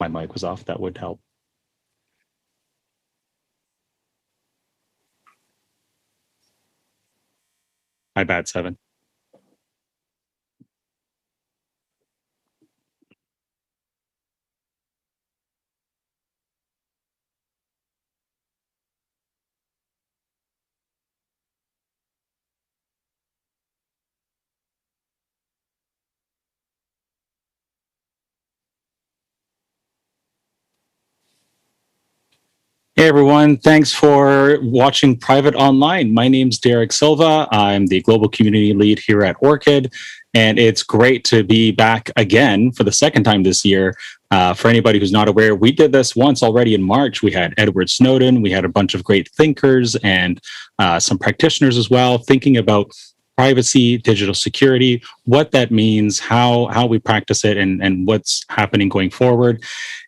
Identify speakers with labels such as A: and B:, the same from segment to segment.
A: my mic was off, that would help. My bad, Seven. Hey everyone, thanks for watching Private Online. My name's Derek Silva. I'm the Global Community Lead here at Orchid, and it's great to be back again for the second time this year. For anybody who's not aware, we did this once already in March. We had Edward Snowden, we had a bunch of great thinkers and some practitioners as well, thinking about privacy, digital security, what that means, how we practice it, and what's happening going forward.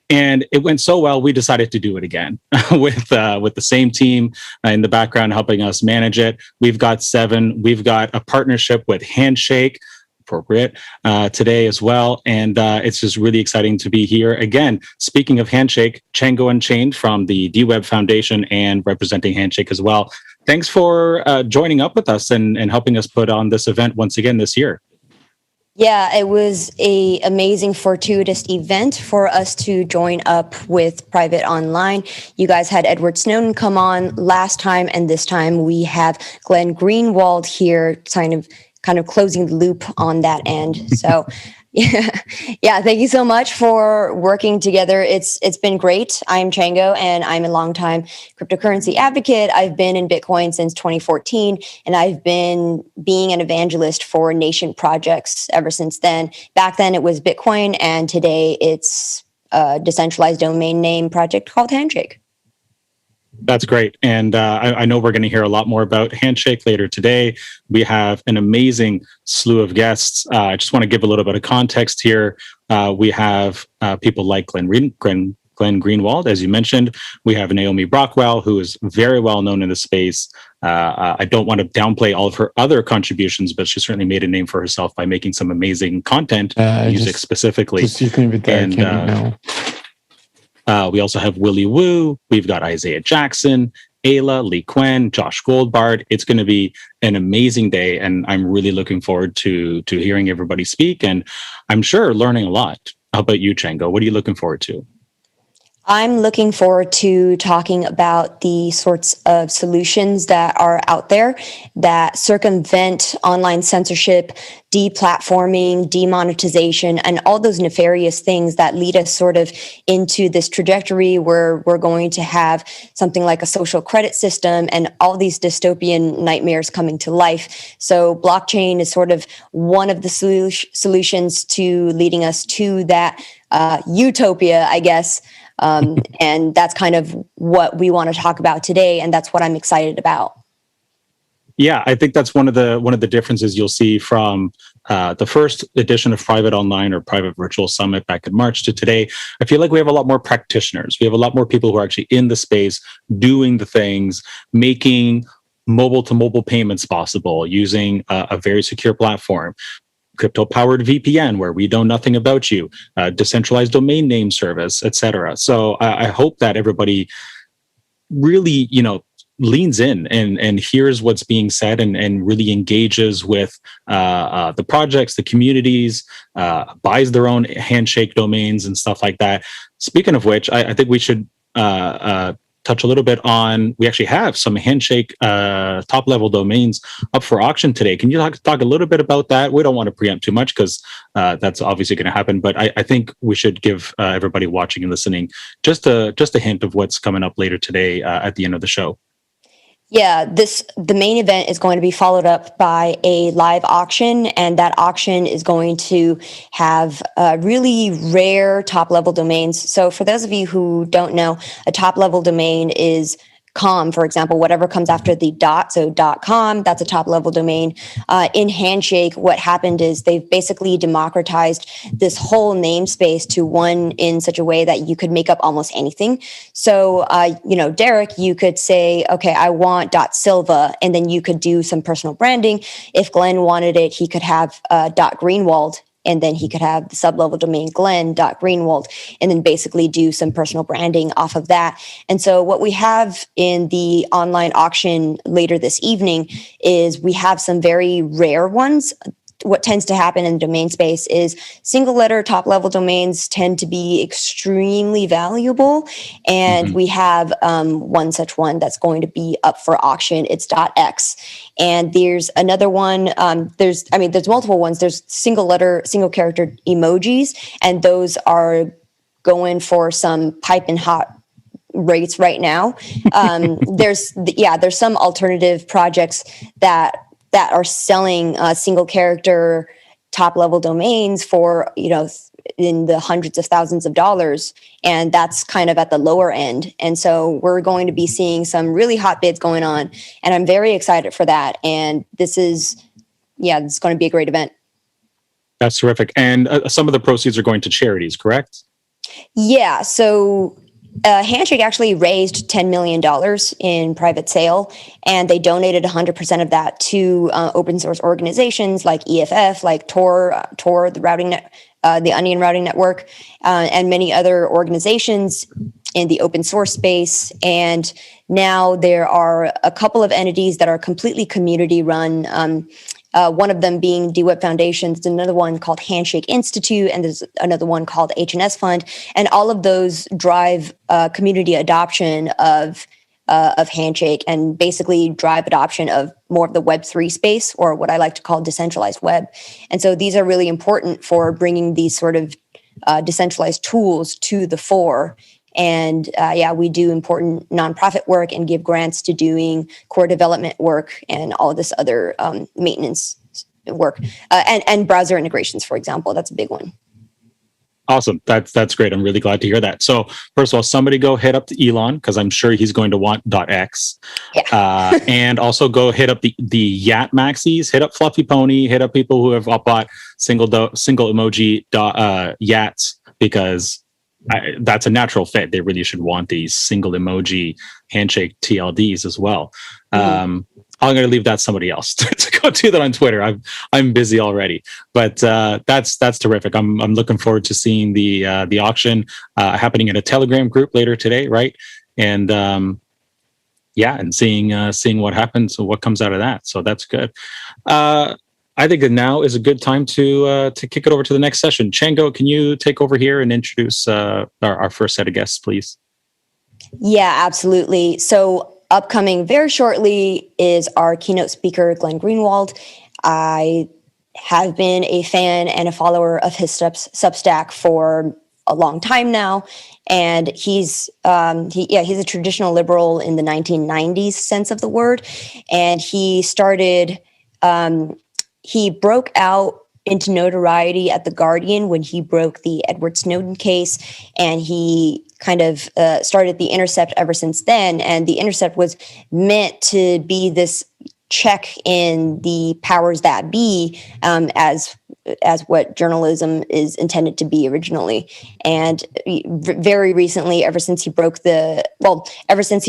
A: And it went so well, we decided to do it again with the same team in the background helping us manage it. We've got Seven. We've got a partnership with Handshake, appropriate, today as well. And it's just really exciting to be here. Again, speaking of Handshake, Chjango Unchained from the DWeb Foundation and representing Handshake as well. Thanks for joining up with us and helping us put on this event once again this year.
B: Yeah, it was an amazing, fortuitous event for us to join up with Private Online. You guys had Edward Snowden come on last time, and this time we have Glenn Greenwald here, kind of closing the loop on that end. So, yeah, thank you so much for working together. It's been great. I'm Chjango, and I'm a longtime cryptocurrency advocate. I've been in Bitcoin since 2014, and I've been being an evangelist for nation projects ever since then. Back then, it was Bitcoin, and today it's a decentralized domain name project called Handshake.
A: That's great. And I know we're going to hear a lot more about Handshake later today. We have an amazing slew of guests. I just want to give a little bit of context here. We have people like Glenn Greenwald, as you mentioned. We have Naomi Brockwell, who is very well known in the space. I don't want to downplay all of her other contributions, but she certainly made a name for herself by making some amazing content, music specifically.
C: You can be there,
A: we also have Willy Woo. We've got Isaiah Jackson, Ayla, Lee Quen, Josh Goldbard. It's going to be an amazing day, and I'm really looking forward to hearing everybody speak, and I'm sure learning a lot. How about you, Chjango? What are you looking forward to?
B: I'm looking forward to talking about the sorts of solutions that are out there that circumvent online censorship, deplatforming, demonetization, and all those nefarious things that lead us sort of into this trajectory where we're going to have something like a social credit system and all these dystopian nightmares coming to life. So blockchain is sort of one of the solutions to leading us to that utopia, I guess. And that's kind of what we want to talk about today, and that's what I'm excited about.
A: Yeah, I think that's one of the differences you'll see from the first edition of Private Online or Private Virtual Summit back in March to today. I feel like we have a lot more practitioners. We have a lot more people who are actually in the space, doing the things, making mobile-to-mobile payments possible using a very secure platform. Crypto-powered VPN, where we know nothing about you, decentralized domain name service, etc. So I hope that everybody really, leans in and hears what's being said and really engages with the projects, the communities, buys their own Handshake domains and stuff like that. Speaking of which, I think we should touch a little bit on, we actually have some Handshake top level domains up for auction today. Can you talk a little bit about that? We don't want to preempt too much because that's obviously going to happen, but I think we should give everybody watching and listening just a hint of what's coming up later today at the end of the show.
B: Yeah, the main event is going to be followed up by a live auction, and that auction is going to have really rare top-level domains. So for those of you who don't know, a top-level domain is .com, for example, whatever comes after the dot, so .com, that's a top-level domain. In Handshake, what happened is they've basically democratized this whole namespace to one in such a way that you could make up almost anything. So, Derek, you could say, okay, I want .silva, and then you could do some personal branding. If Glenn wanted it, he could have .greenwald, and then he could have the sub-level domain Glenn.Greenwald, and then basically do some personal branding off of that. And so what we have in the online auction later this evening is we have some very rare ones. What tends to happen in the domain space is single letter top level domains tend to be extremely valuable. And we have one such one that's going to be up for auction. It's .x. And there's another one. There's multiple ones. There's single letter, single character emojis. And those are going for some piping hot rates right now. There's some alternative projects that are selling single character top level domains for, in the hundreds of thousands of dollars. And that's kind of at the lower end. And so we're going to be seeing some really hot bids going on. And I'm very excited for that. And this is going to be a great event.
A: That's terrific. And some of the proceeds are going to charities, correct?
B: Yeah. So Handshake actually raised $10 million in private sale, and they donated 100% of that to open source organizations like EFF, like Tor, the routing the Onion routing network, and many other organizations in the open source space. And now there are a couple of entities that are completely community run. One of them being DWeb Foundation, there's another one called Handshake Institute, and there's another one called H&S Fund. And all of those drive community adoption of Handshake, and basically drive adoption of more of the Web3 space, or what I like to call decentralized web. And so these are really important for bringing these sort of decentralized tools to the fore. And we do important nonprofit work and give grants to doing core development work and all of this other maintenance work, and browser integrations, for example. That's a big one.
A: Awesome. That's great. I'm really glad to hear that. So first of all, somebody go hit up the Elon, because I'm sure he's going to want .x. Yeah. And also go hit up the Yat Maxis, hit up Fluffy Pony, hit up people who have bought single emoji Yats, because that's a natural fit. They really should want these single emoji handshake TLDs as well. I'm going to leave that somebody else to go do that on Twitter. I'm busy already, but that's terrific. I'm looking forward to seeing the auction happening in a Telegram group later today, right? And and seeing what happens and what comes out of that. So that's good. I think that now is a good time to kick it over to the next session. Chjango, can you take over here and introduce our first set of guests, please?
B: Yeah, absolutely. So upcoming very shortly is our keynote speaker, Glenn Greenwald. I have been a fan and a follower of his Substack for a long time now. And he's a traditional liberal in the 1990s sense of the word. And he started... he broke out into notoriety at The Guardian when he broke the Edward Snowden case, and he kind of started The Intercept ever since then. And The Intercept was meant to be this check in the powers that be, as what journalism is intended to be originally. And very recently, ever since he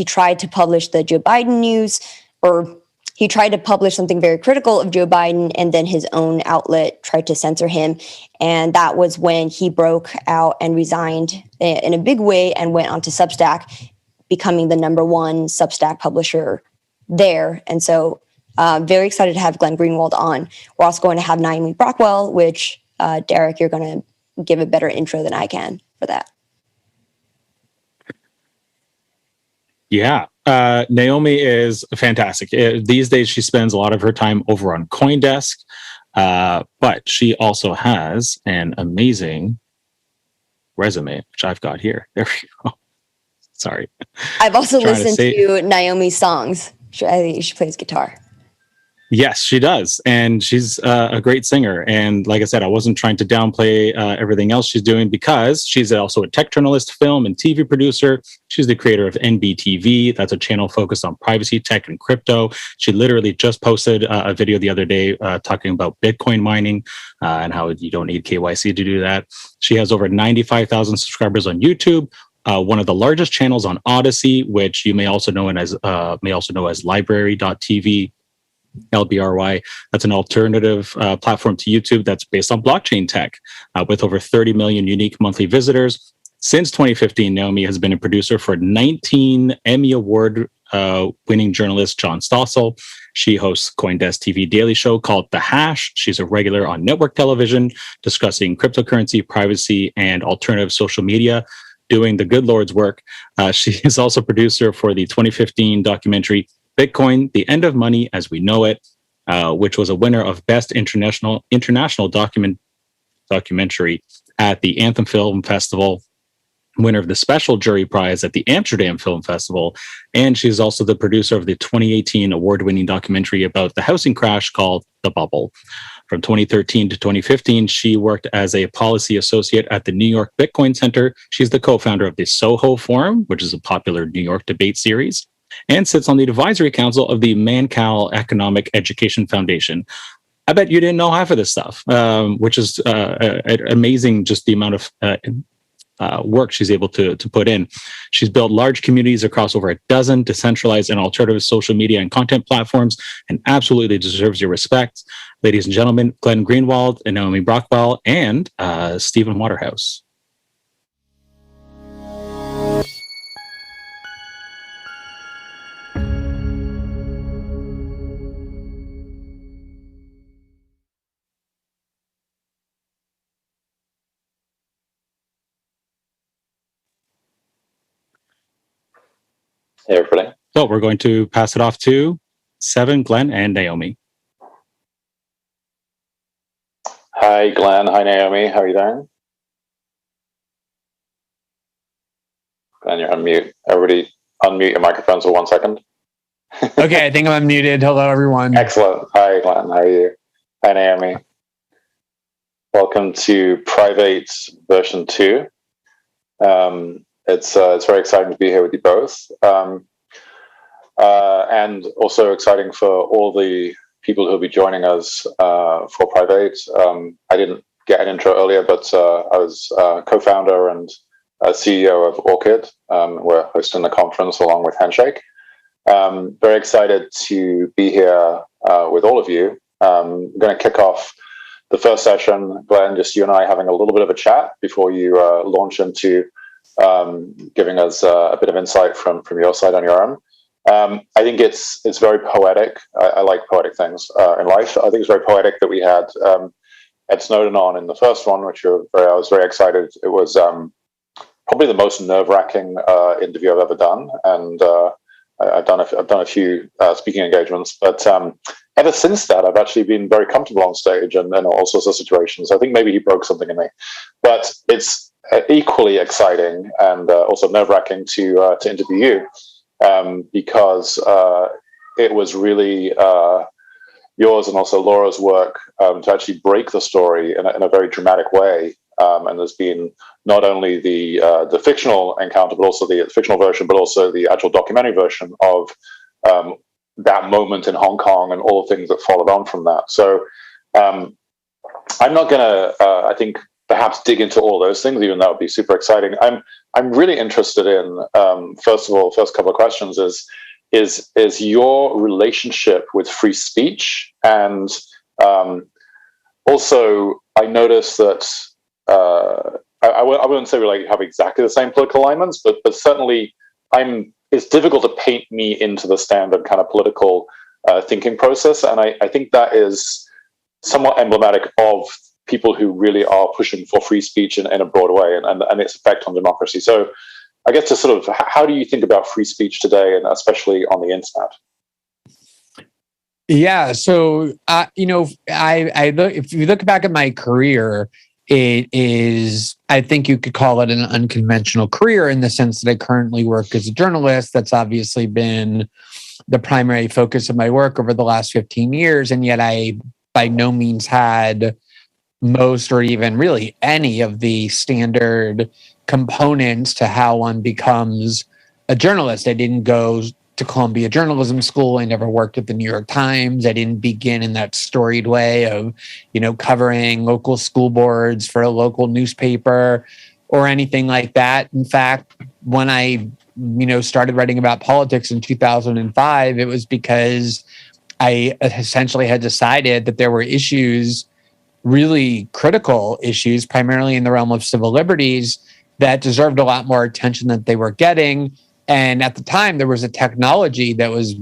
B: tried to publish the Joe Biden news, or he tried to publish something very critical of Joe Biden, and then his own outlet tried to censor him. And that was when he broke out and resigned in a big way and went onto Substack, becoming the #1 Substack publisher there. And so very excited to have Glenn Greenwald on. We're also going to have Naomi Brockwell, which, Derek, you're going to give a better intro than I can for that.
A: Yeah. Naomi is fantastic. These days, she spends a lot of her time over on CoinDesk, but she also has an amazing resume, which I've got here. There we go. Sorry.
B: I've also listened to Naomi's songs. I think she plays guitar.
A: Yes, she does. And she's a great singer. And like I said, I wasn't trying to downplay everything else she's doing, because she's also a tech journalist, film and TV producer. She's the creator of NBTV. That's a channel focused on privacy, tech, and crypto. She literally just posted a video the other day talking about Bitcoin mining and how you don't need KYC to do that. She has over 95,000 subscribers on YouTube. One of the largest channels on Odyssey, which you may also know as Library.tv. LBRY. That's an alternative platform to YouTube that's based on blockchain tech with over 30 million unique monthly visitors. Since 2015, Naomi has been a producer for 19 Emmy Award winning journalist John Stossel. She hosts CoinDesk TV daily show called The Hash. She's a regular on network television discussing cryptocurrency, privacy, and alternative social media, doing the good Lord's work. She is also producer for the 2015 documentary Bitcoin, The End of Money as We Know It, which was a winner of Best International Documentary at the Anthem Film Festival, winner of the Special Jury Prize at the Amsterdam Film Festival, and she's also the producer of the 2018 award-winning documentary about the housing crash called The Bubble. From 2013 to 2015, she worked as a policy associate at the New York Bitcoin Center. She's the co-founder of the Soho Forum, which is a popular New York debate series, and sits on the advisory council of the Mancal Economic Education Foundation. I bet you didn't know half of this stuff, which is amazing, just the amount of work she's able to put in. She's built large communities across over a dozen decentralized and alternative social media and content platforms, and absolutely deserves your respect. Ladies and gentlemen, Glenn Greenwald and Naomi Brockwell and Stephen Waterhouse.
D: Hey, everybody.
A: So we're going to pass it off to Seven, Glenn, and Naomi.
D: Hi, Glenn. Hi, Naomi. How are you doing? Glenn, you're on mute. Everybody unmute your microphones for 1 second.
C: Okay, I think I'm unmuted. Hello, everyone.
D: Excellent. Hi, Glenn. How are you? Hi, Naomi. Welcome to Priv8 version 2. It's very exciting to be here with you both. And also exciting for all the people who will be joining us for Priv8. I didn't get an intro earlier, but I was co-founder and CEO of Orchid. We're hosting the conference along with Handshake. Very excited to be here with all of you. I'm going to kick off the first session, Glenn, just you and I having a little bit of a chat before you launch into giving us a bit of insight from your side on your own. I think it's very poetic. I like poetic things in life. I think it's very poetic that we had Ed Snowden on in the first one, which I was very excited. It was probably the most nerve-wracking interview I've ever done, and I've done a few speaking engagements. But ever since that, I've actually been very comfortable on stage and in all sorts of situations. I think maybe he broke something in me, but it's equally exciting and also nerve-wracking to interview you because it was really yours and also Laura's work to actually break the story in a very dramatic way. And there's been not only the fictional encounter, but also the fictional version, but also the actual documentary version of that moment in Hong Kong and all the things that followed on from that. So I'm not going to, I think, perhaps dig into all those things, even though that would be super exciting. I'm really interested in, first of all, first couple of questions is your relationship with free speech, and also I noticed that I wouldn't say we like have exactly the same political alignments, but certainly it's difficult to paint me into the standard kind of political thinking process, and I think that is somewhat emblematic of people who really are pushing for free speech in a broad way and its effect on democracy. So I guess to sort of, how do you think about free speech today, and especially on the internet?
C: Yeah, so I look, if you look back at my career, it is, I think you could call it an unconventional career in the sense that I currently work as a journalist. That's obviously been the primary focus of my work over the last 15 years, and yet I by no means had most or even really any of the standard components to how one becomes a journalist. I didn't go to Columbia Journalism School. I never worked at the New York Times. I didn't begin in that storied way of, covering local school boards for a local newspaper or anything like that. In fact, when I, started writing about politics in 2005, it was because I essentially had decided that there were issues, really critical issues, primarily in the realm of civil liberties, that deserved a lot more attention than they were getting. And at the time, there was a technology that was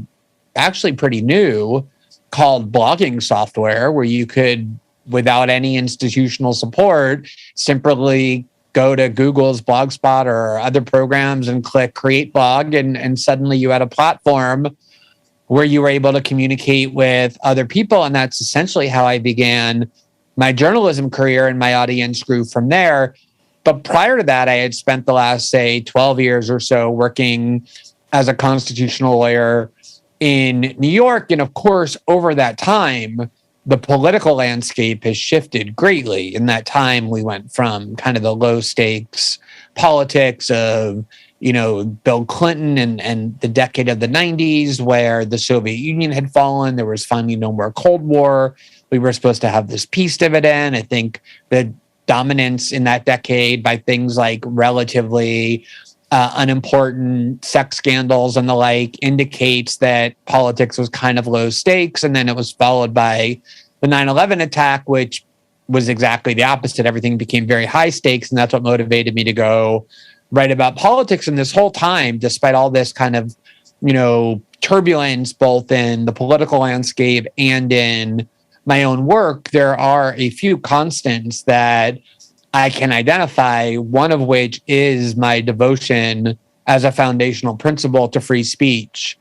C: actually pretty new called blogging software, where you could, without any institutional support, simply go to Google's Blogspot or other programs and click create blog. And suddenly you had a platform where you were able to communicate with other people. And that's essentially how I began my journalism career, and my audience grew from there. But prior to that, I had spent the last, say, 12 years or so working as a constitutional lawyer in New York. And of course, over that time, the political landscape has shifted greatly. In that time, we went from kind of the low stakes politics of, Bill Clinton and the decade of the 90s, where the Soviet Union had fallen. There was finally no more Cold War. We were supposed to have this peace dividend. I think the dominance in that decade by things like relatively unimportant sex scandals and the like indicates that politics was kind of low stakes. And then it was followed by the 9/11 attack, which was exactly the opposite. Everything became very high stakes. And that's what motivated me to go write about politics. And this whole time, despite all this kind of, turbulence, both in the political landscape and in my own work, there are a few constants that I can identify, one of which is my devotion as a foundational principle to free speech.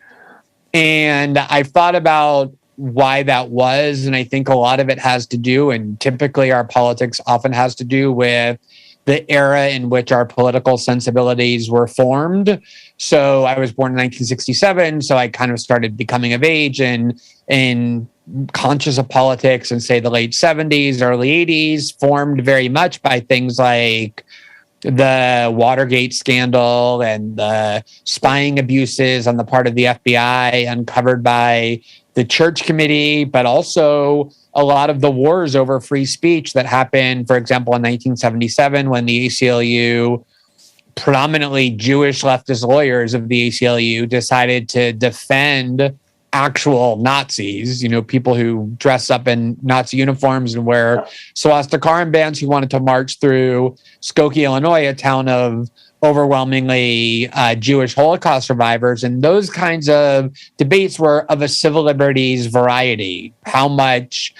C: And I've thought about why that was, and I think a lot of it has to do, and typically our politics often has to do with the era in which our political sensibilities were formed. So I was born in 1967, so I kind of started becoming of age and conscious of politics in, say, the late 70s, early 80s, formed very much by things like the Watergate scandal and the spying abuses on the part of the FBI uncovered by the Church Committee, but also a lot of the wars over free speech that happened, for example, in 1977, when the ACLU, predominantly Jewish leftist lawyers of the ACLU, decided to defend actual Nazis, people who dress up in Nazi uniforms and wear swastika armbands, who wanted to march through Skokie, Illinois, a town of overwhelmingly Jewish Holocaust survivors. And those kinds of debates were of a civil liberties variety. How much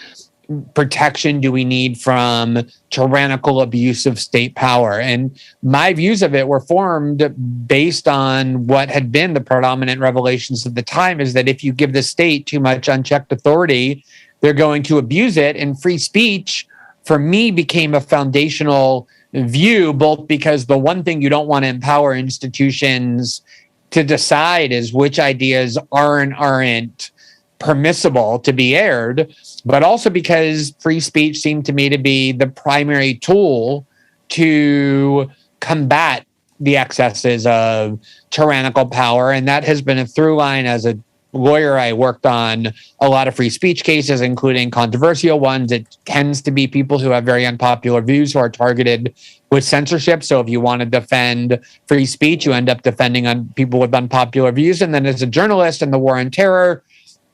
C: protection do we need from tyrannical abuse of state power? And my views of it were formed based on what had been the predominant revelations of the time, is that if you give the state too much unchecked authority, they're going to abuse it. And free speech, for me, became a foundational view, both because the one thing you don't want to empower institutions to decide is which ideas aren't permissible to be aired, but also because free speech seemed to me to be the primary tool to combat the excesses of tyrannical power. And that has been a through line. As a lawyer, I worked on a lot of free speech cases, including controversial ones. It tends to be people who have very unpopular views who are targeted with censorship. So if you want to defend free speech, you end up defending on people with unpopular views. And then as a journalist in the war on terror,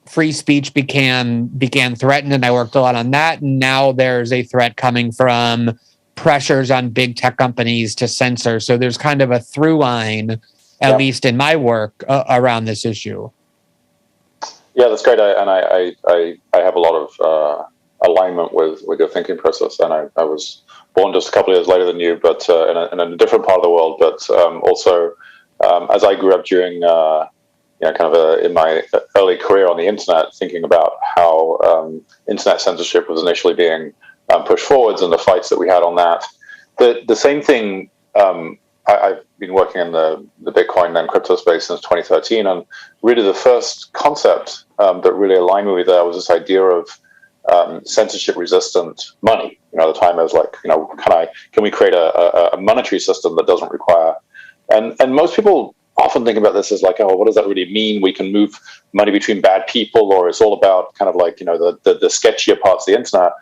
C: free speech began threatened, and I worked a lot on that. And now there's a threat coming from pressures on big tech companies to censor. So there's kind of a through line, at least in my work, around this issue.
D: Yeah, that's great. I have a lot of alignment with your thinking process. And I was born just a couple of years later than you, but in a different part of the world. But also, as I grew up during in my early career on the internet, thinking about how internet censorship was initially being pushed forwards and the fights that we had on that. The same thing, I've been working in the Bitcoin and crypto space since 2013, and really the first concept that really aligned with me there was this idea of censorship-resistant money. At the time I was like, can we create a monetary system that doesn't require, and most people often think about this as like, oh, what does that really mean? We can move money between bad people, or it's all about kind of like, the sketchier parts of the internet.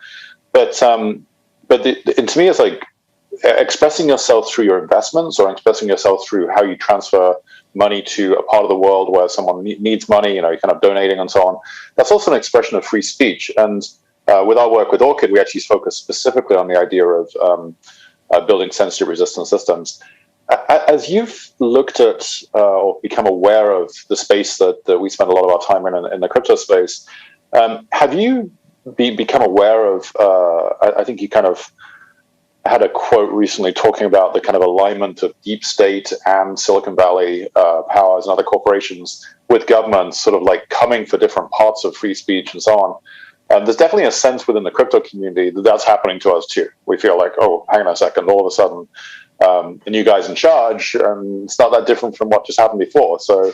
D: But to me, it's like, expressing yourself through your investments or expressing yourself through how you transfer money to a part of the world where someone needs money, you're kind of donating and so on. That's also an expression of free speech. And with our work with Orchid, we actually focus specifically on the idea of building censorship-resistant systems. As you've looked at or become aware of the space that we spend a lot of our time in the crypto space, have you become aware of, I think you kind of had a quote recently talking about the kind of alignment of deep state and Silicon Valley powers and other corporations with governments sort of like coming for different parts of free speech and so on. There's definitely a sense within the crypto community that that's happening to us too. We feel like, oh, hang on a second, all of a sudden, the new guy's in charge, and it's not that different from what just happened before. So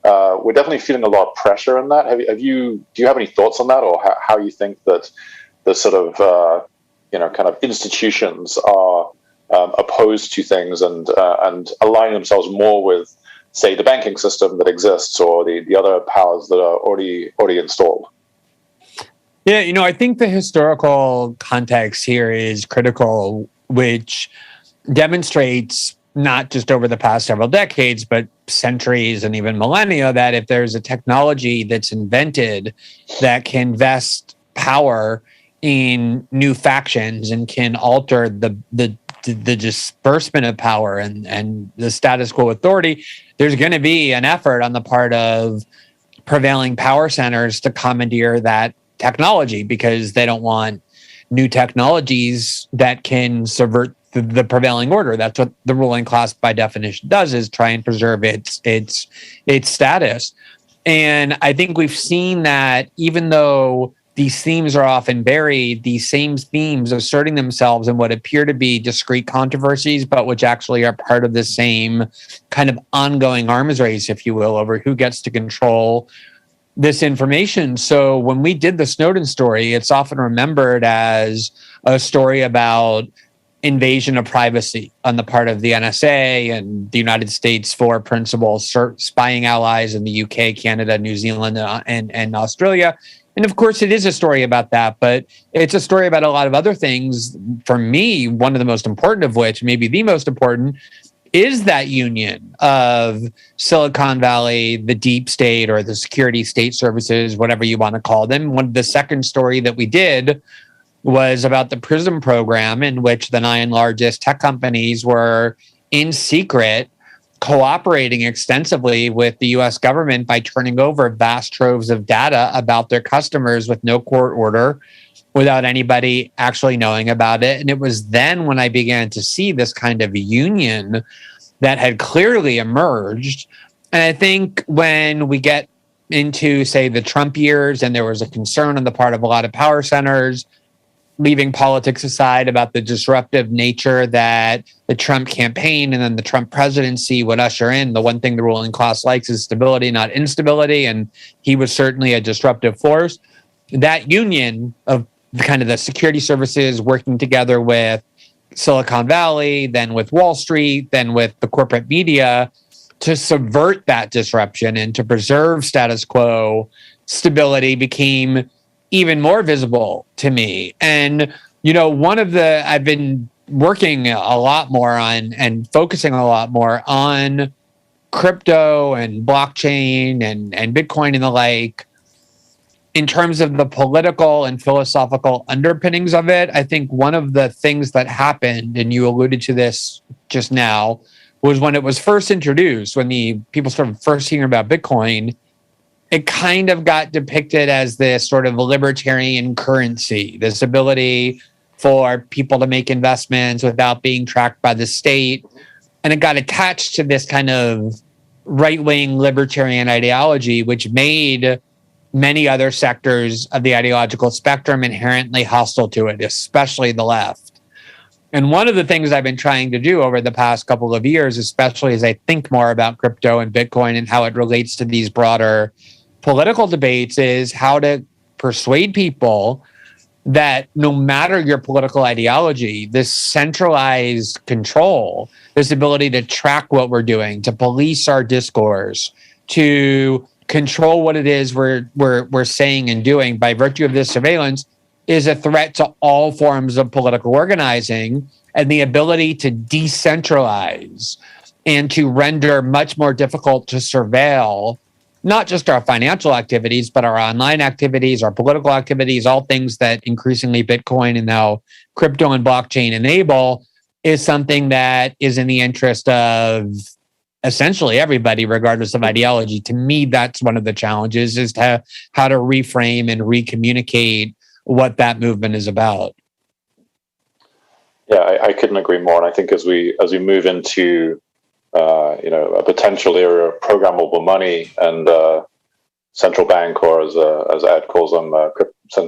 D: we're definitely feeling a lot of pressure in that. Do you have any thoughts on that, or how you think that the sort of kind of institutions are opposed to things and aligning themselves more with, say, the banking system that exists or the other powers that are already installed?
C: Yeah, I think the historical context here is critical, which demonstrates not just over the past several decades, but centuries and even millennia, that if there's a technology that's invented that can vest power in new factions and can alter the disbursement of power and the status quo authority, there's going to be an effort on the part of prevailing power centers to commandeer that technology, because they don't want new technologies that can subvert the prevailing order. That's what the ruling class by definition does, is try and preserve its status. And I think we've seen that even though these themes are often buried, these same themes asserting themselves in what appear to be discrete controversies, but which actually are part of the same kind of ongoing arms race, if you will, over who gets to control this information. So when we did the Snowden story, it's often remembered as a story about invasion of privacy on the part of the NSA and the United States for principal spying allies in the UK, Canada, New Zealand, and Australia. And of course, it is a story about that, but it's a story about a lot of other things. For me, one of the most important of which, maybe the most important, is that union of Silicon Valley, the deep state, or the security state services, whatever you want to call them. The second story that we did was about the PRISM program, in which the 9 largest tech companies were in secret cooperating extensively with the US government by turning over vast troves of data about their customers with no court order, without anybody actually knowing about it. And it was then when I began to see this kind of union that had clearly emerged. And I think when we get into, say, the Trump years, and there was a concern on the part of a lot of power centers, leaving politics aside, about the disruptive nature that the Trump campaign and then the Trump presidency would usher in. The one thing the ruling class likes is stability, not instability. And he was certainly a disruptive force. That union of kind of the security services working together with Silicon Valley, then with Wall Street, then with the corporate media, to subvert that disruption and to preserve status quo stability became even more visible to me. And, I've been working a lot more on and focusing a lot more on crypto and blockchain and Bitcoin and the like. In terms of the political and philosophical underpinnings of it, I think one of the things that happened, and you alluded to this just now, was when it was first introduced, when the people started first hearing about Bitcoin, it kind of got depicted as this sort of libertarian currency, this ability for people to make investments without being tracked by the state. And it got attached to this kind of right-wing libertarian ideology, which made many other sectors of the ideological spectrum inherently hostile to it, especially the left. And one of the things I've been trying to do over the past couple of years, especially as I think more about crypto and Bitcoin and how it relates to these broader political debates, is how to persuade people that no matter your political ideology, this centralized control, this ability to track what we're doing, to police our discourse, to control what it is we're saying and doing by virtue of this surveillance, is a threat to all forms of political organizing. and the ability to decentralize and to render much more difficult to surveil not just our financial activities, but our online activities, our political activities, all things that increasingly Bitcoin and now crypto and blockchain enable, is something that is in the interest of essentially everybody, regardless of ideology. To me, that's one of the challenges, is to how to reframe and recommunicate what that movement is about.
D: Yeah, I couldn't agree more. And I think as we move into a potential era of programmable money and central bank, or as Ed calls them,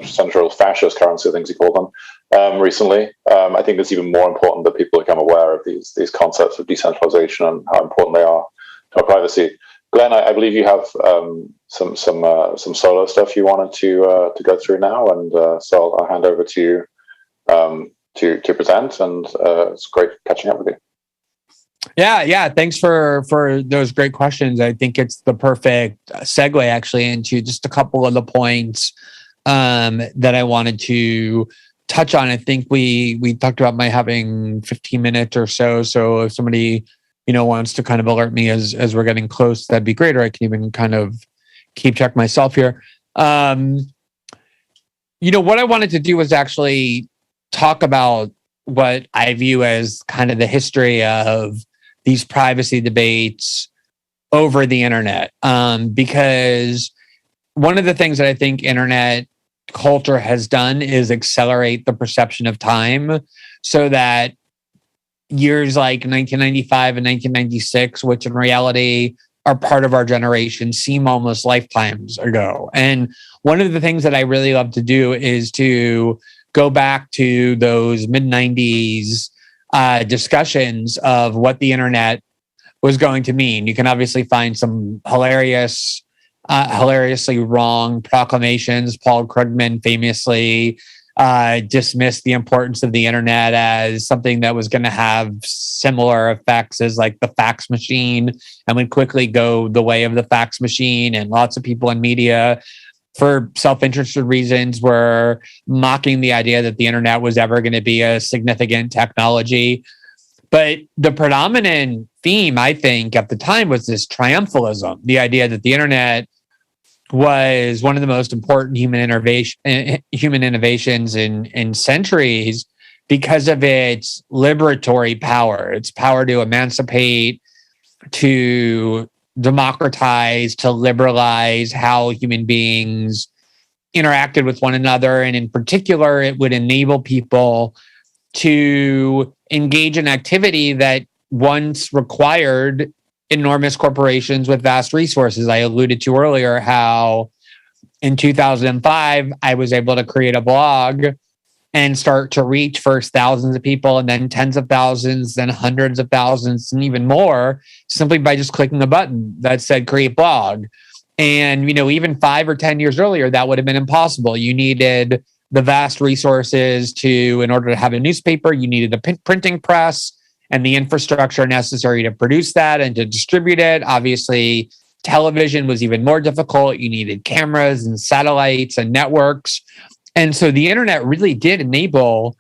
D: central fascist currency, things he called them recently. I think it's even more important that people become aware of these concepts of decentralization and how important they are to our privacy. Glenn, I believe you have some solo stuff you wanted to go through now, and so I'll hand over to you to present. And it's great catching up with you.
C: Yeah. Thanks for those great questions. I think it's the perfect segue actually into just a couple of the points that I wanted to touch on. I think we talked about my having 15 minutes or so. So if somebody, wants to kind of alert me as we're getting close, that'd be great. Or I can even kind of keep track myself here. What I wanted to do was actually talk about what I view as kind of the history of these privacy debates over the internet. Because one of the things that I think internet culture has done is accelerate the perception of time, so that years like 1995 and 1996, which in reality are part of our generation, seem almost lifetimes ago. And one of the things that I really love to do is to go back to those mid-90s discussions of what the internet was going to mean. You can obviously find some hilariously wrong proclamations. Paul Krugman famously dismissed the importance of the internet as something that was going to have similar effects as like the fax machine, and would quickly go the way of the fax machine. And lots of people in media, for self-interested reasons, were mocking the idea that the internet was ever going to be a significant technology. But the predominant theme, I think, at the time was this triumphalism, the idea that the internet was one of the most important human innovations in centuries because of its liberatory power, its power to emancipate, to democratize, to liberalize how human beings interacted with one another. And in particular, it would enable people to engage in activity that once required enormous corporations with vast resources. I alluded to earlier how in 2005, I was able to create a blog and start to reach first thousands of people, and then tens of thousands, then hundreds of thousands, and even more, simply by just clicking a button that said create blog. And, even 5 or 10 years earlier, that would have been impossible. You needed the vast resources in order to have a newspaper. You needed a printing press and the infrastructure necessary to produce that and to distribute it. Obviously, television was even more difficult. You needed cameras and satellites and networks. And so the internet really did enable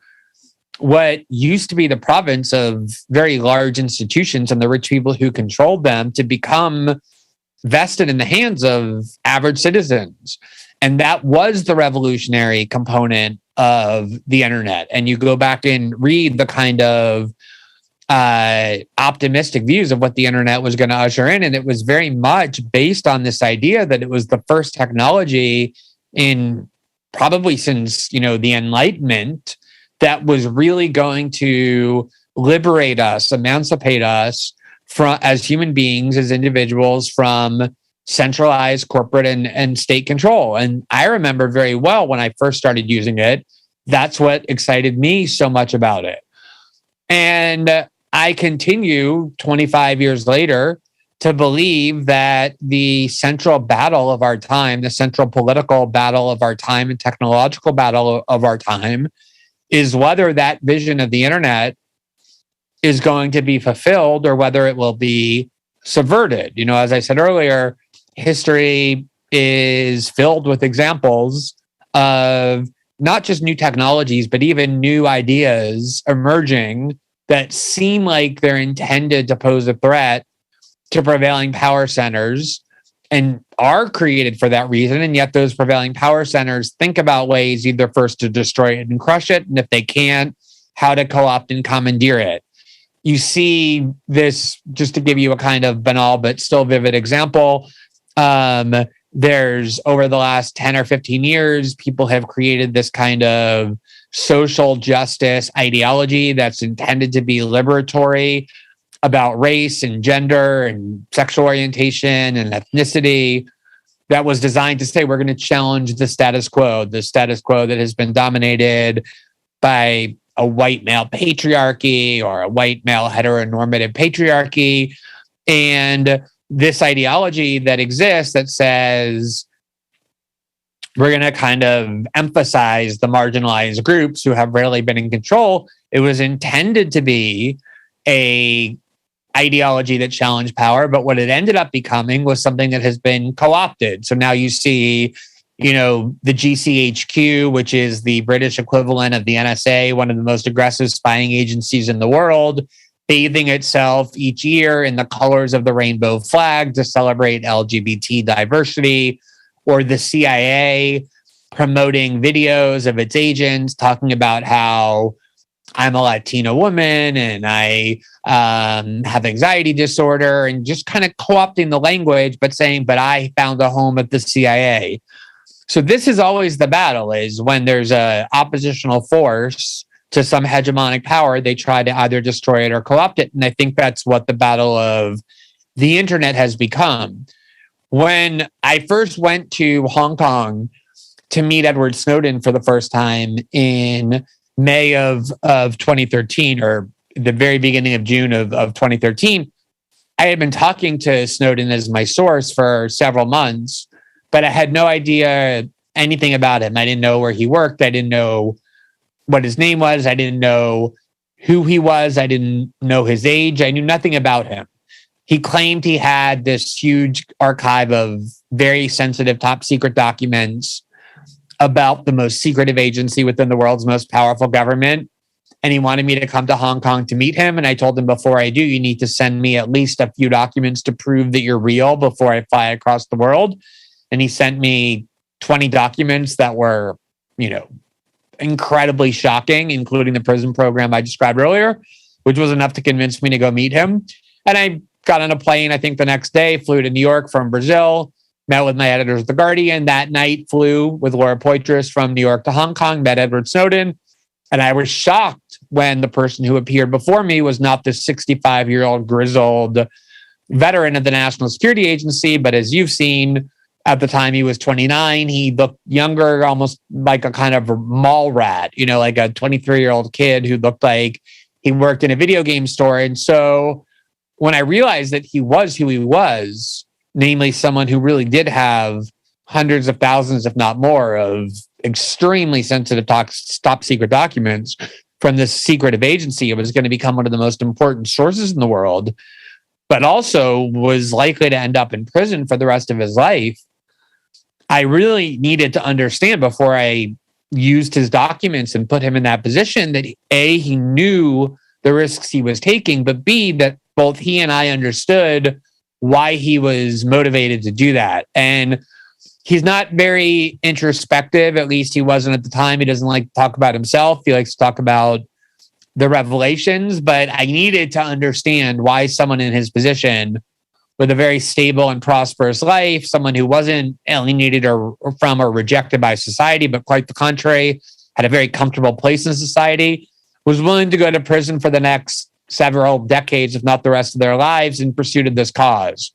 C: what used to be the province of very large institutions and the rich people who controlled them to become vested in the hands of average citizens. And that was the revolutionary component of the internet. And you go back and read the kind of optimistic views of what the internet was going to usher in. And it was very much based on this idea that it was the first technology in probably since, the Enlightenment that was really going to liberate us, emancipate us from, as human beings, as individuals, from centralized corporate and state control. And I remember very well when I first started using it, that's what excited me so much about it. And I continue 25 years later to believe that the central battle of our time, the central political battle of our time and technological battle of our time, is whether that vision of the internet is going to be fulfilled or whether it will be subverted. As I said earlier, history is filled with examples of not just new technologies, but even new ideas emerging that seem like they're intended to pose a threat to prevailing power centers and are created for that reason. And yet those prevailing power centers think about ways either first to destroy it and crush it, and if they can't, how to co-opt and commandeer it. You see this, just to give you a kind of banal but still vivid example, there's over the last 10 or 15 years, people have created this kind of social justice ideology that's intended to be liberatory about race and gender and sexual orientation and ethnicity, that was designed to say we're going to challenge the status quo that has been dominated by a white male patriarchy or a white male heteronormative patriarchy. And this ideology that exists that says we're going to kind of emphasize the marginalized groups who have rarely been in control, it was intended to be a ideology that challenged power, but what it ended up becoming was something that has been co-opted. So now you see, the GCHQ, which is the British equivalent of the NSA, one of the most aggressive spying agencies in the world, bathing itself each year in the colors of the rainbow flag to celebrate LGBT diversity, or the CIA promoting videos of its agents talking about how I'm a Latina woman and I have anxiety disorder, and just kind of co-opting the language, but saying, but I found a home at the CIA. So this is always the battle, is when there's a oppositional force to some hegemonic power, they try to either destroy it or co-opt it. And I think that's what the battle of the internet has become. When I first went to Hong Kong to meet Edward Snowden for the first time in May of 2013, or the very beginning of June of 2013, I had been talking to Snowden as my source for several months, but I had no idea anything about him. I didn't know where he worked. I didn't know what his name was. I didn't know who he was. I didn't know his age. I knew nothing about him. He claimed he had this huge archive of very sensitive top secret documents about the most secretive agency within the world's most powerful government. And he wanted me to come to Hong Kong to meet him. And I told him, before I do, you need to send me at least a few documents to prove that you're real before I fly across the world. And he sent me 20 documents that were, incredibly shocking, including the prison program I described earlier, which was enough to convince me to go meet him. And I got on a plane, I think the next day, flew to New York from Brazil, met with my editors of The Guardian. That night, flew with Laura Poitras from New York to Hong Kong, met Edward Snowden. And I was shocked when the person who appeared before me was not this 65-year-old grizzled veteran of the National Security Agency, but as you've seen, at the time he was 29. He looked younger, almost like a kind of mall rat, like a 23-year-old kid who looked like he worked in a video game store. And so when I realized that he was who he was, namely someone who really did have hundreds of thousands, if not more, of extremely sensitive top secret documents from this secretive agency, it was going to become one of the most important sources in the world, but also was likely to end up in prison for the rest of his life. I really needed to understand, before I used his documents and put him in that position, that A, he knew the risks he was taking, but B, that both he and I understood why he was motivated to do that. And he's not very introspective, at least he wasn't at the time. He doesn't like to talk about himself. He likes to talk about the revelations, but I needed to understand why someone in his position, with a very stable and prosperous life, someone who wasn't alienated or rejected by society, but quite the contrary, had a very comfortable place in society, was willing to go to prison for the next several decades, if not the rest of their lives, in pursuit of this cause.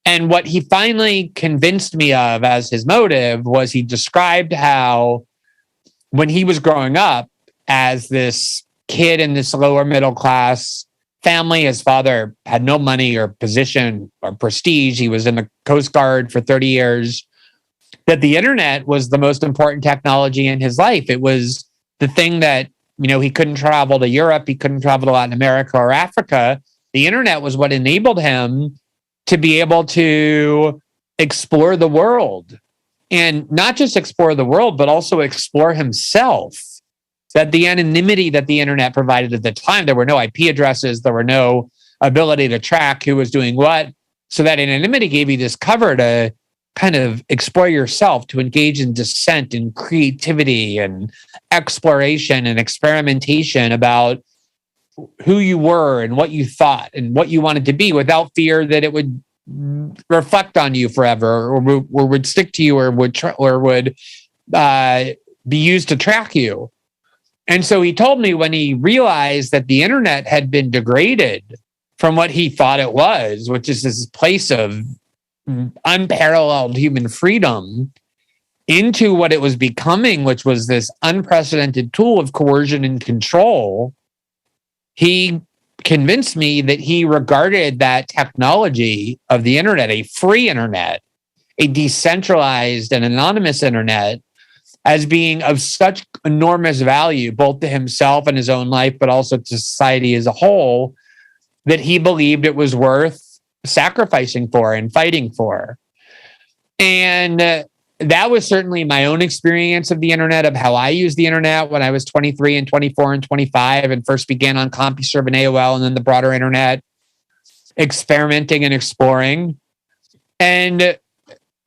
C: And what he finally convinced me of as his motive was, he described how when he was growing up as this kid in this lower middle class family, his father had no money or position or prestige. He was in the Coast Guard for 30 years. That the internet was the most important technology in his life. It was the thing that, he couldn't travel to Europe. He couldn't travel to Latin America or Africa. The internet was what enabled him to be able to explore the world and not just explore the world, but also explore himself. That the anonymity that the internet provided at the time, there were no IP addresses, there were no ability to track who was doing what. So that anonymity gave you this cover to kind of explore yourself, to engage in dissent and creativity and exploration and experimentation about who you were and what you thought and what you wanted to be, without fear that it would reflect on you forever, or would stick to you, or would be used to track you. And so he told me, when he realized that the internet had been degraded from what he thought it was, which is this place of unparalleled human freedom, into what it was becoming, which was this unprecedented tool of coercion and control, he convinced me that he regarded that technology of the internet, a free internet, a decentralized and anonymous internet, as being of such enormous value, both to himself and his own life, but also to society as a whole, that he believed it was worth sacrificing for and fighting for. And that was certainly my own experience of the internet, of how I used the internet when I was 23 and 24 and 25, and first began on CompuServe and AOL, and then the broader internet, experimenting and exploring. And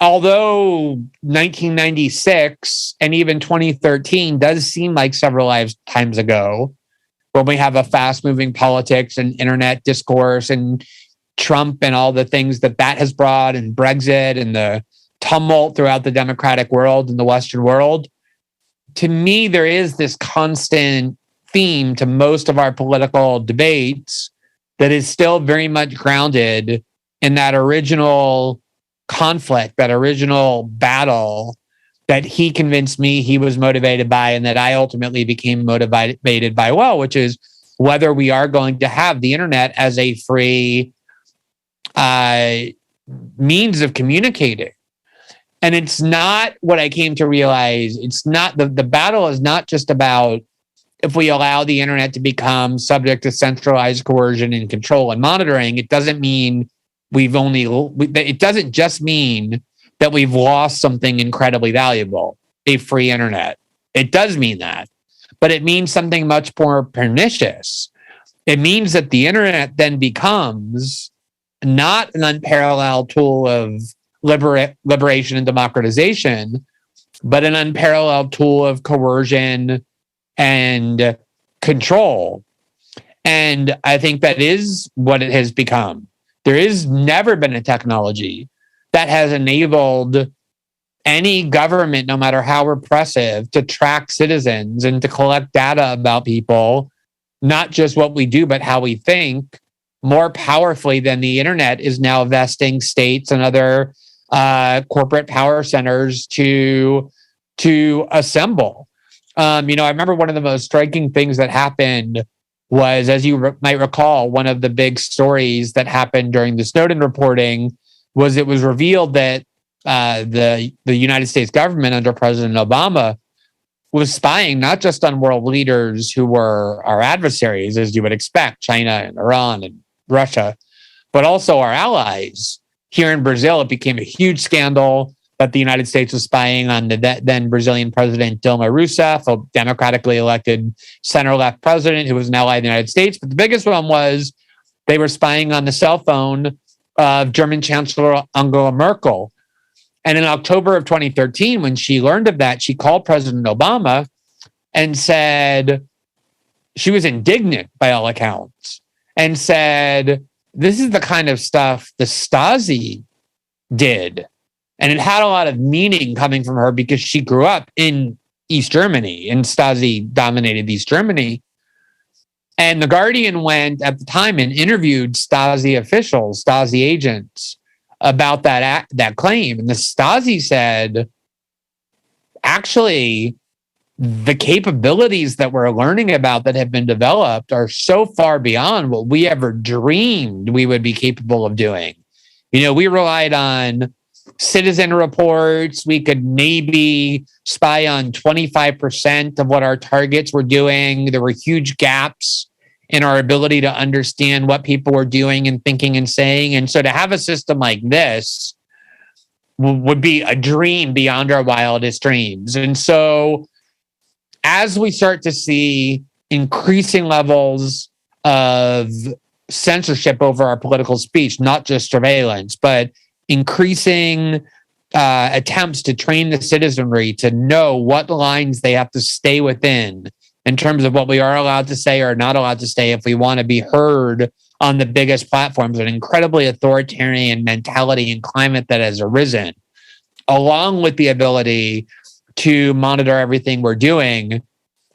C: although 1996 and even 2013 does seem like several lifetimes ago, when we have a fast-moving politics and internet discourse and Trump and all the things that has brought, and Brexit and the tumult throughout the democratic world and the Western world, to me, there is this constant theme to most of our political debates that is still very much grounded in that original conflict, that original battle that he convinced me he was motivated by, and that I ultimately became motivated by, well, which is whether we are going to have the internet as a free means of communicating. And it's not, what I came to realize, it's not, the battle is not just about if we allow the internet to become subject to centralized coercion and control and monitoring. It doesn't mean it doesn't just mean that we've lost something incredibly valuable, a free internet. It does mean that, but it means something much more pernicious. It means that the internet then becomes not an unparalleled tool of liberation and democratization, but an unparalleled tool of coercion and control. And I think that is what it has become. There has never been a technology that has enabled any government, no matter how repressive, to track citizens and to collect data about people, not just what we do, but how we think, more powerfully than the internet is now vesting states and other corporate power centers to assemble. I remember one of the most striking things that happened was, as you might recall, one of the big stories that happened during the Snowden reporting was it was revealed that the United States government under President Obama was spying not just on world leaders who were our adversaries, as you would expect, China and Iran and Russia, but also our allies. Here in Brazil, it became a huge scandal that the United States was spying on the then Brazilian president Dilma Rousseff, a democratically elected center-left president who was an ally of the United States. But the biggest one was they were spying on the cell phone of German Chancellor Angela Merkel. And in October of 2013, when she learned of that, she called President Obama and said, she was indignant by all accounts, and said, this is the kind of stuff the Stasi did. And it had a lot of meaning coming from her because she grew up in East Germany, and Stasi dominated East Germany. And The Guardian went at the time and interviewed Stasi officials, Stasi agents, about that claim. And the Stasi said, actually, the capabilities that we're learning about that have been developed are so far beyond what we ever dreamed we would be capable of doing. We relied on citizen reports. We could maybe spy on 25% of what our targets were doing. There were huge gaps in our ability to understand what people were doing and thinking and saying. And so to have a system like this would be a dream beyond our wildest dreams. And so as we start to see increasing levels of censorship over our political speech, not just surveillance, but increasing attempts to train the citizenry to know what lines they have to stay within in terms of what we are allowed to say or not allowed to say if we want to be heard on the biggest platforms, an incredibly authoritarian mentality and climate that has arisen, along with the ability to monitor everything we're doing.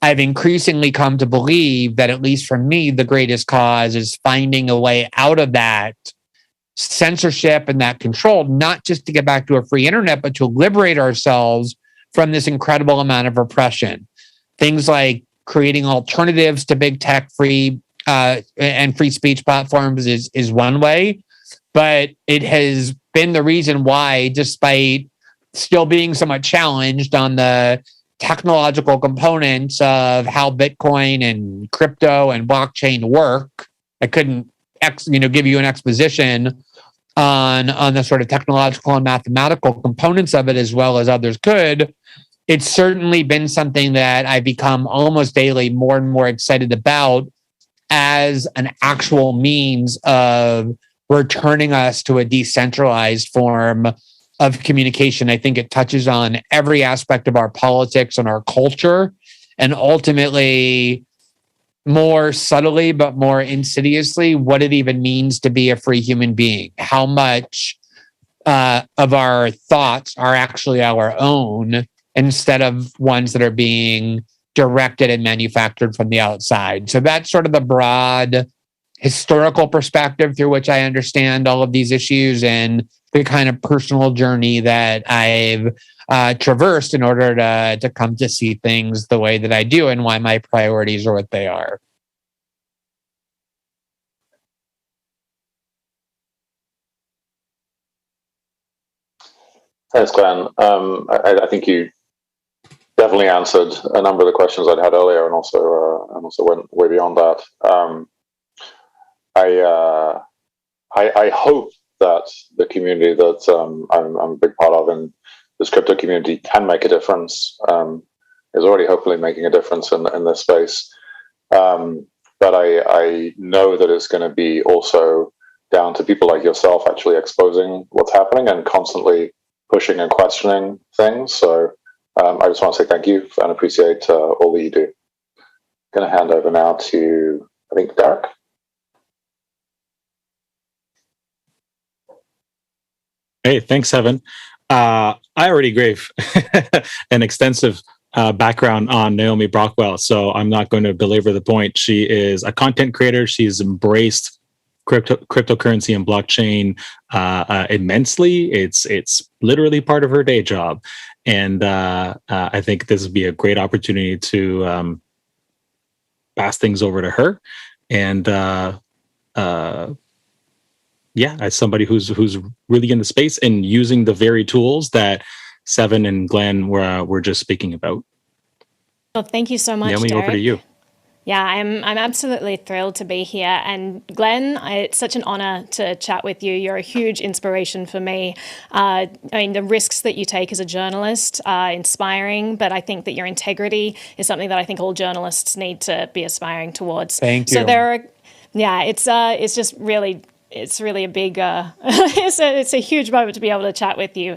C: I've increasingly come to believe that, at least for me, the greatest cause is finding a way out of that censorship and that control, not just to get back to a free internet, but to liberate ourselves from this incredible amount of repression. Things like creating alternatives to big tech free and free speech platforms is one way, but it has been the reason why, despite still being somewhat challenged on the technological components of how Bitcoin and crypto and blockchain work, I couldn't give you an exposition on the sort of technological and mathematical components of it as well as others could. It's certainly been something that I've become almost daily more and more excited about as an actual means of returning us to a decentralized form of communication. I think it touches on every aspect of our politics and our culture, and ultimately, more subtly but more insidiously, what it even means to be a free human being. How much of our thoughts are actually our own instead of ones that are being directed and manufactured from the outside. So that's sort of the broad historical perspective through which I understand all of these issues, and the kind of personal journey that I've traversed in order to come to see things the way that I do, and why my priorities are what they are.
D: Thanks, Glenn. I think you definitely answered a number of the questions I'd had earlier, and also went way beyond that. I hope that the community that I'm a big part of in this crypto community can make a difference. Is already hopefully making a difference in this space. But I know that it's going to be also down to people like yourself actually exposing what's happening and constantly pushing and questioning things. So I just want to say thank you and appreciate all that you do. Going to hand over now to, I think, Derek.
A: Hey, thanks, Evan. I already gave an extensive background on Naomi Brockwell, so I'm not going to belabor the point. She is a content creator. She's embraced cryptocurrency and blockchain immensely. It's literally part of her day job, and I think this would be a great opportunity to pass things over to her. And yeah, as somebody who's really in the space and using the very tools that Seven and Glenn were just speaking about.
E: Well, thank you so much,
A: Naomi,
E: Derek.
A: over to you.
E: Yeah, I'm absolutely thrilled to be here. And Glenn, it's such an honor to chat with you. You're a huge inspiration for me. I mean, the risks that you take as a journalist are inspiring, but I think that your integrity is something that I think all journalists need to be aspiring towards.
C: Thank you.
E: So it's just really... It's really a big, it's a huge moment to be able to chat with you.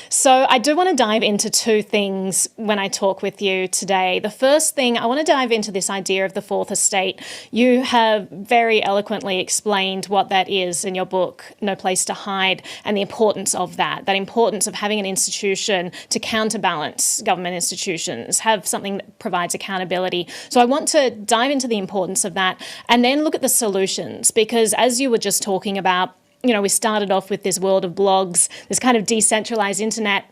E: So I do want to dive into two things when I talk with you today. The first thing, I want to dive into this idea of the fourth estate. You have very eloquently explained what that is in your book, No Place to Hide, and the importance of that importance of having an institution to counterbalance government institutions, have something that provides accountability. So I want to dive into the importance of that and then look at the solutions, because as you were just talking about, we started off with this world of blogs, this kind of decentralized internet.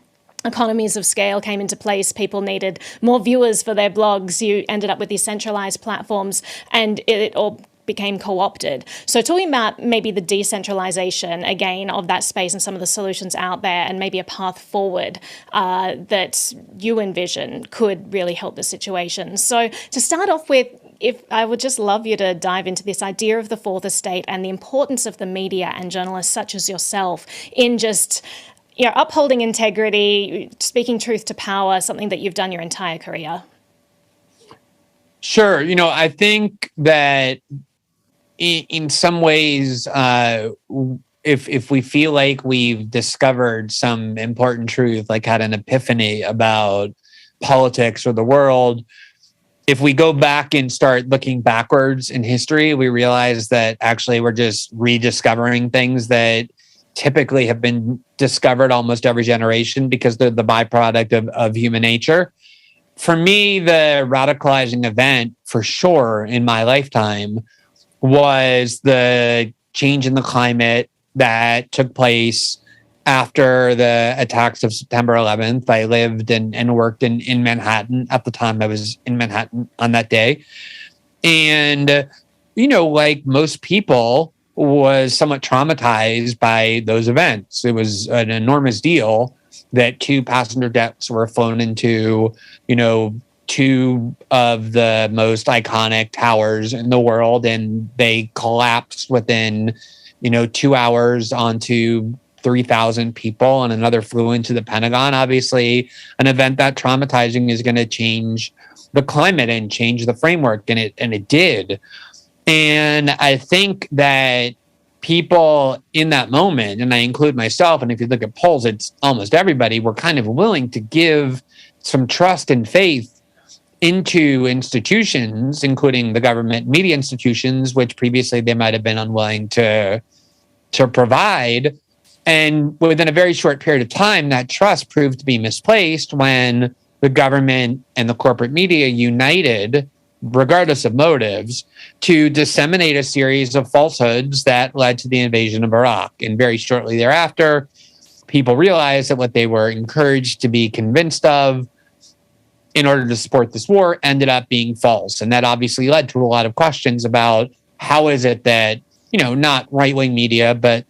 E: Economies of scale came into place. People needed more viewers for their blogs. You ended up with these centralized platforms, and it all became co-opted. So talking about maybe the decentralization again of that space and some of the solutions out there, and maybe a path forward that you envision could really help the situation. So to start off with, if I would just love you to dive into this idea of the fourth estate and the importance of the media and journalists such as yourself in just upholding integrity, speaking truth to power, something that you've done your entire career?
C: Sure. I think that in some ways, if we feel like we've discovered some important truth, like had an epiphany about politics or the world, if we go back and start looking backwards in history, we realize that actually we're just rediscovering things that typically have been discovered almost every generation because they're the byproduct of human nature. For me, the radicalizing event for sure in my lifetime was the change in the climate that took place after the attacks of September 11th. I lived and worked in Manhattan. At the time, I was in Manhattan on that day. And, like most people, was somewhat traumatized by those events. It was an enormous deal that 2 passenger jets were flown into, 2 of the most iconic towers in the world, and they collapsed within, 2 hours onto 3,000 people, and another flew into the Pentagon. Obviously, an event that traumatizing is going to change the climate and change the framework, and it did. And I think that people in that moment, and I include myself, and if you look at polls, it's almost everybody, were kind of willing to give some trust and faith into institutions, including the government media institutions, which previously they might have been unwilling to provide. And within a very short period of time, that trust proved to be misplaced when the government and the corporate media united, regardless of motives, to disseminate a series of falsehoods that led to the invasion of Iraq. And very shortly thereafter, people realized that what they were encouraged to be convinced of in order to support this war ended up being false. And that obviously led to a lot of questions about how is it that, not right-wing media, but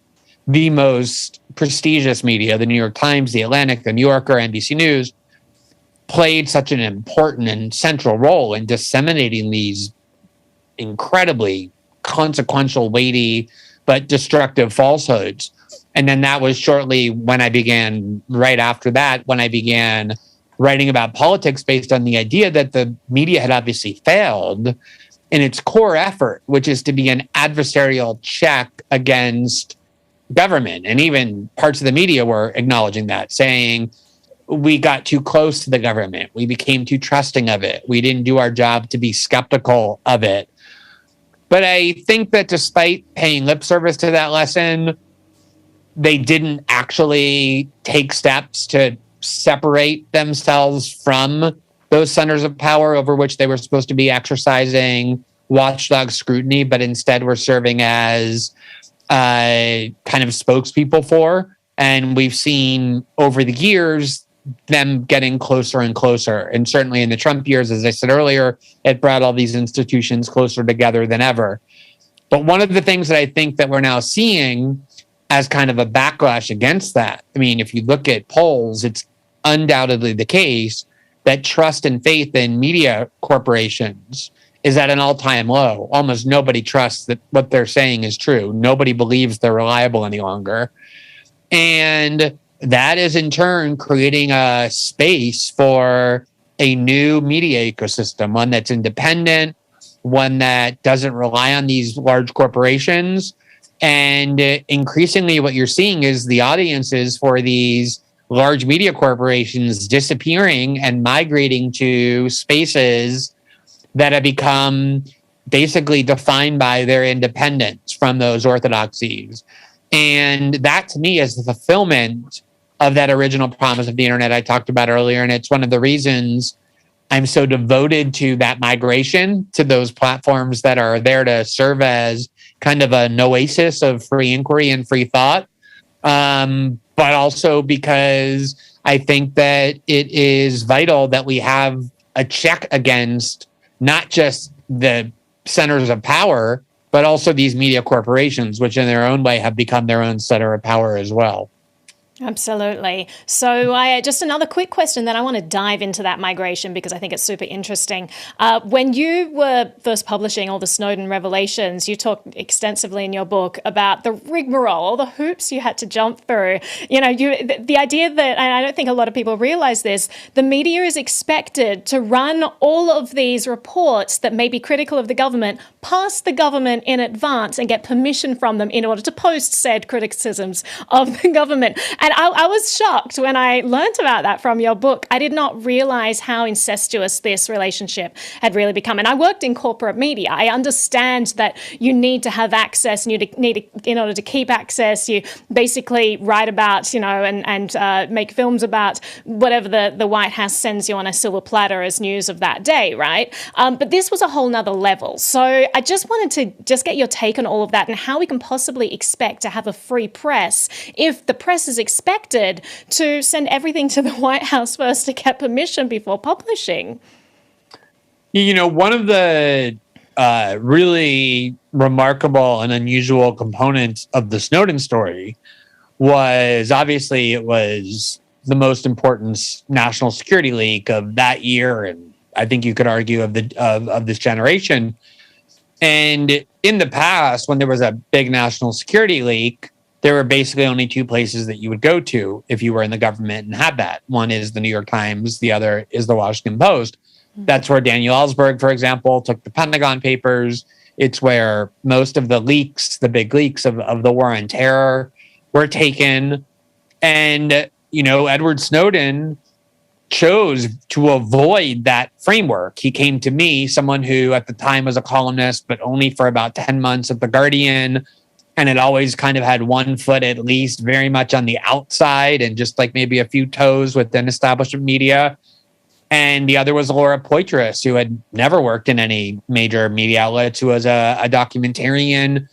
C: the most prestigious media, the New York Times, the Atlantic, the New Yorker, NBC News, played such an important and central role in disseminating these incredibly consequential, weighty, but destructive falsehoods. And then that was shortly when I began, right after that, when I began writing about politics based on the idea that the media had obviously failed in its core effort, which is to be an adversarial check against government. And even parts of the media were acknowledging that, saying, we got too close to the government. We became too trusting of it. We didn't do our job to be skeptical of it. But I think that despite paying lip service to that lesson, they didn't actually take steps to separate themselves from those centers of power over which they were supposed to be exercising watchdog scrutiny, but instead were serving as kind of spokespeople for. And we've seen over the years them getting closer and closer. And certainly in the Trump years, as I said earlier, it brought all these institutions closer together than ever. But one of the things that I think that we're now seeing as kind of a backlash against that, I mean, if you look at polls, it's undoubtedly the case that trust and faith in media corporations is at an all-time low. Almost nobody trusts that what they're saying is true. Nobody believes they're reliable any longer. And that is in turn creating a space for a new media ecosystem, one that's independent, one that doesn't rely on these large corporations. And increasingly what you're seeing is the audiences for these large media corporations disappearing and migrating to spaces that have become basically defined by their independence from those orthodoxies. And that to me is the fulfillment of that original promise of the internet I talked about earlier. And it's one of the reasons I'm so devoted to that migration to those platforms that are there to serve as kind of an oasis of free inquiry and free thought. But also because I think that it is vital that we have a check against not just the centers of power, but also these media corporations, which in their own way have become their own center of power as well.
E: Absolutely. So just another quick question, then I want to dive into that migration because I think it's super interesting. When you were first publishing all the Snowden revelations, you talk extensively in your book about the rigmarole, all the hoops you had to jump through. You know, the idea that, and I don't think a lot of people realize this, the media is expected to run all of these reports that may be critical of the government past the government in advance and get permission from them in order to post said criticisms of the government. And I was shocked when I learned about that from your book. I did not realize how incestuous this relationship had really become. And I worked in corporate media. I understand that you need to have access, and in order to keep access, you basically write about, and make films about whatever the White House sends you on a silver platter as news of that day, right? But this was a whole nother level. So I just wanted to get your take on all of that and how we can possibly expect to have a free press if the press is expected to send everything to the White House first to get permission before publishing.
C: One of the really remarkable and unusual components of the Snowden story was obviously it was the most important national security leak of that year, and I think you could argue of this generation. And in the past, when there was a big national security leak, there were basically only two places that you would go to if you were in the government and had that. One is the New York Times. The other is the Washington Post. That's where Daniel Ellsberg, for example, took the Pentagon Papers. It's where most of the leaks, the big leaks of the war on terror were taken. And, Edward Snowden chose to avoid that framework. He came to me, someone who at the time was a columnist, but only for about 10 months at The Guardian, and it always kind of had one foot at least very much on the outside and just like maybe a few toes within establishment media. And the other was Laura Poitras, who had never worked in any major media outlets, who was a documentarian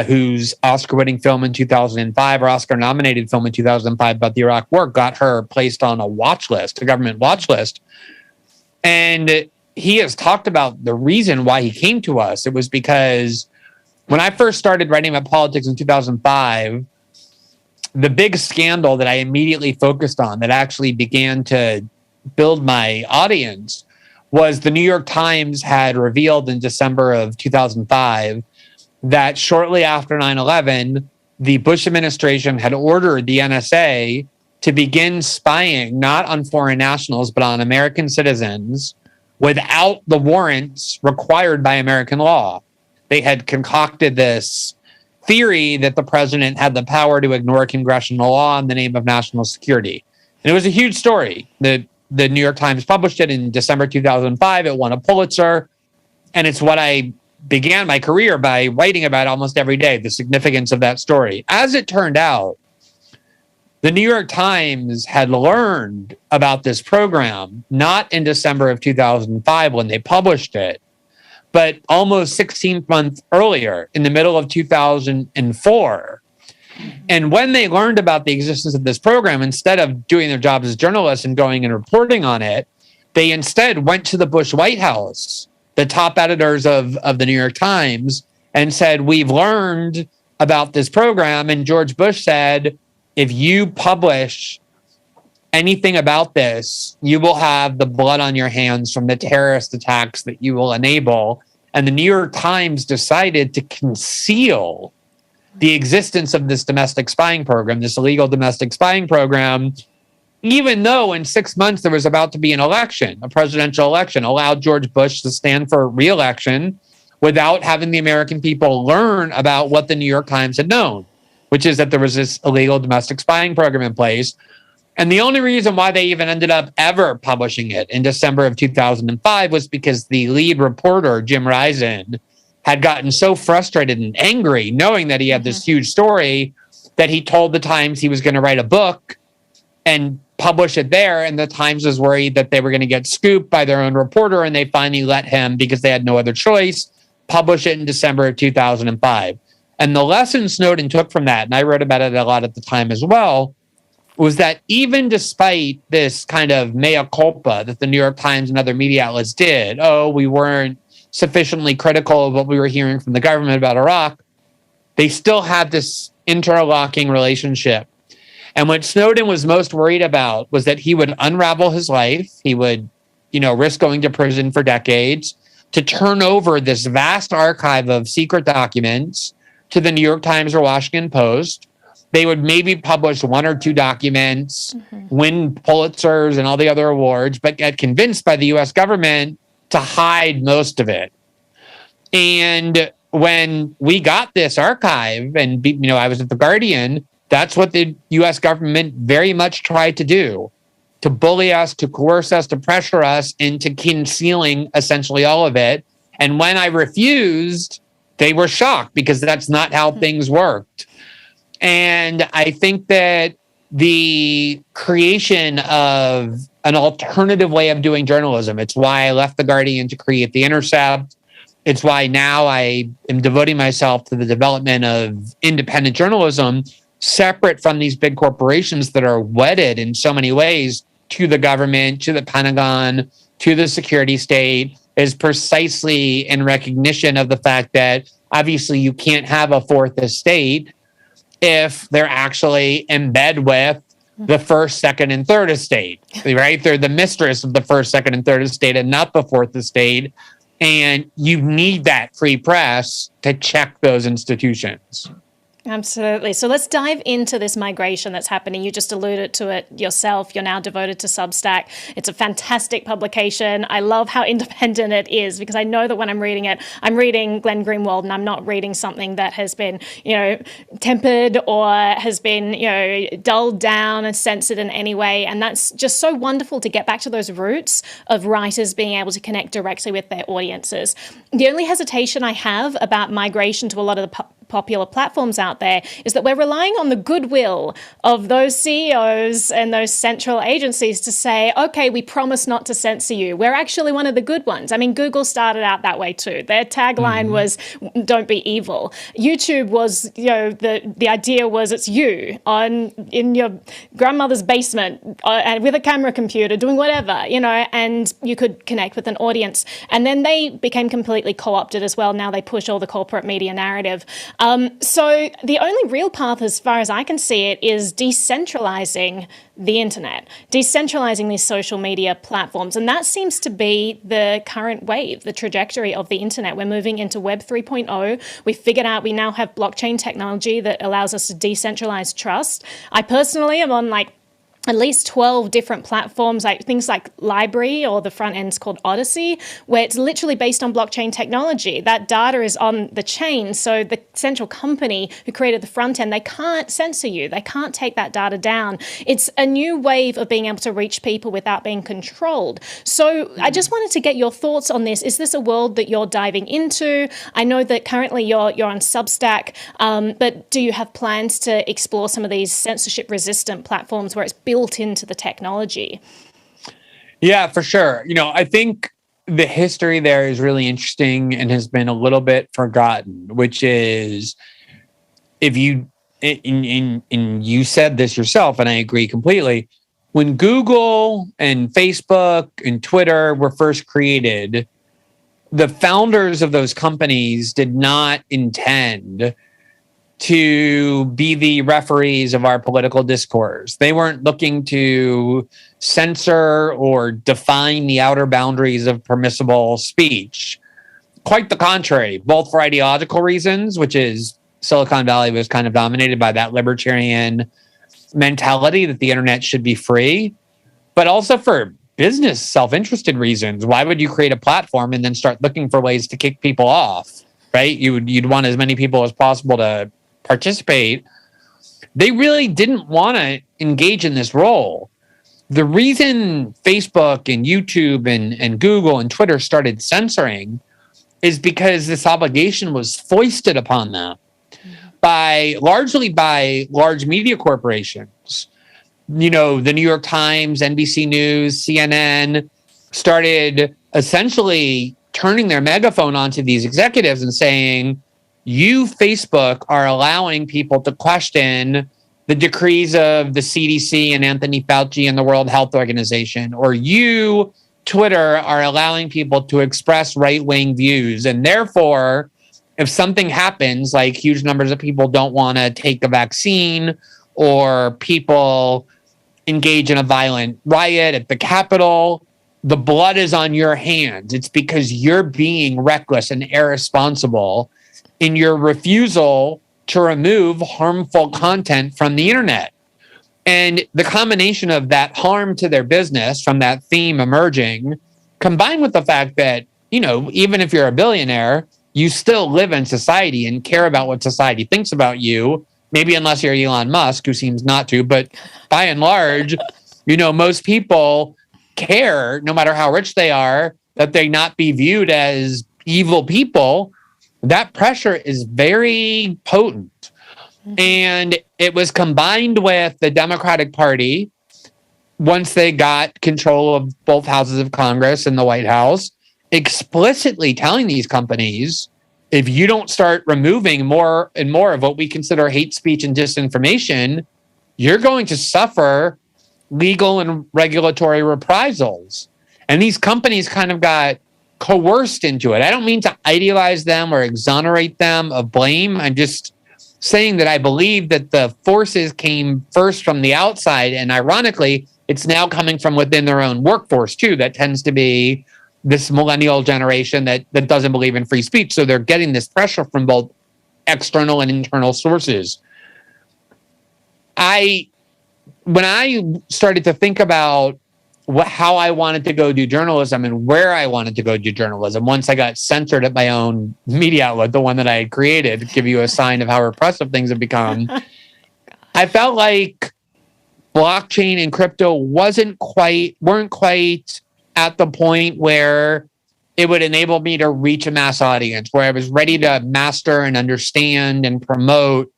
C: whose Oscar-winning film in 2005 or Oscar-nominated film in 2005 about the Iraq War got her placed on a watch list, a government watch list. And he has talked about the reason why he came to us. It was because when I first started writing about politics in 2005, the big scandal that I immediately focused on that actually began to build my audience was the New York Times had revealed in December of 2005 that shortly after 9/11, the Bush administration had ordered the NSA to begin spying not on foreign nationals, but on American citizens without the warrants required by American law. They had concocted this theory that the president had the power to ignore congressional law in the name of national security. And it was a huge story. The New York Times published it in December 2005. It won a Pulitzer. And it's what I began my career by writing about almost every day, the significance of that story. As it turned out, the New York Times had learned about this program, not in December of 2005 when they published it, but almost 16 months earlier, in the middle of 2004. And when they learned about the existence of this program, instead of doing their jobs as journalists and going and reporting on it, they instead went to the Bush White House, the top editors of the New York Times, and said, we've learned about this program. And George Bush said, if you publish anything about this, you will have the blood on your hands from the terrorist attacks that you will enable. And the New York Times decided to conceal the existence of this domestic spying program, this illegal domestic spying program, even though in 6 months there was about to be an election, a presidential election, allowed George Bush to stand for re-election without having the American people learn about what the New York Times had known, which is that there was this illegal domestic spying program in place. And the only reason why they even ended up ever publishing it in December of 2005 was because the lead reporter, Jim Risen, had gotten so frustrated and angry knowing that he had this huge story that he told the Times he was going to write a book and publish it there. And the Times was worried that they were going to get scooped by their own reporter. And they finally let him, because they had no other choice, publish it in December of 2005. And the lesson Snowden took from that, and I wrote about it a lot at the time as well, was that even despite this kind of mea culpa that the New York Times and other media outlets did, we weren't sufficiently critical of what we were hearing from the government about Iraq, they still had this interlocking relationship. And what Snowden was most worried about was that he would unravel his life. He would, risk going to prison for decades to turn over this vast archive of secret documents to the New York Times or Washington Post. They would maybe publish one or two documents, win Pulitzers and all the other awards, but get convinced by the US government to hide most of it. And when we got this archive and, I was at The Guardian, that's what the US government very much tried to do, to bully us, to coerce us, to pressure us into concealing essentially all of it. And when I refused, they were shocked because that's not how things worked. And I think that the creation of an alternative way of doing journalism, it's why I left The Guardian to create The Intercept. It's why now I am devoting myself to the development of independent journalism, separate from these big corporations that are wedded in so many ways to the government, to the Pentagon, to the security state, is precisely in recognition of the fact that obviously you can't have a fourth estate if they're actually in bed with the first, second, and third estate, right? They're the mistress of the first, second, and third estate and not the fourth estate. And you need that free press to check those institutions.
E: Absolutely. So let's dive into this migration that's happening. You just alluded to it yourself. You're now devoted to Substack. It's a fantastic publication. I love how independent it is because I know that when I'm reading it, I'm reading Glenn Greenwald and I'm not reading something that has been, tempered or has been, dulled down and censored in any way. And that's just so wonderful to get back to those roots of writers being able to connect directly with their audiences. The only hesitation I have about migration to a lot of the popular platforms out there is that we're relying on the goodwill of those CEOs and those central agencies to say, okay, we promise not to censor you. We're actually one of the good ones. I mean, Google started out that way too. Their tagline was, don't be evil. YouTube was, the idea was it's you in your grandmother's basement and with a camera computer doing whatever, and you could connect with an audience. And then they became completely co-opted as well. Now they push all the corporate media narrative. So the only real path, as far as I can see it, is decentralizing the internet, decentralizing these social media platforms. And that seems to be the current wave, the trajectory of the internet. We're moving into Web 3.0. We figured out we now have blockchain technology that allows us to decentralize trust. I personally am on at least 12 different platforms, things like Library, or the front end's called Odyssey, where it's literally based on blockchain technology. That data is on the chain. So the central company who created the front end, they can't censor you. They can't take that data down. It's a new wave of being able to reach people without being controlled. So I just wanted to get your thoughts on this. Is this a world that you're diving into? I know that currently you're on Substack, but do you have plans to explore some of these censorship-resistant platforms where it's built into the technology?
C: Yeah, for sure. I think the history there is really interesting and has been a little bit forgotten, which is if you, you said this yourself, and I agree completely. When Google and Facebook and Twitter were first created, the founders of those companies did not intend to be the referees of our political discourse. They weren't looking to censor or define the outer boundaries of permissible speech. Quite the contrary, both for ideological reasons, which is Silicon Valley was kind of dominated by that libertarian mentality that the internet should be free, but also for business self-interested reasons. Why would you create a platform and then start looking for ways to kick people off, right? You'd want as many people as possible to participate. They really didn't want to engage in this role. The reason Facebook and YouTube and Google and Twitter started censoring is because this obligation was foisted upon them largely by large media corporations. The New York Times, NBC News, CNN started essentially turning their megaphone onto these executives and saying, you, Facebook, are allowing people to question the decrees of the CDC and Anthony Fauci and the World Health Organization, or you, Twitter, are allowing people to express right-wing views. And therefore, if something happens, like huge numbers of people don't want to take a vaccine, or people engage in a violent riot at the Capitol, the blood is on your hands. It's because you're being reckless and irresponsible in your refusal to remove harmful content from the internet. And the combination of that harm to their business from that theme emerging, combined with the fact that, even if you're a billionaire, you still live in society and care about what society thinks about you. Maybe unless you're Elon Musk, who seems not to, but by and large, most people care, no matter how rich they are, that they not be viewed as evil people. That pressure is very potent. And it was combined with the Democratic Party, once they got control of both houses of Congress and the White House, explicitly telling these companies, if you don't start removing more and more of what we consider hate speech and disinformation, you're going to suffer legal and regulatory reprisals. And these companies kind of got coerced into it. I don't mean to idealize them or exonerate them of blame. I'm just saying that I believe that the forces came first from the outside. And ironically, it's now coming from within their own workforce, too. That tends to be this millennial generation that doesn't believe in free speech. So they're getting this pressure from both external and internal sources. When I started to think about how I wanted to go do journalism and where I wanted to go do journalism, once I got censored at my own media outlet, the one that I had created, to give you a sign of how repressive things have become, I felt like blockchain and crypto weren't quite at the point where it would enable me to reach a mass audience, where I was ready to master and understand and promote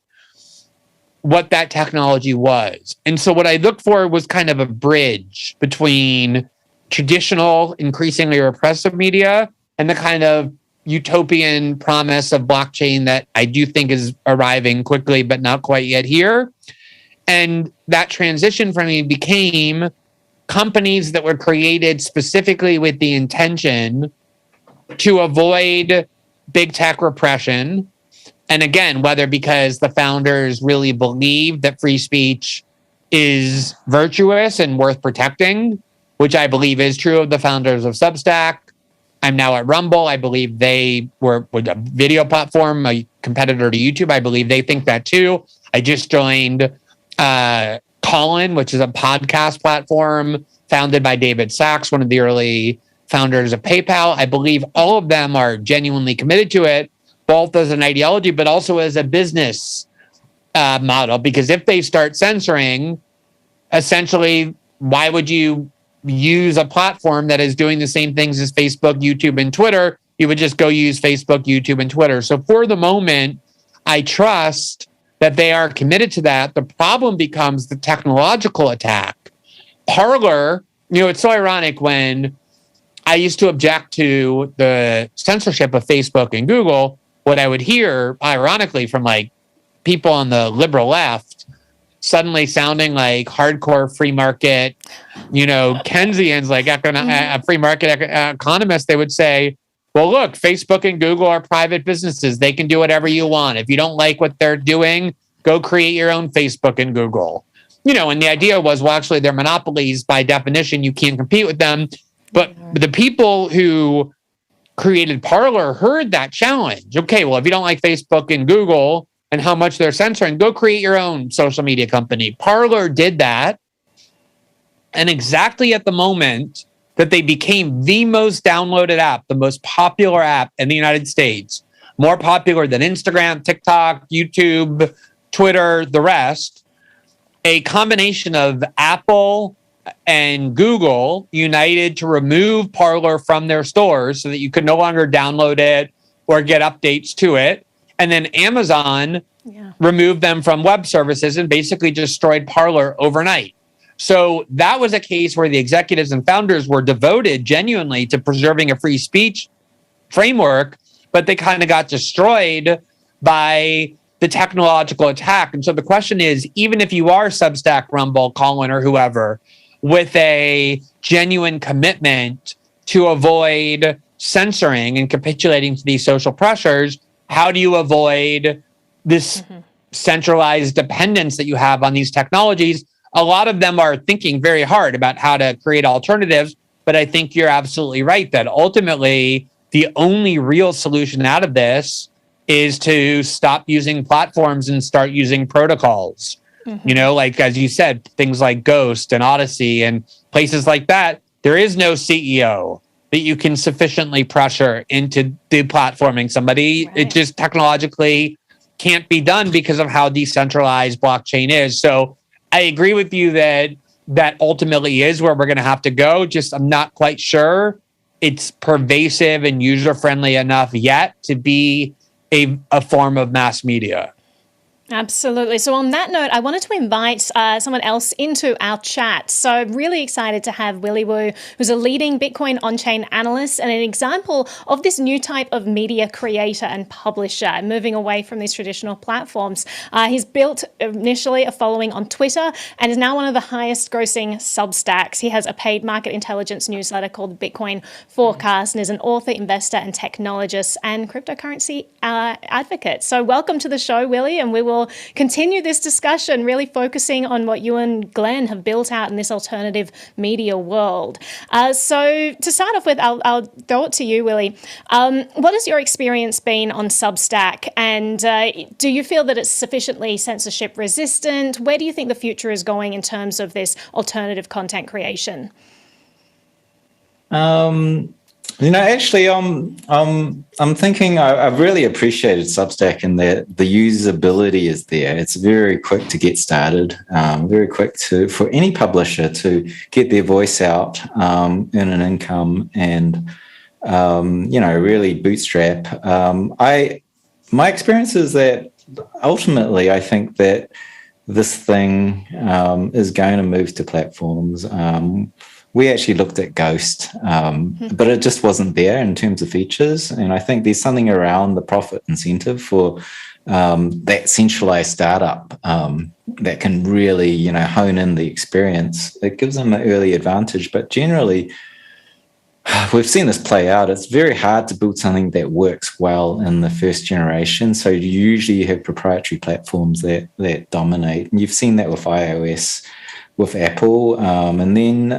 C: what that technology was. And so what I looked for was kind of a bridge between traditional, increasingly repressive media and the kind of utopian promise of blockchain that I do think is arriving quickly, but not quite yet here. And that transition for me became companies that were created specifically with the intention to avoid big tech repression. And again, whether because the founders really believe that free speech is virtuous and worth protecting, which I believe is true of the founders of Substack. I'm now at Rumble. I believe they were a video platform, a competitor to YouTube. I believe they think that too. I just joined Colin, which is a podcast platform founded by David Sachs, one of the early founders of PayPal. I believe all of them are genuinely committed to it, both as an ideology, but also as a business model. Because if they start censoring, essentially, why would you use a platform that is doing the same things as Facebook, YouTube, and Twitter? You would just go use Facebook, YouTube, and Twitter. So for the moment, I trust that they are committed to that. The problem becomes the technological attack. Parler, it's so ironic when I used to object to the censorship of Facebook and Google. What I would hear, ironically, from like people on the liberal left, suddenly sounding like hardcore free market, Keynesians, like free market economists, they would say, well, look, Facebook and Google are private businesses. They can do whatever you want. If you don't like what they're doing, go create your own Facebook and Google. And the idea was, well, actually, they're monopolies. By definition, you can't compete with them. But the people who created Parler heard that challenge. Okay, well, if you don't like Facebook and Google and how much they're censoring, go create your own social media company. Parler did that. And exactly at the moment that they became the most downloaded app, the most popular app in the United States, more popular than Instagram, TikTok, YouTube, Twitter, the rest, a combination of Apple and Google united to remove Parler from their stores so that you could no longer download it or get updates to it. And then Amazon removed them from web services and basically destroyed Parler overnight. So that was a case where the executives and founders were devoted genuinely to preserving a free speech framework, but they kind of got destroyed by the technological attack. And so the question is, even if you are Substack, Rumble, Colin, or whoever, with a genuine commitment to avoid censoring and capitulating to these social pressures, how do you avoid this centralized dependence that you have on these technologies, a lot of them are thinking very hard about how to create alternatives. But I think you're absolutely right that ultimately the only real solution out of this is to stop using platforms and start using protocols. You know, like, as you said, things like Ghost and Odyssey and places like that, there is no CEO that you can sufficiently pressure into deplatforming somebody. Right. It just technologically can't be done because of how decentralized blockchain is. So I agree with you that ultimately is where we're going to have to go. Just I'm not quite sure it's pervasive and user-friendly enough yet to be a form of mass media.
E: Absolutely. So on that note, I wanted to invite someone else into our chat. So really excited to have Willy, who's a leading Bitcoin on-chain analyst and an example of this new type of media creator and publisher, moving away from these traditional platforms. He's built initially a following on Twitter and is now one of the highest grossing Substacks. He has a paid market intelligence newsletter called Bitcoin Forecast and is an author, investor, and technologist and cryptocurrency advocate. So welcome to the show, Willy, and we will continue this discussion, really focusing on what you and Glenn have built out in this alternative media world. So to start off with, I'll throw it to you, Willy. What has your experience been on Substack? And do you feel that it's sufficiently censorship resistant? Where do you think the future is going in terms of this alternative content creation?
F: Actually, I'm thinking I've really appreciated Substack in that the usability is there. It's very quick to get started, very quick for any publisher to get their voice out, earn an income, and really bootstrap. My experience is that ultimately I think that this thing is going to move to platforms. We actually looked at Ghost, but it just wasn't there in terms of features. And I think there's something around the profit incentive for that centralized startup that can really, hone in the experience. It gives them an early advantage. But generally, we've seen this play out. It's very hard to build something that works well in the first generation. So usually you have proprietary platforms that dominate. And you've seen that with iOS, with Apple, and then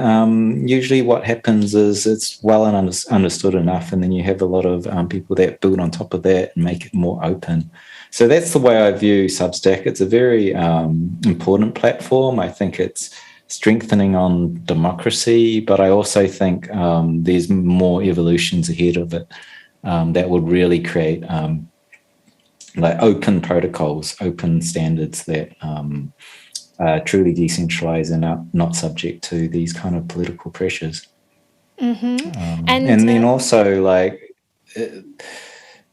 F: usually what happens is it's well understood enough, and then you have a lot of people that build on top of that and make it more open. So that's the way I view Substack. It's a very important platform. I think it's strengthening on democracy, but I also think there's more evolutions ahead of it that would really create like open protocols, open standards that truly decentralized and not subject to these kind of political pressures. And then also, like,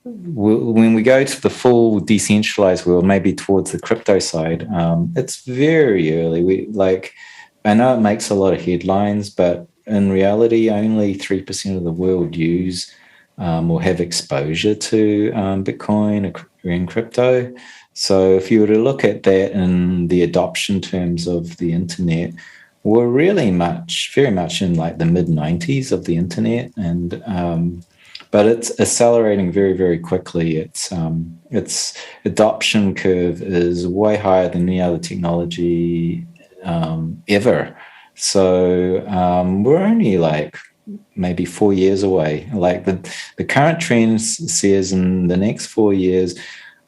F: when we go to the full decentralized world, maybe towards the crypto side, it's very early. I know it makes a lot of headlines, but in reality, only 3% of the world use or have exposure to Bitcoin or in crypto. So if you were to look at that in the adoption terms of the internet, we're really very much in like the mid-90s of the internet, and but it's accelerating very, very quickly. Its adoption curve is way higher than any other technology ever. So we're only like maybe 4 years away. Like the current trend says in the next 4 years,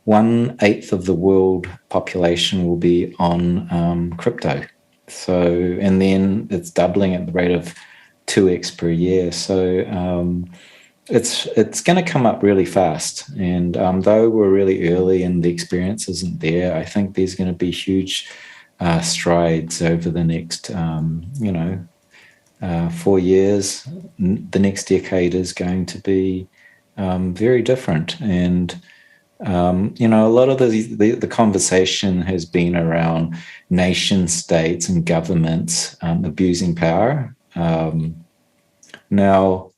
F: 1/8 of the world population will be on crypto. So, and then it's doubling at the rate of 2x per year. So it's going to come up really fast. And though we're really early and the experience isn't there, I think there's going to be huge strides over the next, 4 years. The next decade is going to be very different. And a lot of the conversation has been around nation states and governments abusing power. Now,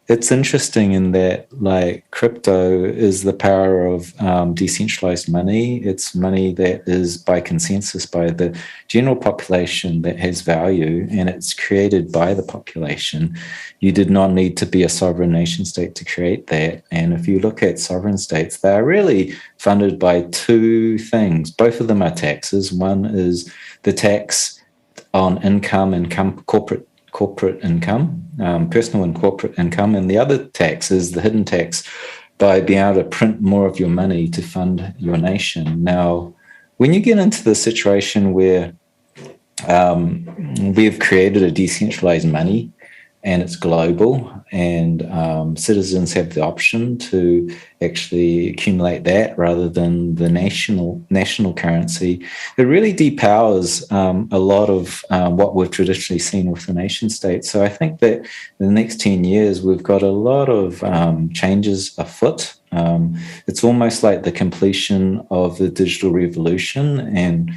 F: it's interesting in that, like, crypto is the power of decentralized money. It's money that is by consensus by the general population that has value, and it's created by the population. You did not need to be a sovereign nation state to create that. And if you look at sovereign states, they are really funded by two things. Both of them are taxes. One is the tax on income, corporate income, personal and corporate income, and the other tax is the hidden tax by being able to print more of your money to fund your nation. Now, when you get into the situation where we've created a decentralized money and it's global, and citizens have the option to actually accumulate that rather than the national currency, it really depowers a lot of what we've traditionally seen with the nation state. So I think that in the next 10 years, we've got a lot of changes afoot. It's almost like the completion of the digital revolution, and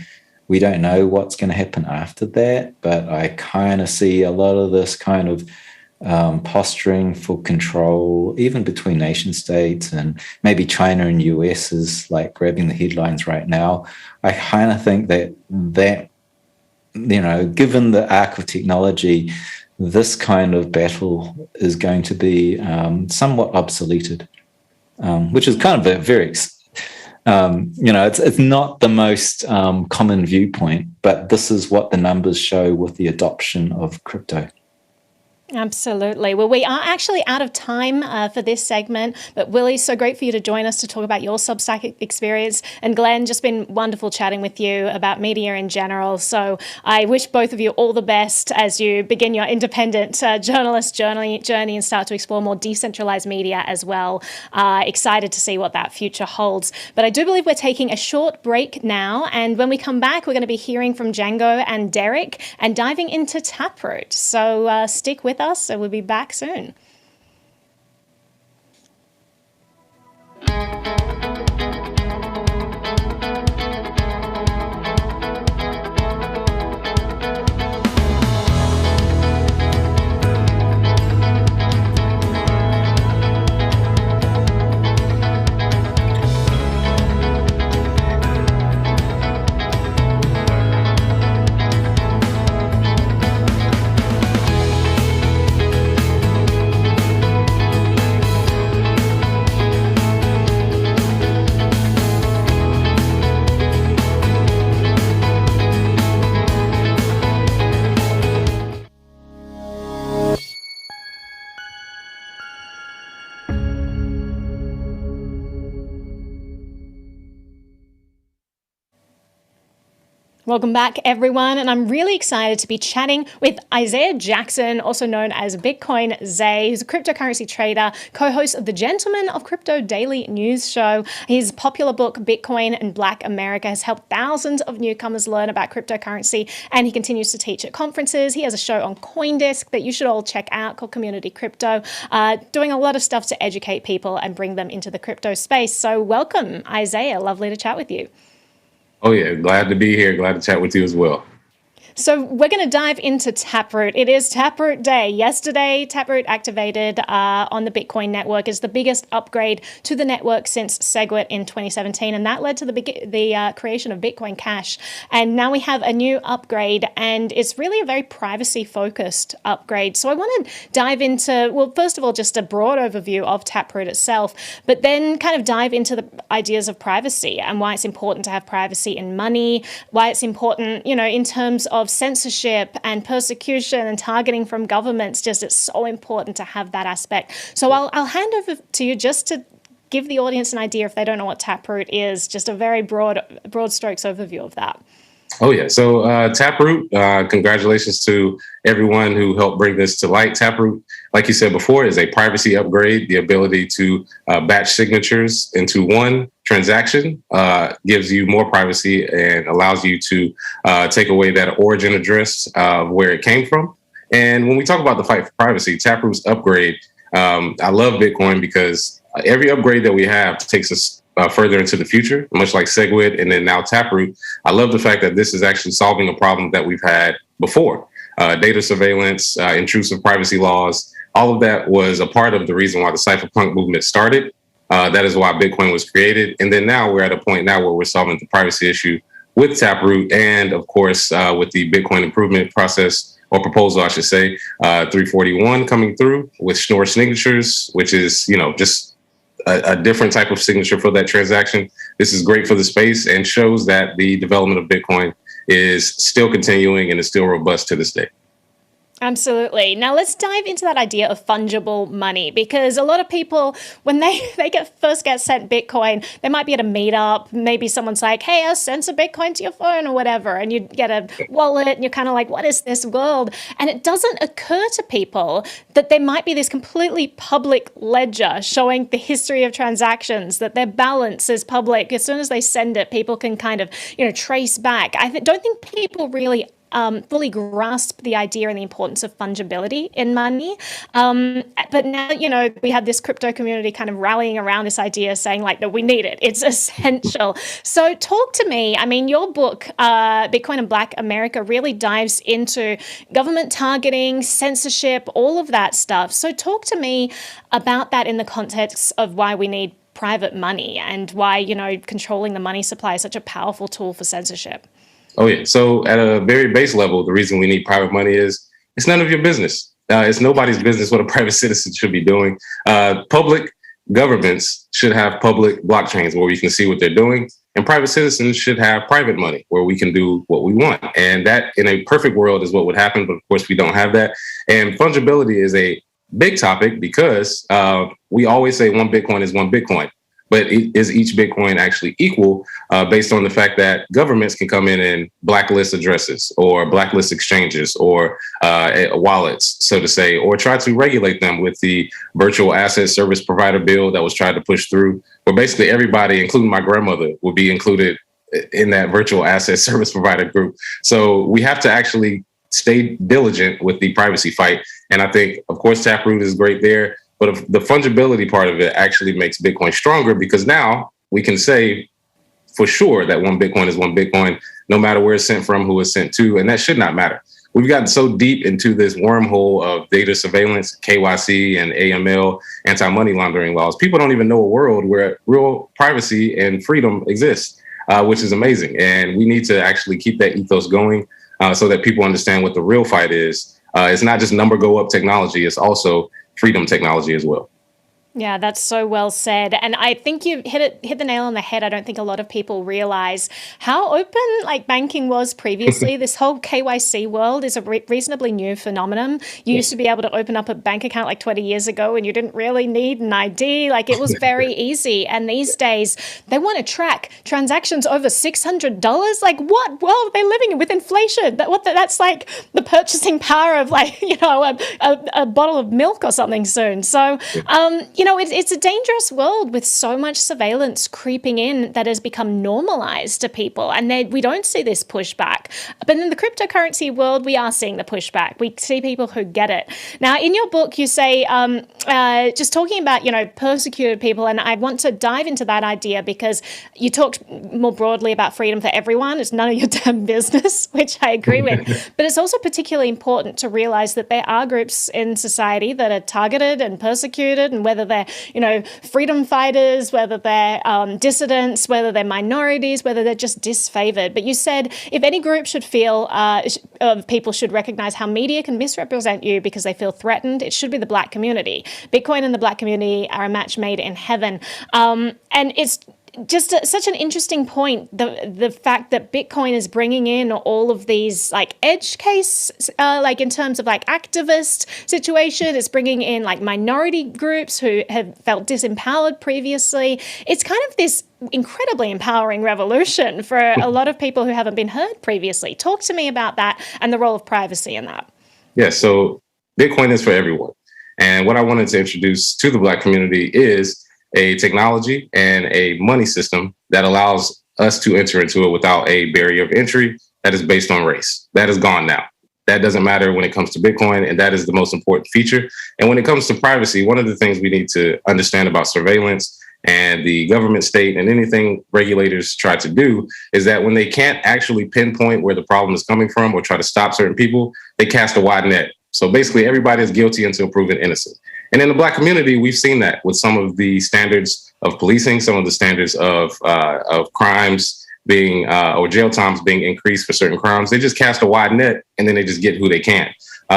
F: we don't know what's going to happen after that, but I kind of see a lot of this kind of posturing for control, even between nation states, and maybe China and US is like grabbing the headlines right now. I kind of think that, given the arc of technology, this kind of battle is going to be somewhat obsoleted, which is kind of a very... it's not the most common viewpoint, but this is what the numbers show with the adoption of crypto.
E: Absolutely. Well, we are actually out of time for this segment, but Willy, so great for you to join us to talk about your Substack experience. And Glenn, just been wonderful chatting with you about media in general. So I wish both of you all the best as you begin your independent journalist journey and start to explore more decentralized media as well. Excited to see what that future holds. But I do believe we're taking a short break now. And when we come back, we're going to be hearing from Chjango and Derek and diving into Taproot. So stick with us, so we'll be back soon. Welcome back, everyone, and I'm really excited to be chatting with Isaiah Jackson, also known as Bitcoin Zay, who's a cryptocurrency trader, co-host of the Gentleman of Crypto Daily News Show. His popular book, Bitcoin and Black America, has helped thousands of newcomers learn about cryptocurrency, and he continues to teach at conferences. He has a show on CoinDesk that you should all check out called Community Crypto, doing a lot of stuff to educate people and bring them into the crypto space. So welcome, Isaiah. Lovely to chat with you.
G: Oh, yeah. Glad to be here. Glad to chat with you as well.
E: So we're going to dive into Taproot. It is Taproot Day. Yesterday, Taproot activated on the Bitcoin network is the biggest upgrade to the network since SegWit in 2017, and that led to the creation of Bitcoin Cash. And now we have a new upgrade, and it's really a very privacy-focused upgrade. So I want to dive into, well, first of all, just a broad overview of Taproot itself, but then kind of dive into the ideas of privacy and why it's important to have privacy in money, why it's important, in terms of censorship and persecution and targeting from governments. Just it's so important to have that aspect. So I'll hand over to you just to give the audience an idea if they don't know what Taproot is, just a very broad strokes overview of that.
G: Oh, yeah. So Taproot, congratulations to everyone who helped bring this to light. Taproot, like you said before, is a privacy upgrade. The ability to batch signatures into one transaction gives you more privacy and allows you to take away that origin address of where it came from. And when we talk about the fight for privacy, Taproot's upgrade, I love Bitcoin because every upgrade that we have takes us further into the future, much like SegWit and then now Taproot. I love the fact that this is actually solving a problem that we've had before. Data surveillance, intrusive privacy laws, All of that was a part of the reason why the cypherpunk movement started. That is why Bitcoin was created. And then now we're at a point now where we're solving the privacy issue with Taproot and, of course, with the Bitcoin improvement process or proposal, I should say, 341 coming through with Schnorr signatures, which is, just a different type of signature for that transaction. This is great for the space and shows that the development of Bitcoin is still continuing and is still robust to this day.
E: Absolutely. Now let's dive into that idea of fungible money, because a lot of people, when they first get sent Bitcoin, they might be at a meetup. Maybe someone's like, hey, I'll send some Bitcoin to your phone or whatever. And you get a wallet and you're kind of like, what is this world? And it doesn't occur to people that there might be this completely public ledger showing the history of transactions, that their balance is public. As soon as they send it, people can kind of, trace back. I don't think people really fully grasp the idea and the importance of fungibility in money. But now, we have this crypto community kind of rallying around this idea, saying like, no, we need it. It's essential. So talk to me. I mean, your book, Bitcoin and Black America, really dives into government targeting, censorship, all of that stuff. So talk to me about that in the context of why we need private money and why, controlling the money supply is such a powerful tool for censorship.
G: Oh, yeah. So at a very base level, the reason we need private money is it's none of your business. It's nobody's business what a private citizen should be doing. Public governments should have public blockchains where we can see what they're doing. And private citizens should have private money where we can do what we want. And that in a perfect world is what would happen. But of course, we don't have that. And fungibility is a big topic because we always say one Bitcoin is one Bitcoin. But is each Bitcoin actually equal based on the fact that governments can come in and blacklist addresses or blacklist exchanges or wallets, so to say, or try to regulate them with the virtual asset service provider bill that was tried to push through, where basically everybody, including my grandmother, would be included in that virtual asset service provider group. So we have to actually stay diligent with the privacy fight. And I think, of course, Taproot is great there. But the fungibility part of it actually makes Bitcoin stronger because now we can say for sure that one Bitcoin is one Bitcoin, no matter where it's sent from, who it's sent to, and that should not matter. We've gotten so deep into this wormhole of data surveillance, KYC and AML, anti-money laundering laws. People don't even know a world where real privacy and freedom exists, which is amazing. And we need to actually keep that ethos going so that people understand what the real fight is. It's not just number go up technology. It's also freedom technology as well.
E: Yeah, that's so well said. And I think you hit the nail on the head. I don't think a lot of people realize how open banking was previously. This whole KYC world is a reasonably new phenomenon. You used to be able to open up a bank account 20 years ago and you didn't really need an ID. It was very easy. And these days they want to track transactions over $600. What world are they living in with inflation? That's like the purchasing power of a bottle of milk or something soon. So, it's a dangerous world with so much surveillance creeping in that has become normalized to people. And we don't see this pushback. But in the cryptocurrency world, we are seeing the pushback. We see people who get it. Now, in your book, you say, just talking about, persecuted people, and I want to dive into that idea because you talked more broadly about freedom for everyone. It's none of your damn business, which I agree with. But it's also particularly important to realize that there are groups in society that are targeted and persecuted, and whether they're, freedom fighters, whether they're dissidents, whether they're minorities, whether they're just disfavored. But you said if any group should feel, people should recognize how media can misrepresent you because they feel threatened, it should be the Black community. Bitcoin and the Black community are a match made in heaven. And it's just such an interesting point, the fact that Bitcoin is bringing in all of these edge case, in terms of activist situation. It's bringing in minority groups who have felt disempowered previously. It's kind of this incredibly empowering revolution for a lot of people who haven't been heard previously. Talk to me about that and the role of privacy in that.
G: Yeah, so Bitcoin is for everyone. And what I wanted to introduce to the Black community is a technology and a money system that allows us to enter into it without a barrier of entry that is based on race. That is gone now. That doesn't matter when it comes to Bitcoin, and that is the most important feature. And when it comes to privacy, one of the things we need to understand about surveillance and the government, state, and anything regulators try to do is that when they can't actually pinpoint where the problem is coming from or try to stop certain people, they cast a wide net So basically, everybody is guilty until proven innocent. And in the Black community, we've seen that with some of the standards of policing, some of the standards of crimes being or jail times being increased for certain crimes. They just cast a wide net and then they just get who they can.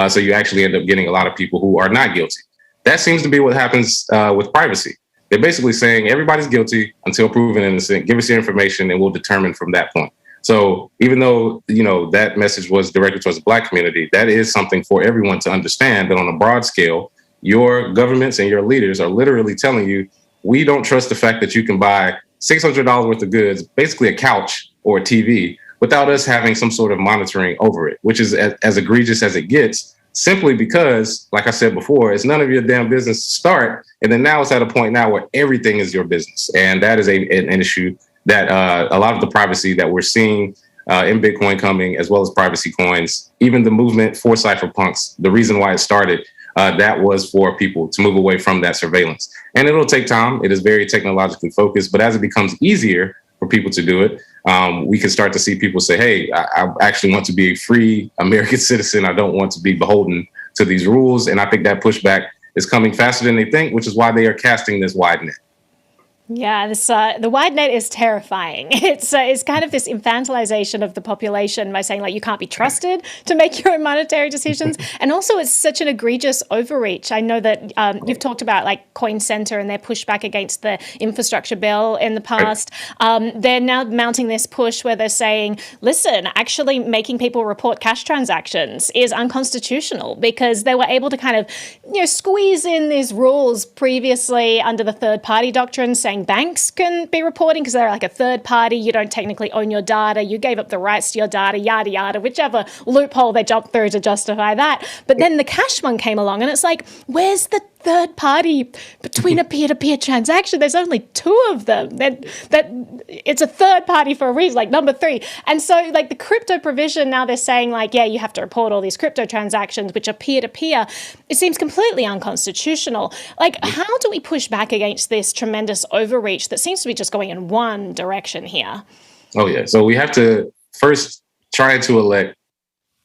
G: So you actually end up getting a lot of people who are not guilty. That seems to be what happens with privacy. They're basically saying everybody's guilty until proven innocent. Give us your information and we'll determine from that point. So even though, that message was directed towards the Black community, that is something for everyone to understand that on a broad scale, your governments and your leaders are literally telling you, we don't trust the fact that you can buy $600 worth of goods, basically a couch or a TV, without us having some sort of monitoring over it, which is as egregious as it gets, simply because, like I said before, it's none of your damn business to start. And then now it's at a point now where everything is your business. And that is an issue that a lot of the privacy that we're seeing in Bitcoin coming, as well as privacy coins, even the movement for cypherpunks, the reason why it started, that was for people to move away from that surveillance. And it'll take time. It is very technologically focused, but as it becomes easier for people to do it, we can start to see people say, hey, I actually want to be a free American citizen. I don't want to be beholden to these rules. And I think that pushback is coming faster than they think, which is why they are casting this wide net.
E: Yeah, this, the wide net is terrifying. It's kind of this infantilization of the population by saying, like, you can't be trusted to make your own monetary decisions. And also it's such an egregious overreach. I know that you've talked about like Coin Center and their pushback against the infrastructure bill in the past. They're now mounting this push where they're saying, listen, actually making people report cash transactions is unconstitutional because they were able to kind of, squeeze in these rules previously under the third party doctrine, saying banks can be reporting because they're like a third party. You don't technically own your data. You gave up the rights to your data, yada, yada, whichever loophole they jumped through to justify that. But then the cash one came along and it's like, where's the third party between a peer-to-peer transaction? There's only two of them. That it's a third party for a reason, like number 3. And so like the crypto provision, now they're saying like, yeah, you have to report all these crypto transactions, which are peer-to-peer. It seems completely unconstitutional. Like, how do we push back against this tremendous overreach that seems to be just going in one direction here?
G: Oh, yeah. So we have to first try to elect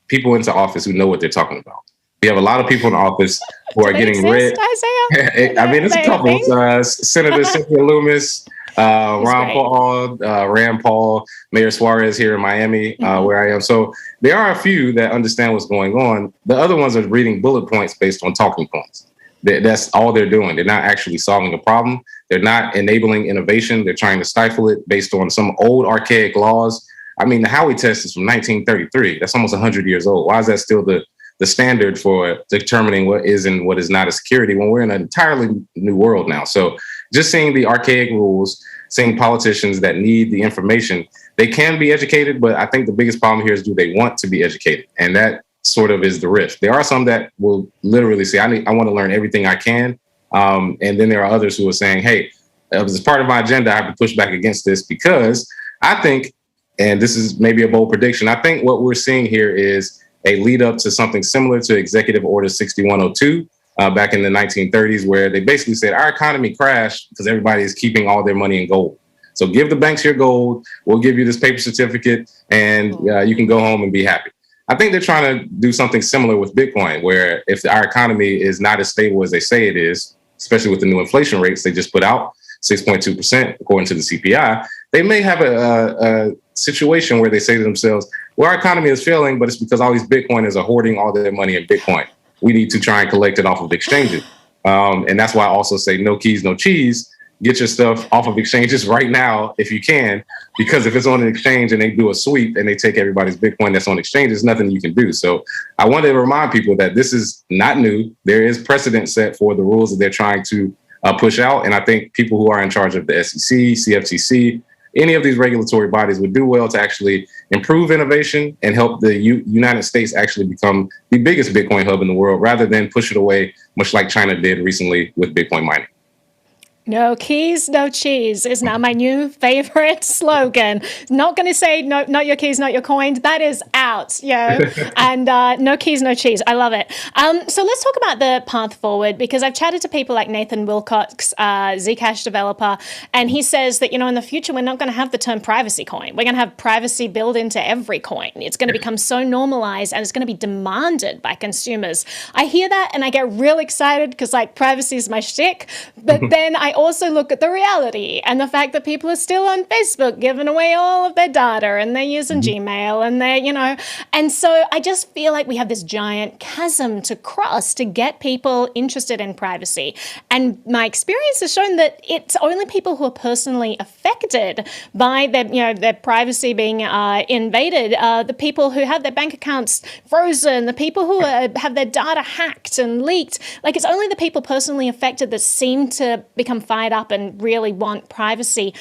G: people into office who know what they're talking about. We have a lot of people in office who are getting rid. I mean, it's a couple. Senator Cynthia Loomis, Ron Paul, Rand Paul, Mayor Suarez here in Miami, where I am. So there are a few that understand what's going on. The other ones are reading bullet points based on talking points. That's all they're doing. They're not actually solving a problem. They're not enabling innovation. They're trying to stifle it based on some old archaic laws. I mean, the Howey test is from 1933. That's almost 100 years old. Why is that still the standard for determining what is and what is not a security when we're in an entirely new world now? So just seeing the archaic rules, seeing politicians that need the information, they can be educated, but I think the biggest problem here is, do they want to be educated? And that sort of is the rift. There are some that will literally say, I want to learn everything I can. And then there are others who are saying, hey, as part of my agenda, I have to push back against this because I think, and this is maybe a bold prediction, I think what we're seeing here is a lead up to something similar to Executive Order 6102 back in the 1930s, where they basically said our economy crashed because everybody is keeping all their money in gold. So give the banks your gold. We'll give you this paper certificate and you can go home and be happy. I think they're trying to do something similar with Bitcoin, where if our economy is not as stable as they say it is, especially with the new inflation rates they just put out, 6.2%, according to the CPI, they may have a situation where they say to themselves, well, our economy is failing, but it's because all these Bitcoiners are hoarding all their money in Bitcoin. We need to try and collect it off of exchanges. And that's why I also say no keys, no cheese. Get your stuff off of exchanges right now if you can, because if it's on an exchange and they do a sweep and they take everybody's Bitcoin that's on exchange, there's nothing you can do. So I want to remind people that this is not new. There is precedent set for the rules that they're trying to push out. And I think people who are in charge of the SEC, CFTC, any of these regulatory bodies would do well to actually improve innovation and help the United States actually become the biggest Bitcoin hub in the world, rather than push it away, much like China did recently with Bitcoin mining.
E: No keys, no cheese is now my new favorite slogan. Not going to say no, not your keys, not your coins. That is out, and no keys, no cheese. I love it. So let's talk about the path forward, because I've chatted to people like Nathan Wilcox, Zcash developer, and he says that, in the future, we're not going to have the term privacy coin. We're going to have privacy built into every coin. It's going to become so normalized and it's going to be demanded by consumers. I hear that and I get real excited because privacy is my shtick, but then I also look at the reality and the fact that people are still on Facebook giving away all of their data and they're using Gmail and they're, and so I just feel like we have this giant chasm to cross to get people interested in privacy. And my experience has shown that it's only people who are personally affected by their privacy being invaded, the people who have their bank accounts frozen, the people who have their data hacked and leaked. It's only the people personally affected that seem to become fired up and really want privacy.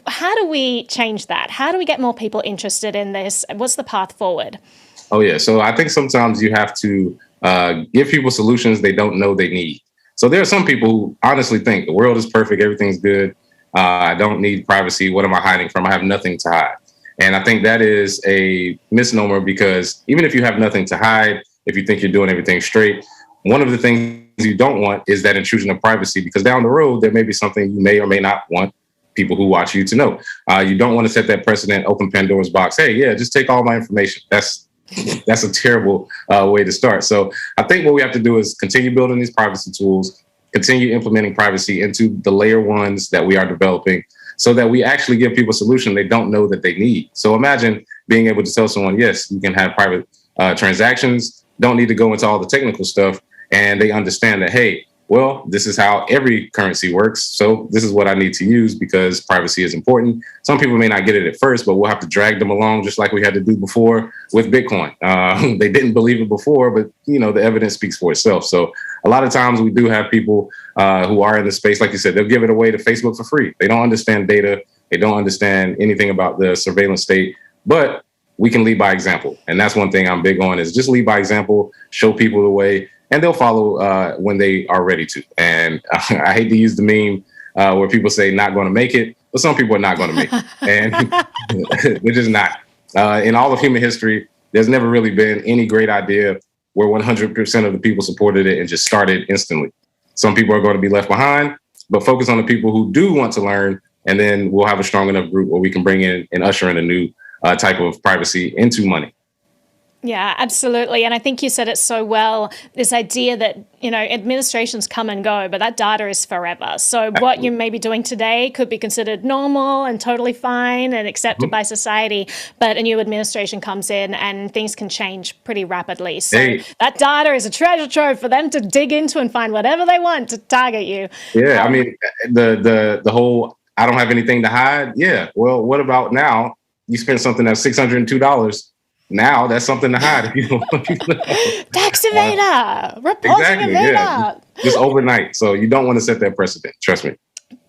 E: How do we change that? How do we get more people interested in this? What's the path forward?
G: Oh, yeah. So I think sometimes you have to give people solutions they don't know they need. So there are some people who honestly think the world is perfect, everything's good. I don't need privacy. What am I hiding from? I have nothing to hide. And I think that is a misnomer, because even if you have nothing to hide, if you think you're doing everything straight, one of the things you don't want is that intrusion of privacy, because down the road, there may be something you may or may not want people who watch you to know. You don't want to set that precedent, open Pandora's box. Hey, yeah, just take all my information. That's a terrible way to start. So I think what we have to do is continue building these privacy tools, continue implementing privacy into the layer ones that we are developing, so that we actually give people a solution they don't know that they need. So imagine being able to tell someone, yes, you can have private transactions, don't need to go into all the technical stuff, and they understand that, hey, well, this is how every currency works. So this is what I need to use because privacy is important. Some people may not get it at first, but we'll have to drag them along just like we had to do before with Bitcoin. They didn't believe it before, but the evidence speaks for itself. So a lot of times we do have people who are in the space, like you said, they'll give it away to Facebook for free. They don't understand data. They don't understand anything about the surveillance state, but we can lead by example. And that's one thing I'm big on, is just lead by example, show people the way, and they'll follow when they are ready to. And I hate to use the meme where people say not going to make it, but some people are not going to make it. And they're just not. In all of human history, there's never really been any great idea where 100% of the people supported it and just started instantly. Some people are going to be left behind, but focus on the people who do want to learn, and then we'll have a strong enough group where we can bring in and usher in a new type of privacy into money.
E: Yeah, absolutely. And I think you said it so well, this idea that, administrations come and go, but that data is forever. So what you may be doing today could be considered normal and totally fine and accepted by society, but a new administration comes in and things can change pretty rapidly. So that data is a treasure trove for them to dig into and find whatever they want to target you.
G: Yeah, I mean, the whole, I don't have anything to hide. Yeah, well, what about now? You spent something that's $602. Now that's something to hide.
E: Tax evader, reporting evader.
G: Yeah. Just overnight. So you don't want to set that precedent. Trust me.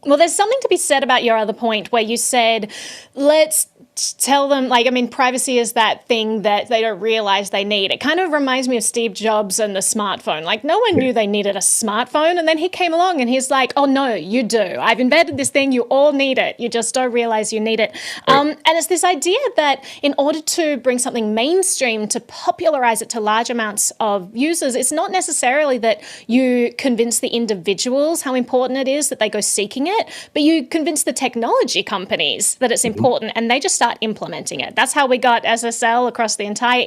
E: Well, there's something to be said about your other point where you said, let's tell them, privacy is that thing that they don't realize they need. It kind of reminds me of Steve Jobs and the smartphone. No one knew they needed a smartphone. And then he came along and he's like, oh, no, you do. I've invented this thing. You all need it. You just don't realize you need it. And it's this idea that in order to bring something mainstream, to popularize it to large amounts of users, it's not necessarily that you convince the individuals how important it is that they go seeking it, but you convince the technology companies that it's important and they just start implementing it. That's how we got SSL across the entire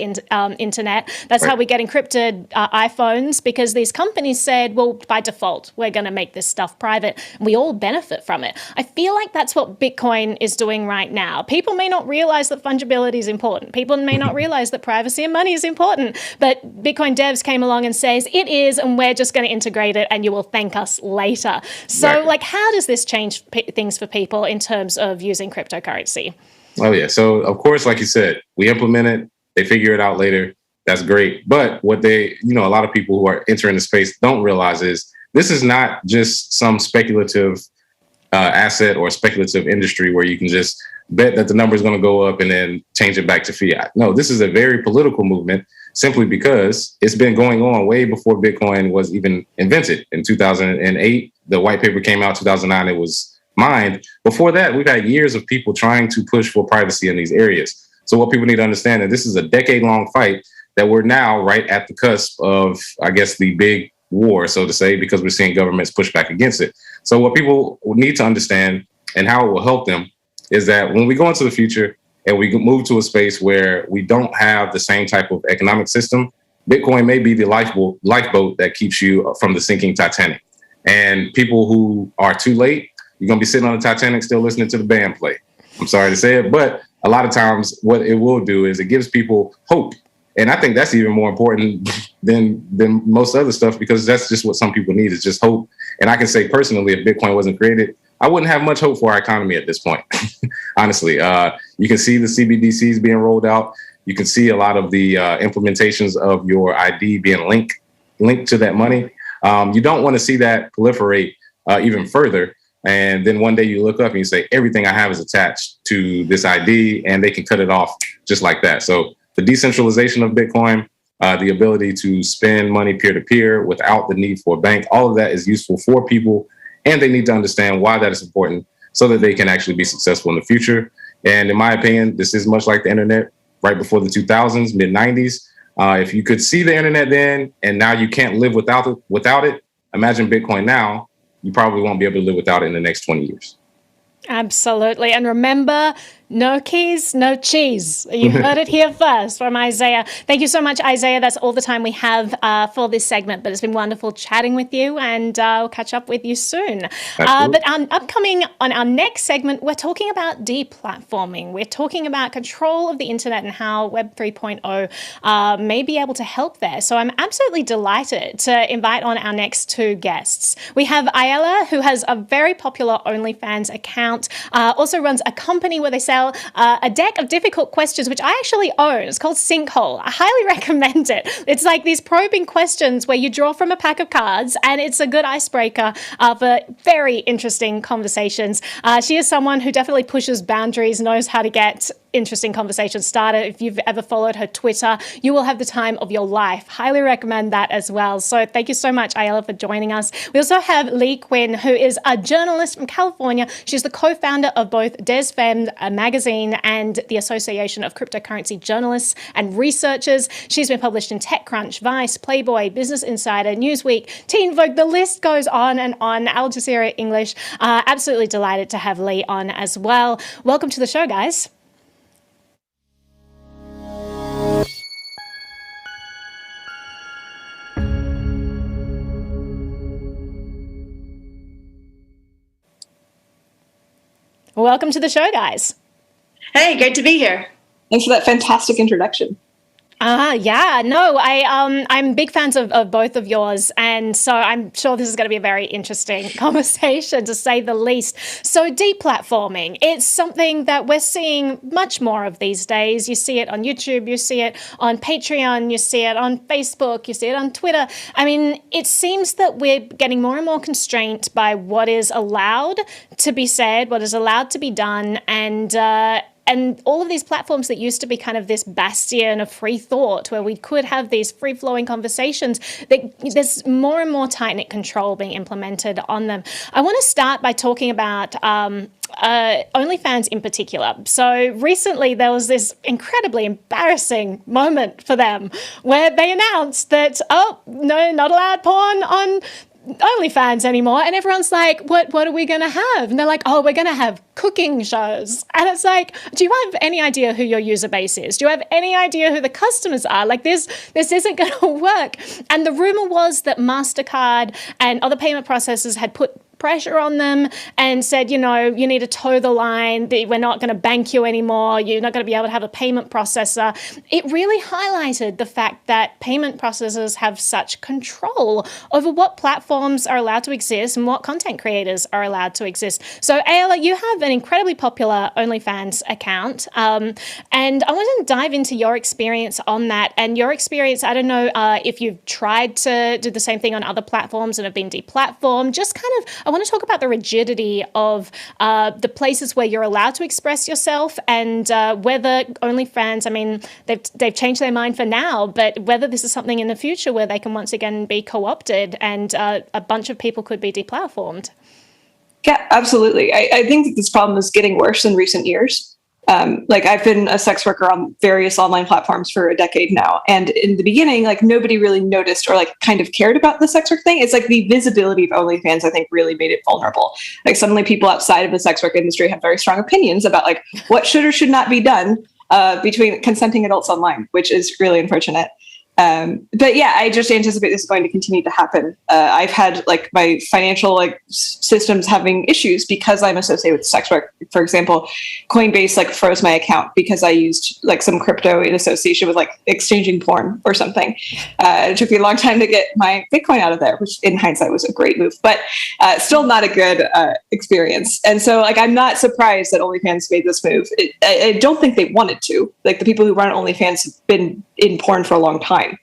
E: internet. That's how we get encrypted iPhones, because these companies said, well, by default, we're going to make this stuff private. And we all benefit from it. I feel like that's what Bitcoin is doing right now. People may not realize that fungibility is important. People may not realize that privacy and money is important. But Bitcoin devs came along and says, it is, and we're just going to integrate it, and you will thank us later. So, how does this change things for people in terms of using cryptocurrency?
G: Oh, yeah. So, of course, like you said, we implement it. They figure it out later. That's great. But what they, a lot of people who are entering the space don't realize is this is not just some speculative asset or speculative industry where you can just bet that the number is going to go up and then change it back to fiat. No, this is a very political movement, simply because it's been going on way before Bitcoin was even invented in 2008. the white paper came out 2009, it was mined. Before that, we've had years of people trying to push for privacy in these areas. So what people need to understand that this is a decade-long fight that we're now right at the cusp of, I guess, the big war, so to say, because we're seeing governments push back against it. So what people need to understand and how it will help them is that when we go into the future and we move to a space where we don't have the same type of economic system, Bitcoin may be the lifeboat that keeps you from the sinking Titanic. And people who are too late, you're going to be sitting on the Titanic still listening to the band play. I'm sorry to say it, but a lot of times what it will do is it gives people hope. And I think that's even more important than most other stuff, because that's just what some people need, is just hope. And I can say personally, if Bitcoin wasn't created, I wouldn't have much hope for our economy at this point. Honestly, you can see the CBDCs being rolled out. You can see a lot of the implementations of your ID being linked to that money. You don't want to see that proliferate even further. And then one day you look up and you say, everything I have is attached to this ID, and they can cut it off just like that. So the decentralization of Bitcoin, the ability to spend money peer-to-peer without the need for a bank, all of that is useful for people, and they need to understand why that is important so that they can actually be successful in the future. And in my opinion, this is much like the internet right before the 2000s, mid-90s. If you could see the internet then, and now you can't live without it, imagine Bitcoin now. You probably won't be able to live without it in the next 20 years.
E: Absolutely. And remember, no keys, no cheese. You heard it here first from Isaiah. Thank you so much, Isaiah. That's all the time we have for this segment, but it's been wonderful chatting with you, and we'll catch up with you soon. But upcoming on our next segment, we're talking about deplatforming. We're talking about control of the internet and how Web 3.0 may be able to help there. So I'm absolutely delighted to invite on our next two guests. We have Ayala, who has a very popular OnlyFans account, also runs a company where they sell a deck of difficult questions, which I actually own. It's called Sinkhole. I highly recommend it. It's like these probing questions where you draw from a pack of cards, and it's a good icebreaker for very interesting conversations. She is someone who definitely pushes boundaries, knows how to get interesting conversations started. If you've ever followed her Twitter, you will have the time of your life. Highly recommend that as well. So thank you so much, Ayala, for joining us. We also have Lee Quinn, who is a journalist from California. She's the co-founder of both DesFem magazine and the Association of Cryptocurrency Journalists and Researchers. She's been published in TechCrunch, Vice, Playboy, Business Insider, Newsweek, Teen Vogue. The list goes on and on. Al Jazeera English. Absolutely delighted to have Lee on as well. Welcome to the show, guys. Welcome to the show, guys.
H: Hey, great to be here. Thanks for that fantastic introduction.
E: Yeah, no, I'm big fans of both of yours, and so I'm sure this is going to be a very interesting conversation, to say the least. So deplatforming, it's something that we're seeing much more of these days. You see it on YouTube, you see it on Patreon, you see it on Facebook, you see it on Twitter. I mean, it seems that we're getting more and more constrained by what is allowed to be said, what is allowed to be done, and all of these platforms that used to be kind of this bastion of free thought where we could have these free-flowing conversations, there's more and more tight-knit control being implemented on them. I want to start by talking about OnlyFans in particular. So recently there was this incredibly embarrassing moment for them where they announced that, oh, no, not allowed porn on OnlyFans anymore, and everyone's like, what are we going to have? And they're like, oh, we're going to have cooking shows. And it's like, do you have any idea who your user base is? Do you have any idea who the customers are? Like, this isn't going to work. And the rumor was that MasterCard and other payment processors had put pressure on them and said, you know, you need to toe the line, we're not going to bank you anymore, you're not going to be able to have a payment processor. It really highlighted the fact that payment processors have such control over what platforms are allowed to exist and what content creators are allowed to exist. So Ayala, you have an incredibly popular OnlyFans account, and I want to dive into your experience on that, and your experience, I don't know if you've tried to do the same thing on other platforms and have been deplatformed. Just kind of, I want to talk about the rigidity of the places where you're allowed to express yourself, and whether OnlyFans, I mean, they've changed their mind for now, but whether this is something in the future where they can once again be co-opted and a bunch of people could be deplatformed.
H: Yeah, absolutely. I think that this problem is getting worse in recent years. Like, I've been a sex worker on various online platforms for a decade now. And in the beginning, like, nobody really noticed or like kind of cared about the sex work thing. It's like the visibility of OnlyFans, I think, really made it vulnerable. Like, suddenly people outside of the sex work industry have very strong opinions about like what should or should not be done between consenting adults online, which is really unfortunate. But yeah, I just anticipate this is going to continue to happen. I've had like my financial like systems having issues because I'm associated with sex work. For example, Coinbase like froze my account because I used like some crypto in association with like exchanging porn or something. It took me a long time to get my Bitcoin out of there, which in hindsight was a great move, but still not a good experience. And so like, I'm not surprised that OnlyFans made this move. I don't think they wanted to. Like, the people who run OnlyFans have been in porn for a long time.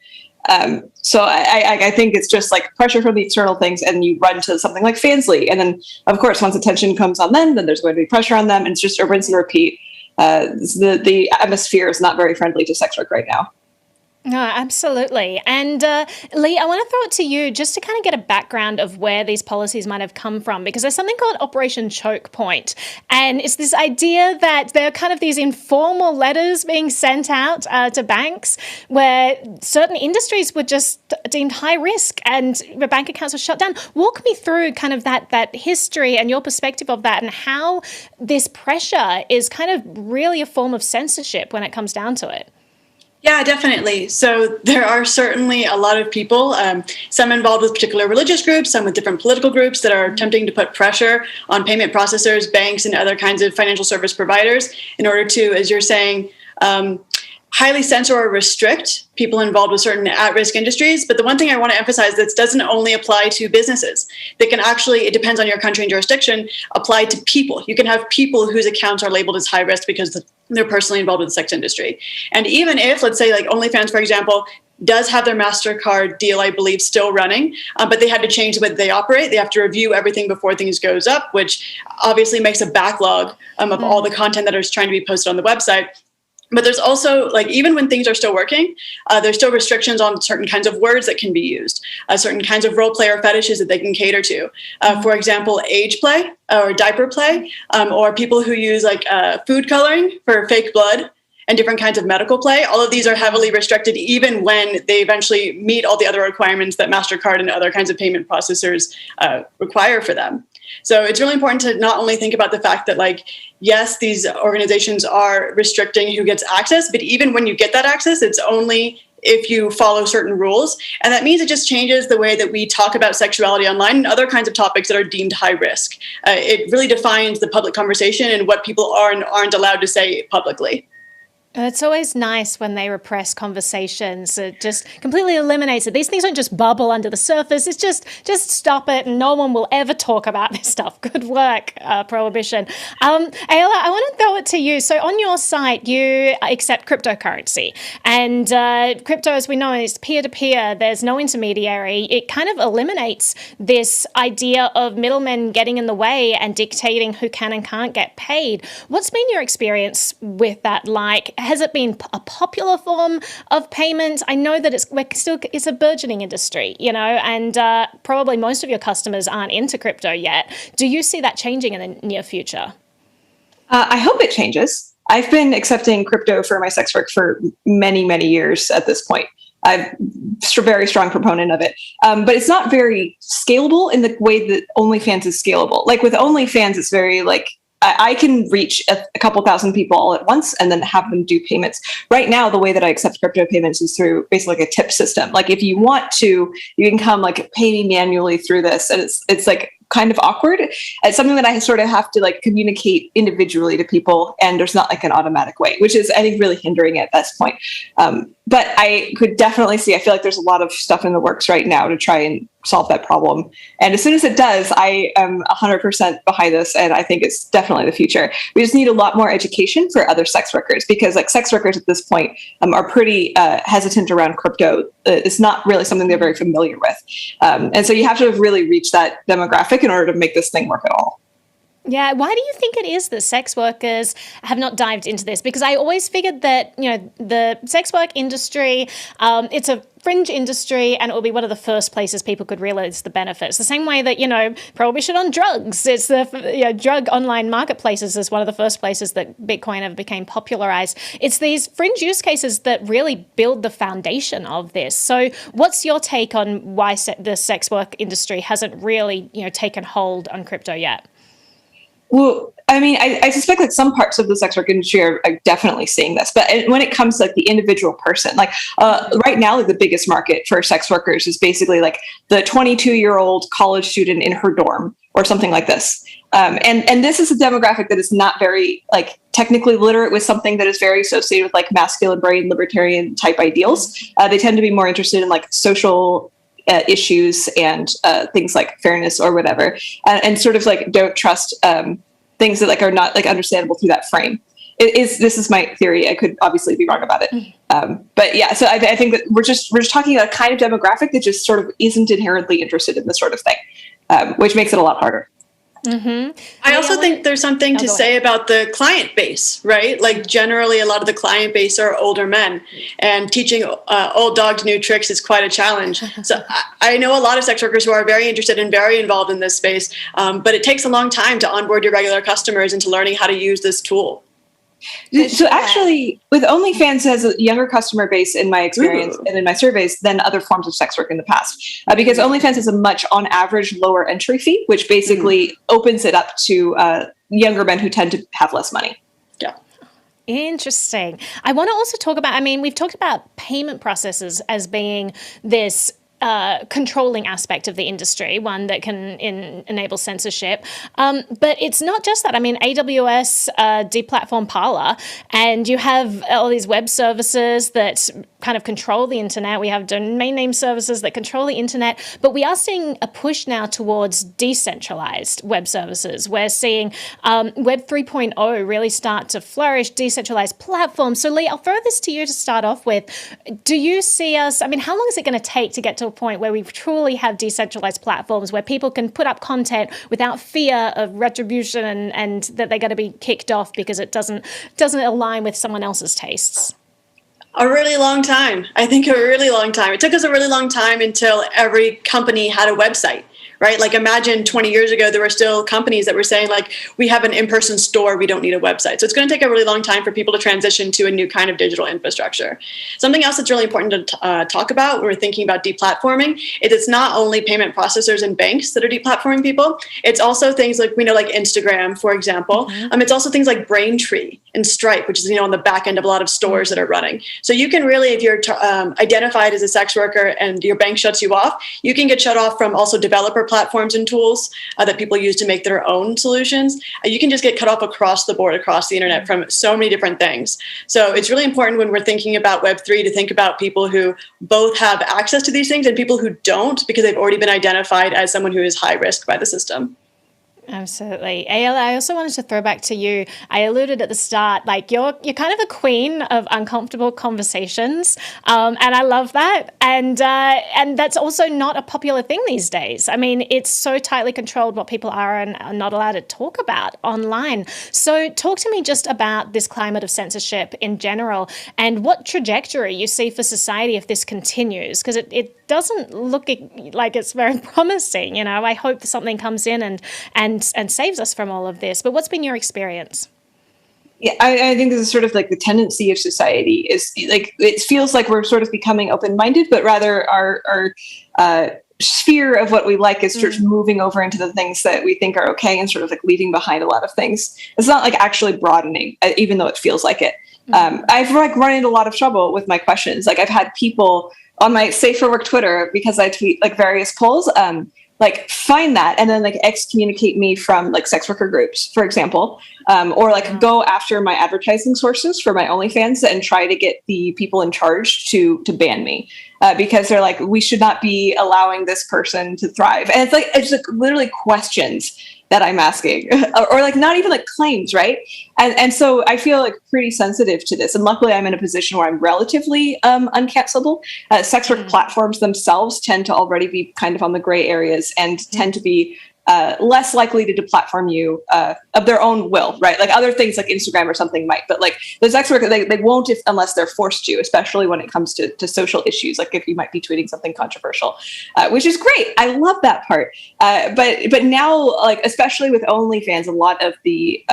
H: So I think it's just like pressure from the external things, and you run to something like Fansly. And then, of course, once attention comes on them, then there's going to be pressure on them. And it's just a rinse and repeat. The atmosphere is not very friendly to sex work right now.
E: No, absolutely. And Lee, I want to throw it to you just to kind of get a background of where these policies might have come from, because there's something called Operation Choke Point. And it's this idea that there are kind of these informal letters being sent out to banks where certain industries were just deemed high risk and the bank accounts were shut down. Walk me through kind of that history and your perspective of that, and how this pressure is kind of really a form of censorship when it comes down to it.
I: Yeah, definitely. So there are certainly a lot of people, some involved with particular religious groups, some with different political groups, that are attempting to put pressure on payment processors, banks, and other kinds of financial service providers in order to, as you're saying, highly censor or restrict people involved with certain at-risk industries. But the one thing I want to emphasize, that doesn't only apply to businesses. They can actually, it depends on your country and jurisdiction, apply to people. You can have people whose accounts are labeled as high risk because they're personally involved with the sex industry. And even if, let's say like OnlyFans, for example, does have their MasterCard deal, I believe, still running, but they had to change the way that they operate. They have to review everything before things goes up, which obviously makes a backlog of all the content that is trying to be posted on the website. But there's also, like, even when things are still working, there's still restrictions on certain kinds of words that can be used, certain kinds of role play or fetishes that they can cater to. For example, age play or diaper play, or people who use like food coloring for fake blood and different kinds of medical play. All of these are heavily restricted, even when they eventually meet all the other requirements that MasterCard and other kinds of payment processors require for them. So it's really important to not only think about the fact that, like, yes, these organizations are restricting who gets access, but even when you get that access, it's only if you follow certain rules. And that means it just changes the way that we talk about sexuality online and other kinds of topics that are deemed high risk. It really defines the public conversation and what people are and aren't allowed to say publicly.
E: It's always nice when they repress conversations. It just completely eliminates it. These things don't just bubble under the surface. It's just stop it, and no one will ever talk about this stuff. Good work, Prohibition. Ayala, I want to throw it to you. So on your site, you accept cryptocurrency. And crypto, as we know, is peer-to-peer. There's no intermediary. It kind of eliminates this idea of middlemen getting in the way and dictating who can and can't get paid. What's been your experience with that like? Has it been a popular form of payment? I know that it's a burgeoning industry, you know, and probably most of your customers aren't into crypto yet. Do you see that changing in the near future?
H: I hope it changes. I've been accepting crypto for my sex work for many, many years at this point. I'm a very strong proponent of it. But it's not very scalable in the way that OnlyFans is scalable. Like with OnlyFans, it's very like, I can reach a couple thousand people all at once and then have them do payments. Right now, the way that I accept crypto payments is through basically like a tip system. Like if you want to, you can come like pay me manually through this. And it's like kind of awkward. It's something that I sort of have to like communicate individually to people. And there's not like an automatic way, which is, I think, really hindering it at this point. But I could definitely see, I feel like there's a lot of stuff in the works right now to try and solve that problem. And as soon as it does, I am 100% behind this. And I think it's definitely the future. We just need a lot more education for other sex workers, because like sex workers at this point are pretty hesitant around crypto. It's not really something they're very familiar with. And so you have to really reach that demographic quick in order to make this thing work at all.
E: Yeah, why do you think it is that sex workers have not dived into this? Because I always figured that, the sex work industry, it's a fringe industry, and it will be one of the first places people could realize the benefits. The same way that, prohibition on drugs, it's the drug online marketplaces is one of the first places that Bitcoin ever became popularized. It's these fringe use cases that really build the foundation of this. So what's your take on why the sex work industry hasn't really, taken hold on crypto yet?
H: Well, I mean, I suspect that some parts of the sex work industry are definitely seeing this, but when it comes to the individual person, right now, the biggest market for sex workers is basically the 22-year-old college student in her dorm or something like this. And this is a demographic that is not very technically literate with something that is very associated with masculine brain libertarian type ideals. They tend to be more interested in social issues and things like fairness or whatever, and sort of don't trust things that are not understandable through that frame. This is my theory. I could obviously be wrong about it, but yeah. So I think that we're just talking about a kind of demographic that just sort of isn't inherently interested in this sort of thing, which makes it a lot harder.
E: Mm-hmm.
I: I also think there's something to say about the client base, right? Generally, a lot of the client base are older men, and teaching old dogs new tricks is quite a challenge. So I know a lot of sex workers who are very interested and very involved in this space, but it takes a long time to onboard your regular customers into learning how to use this tool.
H: So actually, with OnlyFans has a younger customer base in my experience and in my surveys than other forms of sex work in the past, because OnlyFans has a much, on average, lower entry fee, which basically opens it up to younger men who tend to have less money.
I: Yeah.
E: Interesting. I want to also talk about, we've talked about payment processes as being this controlling aspect of the industry, one that can enable censorship. But it's not just that. AWS deplatformed Parler, and you have all these web services that kind of control the internet. We have domain name services that control the internet, but we are seeing a push now towards decentralized web services. We're seeing Web 3.0 really start to flourish, decentralized platforms. So Lee, I'll throw this to you to start off with. Do you see us, how long is it going to take to get to a point where we truly have decentralized platforms where people can put up content without fear of retribution and that they're going to be kicked off because it doesn't align with someone else's tastes?
I: A really long time. I think a really long time. It took us a really long time until every company had a website, right? Imagine 20 years ago, there were still companies that were saying we have an in-person store, we don't need a website. So it's going to take a really long time for people to transition to a new kind of digital infrastructure. Something else that's really important to talk about when we're thinking about deplatforming is it's not only payment processors and banks that are deplatforming people. It's also things like Instagram, for example. It's also things like Braintree and Stripe, which is, on the back end of a lot of stores that are running. So you can really, if you're identified as a sex worker and your bank shuts you off, you can get shut off from also developer platforms and tools that people use to make their own solutions. You can just get cut off across the board, across the internet from so many different things. So it's really important when we're thinking about Web3 to think about people who both have access to these things and people who don't, because they've already been identified as someone who is high risk by the system.
E: Absolutely. Ayala, I also wanted to throw back to you. I alluded at the start, you're kind of a queen of uncomfortable conversations, and I love that. And that's also not a popular thing these days. It's so tightly controlled what people are and are not allowed to talk about online. So talk to me just about this climate of censorship in general and what trajectory you see for society if this continues, because it doesn't look like it's very promising. I hope something comes in and saves us from all of this. But what's been your experience?
H: Yeah, I think this is sort of the tendency of society is it feels like we're sort of becoming open-minded, but rather our sphere of what we like is sort of moving over into the things that we think are okay and sort of leaving behind a lot of things. It's not actually broadening, even though it feels like it. I've run into a lot of trouble with my questions. I've had people on my Safe for Work Twitter, because I tweet various polls, find that and then excommunicate me from sex worker groups, for example, or go after my advertising sources for my OnlyFans and try to get the people in charge to ban me, because they're we should not be allowing this person to thrive. And it's literally questions that I'm asking, or not even claims, right? And so I feel pretty sensitive to this. And luckily I'm in a position where I'm relatively uncancelable. Sex work platforms themselves tend to already be kind of on the gray areas and tend to be less likely to deplatform you of their own will, right? Like other things like Instagram or something might, but like the sex worker, they won't unless they're forced to, especially when it comes to social issues, like if you might be tweeting something controversial, which is great. I love that part. But now, like especially with OnlyFans, a lot of the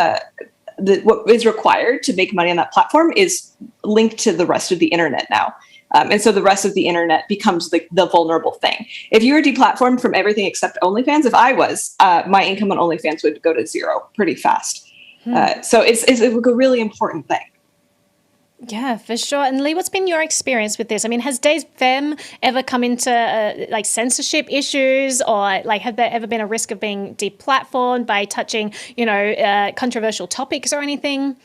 H: what is required to make money on that platform is linked to the rest of the internet now. And so the rest of the internet becomes the vulnerable thing. If you were deplatformed from everything except OnlyFans, if I was, my income on OnlyFans would go to zero pretty fast. So it's a really important thing.
E: Yeah, for sure. And Lee, what's been your experience with this? I mean, has Days Femme ever come into like censorship issues, or like have there ever been a risk of being deplatformed by touching, controversial topics or anything?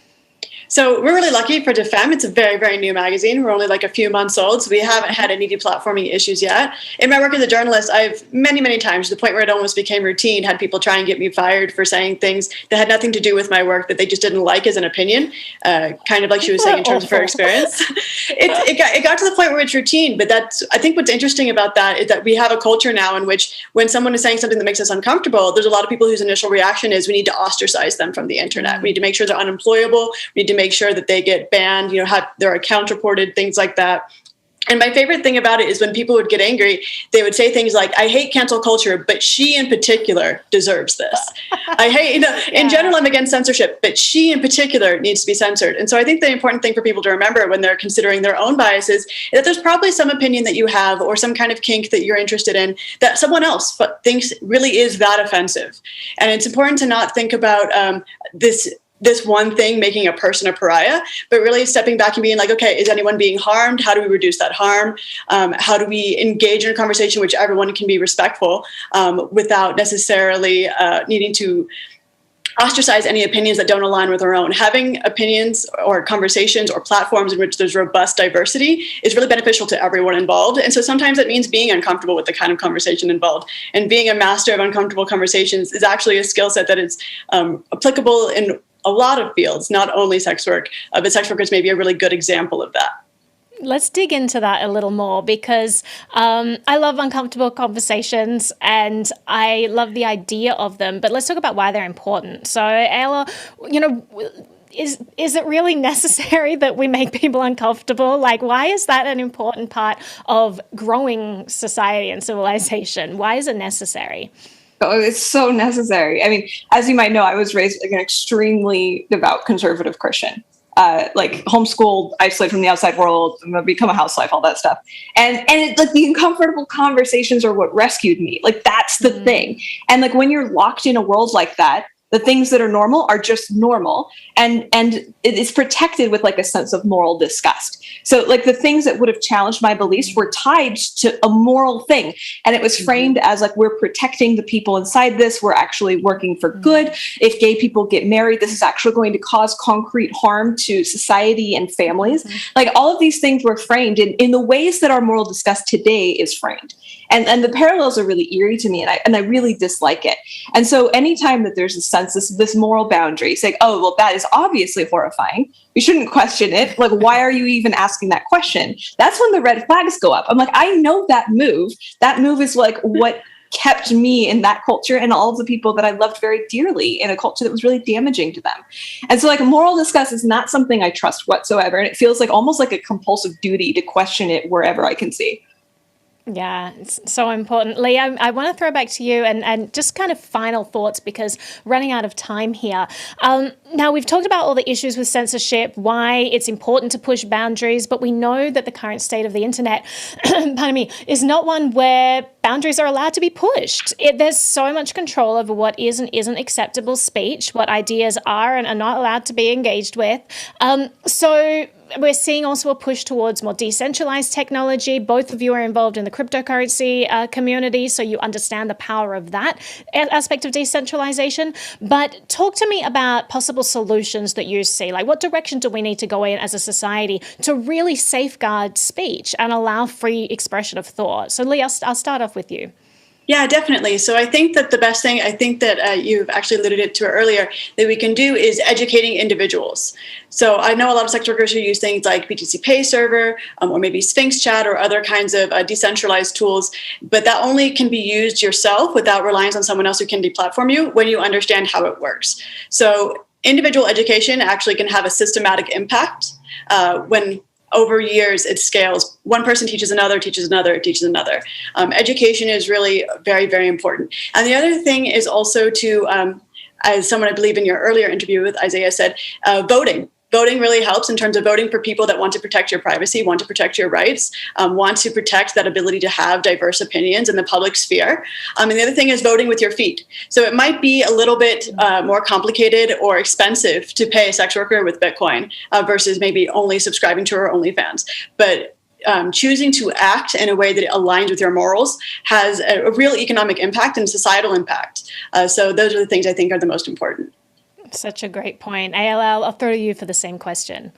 I: So we're really lucky for Defem. It's a very, very new magazine. We're only like a few months old, so we haven't had any deplatforming issues yet. In my work as a journalist, I've many, many times, to the point where it almost became routine, had people try and get me fired for saying things that had nothing to do with my work that they just didn't like as an opinion, kind of like she was saying in terms of her experience. It got to the point where it's routine, but I think what's interesting about that is that we have a culture now in which when someone is saying something that makes us uncomfortable, there's a lot of people whose initial reaction is we need to ostracize them from the internet. We need to make sure they're unemployable. We need to make sure that they get banned, have their account reported, things like that. And my favorite thing about it is when people would get angry, they would say things like, I hate cancel culture, but she in particular deserves this. I hate, in general, I'm against censorship, but she in particular needs to be censored. And so I think the important thing for people to remember when they're considering their own biases is that there's probably some opinion that you have or some kind of kink that you're interested in that someone else thinks really is that offensive. And it's important to not think about this one thing making a person a pariah, but really stepping back and being like, okay, is anyone being harmed? How do we reduce that harm? How do we engage in a conversation which everyone can be respectful without necessarily needing to ostracize any opinions that don't align with our own? Having opinions or conversations or platforms in which there's robust diversity is really beneficial to everyone involved. And so sometimes it means being uncomfortable with the kind of conversation involved. And being a master of uncomfortable conversations is actually a skill set that is applicable in a lot of fields, not only sex work, but sex workers may be a really good example of that.
E: Let's dig into that a little more, because I love uncomfortable conversations and I love the idea of them, but let's talk about why they're important. So, Ayla, is it really necessary that we make people uncomfortable? Like, why is that an important part of growing society and civilization? Why is it necessary?
H: Oh, it's so necessary. I mean, as you might know, I was raised like an extremely devout conservative Christian, like homeschooled, isolated from the outside world, I'm gonna become a housewife, all that stuff. And it's like the uncomfortable conversations are what rescued me. Like that's the thing. And like when you're locked in a world like that, the things that are normal are just normal, and it is protected with like a sense of moral disgust. So like the things that would have challenged my beliefs were tied to a moral thing, and it was framed as like, we're protecting the people inside this, we're actually working for good. If gay people get married, this is actually going to cause concrete harm to society and families. Like all of these things were framed in the ways that our moral disgust today is framed. And the parallels are really eerie to me, and I really dislike it. And so anytime that there's a sense, this moral boundary, saying, oh, well, that is obviously horrifying, we shouldn't question it. Like, why are you even asking that question? That's when the red flags go up. I'm like, I know that move. That move is like what kept me in that culture and all of the people that I loved very dearly in a culture that was really damaging to them. And so like moral disgust is not something I trust whatsoever. And it feels like almost like a compulsive duty to question it wherever I can see.
E: Yeah, it's so important. Lee, I want to throw back to you and just kind of final thoughts, because running out of time here. Now, we've talked about all the issues with censorship, why it's important to push boundaries, but we know that the current state of the internet, pardon me, is not one where boundaries are allowed to be pushed. There's so much control over what is and isn't acceptable speech, what ideas are and are not allowed to be engaged with. So we're seeing also a push towards more decentralized technology. Both of you are involved in the cryptocurrency community, so you understand the power of that aspect of decentralization. But talk to me about possible solutions that you see. Like, what direction do we need to go in as a society to really safeguard speech and allow free expression of thought? So, Lee, I'll start off with you.
I: Yeah, definitely. So I think that the best thing, I think that you've actually alluded to it earlier, that we can do is educating individuals. So I know a lot of sex workers who use things like BTC Pay Server or maybe Sphinx Chat or other kinds of decentralized tools, but that only can be used yourself without reliance on someone else who can deplatform you when you understand how it works. So individual education actually can have a systematic impact when over years, it scales. One person teaches another, teaches another, teaches another. Education is really very, very important. And the other thing is also to, as someone I believe in your earlier interview with Isaiah said, voting. Voting really helps in terms of voting for people that want to protect your privacy, want to protect your rights, want to protect that ability to have diverse opinions in the public sphere. And the other thing is voting with your feet. So it might be a little bit more complicated or expensive to pay a sex worker with Bitcoin versus maybe only subscribing to her OnlyFans. But choosing to act in a way that aligns with your morals has a real economic impact and societal impact. So those are the things I think are the most important.
E: Such a great point. ALL, I'll throw to you for the same question.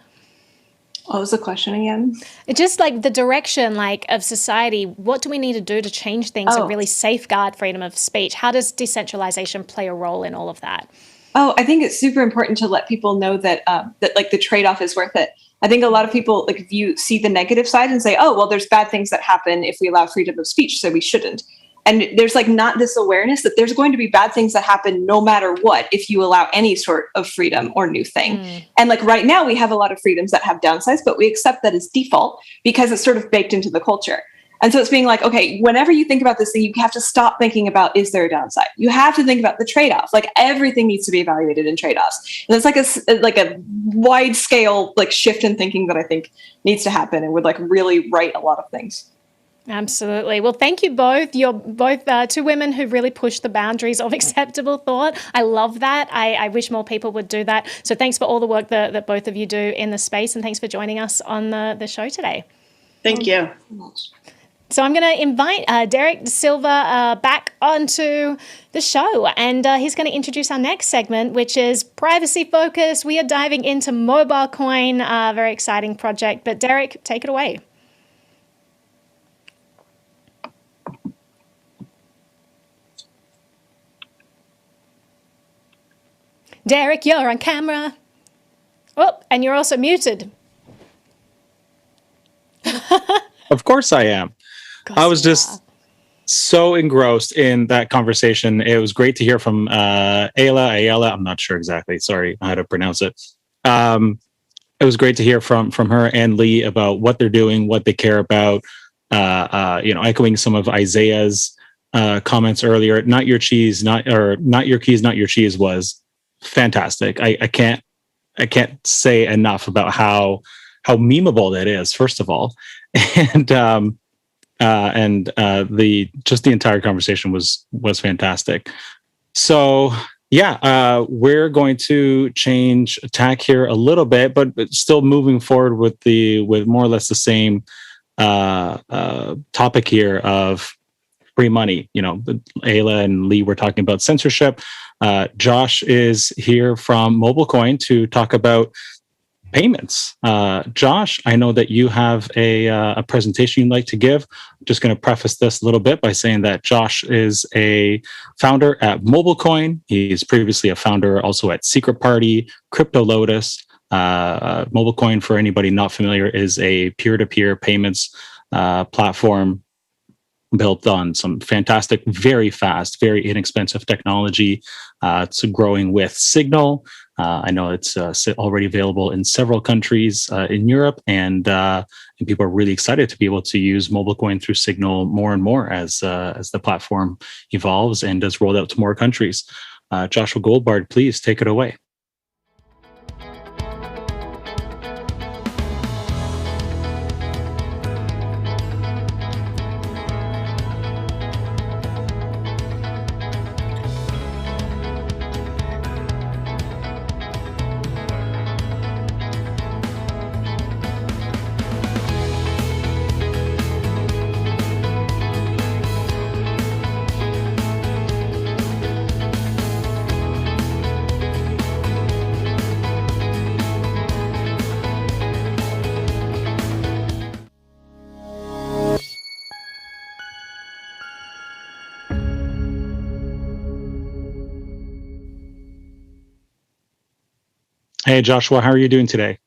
H: What was the question again?
E: It's just like the direction of society. What do we need to do to change things and really safeguard freedom of speech? How does decentralization play a role in all of that?
H: Oh, I think it's super important to let people know that that the trade-off is worth it. I think a lot of people see the negative side and say, oh, well, there's bad things that happen if we allow freedom of speech, so we shouldn't. And there's not this awareness that there's going to be bad things that happen no matter what if you allow any sort of freedom or new thing. And right now we have a lot of freedoms that have downsides, but we accept that as default because it's sort of baked into the culture. And so it's being okay, whenever you think about this thing, you have to stop thinking about, is there a downside? You have to think about the trade-off. Everything needs to be evaluated in trade-offs. And it's a wide scale shift in thinking that I think needs to happen and would really right a lot of things.
E: Absolutely. Well, thank you both. You're both two women who really push the boundaries of acceptable thought. I love that. I wish more people would do that. So thanks for all the work that both of you do in the space, and thanks for joining us on the show today.
I: Thank you.
E: So I'm going to invite Derek Silva back onto the show, and he's going to introduce our next segment, which is privacy focus. We are diving into MobileCoin, a very exciting project. But Derek, take it away. Derek, you're on camera. Oh, and you're also muted.
A: Of course I am. I was just so engrossed in that conversation. It was great to hear from Ayla. I'm not sure exactly. Sorry how to pronounce it. It was great to hear from her and Lee about what they're doing, what they care about. Echoing some of Isaiah's comments earlier. Not your keys, not your cheese was fantastic. I can't say enough about how memeable that is, first of all, and the entire conversation was fantastic. So yeah, we're going to change tack here a little bit, but still moving forward with more or less the same topic here of free money. Ayla and Lee were talking about censorship. Josh is here from MobileCoin to talk about payments. Josh, I know that you have a presentation you'd like to give. I'm just going to preface this a little bit by saying that Josh is a founder at MobileCoin. He's previously a founder also at Secret Party, Crypto Lotus. MobileCoin, for anybody not familiar, is a peer-to-peer payments platform built on some fantastic, very fast, very inexpensive technology. It's growing with Signal. I know it's already available in several countries in Europe, and people are really excited to be able to use MobileCoin through Signal more and more as the platform evolves and is rolled out to more countries. Joshua Goldbard, please take it away. Hey, Joshua, how are you doing today?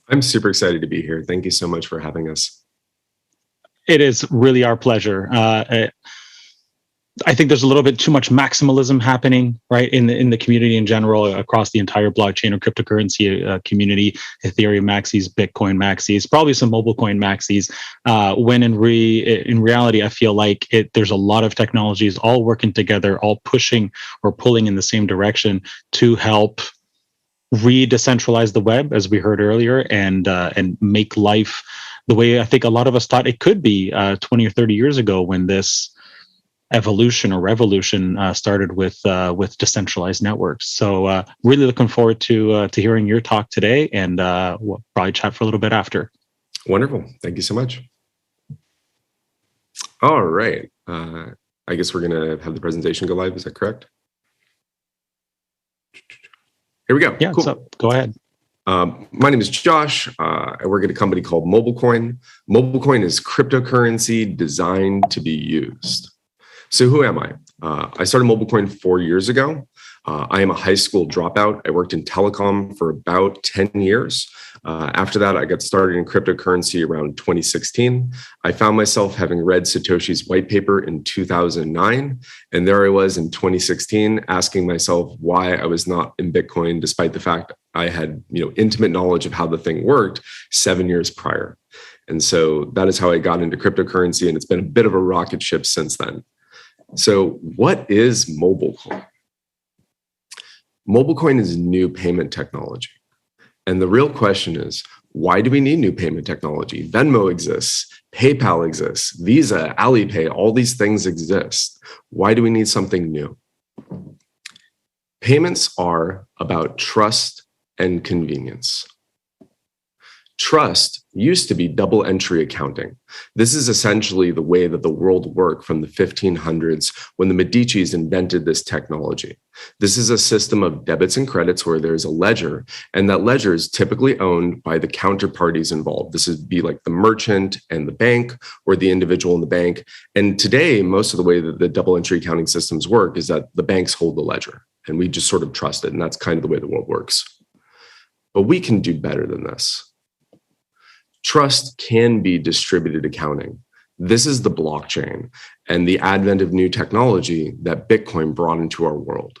J: I'm super excited to be here. Thank you so much for having us.
A: It is really our pleasure. I think there's a little bit too much maximalism happening, right, in the community in general, across the entire blockchain or cryptocurrency community. Ethereum maxis, Bitcoin maxis, probably some MobileCoin maxis. When in reality, I feel like there's a lot of technologies all working together, all pushing or pulling in the same direction to help re-decentralize the web, as we heard earlier, and make life the way I think a lot of us thought it could be 20 or 30 years ago, when this evolution or revolution started with decentralized networks. So really looking forward to hearing your talk today, and we'll probably chat for a little bit after.
J: Wonderful. Thank you so much. All right. I guess we're going to have the presentation go live. Is that correct? Here we go.
A: Yeah, cool. Go ahead.
J: My name is Josh. I work at a company called MobileCoin. MobileCoin is cryptocurrency designed to be used. So who am I? I started MobileCoin 4 years ago. I am a high school dropout. I worked in telecom for about 10 years. After that, I got started in cryptocurrency around 2016. I found myself having read Satoshi's white paper in 2009. And there I was in 2016 asking myself why I was not in Bitcoin, despite the fact I had intimate knowledge of how the thing worked 7 years prior. And so that is how I got into cryptocurrency. And it's been a bit of a rocket ship since then. So what is MobileCoin? MobileCoin is new payment technology. And the real question is, why do we need new payment technology? Venmo exists, PayPal exists, Visa, Alipay, all these things exist. Why do we need something new? Payments are about trust and convenience. Trust used to be double entry accounting. This is essentially the way that the world worked from the 1500s when the Medicis invented this technology. This is a system of debits and credits where there's a ledger, and that ledger is typically owned by the counterparties involved. This would be like the merchant and the bank, or the individual and the bank. And today, most of the way that the double entry accounting systems work is that the banks hold the ledger, and we just sort of trust it. And that's kind of the way the world works. But we can do better than this. Trust can be distributed accounting. This is the blockchain and the advent of new technology that Bitcoin brought into our world.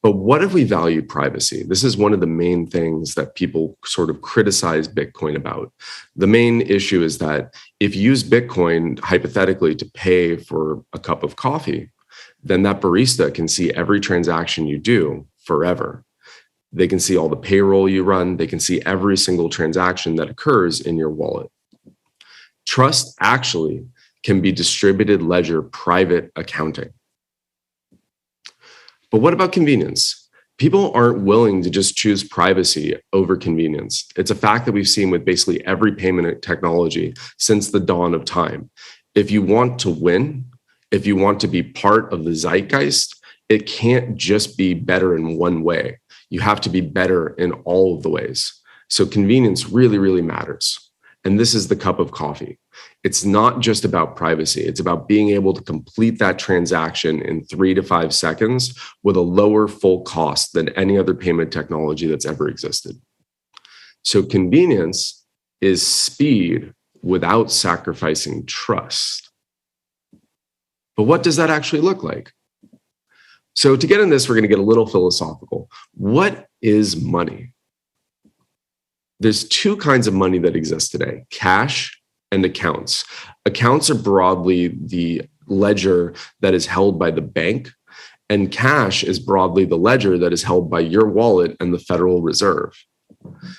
J: But what if we value privacy? This is one of the main things that people sort of criticize Bitcoin about. The main issue is that if you use Bitcoin hypothetically to pay for a cup of coffee, then that barista can see every transaction you do forever. They can see all the payroll you run. They can see every single transaction that occurs in your wallet. Trust actually can be distributed ledger private accounting. But what about convenience? People aren't willing to just choose privacy over convenience. It's a fact that we've seen with basically every payment technology since the dawn of time. If you want to win, if you want to be part of the zeitgeist, it can't just be better in one way. You have to be better in all of the ways. So convenience really, really matters. And this is the cup of coffee. It's not just about privacy. It's about being able to complete that transaction in 3 to 5 seconds with a lower full cost than any other payment technology that's ever existed. So convenience is speed without sacrificing trust. But what does that actually look like? So to get in this, we're going to get a little philosophical. What is money? There's two kinds of money that exist today, cash and accounts. Accounts are broadly the ledger that is held by the bank, and cash is broadly the ledger that is held by your wallet and the Federal Reserve.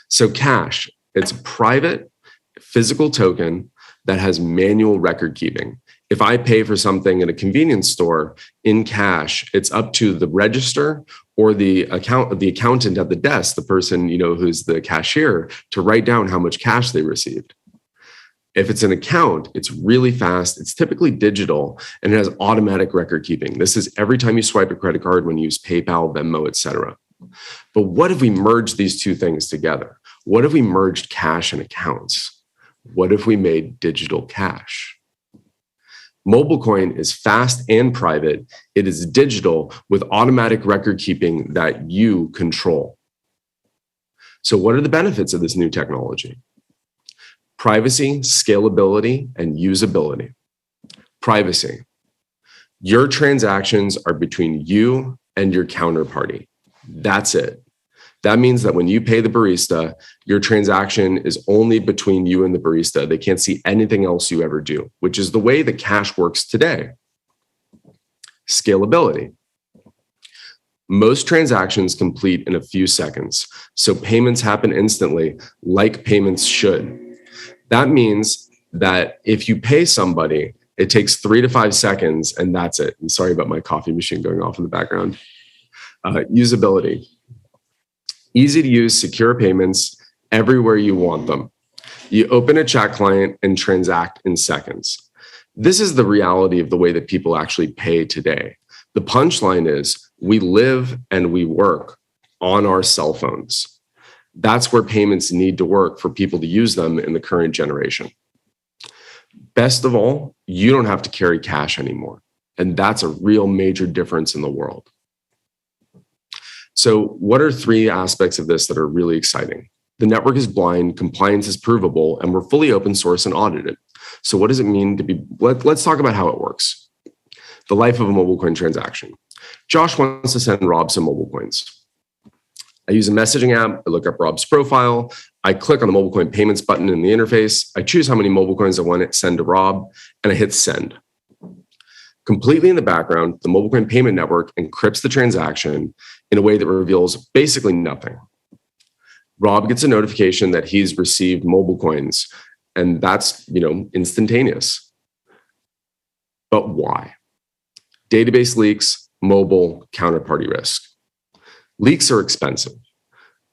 J: So cash, it's a private physical token that has manual record keeping. If I pay for something at a convenience store in cash, it's up to the register or the accountant at the desk, the person who's the cashier, to write down how much cash they received. If it's an account, it's really fast. It's typically digital and it has automatic record keeping. This is every time you swipe a credit card when you use PayPal, Venmo, etc. But what if we merge these two things together? What if we merged cash and accounts? What if we made digital cash? MobileCoin is fast and private. It is digital with automatic record keeping that you control. So what are the benefits of this new technology? Privacy, scalability, and usability. Privacy. Your transactions are between you and your counterparty. That's it. That means that when you pay the barista, your transaction is only between you and the barista. They can't see anything else you ever do, which is the way that cash works today. Scalability. Most transactions complete in a few seconds, so payments happen instantly, like payments should. That means that if you pay somebody, it takes 3 to 5 seconds, and that's it. I'm sorry about my coffee machine going off in the background. Usability. Easy to use, secure payments everywhere you want them. You open a chat client and transact in seconds. This is the reality of the way that people actually pay today. The punchline is we live and we work on our cell phones. That's where payments need to work for people to use them in the current generation. Best of all, you don't have to carry cash anymore. And that's a real major difference in the world. So what are 3 aspects of this that are really exciting? The network is blind, compliance is provable, and we're fully open source and audited. So what does it mean to be, let's talk about how it works. The life of a MobileCoin transaction. Josh wants to send Rob some MobileCoins. I use a messaging app, I look up Rob's profile, I click on the MobileCoin payments button in the interface, I choose how many MobileCoins I want to send to Rob, and I hit send. Completely in the background, the MobileCoin payment network encrypts the transaction in a way that reveals basically nothing. Rob gets a notification that he's received MobileCoins, and that's, instantaneous. But why? Database leaks, mobile, counterparty risk. Leaks are expensive.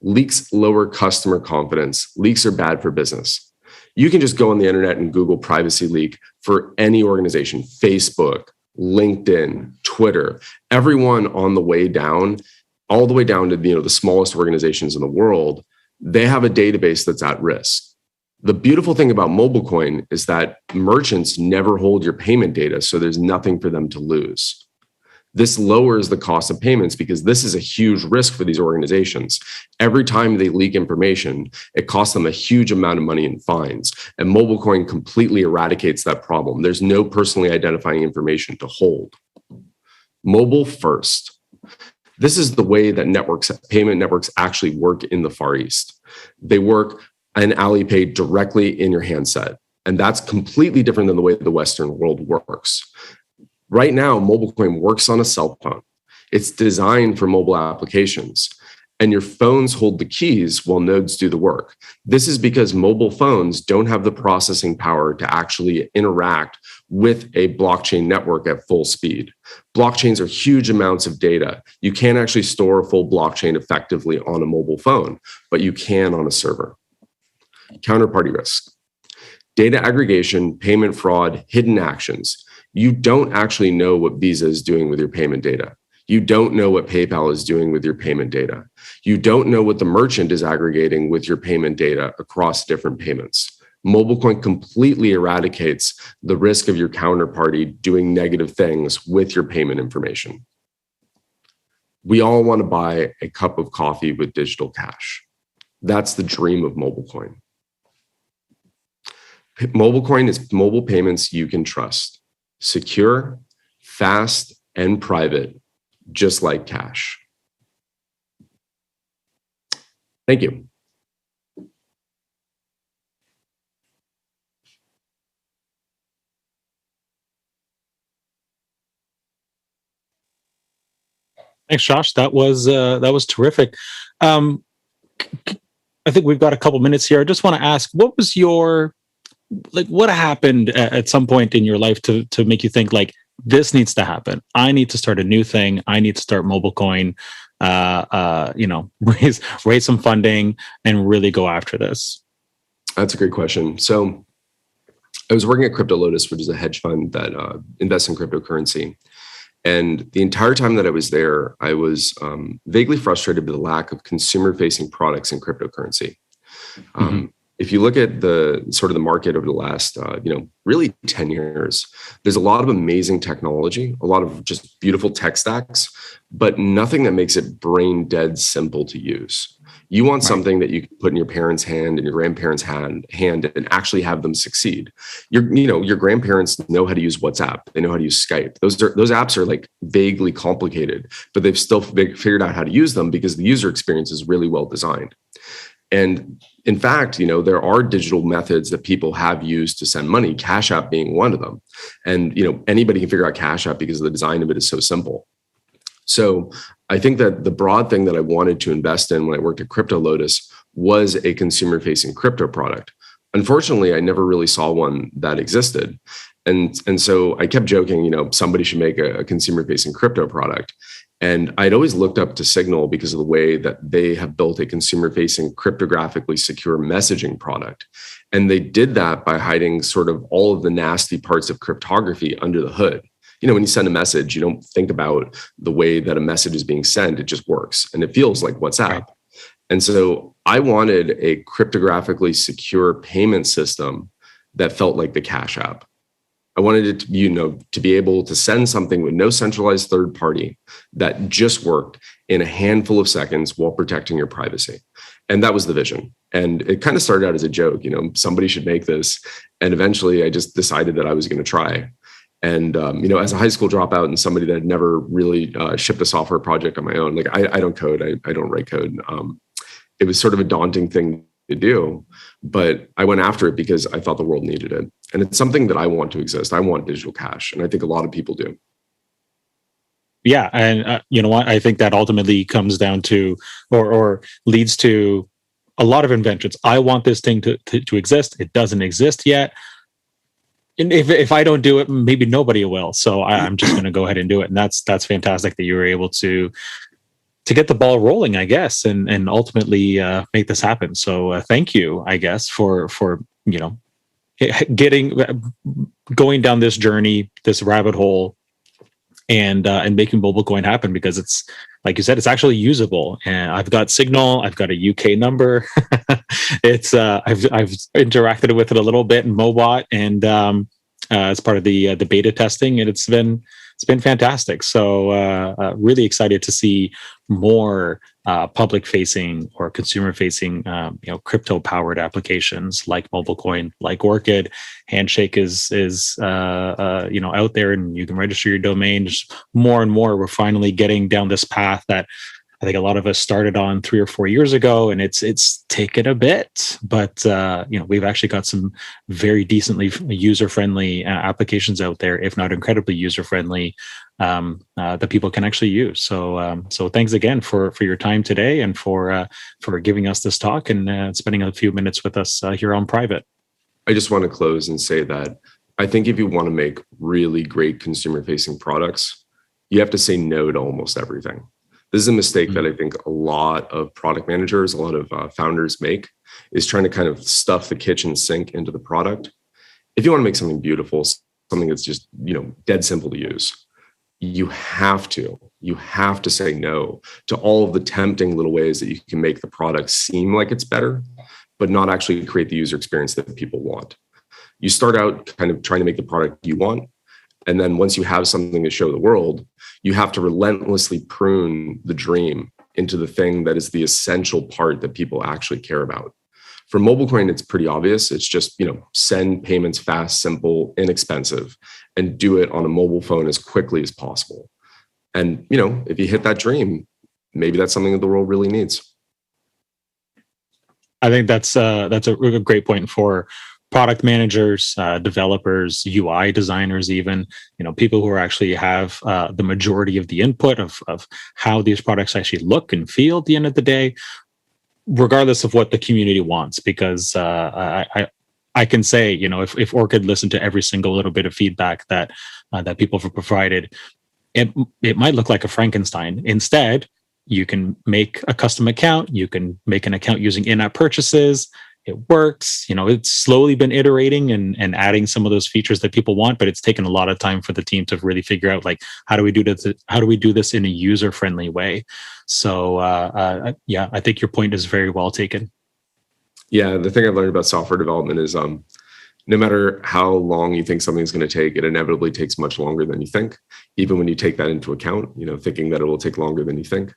J: Leaks lower customer confidence. Leaks are bad for business. You can just go on the internet and Google privacy leak for any organization, Facebook, LinkedIn, Twitter, everyone on the way down, all the way down to the smallest organizations in the world, they have a database that's at risk. The beautiful thing about MobileCoin is that merchants never hold your payment data, so there's nothing for them to lose. This lowers the cost of payments because this is a huge risk for these organizations. Every time they leak information, it costs them a huge amount of money in fines. And MobileCoin completely eradicates that problem. There's no personally identifying information to hold. Mobile first. This is the way that payment networks actually work in the Far East. They work an Alipay directly in your handset. And that's completely different than the way the Western world works. Right now, MobileCoin works on a cell phone. It's designed for mobile applications, and your phones hold the keys while nodes do the work. This is because mobile phones don't have the processing power to actually interact with a blockchain network at full speed. Blockchains are huge amounts of data. You can't actually store a full blockchain effectively on a mobile phone, but you can on a server. Counterparty risk. Data aggregation, payment fraud, hidden actions. You don't actually know what Visa is doing with your payment data. You don't know what PayPal is doing with your payment data. You don't know what the merchant is aggregating with your payment data across different payments. MobileCoin completely eradicates the risk of your counterparty doing negative things with your payment information. We all want to buy a cup of coffee with digital cash. That's the dream of MobileCoin. MobileCoin is mobile payments you can trust. Secure, fast, and private, just like cash. Thank you.
A: Thanks, Josh. That was terrific. I think we've got a couple minutes here. I just want to ask, what was what happened at some point in your life to make you think this needs to happen? I need to start a new thing. I need to start MobileCoin, raise some funding and really go after this.
J: That's a great question. So I was working at Crypto Lotus, which is a hedge fund that invests in cryptocurrency. And the entire time that I was there, I was vaguely frustrated by the lack of consumer-facing products in cryptocurrency. If you look at the sort of the market over the last, really 10 years, there's a lot of amazing technology, a lot of just beautiful tech stacks, but nothing that makes it brain dead simple to use. You want something that you can put in your parents' hand and your grandparents' hand and actually have them succeed. Your grandparents know how to use WhatsApp. They know how to use Skype. Those apps are like vaguely complicated, but they've still figured out how to use them because the user experience is really well designed. And in fact, there are digital methods that people have used to send money, Cash App being one of them. And, anybody can figure out Cash App because the design of it is so simple. So I think that the broad thing that I wanted to invest in when I worked at Crypto Lotus was a consumer-facing crypto product. Unfortunately, I never really saw one that existed. And so I kept joking, somebody should make a consumer-facing crypto product. And I'd always looked up to Signal because of the way that they have built a consumer-facing cryptographically secure messaging product. And they did that by hiding sort of all of the nasty parts of cryptography under the hood. When you send a message, you don't think about the way that a message is being sent. It just works. And it feels like WhatsApp. Right. And so I wanted a cryptographically secure payment system that felt like the Cash App. I wanted it to, to be able to send something with no centralized third party that just worked in a handful of seconds while protecting your privacy. And that was the vision. And it kind of started out as a joke, somebody should make this. And eventually I just decided that I was going to try. And, as a high school dropout and somebody that had never really shipped a software project on my own, like I don't code, I don't write code. It was sort of a daunting thing to do, but I went after it because I thought the world needed it. And it's something that I want to exist. I want digital cash. And I think a lot of people do.
A: Yeah. And you know what? I think that ultimately comes down to, or leads to a lot of inventions. I want this thing to exist. It doesn't exist yet. And if I don't do it, maybe nobody will. So I'm just going to go ahead and do it. And that's fantastic that you were able to get the ball rolling, I guess, and ultimately make this happen. So thank you, I guess, for going down this journey, this rabbit hole, and making MobileCoin happen, because it's, like you said, it's actually usable. And I've got Signal, I've got a UK number. It's I've interacted with it a little bit in Mobot, and as part of the beta testing, and it's been fantastic. So really excited to see more public-facing or consumer-facing, crypto-powered applications like MobileCoin, like Orchid. Handshake is out there, and you can register your domain. Just more and more, we're finally getting down this path that I think a lot of us started on 3 or 4 years ago, and it's taken a bit, but we've actually got some very decently user-friendly applications out there, if not incredibly user-friendly, that people can actually use. So thanks again for your time today, and for giving us this talk and spending a few minutes with us here on Priv8.
J: I just want to close and say that I think if you want to make really great consumer-facing products, you have to say no to almost everything. This is a mistake that I think a lot of product managers, a lot of founders make, is trying to kind of stuff the kitchen sink into the product. If you want to make something beautiful, something that's just, dead simple to use, you have to say no to all of the tempting little ways that you can make the product seem like it's better, but not actually create the user experience that people want. You start out kind of trying to make the product you want. And then once you have something to show the world, you have to relentlessly prune the dream into the thing that is the essential part that people actually care about. For MobileCoin, it's pretty obvious. It's just, send payments fast, simple, inexpensive, and do it on a mobile phone as quickly as possible. And, if you hit that dream, maybe that's something that the world really needs.
A: I think that's a great point for product managers, developers, UI designers, even, people who actually have the majority of the input of how these products actually look and feel at the end of the day, regardless of what the community wants. Because I can say, if Orchid listened to every single little bit of feedback that people have provided, it might look like a Frankenstein. Instead, you can make a custom account. You can make an account using in-app purchases. It works. It's slowly been iterating and adding some of those features that people want, but it's taken a lot of time for the team to really figure out, like, how do we do this in a user-friendly way? So I think your point is very well taken.
J: Yeah, the thing I've learned about software development is no matter how long you think something's going to take, it inevitably takes much longer than you think, even when you take that into account, thinking that it will take longer than you think.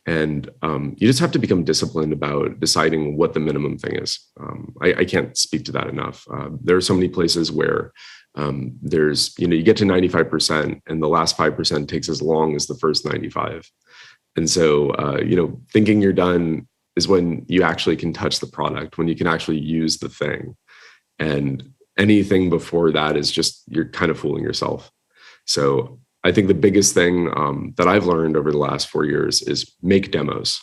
J: And you just have to become disciplined about deciding what the minimum thing is. I can't speak to that enough. There are so many places where there's, you get to 95% and the last 5% takes as long as the first 95. And so, thinking you're done is when you actually can touch the product, when you can actually use the thing. And anything before that is just, you're kind of fooling yourself. So I think the biggest thing that I've learned over the last 4 years is make demos.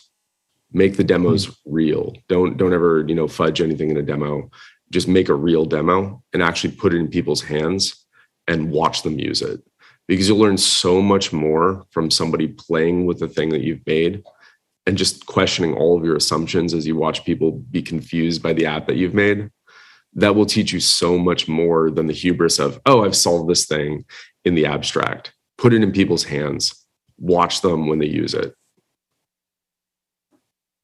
J: Make the demos real. Don't ever, fudge anything in a demo. Just make a real demo and actually put it in people's hands and watch them use it. Because you'll learn so much more from somebody playing with the thing that you've made and just questioning all of your assumptions as you watch people be confused by the app that you've made. That will teach you so much more than the hubris of, oh, I've solved this thing in the abstract. Put it in people's hands. Watch them when they use it.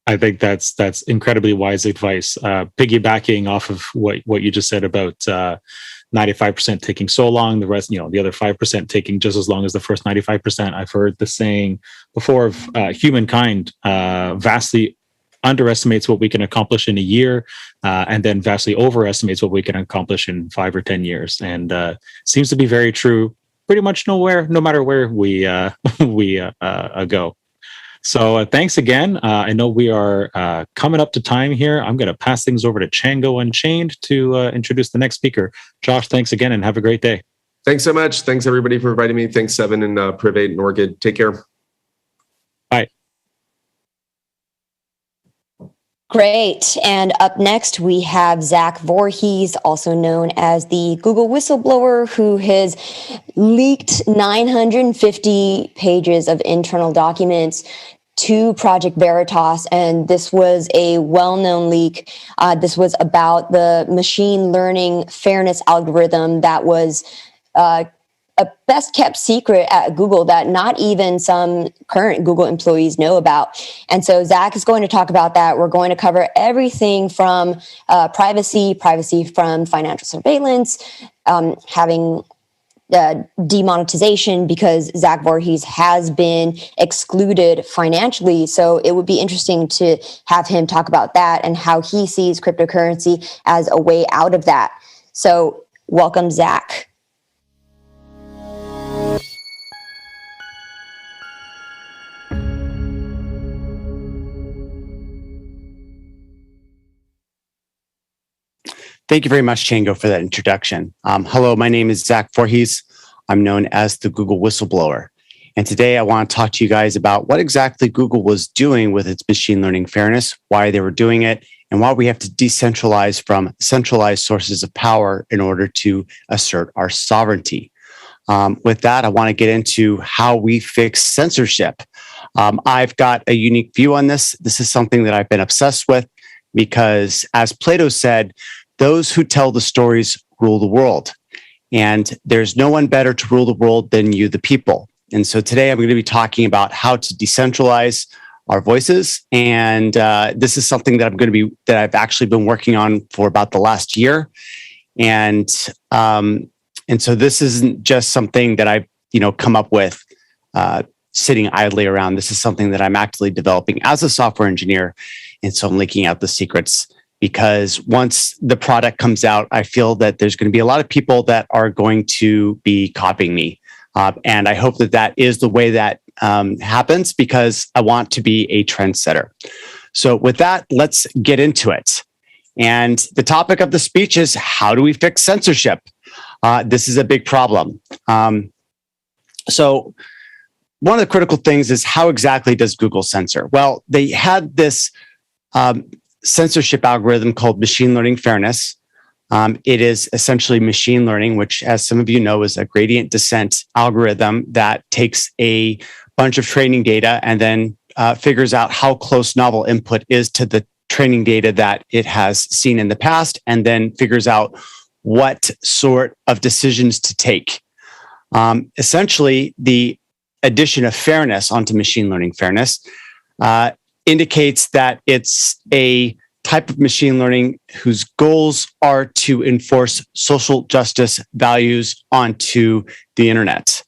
A: I think that's incredibly wise advice. Piggybacking off of what you just said about 95% taking so long, the rest, the other 5% taking just as long as the first 95%. I've heard the saying before of humankind vastly underestimates what we can accomplish in a year, and then vastly overestimates what we can accomplish in 5 or 10 years. And seems to be very true pretty much no matter where we go. So thanks again. I know we are coming up to time here. I'm going to pass things over to Chjango Unchained to introduce the next speaker. Josh, thanks again and have a great day.
J: Thanks so much. Thanks everybody for inviting me. Thanks Seven and Priv8 and Orchid. Take care.
A: Bye.
B: Great. And up next, we have Zach Vorhies, also known as the Google Whistleblower, who has leaked 950 pages of internal documents to Project Veritas. And this was a well-known leak. This was about the machine learning fairness algorithm that was a best kept secret at Google that not even some current Google employees know about. And so Zach is going to talk about that. We're going to cover everything from privacy from financial surveillance, having demonetization, because Zach Vorhies has been excluded financially. So it would be interesting to have him talk about that and how he sees cryptocurrency as a way out of that. So welcome, Zach.
K: Thank you very much, Chjango, for that introduction. Hello, my name is Zach Vorhies. I'm known as the Google Whistleblower. And today I want to talk to you guys about what exactly Google was doing with its machine learning fairness, why they were doing it, and why we have to decentralize from centralized sources of power in order to assert our sovereignty. With that, I want to get into how we fix censorship. I've got a unique view on this. This is something that I've been obsessed with because, as Plato said, those who tell the stories rule the world. And there's no one better to rule the world than you, the people. And so today I'm going to be talking about how to decentralize our voices. And this is something that I've actually been working on for about the last year. And so this isn't just something that I've come up with sitting idly around. This is something that I'm actively developing as a software engineer. And so I'm leaking out the secrets, because once the product comes out, I feel that there's going to be a lot of people that are going to be copying me. And I hope that that is the way that happens, because I want to be a trendsetter. So with that, let's get into it. And the topic of the speech is, how do we fix censorship? This is a big problem. So one of the critical things is, how exactly does Google censor? Well, they had this censorship algorithm called machine learning fairness. It is essentially machine learning, which, as some of you know, is a gradient descent algorithm that takes a bunch of training data and then figures out how close novel input is to the training data that it has seen in the past, and then figures out what sort of decisions to take. Essentially, the addition of fairness onto machine learning fairness indicates that it's a type of machine learning whose goals are to enforce social justice values onto the internet.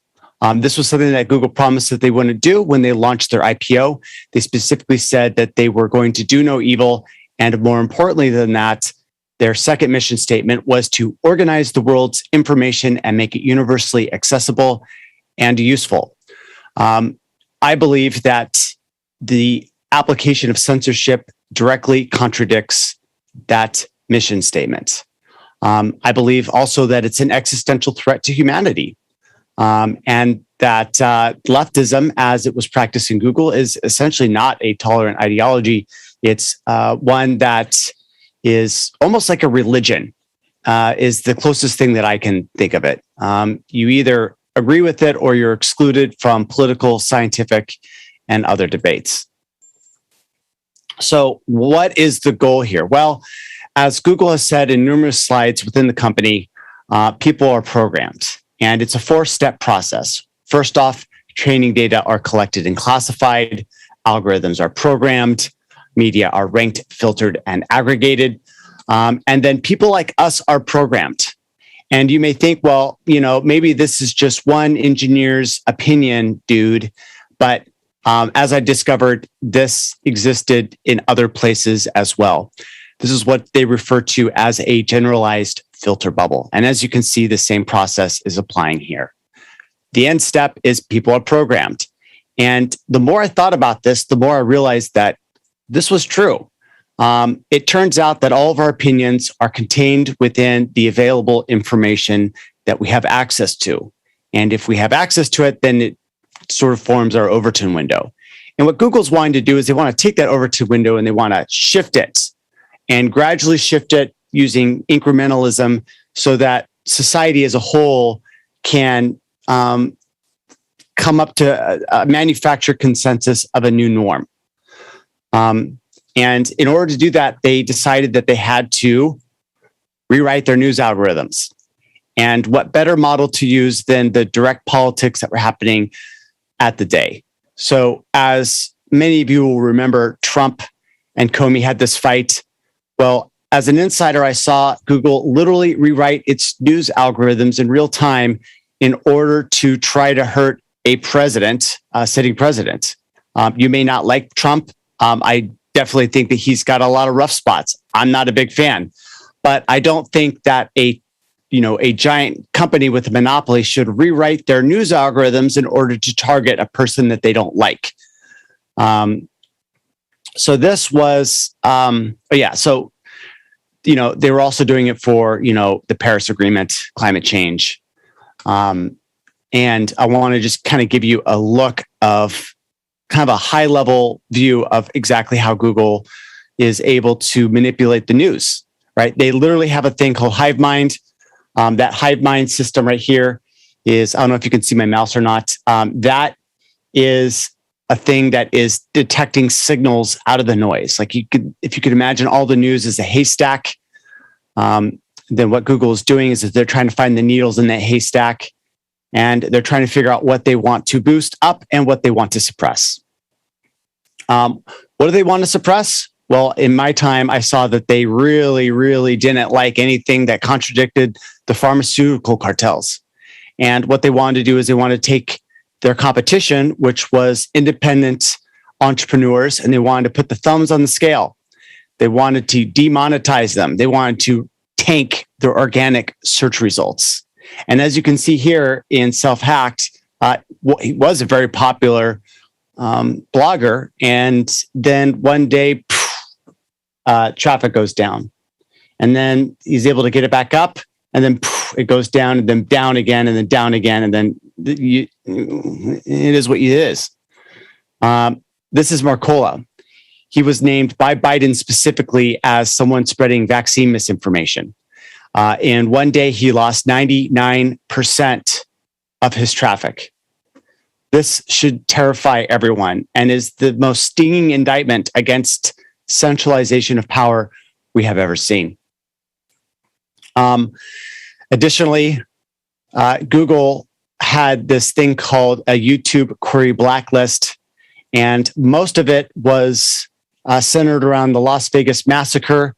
K: This was something that Google promised that they wouldn't do when they launched their IPO. They specifically said that they were going to do no evil. And more importantly than that, their second mission statement was to organize the world's information and make it universally accessible and useful. I believe that the application of censorship directly contradicts that mission statement. I believe also that it's an existential threat to humanity. And that leftism, as it was practiced in Google, is essentially not a tolerant ideology. It's one that is almost like a religion, is the closest thing that I can think of it. You either agree with it or you're excluded from political, scientific, and other debates. So what is the goal here? Well, as Google has said in numerous slides within the company, people are programmed. And it's a 4-step process. First off, training data are collected and classified. Algorithms are programmed. Media are ranked, filtered, and aggregated. And then people like us are programmed. And you may think, well, maybe this is just one engineer's opinion, dude. But as I discovered, this existed in other places as well. This is what they refer to as a generalized filter bubble. And as you can see, the same process is applying here. The end step is people are programmed. And the more I thought about this, the more I realized that this was true. It turns out that all of our opinions are contained within the available information that we have access to. And if we have access to it, then it sort of forms our Overton window. And what Google's wanting to do is they want to take that Overton window and they want to shift it and gradually shift it using incrementalism so that society as a whole can come up to a manufactured consensus of a new norm. And in order to do that, they decided that they had to rewrite their news algorithms. And what better model to use than the direct politics that were happening at the day? So as many of you will remember, Trump and Comey had this fight. Well, as an insider, I saw Google literally rewrite its news algorithms in real time in order to try to hurt a president, a sitting president. You may not like Trump. I definitely think that he's got a lot of rough spots. I'm not a big fan, but I don't think that a giant company with a monopoly should rewrite their news algorithms in order to target a person that they don't like. So this was, they were also doing it for, the Paris Agreement, climate change. And I want to just kind of give you a look of kind of a high level view of exactly how Google is able to manipulate the news, right? They literally have a thing called Hive Mind. That Hive Mind system right here is, I don't know if you can see my mouse or not. That is a thing that is detecting signals out of the noise. Like if you could imagine all the news as a haystack, then what Google is doing is that they're trying to find the needles in that haystack, and they're trying to figure out what they want to boost up and what they want to suppress. What do they want to suppress? Well, in my time, I saw that they really, really didn't like anything that contradicted the pharmaceutical cartels. And what they wanted to do is they wanted to take their competition, which was independent entrepreneurs, and they wanted to put the thumbs on the scale. They wanted to demonetize them. They wanted to tank their organic search results. And as you can see here in Self-Hacked, he was a very popular blogger. And then one day, traffic goes down. And then he's able to get it back up. And then it goes down, and then down again, and then down again. And then it is what it is. This is Marcola. He was named by Biden specifically as someone spreading vaccine misinformation. And one day he lost 99% of his traffic. This should terrify everyone and is the most stinging indictment against centralization of power we have ever seen. Additionally, Google had this thing called a YouTube query blacklist, and most of it was centered around the Las Vegas massacre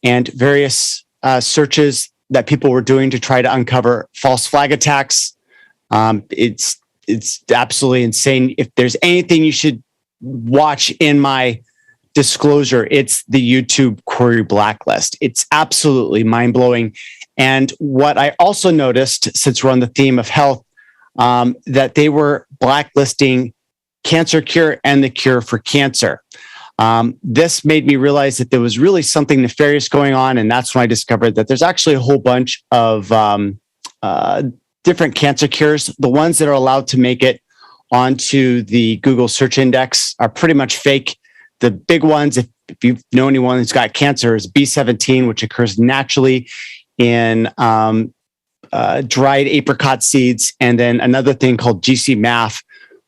K: and various searches that people were doing to try to uncover false flag attacks. It's it's absolutely insane. If there's anything you should watch in my disclosure, it's the YouTube query blacklist. It's absolutely mind-blowing. And what I also noticed, since we're on the theme of health, that they were blacklisting Cancer Cure and the Cure for Cancer. This made me realize that there was really something nefarious going on. And that's when I discovered that there's actually a whole bunch of different cancer cures. The ones that are allowed to make it onto the Google search index are pretty much fake. The big ones, if you know anyone who's got cancer, is B17, which occurs naturally in dried apricot seeds, and then another thing called GC-MAF,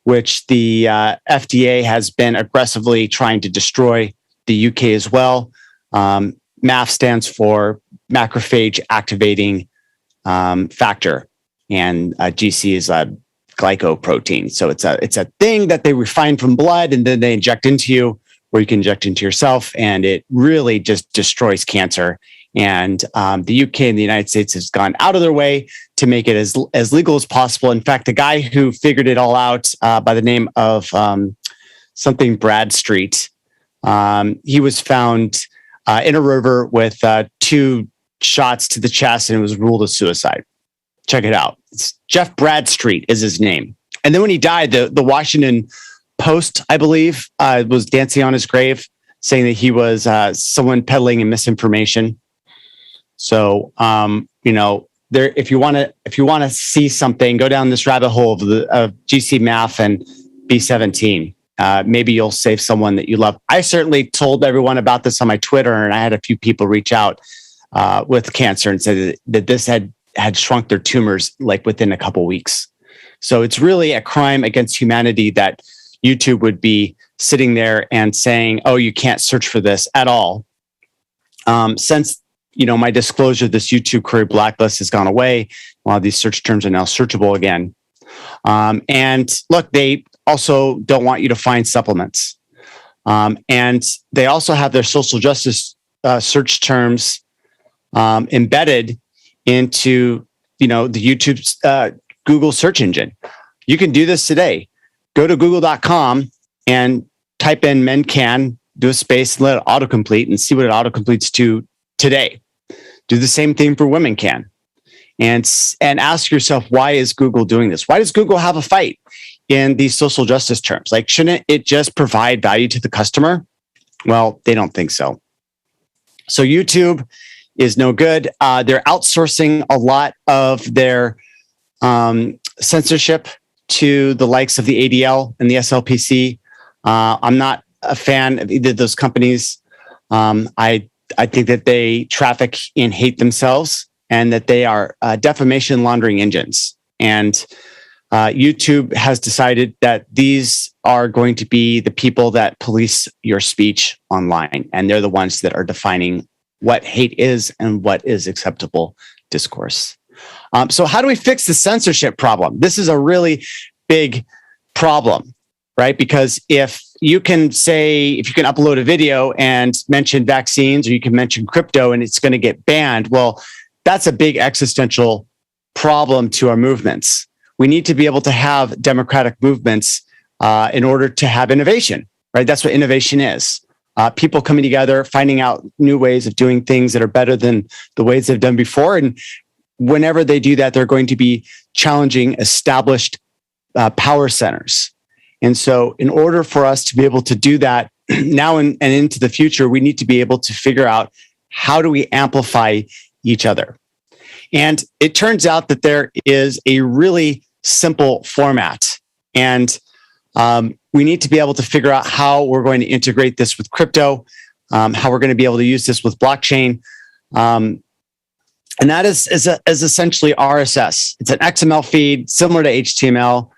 K: which the FDA has been aggressively trying to destroy, the UK as well. MAF stands for macrophage activating factor, and GC is a glycoprotein. So it's a thing that they refine from blood and then they inject into you, or you can inject into yourself, and it really just destroys cancer. And the UK and the United States has gone out of their way to make it as legal as possible. In fact, the guy who figured it all out by the name of something Bradstreet, he was found in a river with 2 shots to the chest, and it was ruled a suicide. Check it out. It's Jeff Bradstreet is his name. And then when he died, the Washington Post, I believe, was dancing on his grave, saying that he was someone peddling misinformation. So, there, if you want to see something, go down this rabbit hole of GC-MAF and B17. Maybe you'll save someone that you love. I certainly told everyone about this on my Twitter, and I had a few people reach out with cancer and said that this had shrunk their tumors like within a couple weeks. So it's really a crime against humanity that YouTube would be sitting there and saying, "Oh, you can't search for this at all." Since my disclosure, this YouTube query blacklist has gone away. A lot of these search terms are now searchable again. And look, they also don't want you to find supplements. And they also have their social justice search terms embedded into the YouTube Google search engine. You can do this today. Go to google.com and type in men can, do a space, and let it autocomplete and see what it autocompletes to today. Do the same thing for women can. And ask yourself, why is Google doing this? Why does Google have a fight in these social justice terms? Like, shouldn't it just provide value to the customer? Well, they don't think so. So YouTube is no good. They're outsourcing a lot of their censorship to the likes of the ADL and the SLPC. I'm not a fan of either of those companies. I think that they traffic in hate themselves, and that they are defamation laundering engines. And YouTube has decided that these are going to be the people that police your speech online. And they're the ones that are defining what hate is and what is acceptable discourse. So how do we fix the censorship problem? This is a really big problem, right? Because if you can upload a video and mention vaccines, or you can mention crypto and it's going to get banned, well, that's a big existential problem to our movements. We need to be able to have democratic movements in order to have innovation, right? That's what innovation is. People coming together, finding out new ways of doing things that are better than the ways they've done before. And whenever they do that, they're going to be challenging established power centers. And so in order for us to be able to do that now and into the future, we need to be able to figure out, how do we amplify each other? And it turns out that there is a really simple format. And we need to be able to figure out how we're going to integrate this with crypto, how we're going to be able to use this with blockchain. And that is essentially RSS. It's an XML feed similar to HTML.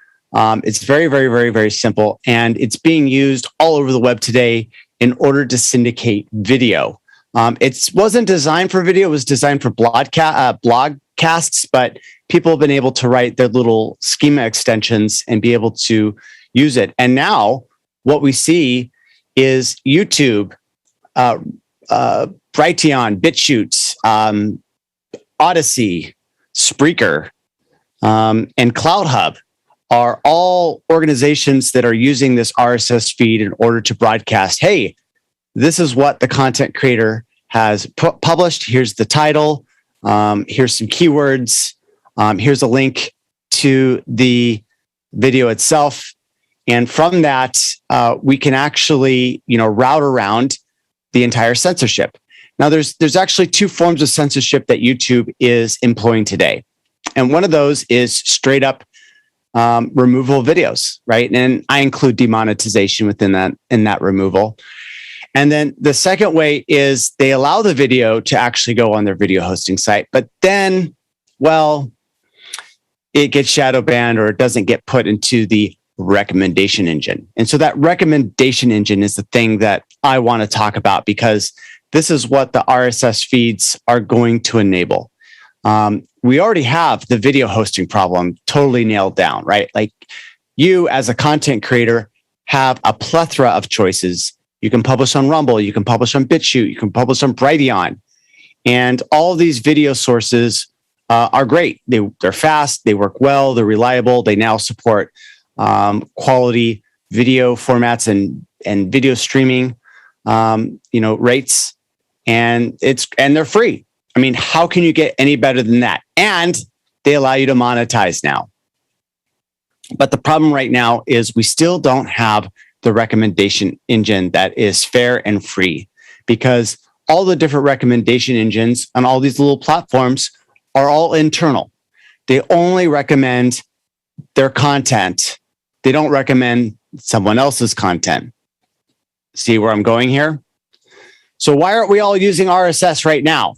K: It's very, very, very, very simple. And it's being used all over the web today in order to syndicate video. It wasn't designed for video. It was designed for blogcasts, but people have been able to write their little schema extensions and be able to use it. And now what we see is YouTube, Brighteon, BitChute, Odyssey, Spreaker, and CloudHub are all organizations that are using this RSS feed in order to broadcast, hey, this is what the content creator has published. Here's the title. Here's some keywords. Here's a link to the video itself. And from that, we can actually, route around the entire censorship. Now, there's actually two forms of censorship that YouTube is employing today. And one of those is straight up removal of videos, right? And I include demonetization within that removal. And then the second way is they allow the video to actually go on their video hosting site, but then, well, it gets shadow banned or it doesn't get put into the recommendation engine. And so that recommendation engine is the thing that I want to talk about, because this is what the RSS feeds are going to enable. We already have the video hosting problem totally nailed down, right? Like, you as a content creator have a plethora of choices. You can publish on Rumble, you can publish on BitChute, you can publish on Brighteon. And all these video sources are great. They're fast, they work well, they're reliable. They now support quality video formats and video streaming, rates, and they're free. I mean, how can you get any better than that? And they allow you to monetize now. But the problem right now is we still don't have the recommendation engine that is fair and free, because all the different recommendation engines on all these little platforms are all internal. They only recommend their content. They don't recommend someone else's content. See where I'm going here? So why aren't we all using RSS right now?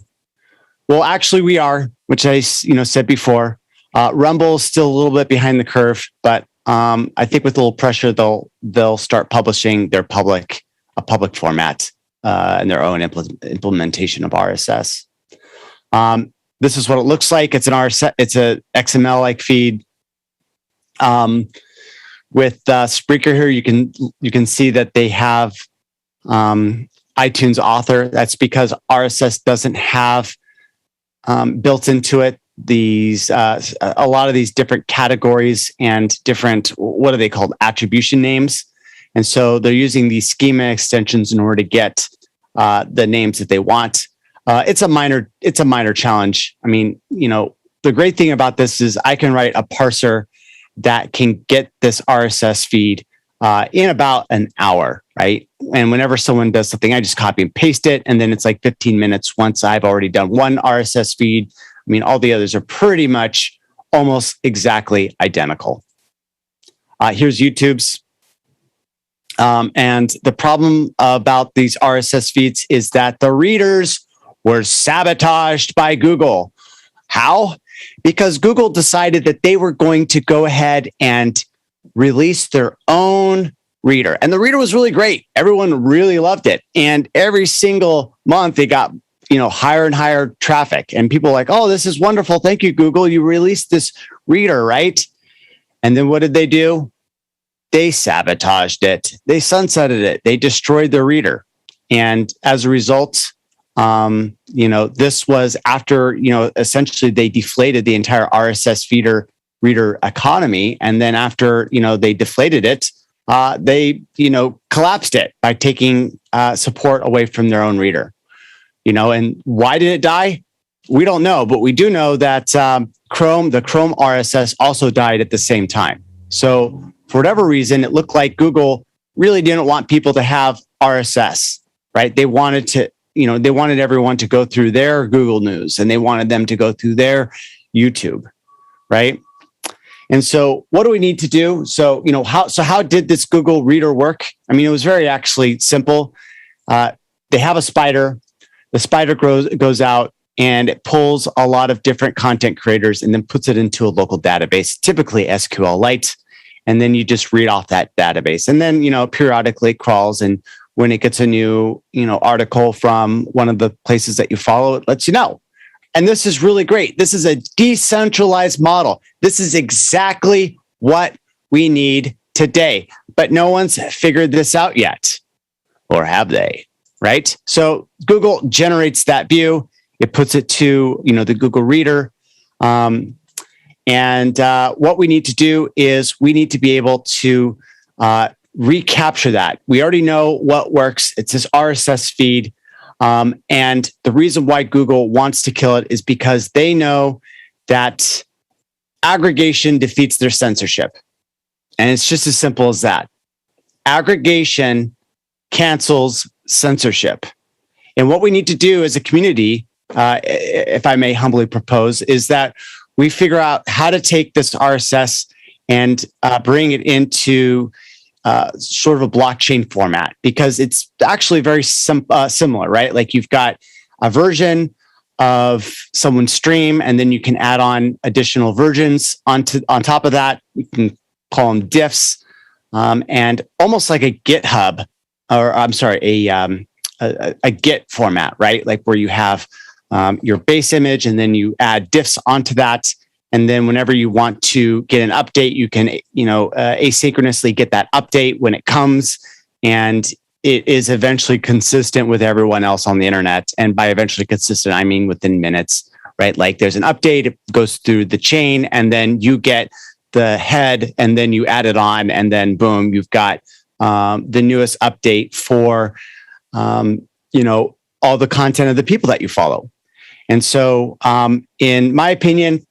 K: Well, actually we are, which I said before. Rumble is still a little bit behind the curve, but I think with a little pressure, they'll start publishing a public format and their own implementation of RSS. This is what it looks like. It's an RSS. It's a XML-like feed. With Spreaker here, you can see that they have iTunes Author. That's because RSS doesn't have built into it these a lot of these different categories and different, what are they called, attribution names. And so they're using these schema extensions in order to get the names that they want. It's a minor challenge. I mean, the great thing about this is I can write a parser that can get this RSS feed in about an hour, right? And whenever someone does something, I just copy and paste it, and then it's like 15 minutes once I've already done one RSS feed. I mean, all the others are pretty much almost exactly identical. Here's YouTube's. And the problem about these RSS feeds is that the readers were sabotaged by Google. How? Because Google decided that they were going to go ahead and release their own reader. And the reader was really great. Everyone really loved it. And every single month they got, higher and higher traffic. And people were like, oh, this is wonderful. Thank you, Google. You released this reader, right? And then what did they do? They sabotaged it. They sunsetted it. They destroyed their reader. And as a result, this was after, essentially they deflated the entire RSS reader economy. And then after, they deflated it, they, collapsed it by taking support away from their own reader. And why did it die? We don't know, but we do know that the Chrome RSS also died at the same time. So for whatever reason, it looked like Google really didn't want people to have RSS, right? They wanted to, they wanted everyone to go through their Google News, and they wanted them to go through their YouTube, right? And so what do we need to do? So, how did this Google Reader work? I mean, it was very actually simple. They have a spider. The spider goes out and it pulls a lot of different content creators and then puts it into a local database, typically SQLite. And then you just read off that database. And then, periodically crawls. And when it gets a new, article from one of the places that you follow, it lets you know. And this is really great. This is a decentralized model. This is exactly what we need today. But no one's figured this out yet. Or have they? Right? So Google generates that view. It puts it to, the Google Reader. And And what we need to do is we need to be able to recapture that. We already know what works. It's this RSS feed. And the reason why Google wants to kill it is because they know that aggregation defeats their censorship. And it's just as simple as that. Aggregation cancels censorship. And what we need to do as a community, if I may humbly propose, is that we figure out how to take this RSS and bring it into sort of a blockchain format, because it's actually very similar, right? Like you've got a version of someone's stream, and then you can add on additional versions on top of that. You can call them diffs, and almost like a GitHub, or I'm sorry, a Git format, right? Like where you have your base image, and then you add diffs onto that. And then whenever you want to get an update, you can, asynchronously get that update when it comes, and it is eventually consistent with everyone else on the internet. And by eventually consistent, I mean within minutes, right? Like there's an update, it goes through the chain, and then you get the head, and then you add it on, and then boom, you've got the newest update for, all the content of the people that you follow. And so, in my opinion,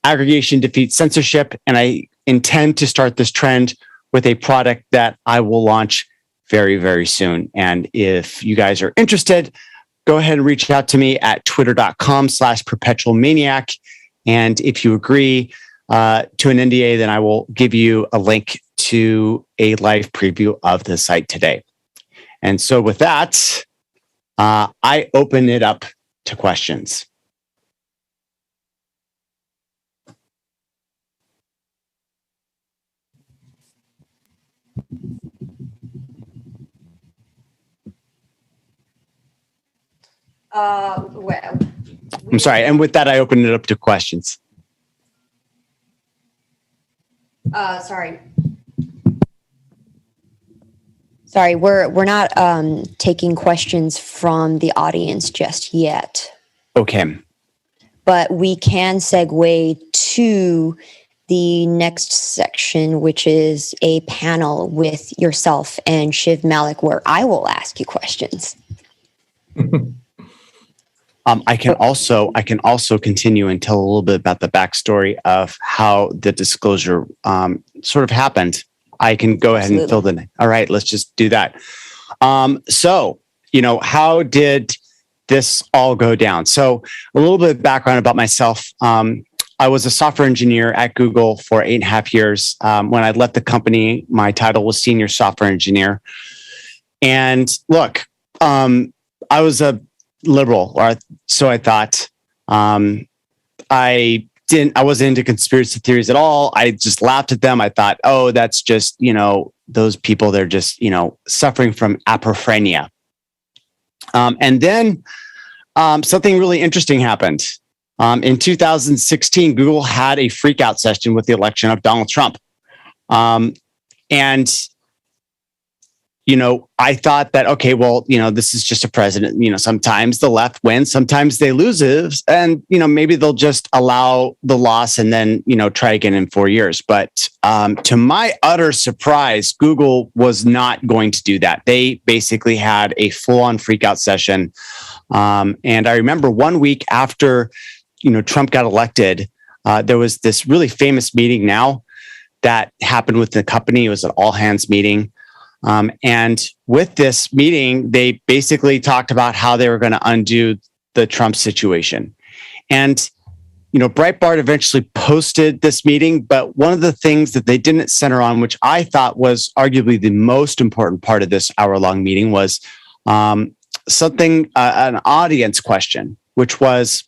K: aggregation defeats censorship, and I intend to start this trend with a product that I will launch very, very soon. And if you guys are interested, go ahead and reach out to me at twitter.com/perpetualmaniac. And if you agree to an NDA, then I will give you a link to a live preview of the site today. And so with that, I open it up to questions.
B: Well,
K: I'm sorry. And with that, I open it up to questions.
B: Sorry, we're not taking questions from the audience just yet.
K: Okay.
B: But we can segue to the next section, which is a panel with yourself and Shiv Malik, where I will ask you questions.
K: I can also continue and tell a little bit about the backstory of how the disclosure sort of happened. I can go ahead and fill the name. All right, let's just do that. So, how did this all go down? So a little bit of background about myself. I was a software engineer at Google for 8.5 years. When I left the company, my title was senior software engineer. And look, I was a liberal, or so I thought. I wasn't into conspiracy theories at all. I just laughed at them. I thought, oh, that's just, those people, they're just, suffering from apophrenia. And then something really interesting happened. In 2016, Google had a freak out session with the election of Donald Trump. And I thought that, okay, well, this is just a president. Sometimes the left wins, sometimes they loses, and, maybe they'll just allow the loss and then, try again in 4 years. But to my utter surprise, Google was not going to do that. They basically had a full-on freakout session. And I remember 1 week after, Trump got elected, there was this really famous meeting now that happened with the company. It was an all-hands meeting. And with this meeting, they basically talked about how they were going to undo the Trump situation. And, Breitbart eventually posted this meeting, but one of the things that they didn't center on, which I thought was arguably the most important part of this hour-long meeting, was an audience question, which was,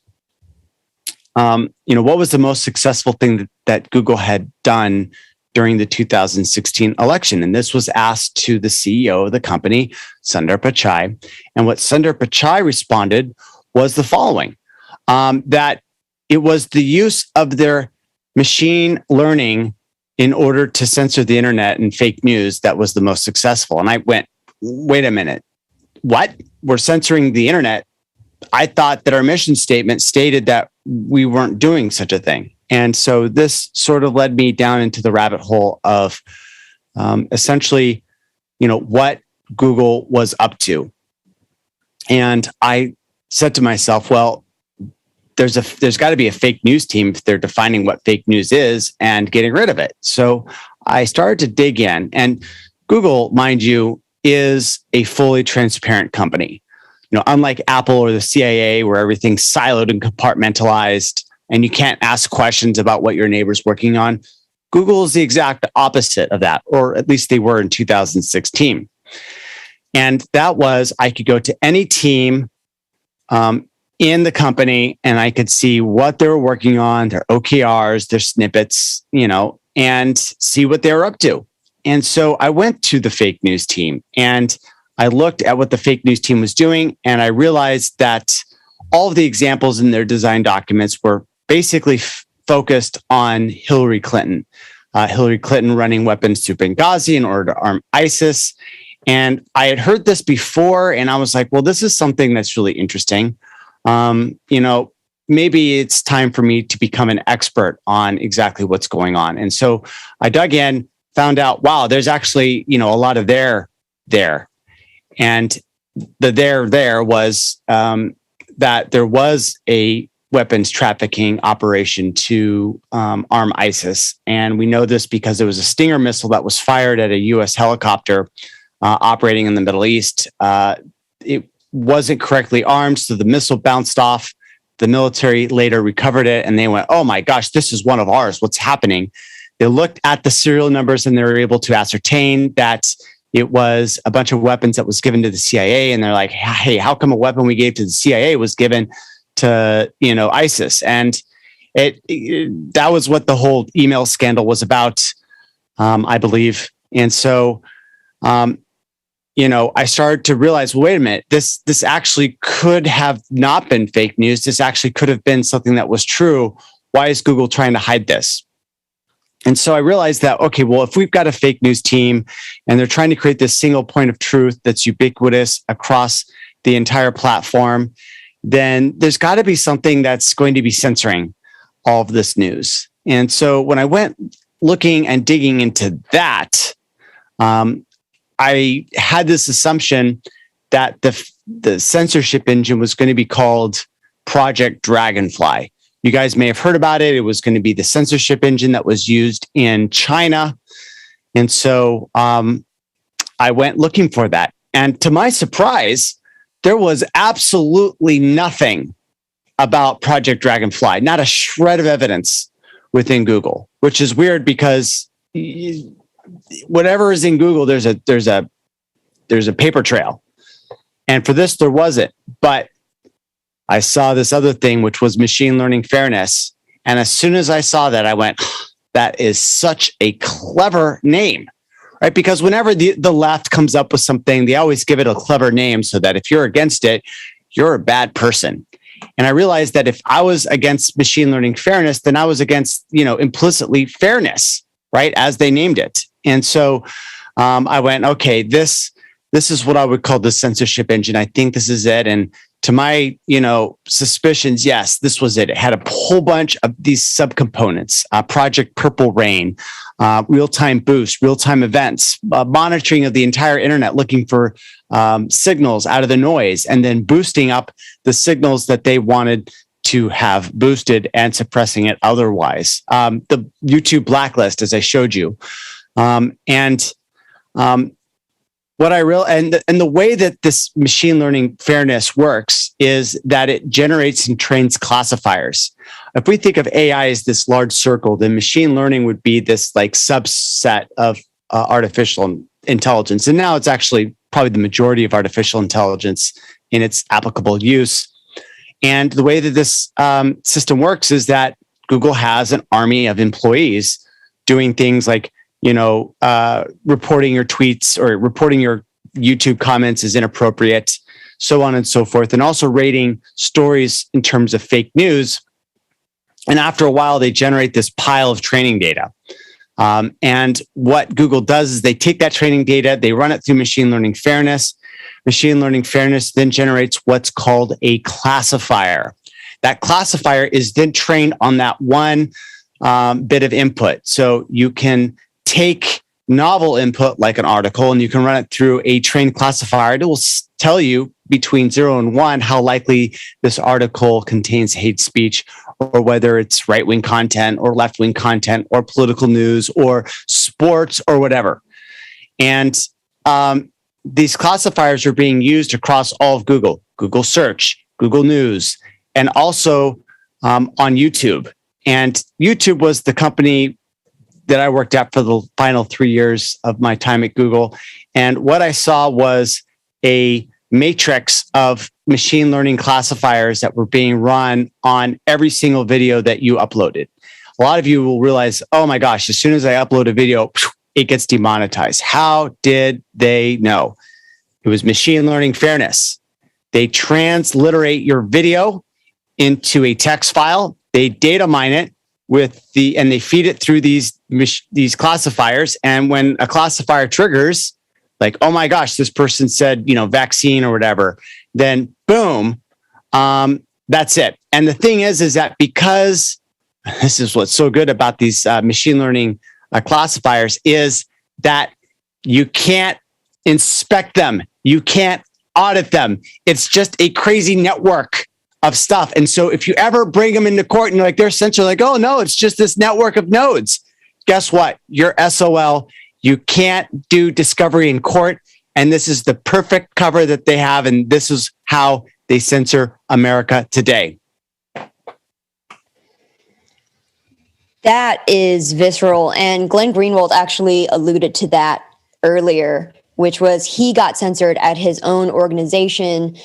K: what was the most successful thing that Google had done during the 2016 election? And this was asked to the CEO of the company, Sundar Pichai. And what Sundar Pichai responded was the following, that it was the use of their machine learning in order to censor the internet and fake news that was the most successful. And I went, wait a minute, what? We're censoring the internet? I thought that our mission statement stated that we weren't doing such a thing. And so this sort of led me down into the rabbit hole of essentially, what Google was up to. And I said to myself, well, there's got to be a fake news team if they're defining what fake news is and getting rid of it. So I started to dig in, and Google, mind you, is a fully transparent company. Unlike Apple or the CIA, where everything's siloed and compartmentalized, and you can't ask questions about what your neighbor's working on, Google is the exact opposite of that, or at least they were in 2016. And that was, I could go to any team in the company, and I could see what they were working on, their OKRs, their snippets, and see what they were up to. And so I went to the fake news team and I looked at what the fake news team was doing, and I realized that all of the examples in their design documents were basically focused on Hillary Clinton. Hillary Clinton running weapons to Benghazi in order to arm ISIS. And I had heard this before, and I was like, well, this is something that's really interesting. Maybe it's time for me to become an expert on exactly what's going on. And so I dug in, found out, wow, there's actually, a lot of there. And the there was that there was a weapons trafficking operation to arm ISIS. And we know this because there was a Stinger missile that was fired at a U.S. helicopter operating in the Middle East. It wasn't correctly armed, so the missile bounced off. The military later recovered it, and they went, oh my gosh, this is one of ours. What's happening? They looked at the serial numbers, and they were able to ascertain that it was a bunch of weapons that was given to the CIA. And they're like, hey, how come a weapon we gave to the CIA was given to, ISIS? And that was what the whole email scandal was about, I believe. And so, I started to realize, well, wait a minute, this actually could have not been fake news. This actually could have been something that was true. Why is Google trying to hide this? And so I realized that, okay, well, if we've got a fake news team and they're trying to create this single point of truth that's ubiquitous across the entire platform, then there's got to be something that's going to be censoring all of this news. And so when I went looking and digging into that, I had this assumption that the censorship engine was going to be called Project Dragonfly. You guys may have heard about it. It was going to be the censorship engine that was used in China. And so I went looking for that. And to my surprise, there was absolutely nothing about Project Dragonfly, not a shred of evidence within Google, which is weird because whatever is in Google, there's a paper trail. And for this, there wasn't. But I saw this other thing, which was machine learning fairness. And as soon as I saw that, I went, that is such a clever name, right? Because whenever the left comes up with something, they always give it a clever name so that if you're against it, you're a bad person. And I realized that if I was against machine learning fairness, then I was against, implicitly fairness, right? As they named it. And so I went, okay, this is what I would call the censorship engine. I think this is it. And to my, suspicions, yes, this was it. It had a whole bunch of these subcomponents, Project Purple Rain, real-time boost, real-time events, monitoring of the entire internet, looking for signals out of the noise, and then boosting up the signals that they wanted to have boosted and suppressing it otherwise. The YouTube blacklist, as I showed you. What I and the way that this machine learning fairness works is that it generates and trains classifiers. If we think of AI as this large circle, then machine learning would be this like subset of artificial intelligence. And now it's actually probably the majority of artificial intelligence in its applicable use. And the way that this system works is that Google has an army of employees doing things like reporting your tweets or reporting your YouTube comments is inappropriate, so on and so forth, and also rating stories in terms of fake news. And after a while, they generate this pile of training data. And what Google does is they take that training data, they run it through machine learning fairness. Machine learning fairness then generates what's called a classifier. That classifier is then trained on that one bit of input. So you can take novel input like an article and you can run it through a trained classifier. It will tell you between 0 and 1 how likely this article contains hate speech, or whether it's right-wing content or left-wing content or political news or sports or whatever. And these classifiers are being used across all of Google, Google Search, Google News, and also on YouTube. And YouTube was the company that I worked at for the final 3 years of my time at Google. And what I saw was a matrix of machine learning classifiers that were being run on every single video that you uploaded. A lot of you will realize, oh my gosh, as soon as I upload a video, it gets demonetized. How did they know? It was machine learning fairness. They transliterate your video into a text file. They data mine it and they feed it through these classifiers. And when a classifier triggers, like, oh my gosh, this person said, vaccine or whatever, then boom, that's it. And the thing is that because this is what's so good about these machine learning classifiers is that you can't inspect them. You can't audit them. It's just a crazy network of stuff. And so if you ever bring them into court and you're like, they're censored, like, oh no, it's just this network of nodes. Guess what? You're SOL. You can't do discovery in court. And this is the perfect cover that they have. And this is how they censor America today.
B: That is visceral. And Glenn Greenwald actually alluded to that earlier, which was he got censored at his own organization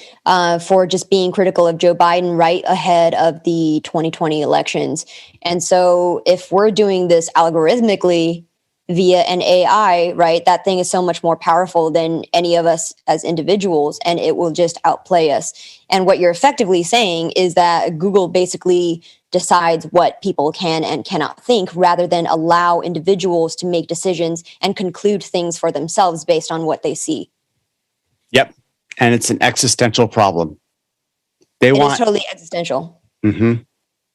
B: for just being critical of Joe Biden right ahead of the 2020 elections. And so if we're doing this algorithmically via an AI, right, that thing is so much more powerful than any of us as individuals, and it will just outplay us. And what you're effectively saying is that Google basically decides what people can and cannot think rather than allow individuals to make decisions and conclude things for themselves based on what they see.
K: Yep. And it's an existential problem. It's
B: totally existential.
K: Mm-hmm.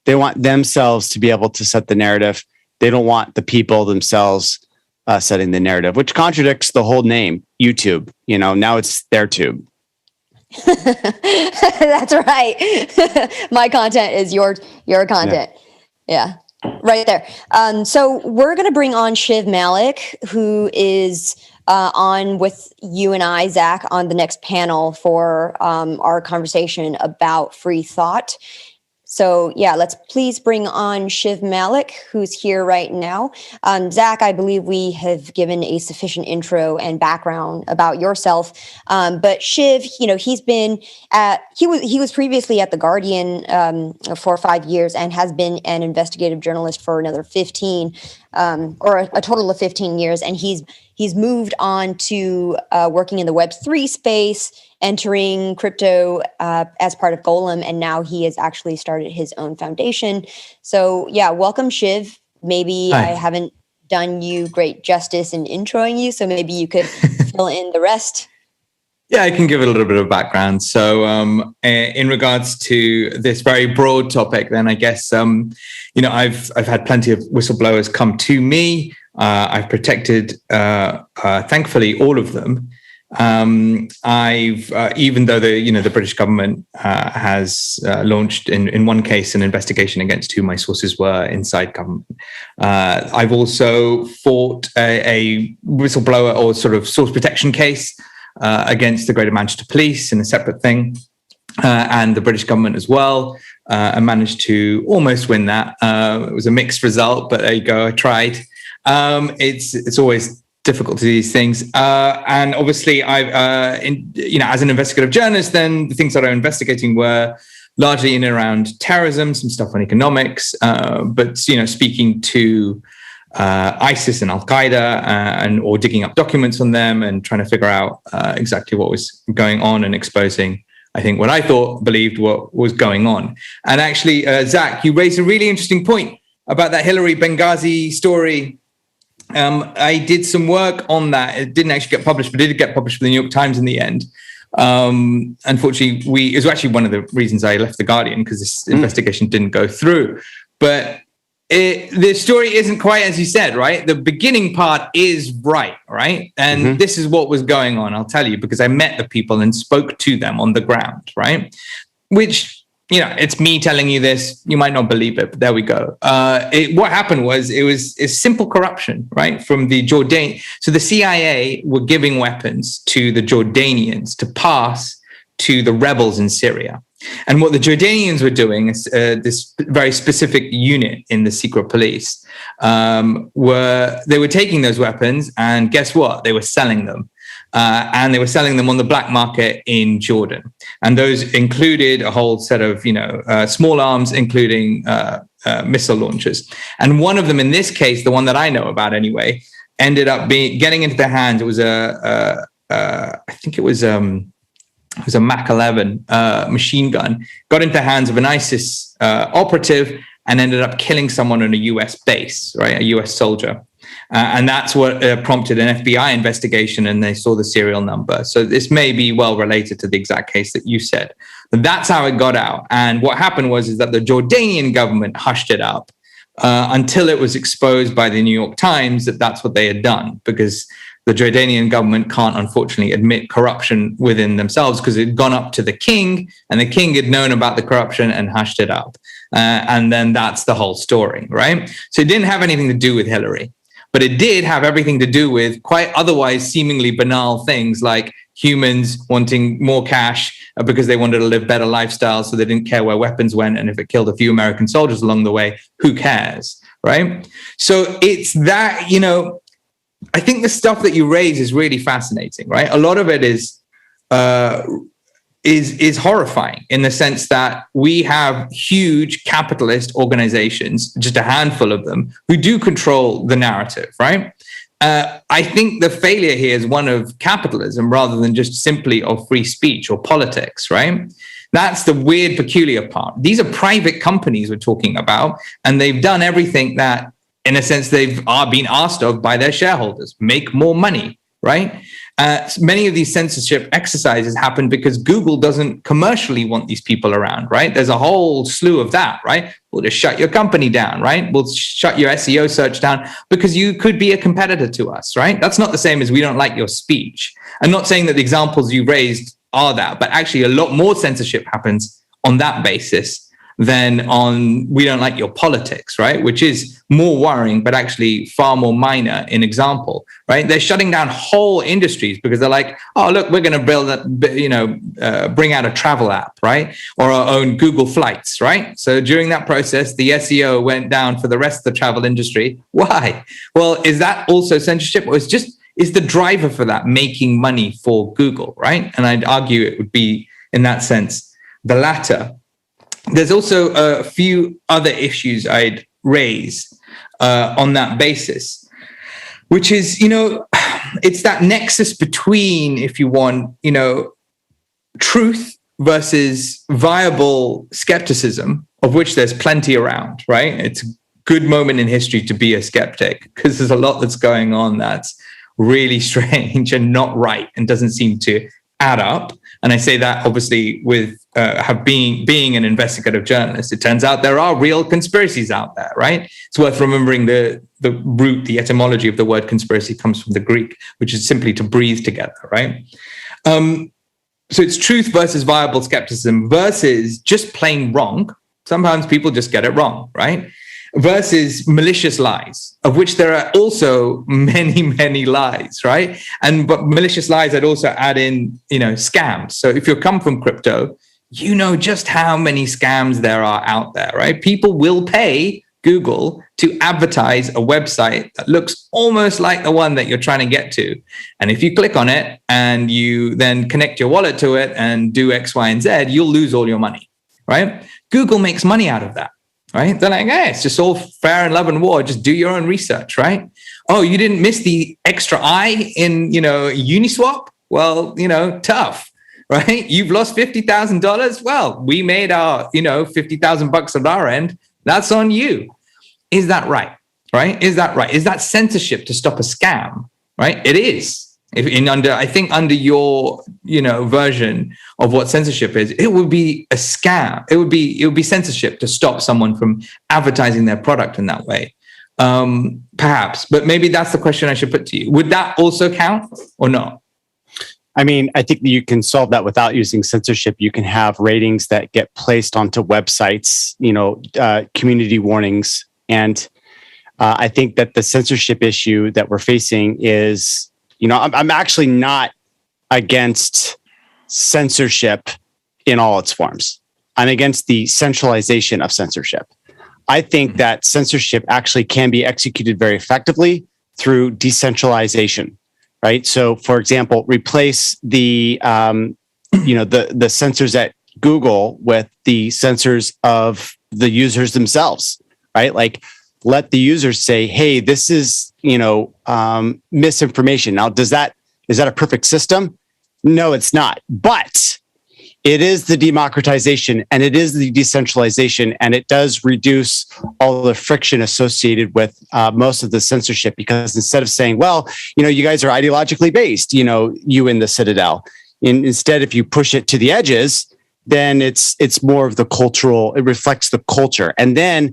K: They want themselves to be able to set the narrative. They don't want the people themselves setting the narrative, which contradicts the whole name, YouTube. Now it's their tube.
B: That's right. My content is your content. Yeah, right there. So we're going to bring on Shiv Malik, who is on with you and I, Zach, on the next panel for our conversation about free thought. So yeah, let's please bring on Shiv Malik, who's here right now. Zach, I believe we have given a sufficient intro and background about yourself. But Shiv, he's been he was previously at The Guardian for 5 years and has been an investigative journalist for another 15, or a total of 15 years. And he's moved on to working in the Web3 space, entering crypto as part of Golem, and now he has actually started his own foundation. So yeah, welcome, Shiv. Maybe
L: Hi.
B: I haven't done you great justice in introing you, so maybe you could fill in the rest.
L: Yeah, I can give a little bit of background. So in regards to this very broad topic, then I guess, I've had plenty of whistleblowers come to me. I've protected, thankfully, all of them. I've even though the British government has launched in one case an investigation against who my sources were inside government. I've also fought a whistleblower or sort of source protection case against the Greater Manchester Police in a separate thing, and the British government as well, and managed to almost win that. It was a mixed result, but there you go. I tried. It's always difficult to do these things, and obviously, as an investigative journalist, then the things that I'm investigating were largely in and around terrorism, some stuff on economics, but speaking to ISIS and Al Qaeda, or digging up documents on them and trying to figure out exactly what was going on and exposing, I think, what I believed what was going on. And actually, Zach, you raised a really interesting point about that Hillary Benghazi story. I did some work on that. It didn't actually get published, but it did get published for the New York Times in the end. Unfortunately, it was actually one of the reasons I left The Guardian, because this investigation didn't go through. But the story isn't quite as you said, right? The beginning part is right? And this is what was going on, I'll tell you, because I met the people and spoke to them on the ground, right? Which, you know, it's me telling you this. You might not believe it, but there we go. What happened was it was simple corruption, right? From the Jordan. So the CIA were giving weapons to the Jordanians to pass to the rebels in Syria. And what the Jordanians were doing is this very specific unit in the secret police they were taking those weapons, and guess what? They were selling them. And they were selling them on the black market in Jordan. And those included a whole set of, small arms, including missile launchers. And one of them, in this case, the one that I know about anyway, ended up getting into their hands. It was I think it was a Mach 11 machine gun, got into the hands of an ISIS operative and ended up killing someone on a US base, right? A US soldier. And that's what prompted an FBI investigation, and they saw the serial number. So this may be well related to the exact case that you said. But that's how it got out. And what happened was that the Jordanian government hushed it up until it was exposed by the New York Times that that's what they had done, because the Jordanian government can't, unfortunately, admit corruption within themselves because it had gone up to the king, and the king had known about the corruption and hushed it up. And then that's the whole story, right? So it didn't have anything to do with Hillary, but it did have everything to do with quite otherwise seemingly banal things like humans wanting more cash because they wanted to live better lifestyles, so they didn't care where weapons went. And if it killed a few American soldiers along the way, who cares, right? So it's that, I think the stuff that you raise is really fascinating, right? A lot of it is horrifying in the sense that we have huge capitalist organizations, just a handful of them, who do control the narrative, right? I think the failure here is one of capitalism rather than just simply of free speech or politics, right? That's the weird, peculiar part. These are private companies we're talking about, and they've done everything that, in a sense, they've been asked of by their shareholders: make more money, right? Many of these censorship exercises happen because Google doesn't commercially want these people around, right? There's a whole slew of that, right? We'll just shut your company down, right? We'll shut your SEO search down because you could be a competitor to us, right? That's not the same as we don't like your speech. I'm not saying that the examples you raised are that, but actually a lot more censorship happens on that basis than on we don't like your politics, right? Which is more worrying, but actually far more minor in example, right? They're shutting down whole industries because they're like, oh, look, we're going to build that, bring out a travel app, right? Or our own Google Flights, right? So during that process, the SEO went down for the rest of the travel industry. Why? Well, is that also censorship, or is the driver for that making money for Google, right? And I'd argue it would be, in that sense, the latter. There's also a few other issues I'd raise on that basis, which is, it's that nexus between, if you want, truth versus viable skepticism, of which there's plenty around, right? It's a good moment in history to be a skeptic because there's a lot that's going on that's really strange and not right and doesn't seem to add up. And I say that obviously with being an investigative journalist. It turns out there are real conspiracies out there, right? It's worth remembering the root, the etymology of the word conspiracy comes from the Greek, which is simply to breathe together, right? So it's truth versus viable skepticism versus just plain wrong. Sometimes people just get it wrong, right? Versus malicious lies, of which there are also many, many lies, right? But malicious lies, I'd also add in, scams. So if you come from crypto, you know just how many scams there are out there, right? People will pay Google to advertise a website that looks almost like the one that you're trying to get to. And if you click on it and you then connect your wallet to it and do X, Y, and Z, you'll lose all your money, right? Google makes money out of that. Right? They're like, hey, it's just all fair and love and war. Just do your own research, right? Oh, you didn't miss the extra I in, Uniswap? Well, tough, right? You've lost $50,000. Well, we made our, $50,000 on our end. That's on you. Is that right? Right? Is that right? Is that censorship to stop a scam? Right? It is. I think under your version of what censorship is, it would be a scam. It would be censorship to stop someone from advertising their product in that way. Perhaps, but maybe that's the question I should put to you. Would that also count or not?
K: I mean, I think you can solve that without using censorship. You can have ratings that get placed onto websites, community warnings. And I think that the censorship issue that we're facing is, I'm actually not against censorship in all its forms. I'm against the centralization of censorship. I think that censorship actually can be executed very effectively through decentralization. Right. So, for example, replace the the censors at Google with the censors of the users themselves. Right. Like, let the users say, hey, this is, misinformation. Now, is that a perfect system? No, it's not. But it is the democratization and it is the decentralization, and it does reduce all the friction associated with most of the censorship, because instead of saying, well, you guys are ideologically based, you in the Citadel, instead, if you push it to the edges, then it's more of the cultural, it reflects the culture. And then,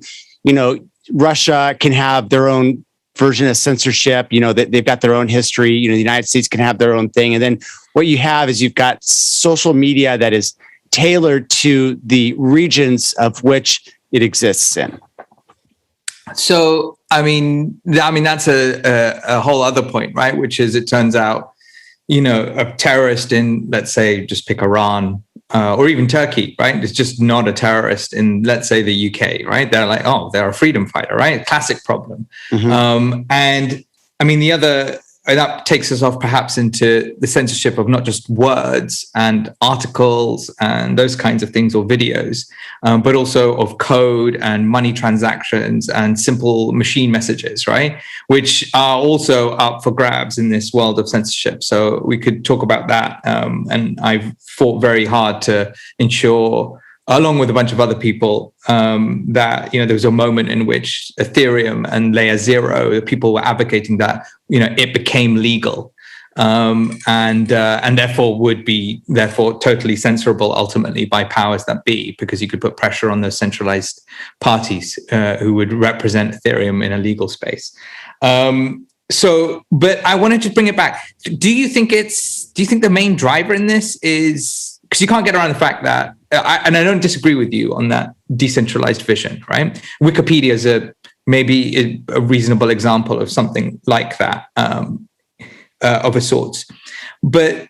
K: Russia can have their own version of censorship, they've got their own history, the United States can have their own thing. And then what you have is you've got social media that is tailored to the regions of which it exists in.
L: So, I mean, that's a whole other point, right? Which is, it turns out, a terrorist in, let's say, just pick Iran, or even Turkey, right? It's just not a terrorist in, let's say, the UK, right? They're like, oh, they're a freedom fighter, right? Classic problem. Mm-hmm. And I mean, that takes us off perhaps into the censorship of not just words and articles and those kinds of things, or videos, but also of code and money transactions and simple machine messages, right? Which are also up for grabs in this world of censorship. So we could talk about that. And I've fought very hard to ensure, along with a bunch of other people, that, there was a moment in which Ethereum and Layer 0, the people were advocating that, it became legal, and therefore would be totally censorable ultimately by powers that be, because you could put pressure on those centralized parties who would represent Ethereum in a legal space. But I wanted to bring it back. Do you think the main driver in this is, because you can't get around the fact that, and I don't disagree with you on that decentralized vision, right? Wikipedia is maybe a reasonable example of something like that, of a sort. But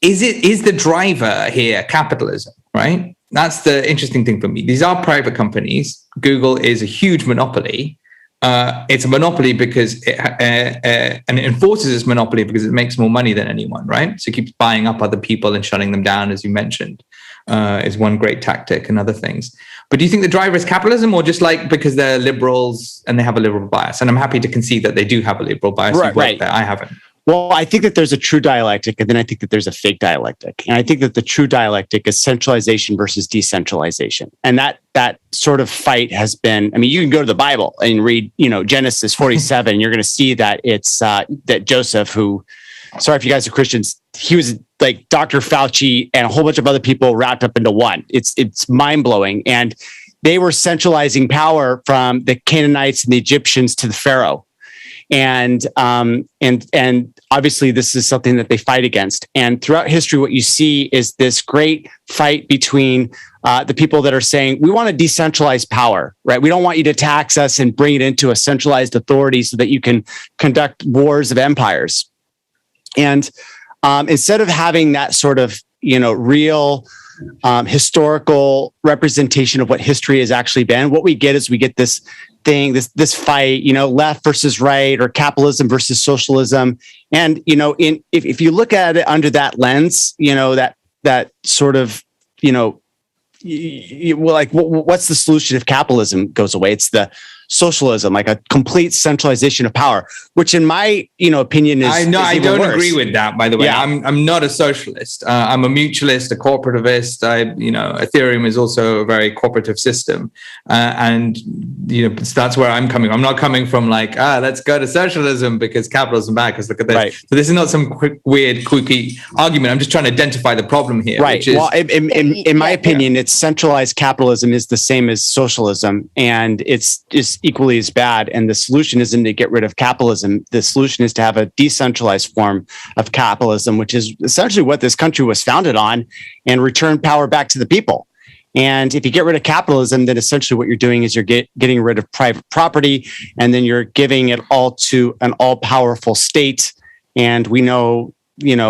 L: is the driver here capitalism, right? That's the interesting thing for me. These are private companies. Google is a huge monopoly. It's a monopoly because and it enforces its monopoly because it makes more money than anyone, right? So it keeps buying up other people and shutting them down, as you mentioned, is one great tactic, and other things. But do you think the driver is capitalism, or just like because they're liberals and they have a liberal bias? And I'm happy to concede that they do have a liberal bias. Right. I haven't.
K: Well, I think that there's a true dialectic, and then I think that there's a fake dialectic. And I think that the true dialectic is centralization versus decentralization. And that sort of fight has been, you can go to the Bible and read, Genesis 47, and you're going to see that it's that Joseph, who, sorry if you guys are Christians, he was like Dr. Fauci and a whole bunch of other people wrapped up into one. It's mind-blowing. And they were centralizing power from the Canaanites and the Egyptians to the Pharaoh. And obviously this is something that they fight against. And throughout history, what you see is this great fight between the people that are saying, we want to decentralize power, right? We don't want you to tax us and bring it into a centralized authority so that you can conduct wars of empires. And instead of having that sort of, real historical representation of what history has actually been, what we get is we get this thing, this fight, left versus right, or capitalism versus socialism. And, if you look at it under that lens, that sort of, what's the solution if capitalism goes away? It's the socialism, like a complete centralization of power, which in my opinion is
L: I don't
K: worse.
L: agree with that, by the way.
K: Yeah.
L: I'm not a socialist. I'm a mutualist, a corporativist. Ethereum is also a very cooperative system. And that's where I'm coming. I'm not coming from like, let's go to socialism because capitalism bad, because look at this.
K: Right.
L: So this is not some quick, weird, quirky argument. I'm just trying to identify the problem here.
K: Right.
L: Which is,
K: well, in my opinion, it's centralized capitalism is the same as socialism, and it's just equally as bad. And the solution isn't to get rid of capitalism. The solution is to have a decentralized form of capitalism, which is essentially what this country was founded on, and return power back to the people. And if you get rid of capitalism, then essentially what you're doing is you're getting rid of private property, and then you're giving it all to an all-powerful state. And we know,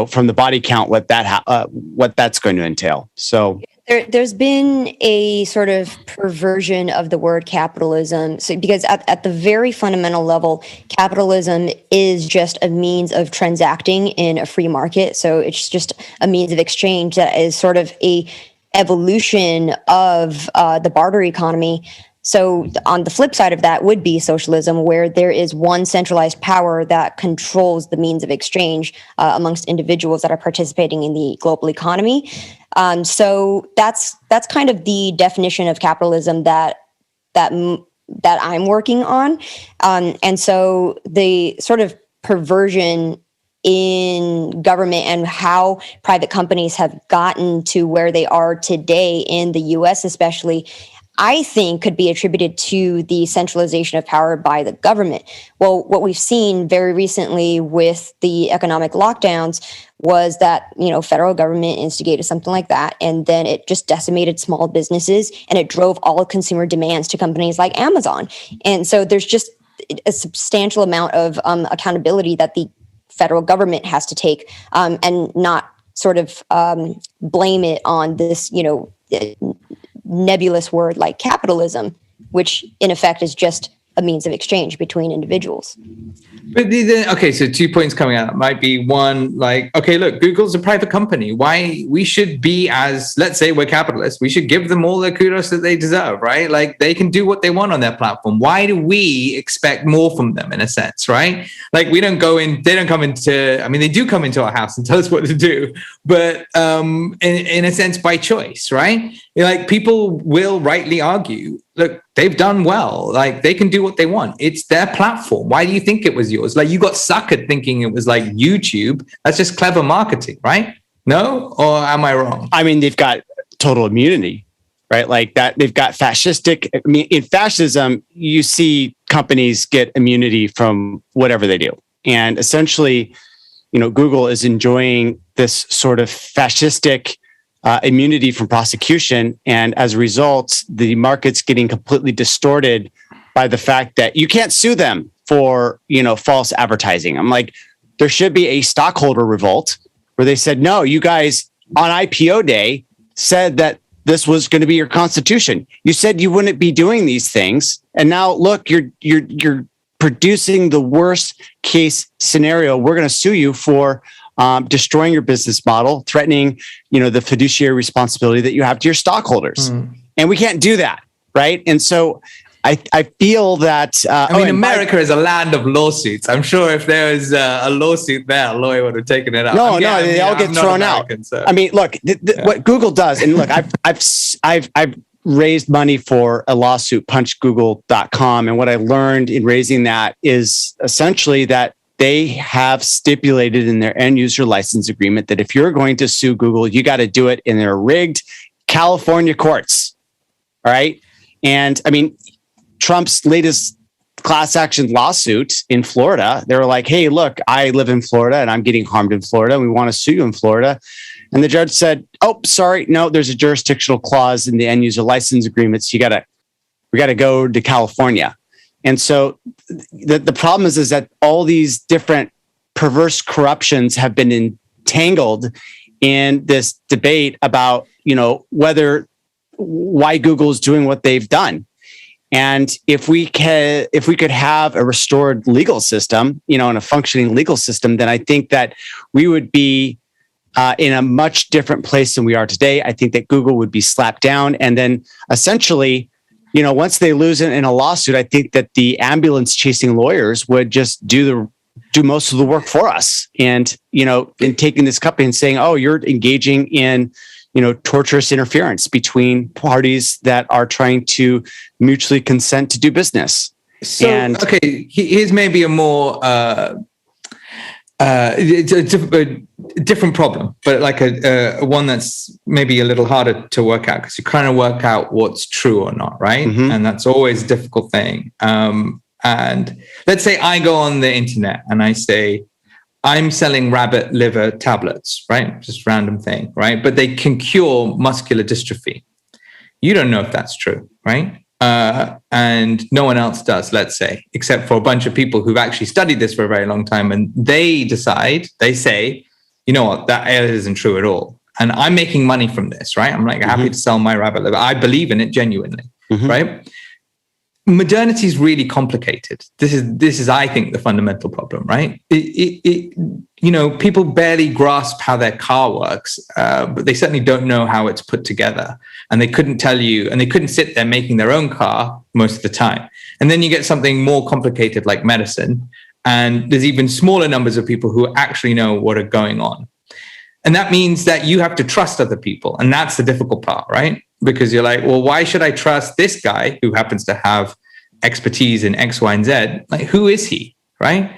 K: from the body count what that's going to entail. So
B: there's been a sort of perversion of the word capitalism. So because at the very fundamental level, capitalism is just a means of transacting in a free market. So it's just a means of exchange that is sort of a evolution of the barter economy. So on the flip side of that would be socialism, where there is one centralized power that controls the means of exchange amongst individuals that are participating in the global economy. So that's kind of the definition of capitalism that I'm working on. And so the sort of perversion in government and how private companies have gotten to where they are today in the US especially, I think could be attributed to the centralization of power by the government. Well, what we've seen very recently with the economic lockdowns was that, federal government instigated something like that, and then it just decimated small businesses, and it drove all consumer demands to companies like Amazon. And so there's just a substantial amount of accountability that the federal government has to take, and not sort of blame it on this, nebulous word like capitalism, which in effect is just a means of exchange between individuals.
L: But okay, so 2 points coming out might be one, like, okay, look, Google's a private company. Why we should be, as let's say we're capitalists, we should give them all the kudos that they deserve, right? Like they can do what they want on their platform. Why do we expect more from them in a sense, right? Like they don't come into, I mean, they do come into our house and tell us what to do, but in a sense by choice, right? Like people will rightly argue, look, they've done well. Like they can do what they want. It's their platform. Why do you think it was yours? Like you got suckered thinking it was like YouTube. That's just clever marketing, right? No? Or am I wrong?
K: I mean, they've got total immunity, right? Like that, they've got fascistic. I mean, in fascism, you see companies get immunity from whatever they do. And essentially, Google is enjoying this sort of fascistic immunity from prosecution. And as a result, the market's getting completely distorted by the fact that you can't sue them for, false advertising. I'm like, there should be a stockholder revolt where they said, no, you guys on IPO day said that this was going to be your constitution. You said you wouldn't be doing these things. And now look, you're producing the worst case scenario. We're going to sue you for destroying your business model, threatening, the fiduciary responsibility that you have to your stockholders. And we can't do that, right? And so I feel that...
L: America is a land of lawsuits. I'm sure if there was a lawsuit there, a lawyer would have taken it out.
K: No, they all get thrown out. So. I mean, look, what Google does, and look, I've raised money for a lawsuit, punchgoogle.com, and what I learned in raising that is essentially that they have stipulated in their end user license agreement that if you're going to sue Google, you got to do it in their rigged California courts. All right. And I mean, Trump's latest class action lawsuit in Florida, they were like, hey, look, I live in Florida and I'm getting harmed in Florida. We want to sue you in Florida. And the judge said, oh, sorry. No, there's a jurisdictional clause in the end user license agreements. We got to go to California. And so the problem is that all these different perverse corruptions have been entangled in this debate about, why Google is doing what they've done. And if we could have a restored legal system, and a functioning legal system, then I think that we would be in a much different place than we are today. I think that Google would be slapped down, and then essentially once they lose in a lawsuit, I think that the ambulance chasing lawyers would just do most of the work for us. And, in taking this company and saying, oh, you're engaging in, torturous interference between parties that are trying to mutually consent to do business.
L: So, okay, here's maybe a more, it's a different problem, but like a one that's maybe a little harder to work out, because you kind of work out what's true or not, right?
K: Mm-hmm.
L: And that's always a difficult thing. And let's say I go on the internet and I say, I'm selling rabbit liver tablets, right? Just random thing, right? But they can cure muscular dystrophy. You don't know if that's true, right? And no one else does, let's say, except for a bunch of people who've actually studied this for a very long time. And they say, you know what, that isn't true at all. And I'm making money from this, right? I'm like happy to sell my rabbit liver. I believe in it genuinely, right? Modernity is really complicated. This is, I think, the fundamental problem, right? People barely grasp how their car works, but they certainly don't know how it's put together. And they couldn't tell you, and they couldn't sit there making their own car most of the time. And then you get something more complicated like medicine, and there's even smaller numbers of people who actually know what are going on. And that means that you have to trust other people. And that's the difficult part, right? Because you're like, well, why should I trust this guy who happens to have expertise in X, Y, and Z? Like, who is he, right?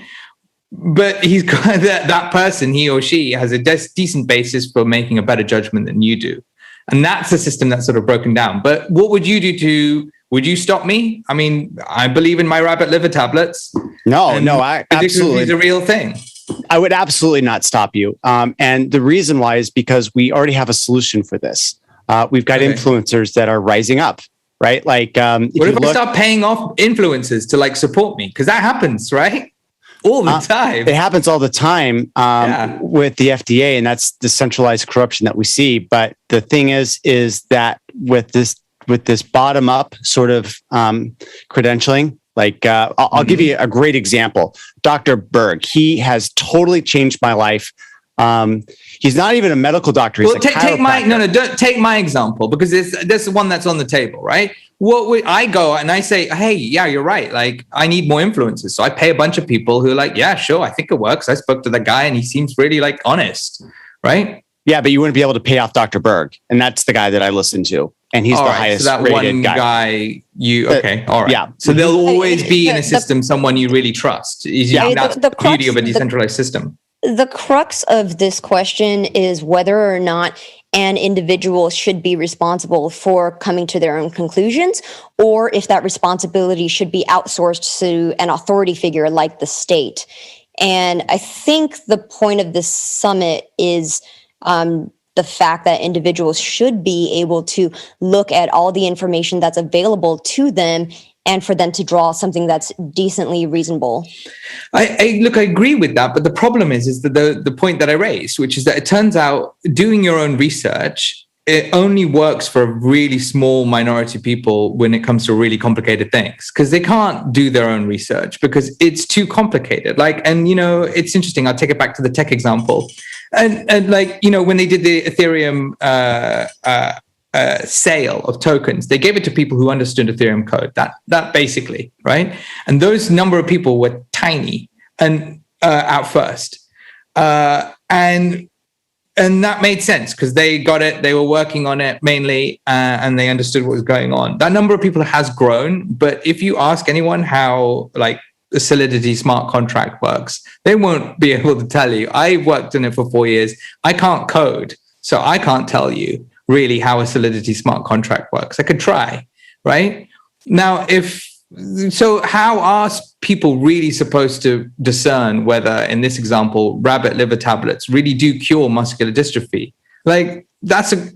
L: But he's got that person, he or she has a decent basis for making a better judgment than you do. And that's the system that's sort of broken down. But what would you do would you stop me? I mean, I believe in my rabbit liver tablets.
K: No, I absolutely.
L: It's a real thing.
K: I would absolutely not stop you. And the reason why is because we already have a solution for this. We've got influencers that are rising up, right? Like,
L: what if I start paying off influencers to like support me? Because that happens, right? All the time.
K: It happens all the time with the FDA, and that's the centralized corruption that we see. But the thing is that with this bottom up sort of credentialing, like I'll give you a great example. Dr. Berg, he has totally changed my life. He's not even a medical doctor. He's
L: don't take my example, because this is one that's on the table, right? I go and I say, hey, yeah, you're right. Like, I need more influencers. So I pay a bunch of people who are like, yeah, sure, I think it works. I spoke to the guy and he seems really like honest, right?
K: Yeah, but you wouldn't be able to pay off Dr. Berg. And that's the guy that I listen to. And he's the highest
L: so that
K: rated
L: one guy. All right.
K: Yeah.
L: So there'll always be in a system someone you really trust. That's the beauty of a decentralized system.
B: The crux of this question is whether or not an individual should be responsible for coming to their own conclusions, or if that responsibility should be outsourced to an authority figure like the state. And I think the point of this summit is the fact that individuals should be able to look at all the information that's available to them and for them to draw something that's decently reasonable.
L: I agree with that, but the problem is that the point that I raised, which is that it turns out doing your own research, it only works for a really small minority of people when it comes to really complicated things, because they can't do their own research because it's too complicated. It's interesting. I'll take it back to the tech example. And when they did the Ethereum sale of tokens, they gave it to people who understood Ethereum code. That basically, right? And those number of people were tiny and at first, and that made sense because they got it. They were working on it mainly, and they understood what was going on. That number of people has grown, but if you ask anyone how the Solidity smart contract works, they won't be able to tell you. I've worked in it for 4 years. I can't code, so I can't tell you really how a Solidity smart contract works. I could try, right? Now, how are people really supposed to discern whether, in this example, rabbit liver tablets really do cure muscular dystrophy? And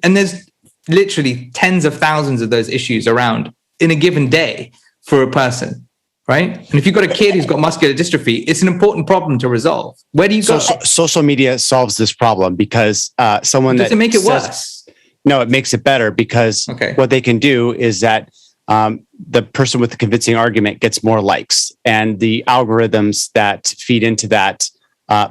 L: there's literally tens of thousands of those issues around in a given day for a person, right? And if you've got a kid who's got muscular dystrophy, it's an important problem to resolve. Where do you go?
K: Social media solves this problem because someone
L: does it make it worse?
K: No, it makes it better because what they can do is that the person with the convincing argument gets more likes, and the algorithms that feed into that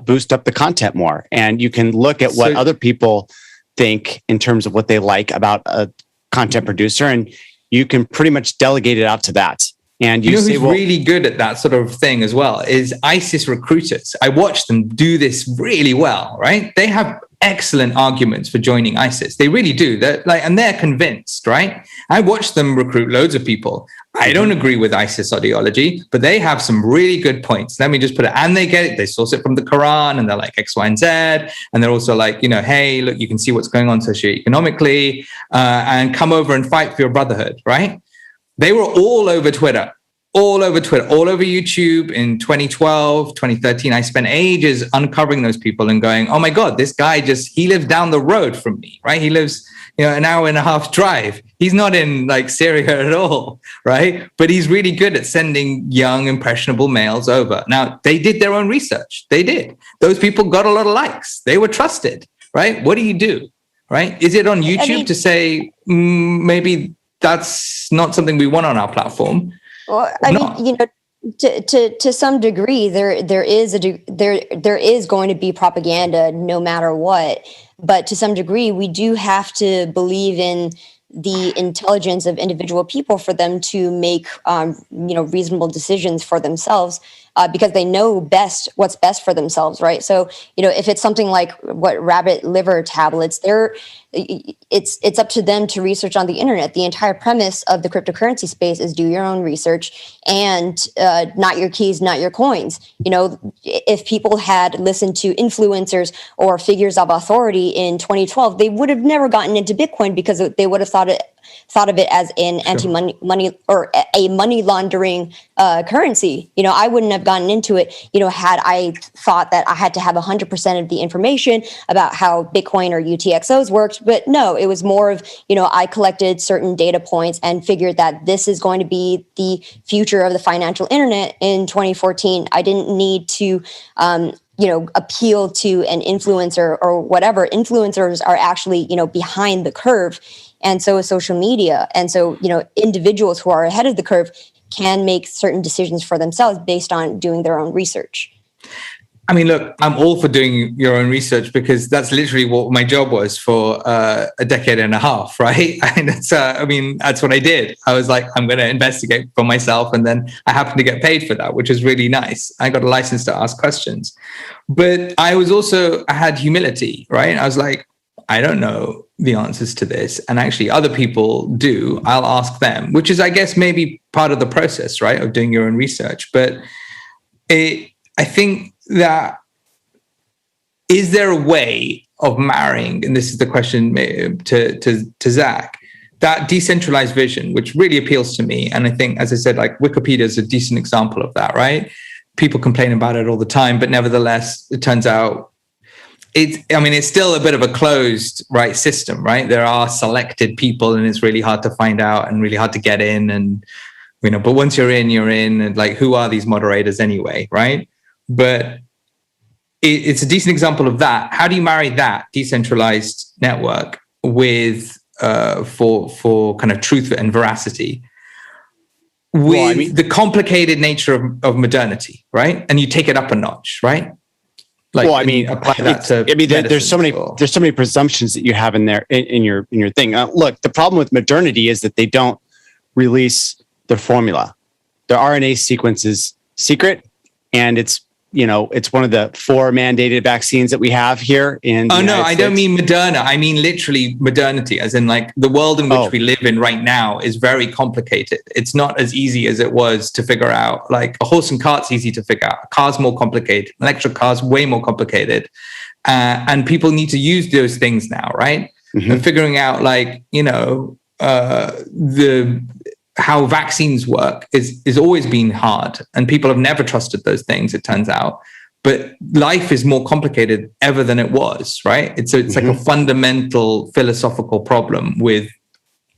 K: boost up the content more. And you can look at what other people think in terms of what they like about a content producer, and you can pretty much delegate it out to that. And
L: you know
K: say,
L: who's really good at that sort of thing as well is ISIS recruiters. I watch them do this really well, right? They have excellent arguments for joining ISIS. They really do. And they're convinced, right? I watch them recruit loads of people. I don't agree with ISIS ideology, but they have some really good points. Let me just put it, and they get it. They source it from the Quran, and they're like X, Y, and Z. And they're also like, hey, look, you can see what's going on socioeconomically, and come over and fight for your brotherhood, right? They were all over Twitter, all over YouTube in 2012, 2013. I spent ages uncovering those people and going, oh my God, this guy he lives down the road from me, right? He lives, an hour and a half drive. He's not in like Syria at all, right? But he's really good at sending young, impressionable males over. Now, they did their own research. They did. Those people got a lot of likes. They were trusted, right? What do you do, right? Is it on YouTube to say, maybe that's not something we want on our platform?
B: Well, I mean, to some degree, there is going to be propaganda no matter what. But to some degree, we do have to believe in the intelligence of individual people for them to make reasonable decisions for themselves, because they know what's best for themselves, right? So if it's something like what rabbit liver tablets, it's up to them to research on the internet. The entire premise of the cryptocurrency space is do your own research and not your keys, not your coins. If people had listened to influencers or figures of authority in 2012, they would have never gotten into Bitcoin because they would have thought of it as an anti-money or a money laundering currency. I wouldn't have gotten into it, had I thought that I had to have 100% of the information about how Bitcoin or UTXOs worked. But no, it was more of, I collected certain data points and figured that this is going to be the future of the financial internet in 2014. I didn't need to appeal to an influencer or whatever. Influencers are actually, behind the curve. And so is social media. And so, individuals who are ahead of the curve can make certain decisions for themselves based on doing their own research.
L: I mean, look, I'm all for doing your own research because that's literally what my job was for a decade and a half, right? And that's what I did. I was like, I'm going to investigate for myself. And then I happened to get paid for that, which is really nice. I got a license to ask questions. But I had humility, right? I was like, I don't know the answers to this. And actually other people do. I'll ask them, which is, I guess, maybe part of the process, right, of doing your own research. But I think that, is there a way of marrying, and this is the question to Zach, that decentralized vision, which really appeals to me. And I think, as I said, like Wikipedia is a decent example of that, right? People complain about it all the time, but nevertheless, it turns out it's still a bit of a closed, right, system, right? There are selected people and it's really hard to find out and really hard to get in. And, but once you're in, and like, who are these moderators anyway, right? But it's a decent example of that. How do you marry that decentralized network with, for kind of truth and veracity with the complicated nature of modernity, right? And you take it up a notch, right? Like, apply that to
K: there's so many presumptions that you have in there in your thing. Look, the problem with modernity is that they don't release their formula. Their RNA sequence is secret, and it's one of the 4 mandated vaccines that we have here in the United States.
L: I don't mean Moderna. I mean literally modernity, as in like the world in which we live in right now is very complicated. It's not as easy as it was to figure out. Like a horse and cart's easy to figure out. A car's more complicated. Electric car's way more complicated. And people need to use those things now, right? Mm-hmm. And figuring out like, how vaccines work is always been hard, and people have never trusted those things, it turns out. But life is more complicated ever than it was, right? It's like a fundamental philosophical problem with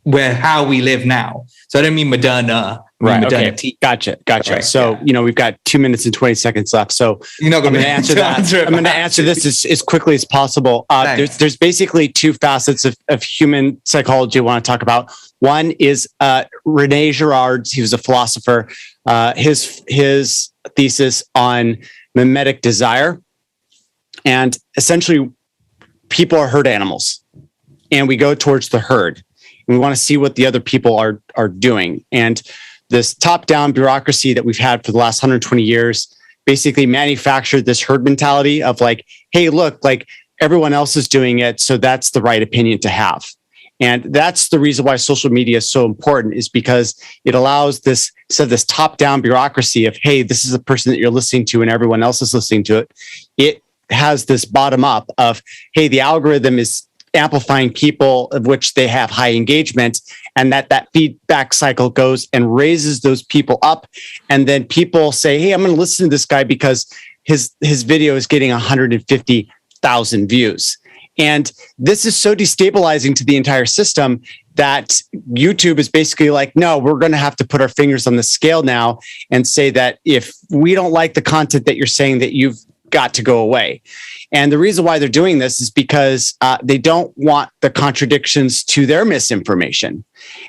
L: how we live now. So I don't mean Moderna,
K: right? Modernity. Okay. Gotcha. Right. So we've got 2 minutes and 20 seconds left. So
L: I'm going to answer that.
K: I'm going to answer this as quickly as possible. There's basically 2 facets of human psychology I want to talk about. One is Rene Girard. He was a philosopher. His thesis on mimetic desire, and essentially, people are herd animals, and we go towards the herd. and we want to see what the other people are doing. And this top-down bureaucracy that we've had for the last 120 years basically manufactured this herd mentality of like, hey, look, like everyone else is doing it, so that's the right opinion to have. And that's the reason why social media is so important, is because it allows this top-down bureaucracy of, hey, this is a person that you're listening to and everyone else is listening to it. It has this bottom-up of, hey, the algorithm is amplifying people of which they have high engagement, and that feedback cycle goes and raises those people up. And then people say, hey, I'm going to listen to this guy because his video is getting 150,000 views. And this is so destabilizing to the entire system that YouTube is basically like, no, we're going to have to put our fingers on the scale now and say that if we don't like the content that you're saying, that you've got to go away. And the reason why they're doing this is because they don't want the contradictions to their misinformation.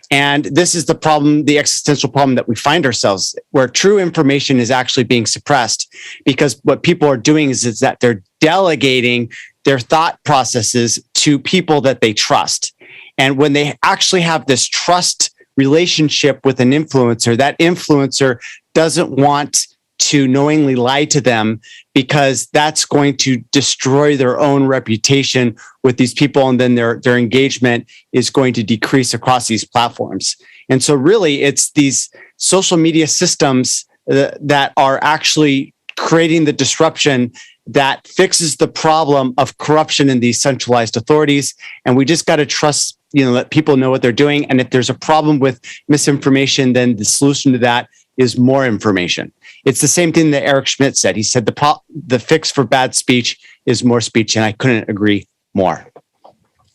K: And this is the problem, the existential problem that we find ourselves, where true information is actually being suppressed, because what people are doing is that they're delegating their thought processes to people that they trust. And when they actually have this trust relationship with an influencer, that influencer doesn't want to knowingly lie to them, because that's going to destroy their own reputation with these people, and then their engagement is going to decrease across these platforms. And so really it's these social media systems that are actually creating the disruption that fixes the problem of corruption in these centralized authorities. And we just got to trust, that people know what they're doing. And if there's a problem with misinformation, then the solution to that is more information. It's the same thing that Eric Schmidt said. He said the fix for bad speech is more speech, and I couldn't agree more.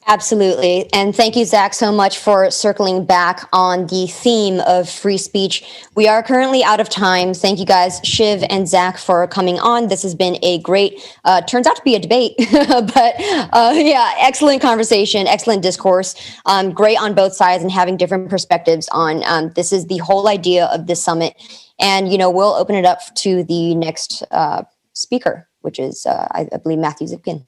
B: Absolutely. And thank you, Zach, so much for circling back on the theme of free speech. We are currently out of time. Thank you guys, Shiv and Zach, for coming on. This has been a great, turns out to be a debate, but yeah, excellent conversation, excellent discourse. Great on both sides and having different perspectives on this is the whole idea of this summit. And, we'll open it up to the next speaker, which is, I believe, Matthew Zipkin.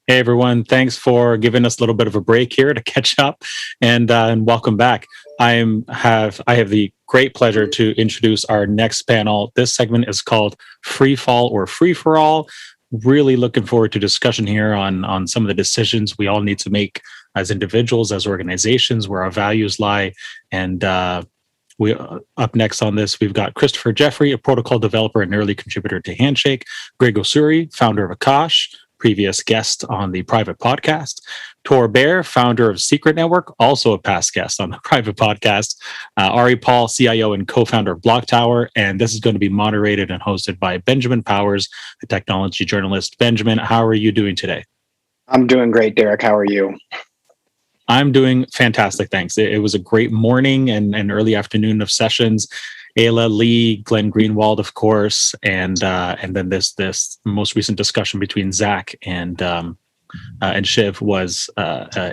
A: Hey everyone, thanks for giving us a little bit of a break here to catch up, and welcome back. I have the great pleasure to introduce our next panel. This segment is called Free Fall or Free for All. Really looking forward to discussion here on some of the decisions we all need to make as individuals, as organizations, where our values lie. And we up next on this, we've got Christopher Jeffrey, a protocol developer and early contributor to Handshake; Greg Osuri, founder of Akash, previous guest on the Private podcast; Tor Baer, founder of Secret Network, also a past guest on the Private podcast; Ari Paul, CIO and co-founder of Block Tower. And this is going to be moderated and hosted by Benjamin Powers, a technology journalist. Benjamin, how are you doing today?
M: I'm doing great, Derek. How are you?
A: I'm doing fantastic, thanks. It was a great morning and early afternoon of sessions. Ayla, Lee, Glenn Greenwald, of course, and then this most recent discussion between Zach and Shiv was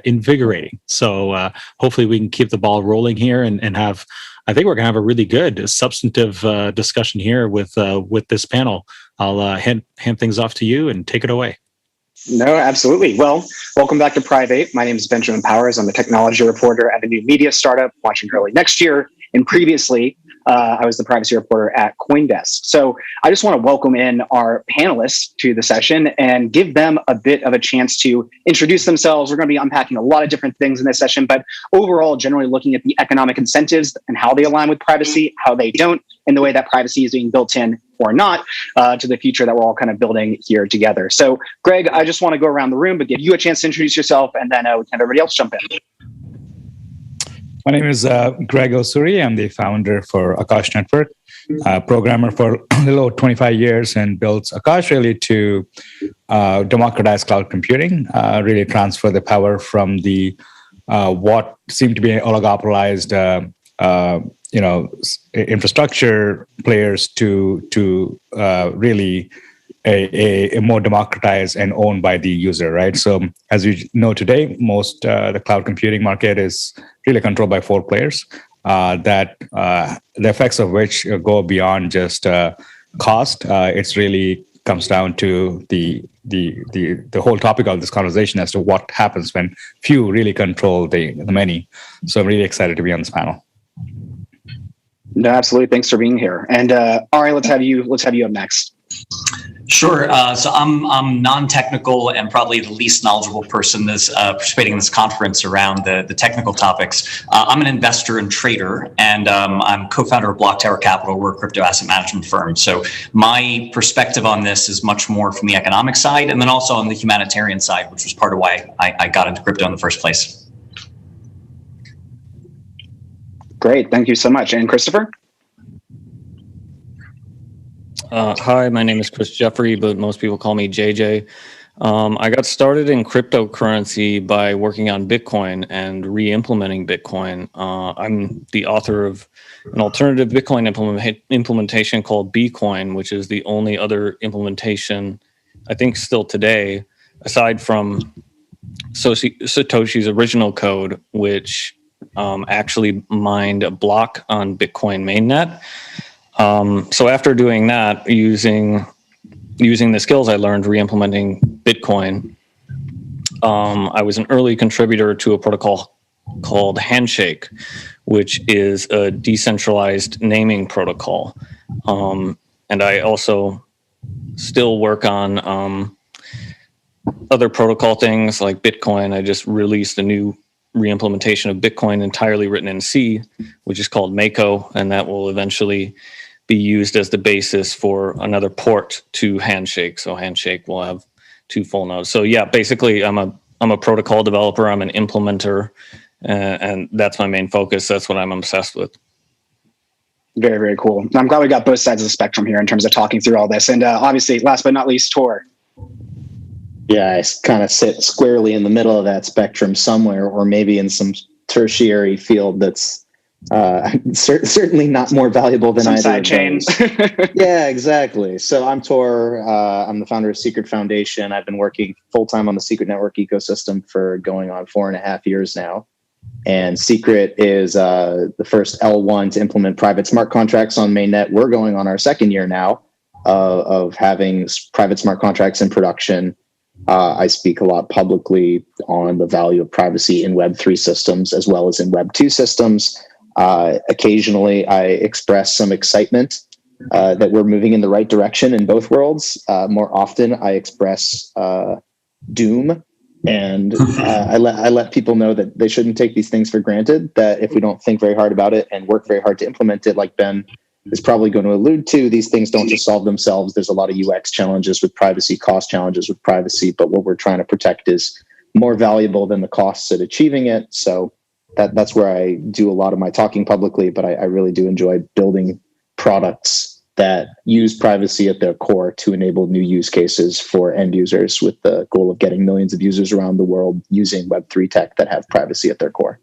A: invigorating. So hopefully we can keep the ball rolling here and have. I think we're going to have a really good substantive discussion here with this panel. I'll hand things off to you and take it away.
M: No, absolutely. Well, welcome back to Priv8. My name is Benjamin Powers. I'm a technology reporter at a new media startup launching early next year. And previously, I was the privacy reporter at CoinDesk. So I just want to welcome in our panelists to the session and give them a bit of a chance to introduce themselves. We're going to be unpacking a lot of different things in this session, but overall, generally looking at the economic incentives and how they align with privacy, how they don't, and the way that privacy is being built in or not to the future that we're all kind of building here together. So, Greg, I just want to go around the room, but give you a chance to introduce yourself, and then we can have everybody else jump in.
N: My name is Greg Osuri. I'm the founder for Akash Network, programmer for a little over 25 years, and built Akash really to democratize cloud computing, really transfer the power from the what seemed to be oligopolized infrastructure players to really a more democratized and owned by the user, right? So as we know today, most the cloud computing market is really controlled by 4 players that the effects of which go beyond just cost. It's really comes down to the whole topic of this conversation as to what happens when few really control the many. So I'm really excited to be on this panel.
M: No, absolutely. Thanks for being here. And Ari, let's have you up next.
O: Sure. So I'm non-technical and probably the least knowledgeable person that's participating in this conference around the technical topics. I'm an investor and trader, and I'm co-founder of Block Tower Capital. We're a crypto asset management firm. So my perspective on this is much more from the economic side, and then also on the humanitarian side, which was part of why I got into crypto in the first place.
M: Great. Thank you so much. And Christopher?
P: Hi, my name is Chris Jeffrey, but most people call me JJ. I got started in cryptocurrency by working on Bitcoin and re-implementing Bitcoin. I'm the author of an alternative Bitcoin implementation called Bcoin, which is the only other implementation, I think still today, aside from Satoshi's original code, which actually mined a block on Bitcoin mainnet. So after doing that, using the skills I learned re-implementing Bitcoin, I was an early contributor to a protocol called Handshake, which is a decentralized naming protocol. And I also still work on other protocol things like Bitcoin. I just released a new re-implementation of Bitcoin entirely written in C, which is called Mako, and that will eventually be used as the basis for another port to Handshake. So Handshake will have 2 full nodes. So yeah, basically I'm a protocol developer, I'm an implementer, and that's my main focus. That's what I'm obsessed with.
M: Very, very cool. I'm glad we got both sides of the spectrum here in terms of talking through all this. And obviously, last but not least, Tor.
Q: Yeah, I kind of sit squarely in the middle of that spectrum somewhere, or maybe in some tertiary field that's certainly not more valuable than either
M: side
Q: of
M: chains.
Q: Yeah, exactly. So I'm Tor. I'm the founder of Secret Foundation. I've been working full-time on the Secret Network ecosystem for going on 4.5 years now. And Secret is the first L1 to implement private smart contracts on mainnet. We're going on our 2nd year now of having private smart contracts in production. I speak a lot publicly on the value of privacy in Web3 systems as well as in Web2 systems. Occasionally, I express some excitement that we're moving in the right direction in both worlds. More often, I express doom, and I let people know that they shouldn't take these things for granted, that if we don't think very hard about it and work very hard to implement it, like Ben is probably going to allude to, these things don't just solve themselves. There's a lot of UX challenges with privacy, cost challenges with privacy, but what we're trying to protect is more valuable than the costs at achieving it. So that's where I do a lot of my talking publicly, but I really do enjoy building products that use privacy at their core to enable new use cases for end users, with the goal of getting millions of users around the world using Web3 tech that have privacy at their core.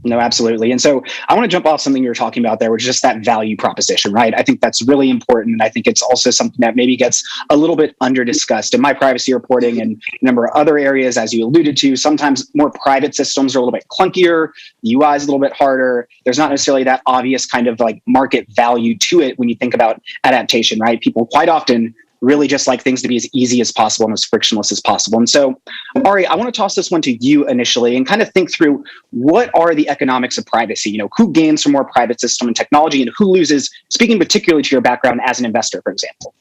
M: No, absolutely. And so I want to jump off something you were talking about there, which is just that value proposition, right? I think that's really important. And I think it's also something that maybe gets a little bit under discussed in my privacy reporting and a number of other areas, as you alluded to. Sometimes more private systems are a little bit clunkier. The UI is a little bit harder. There's not necessarily that obvious kind of like market value to it when you think about adaptation, right? People quite often really just like things to be as easy as possible and as frictionless as possible. And so, Ari, I want to toss this one to you initially and kind of think through, what are the economics of privacy? You know, who gains from more private system and technology, and who loses, speaking particularly to your background as an investor, for example?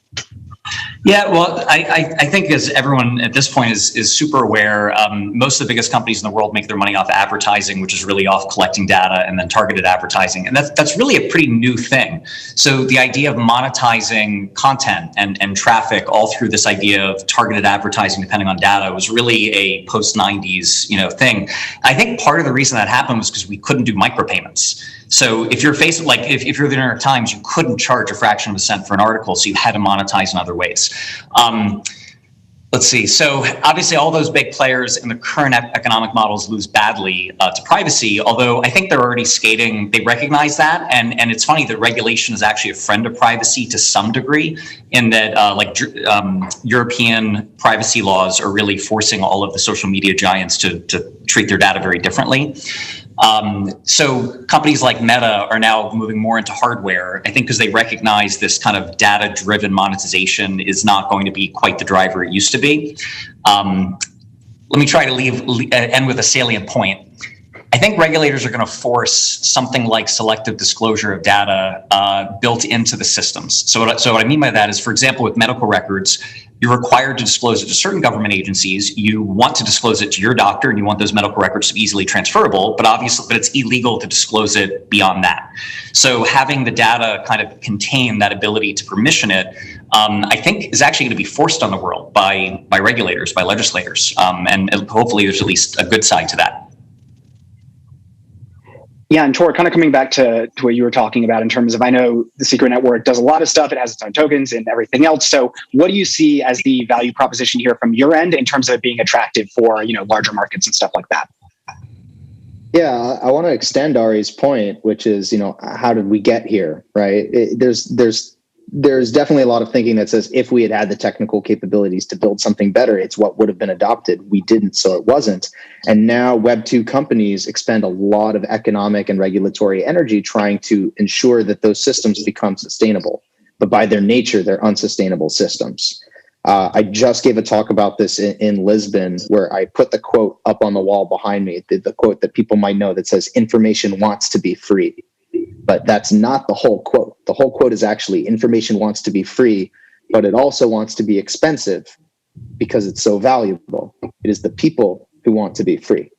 O: Yeah, well, I think as everyone at this point is super aware, most of the biggest companies in the world make their money off advertising, which is really off collecting data and then targeted advertising. And that's really a pretty new thing. So the idea of monetizing content and traffic all through this idea of targeted advertising depending on data was really a post-90s, thing. I think part of the reason that happened was because we couldn't do micropayments. So if you're facing, like, if you're the New York Times, you couldn't charge a fraction of a cent for an article, so you had to monetize in other ways. Let's see. So obviously all those big players in the current economic models lose badly to privacy, although I think they're already skating, they recognize that. And it's funny that regulation is actually a friend of privacy to some degree, in that European privacy laws are really forcing all of the social media giants to treat their data very differently. So companies like Meta are now moving more into hardware, I think because they recognize this kind of data-driven monetization is not going to be quite the driver it used to be. Let me try to end with a salient point. I think regulators are going to force something like selective disclosure of data built into the systems. So what I mean by that is, for example, with medical records, you're required to disclose it to certain government agencies. You want to disclose it to your doctor, and you want those medical records to be easily transferable, but it's illegal to disclose it beyond that. So having the data kind of contain that ability to permission it, I think is actually going to be forced on the world by regulators, by legislators, and hopefully there's at least a good side to that.
M: Yeah, and Tor, kind of coming back to what you were talking about in terms of, I know the Secret Network does a lot of stuff. It has its own tokens and everything else. So what do you see as the value proposition here from your end in terms of it being attractive for, larger markets and stuff like that?
Q: Yeah, I want to extend Ari's point, which is, how did we get here, right? There's definitely a lot of thinking that says if we had had the technical capabilities to build something better, it's what would have been adopted. We didn't, so it wasn't. And now Web2 companies expend a lot of economic and regulatory energy trying to ensure that those systems become sustainable. But by their nature, they're unsustainable systems. I just gave a talk about this in Lisbon, where I put the quote up on the wall behind me, the quote that people might know that says, "Information wants to be free." But that's not the whole quote. The whole quote is actually, information wants to be free, but it also wants to be expensive because it's so valuable. It is the people who want to be free.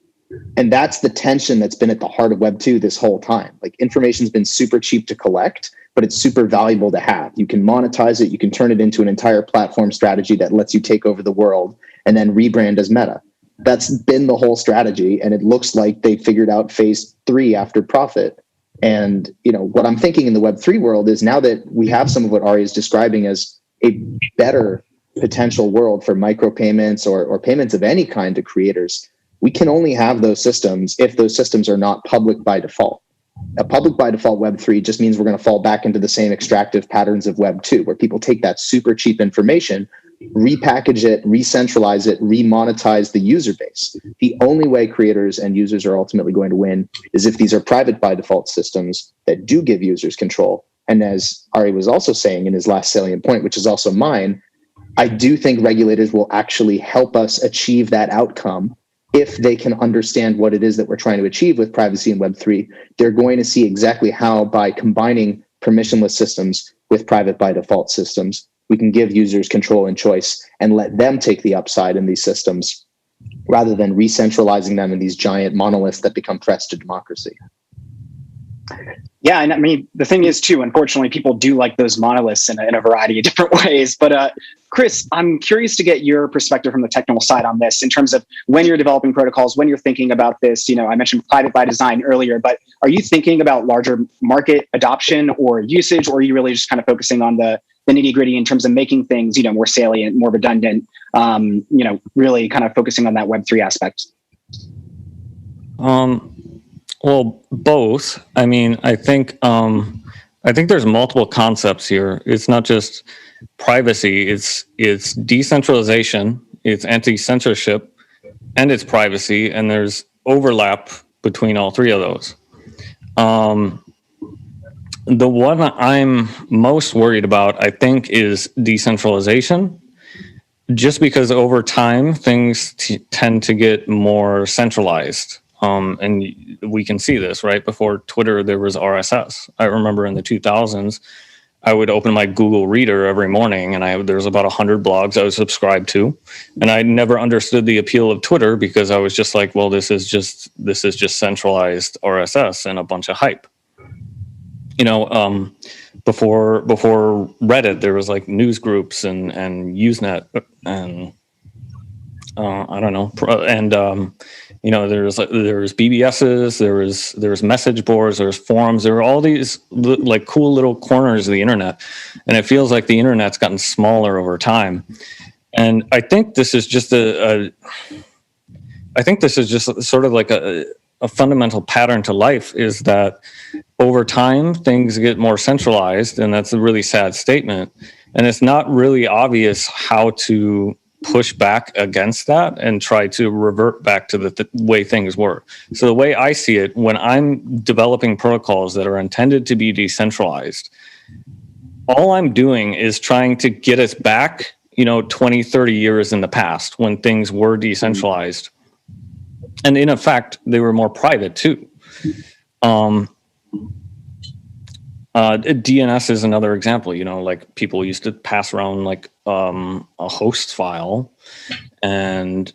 Q: And that's the tension that's been at the heart of Web2 this whole time. Like, information's been super cheap to collect, but it's super valuable to have. You can monetize it. You can turn it into an entire platform strategy that lets you take over the world and then rebrand as Meta. That's been the whole strategy. And it looks like they figured out phase 3 after profit. And, what I'm thinking in the Web3 world is, now that we have some of what Ari is describing as a better potential world for micropayments or payments of any kind to creators, we can only have those systems if those systems are not public by default. A public by default Web3 just means we're going to fall back into the same extractive patterns of Web2, where people take that super cheap information, repackage it, re-centralize it, re-monetize the user base. The only way creators and users are ultimately going to win is if these are private by default systems that do give users control. And as Ari was also saying in his last salient point, which is also mine, I do think regulators will actually help us achieve that outcome if they can understand what it is that we're trying to achieve with privacy in Web3. They're going to see exactly how, by combining permissionless systems with private by default systems, we can give users control and choice and let them take the upside in these systems rather than re-centralizing them in these giant monoliths that become threats to democracy.
R: Yeah, and I mean, the thing is too, unfortunately, people do like those monoliths in a variety of different ways. But Chris, I'm curious to get your perspective from the technical side on this in terms of when you're developing protocols, when you're thinking about this. You know, I mentioned private by design earlier, but are you thinking about larger market adoption or usage, or are you really just kind of focusing on the nitty gritty in terms of making things, you know, more salient, more redundant, you know, really kind of focusing on that Web3 aspect?
P: Well, both. I mean, I think there's multiple concepts here. It's not just privacy. It's decentralization. It's anti-censorship, and it's privacy. And there's overlap between all three of those. The one I'm most worried about, I think, is decentralization. Just because over time things tend to get more centralized. And we can see this, right? Before Twitter, there was RSS. I remember in the 2000s, I would open my Google Reader every morning, and there was about 100 blogs I was subscribed to, and I never understood the appeal of Twitter because I was just like, well, this is just centralized RSS and a bunch of hype. You know, before Reddit, there was like news groups and Usenet and I don't know, and you know, there's BBSs, there was message boards, there's forums, there are all these like cool little corners of the internet, and it feels like the internet's gotten smaller over time. And I think this is just sort of like a fundamental pattern to life, is that over time things get more centralized, and that's a really sad statement. And it's not really obvious how to push back against that and try to revert back to the way things were. So the way I see it, when I'm developing protocols that are intended to be decentralized, all I'm doing is trying to get us back, you know, 20, 30 years in the past when things were decentralized. And in effect, they were more private too. DNS is another example. You know, like people used to pass around like a host file, and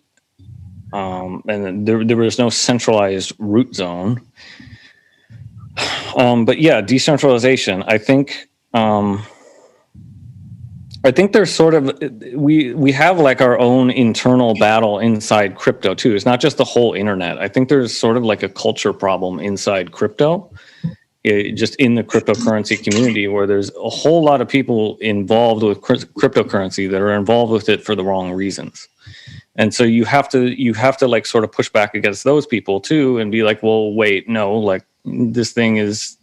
P: there was no centralized root zone. But yeah, decentralization. I think there's sort of we have like our own internal battle inside crypto too. It's not just the whole internet. I think there's sort of like a culture problem inside crypto. Just in the cryptocurrency community, where there's a whole lot of people involved with cryptocurrency that are involved with it for the wrong reasons. And so you have to like sort of push back against those people too, and be like, well, wait, no, like this thing is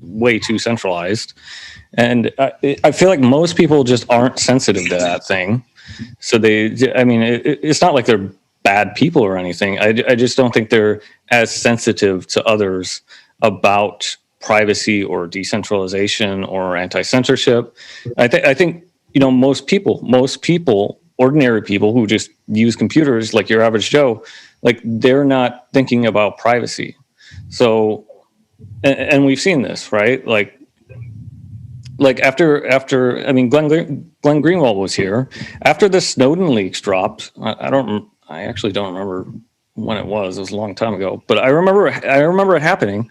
P: way too centralized. And I feel like most people just aren't sensitive to that thing. So it's not like they're bad people or anything. I just don't think they're as sensitive to others about privacy or decentralization or anti-censorship. I think, you know, most people, ordinary people who just use computers, like your average Joe, like they're not thinking about privacy. So, and we've seen this, right? Like after, I mean, Glenn Greenwald was here after the Snowden leaks dropped. I actually don't remember when it was. It was a long time ago, but I remember it happening.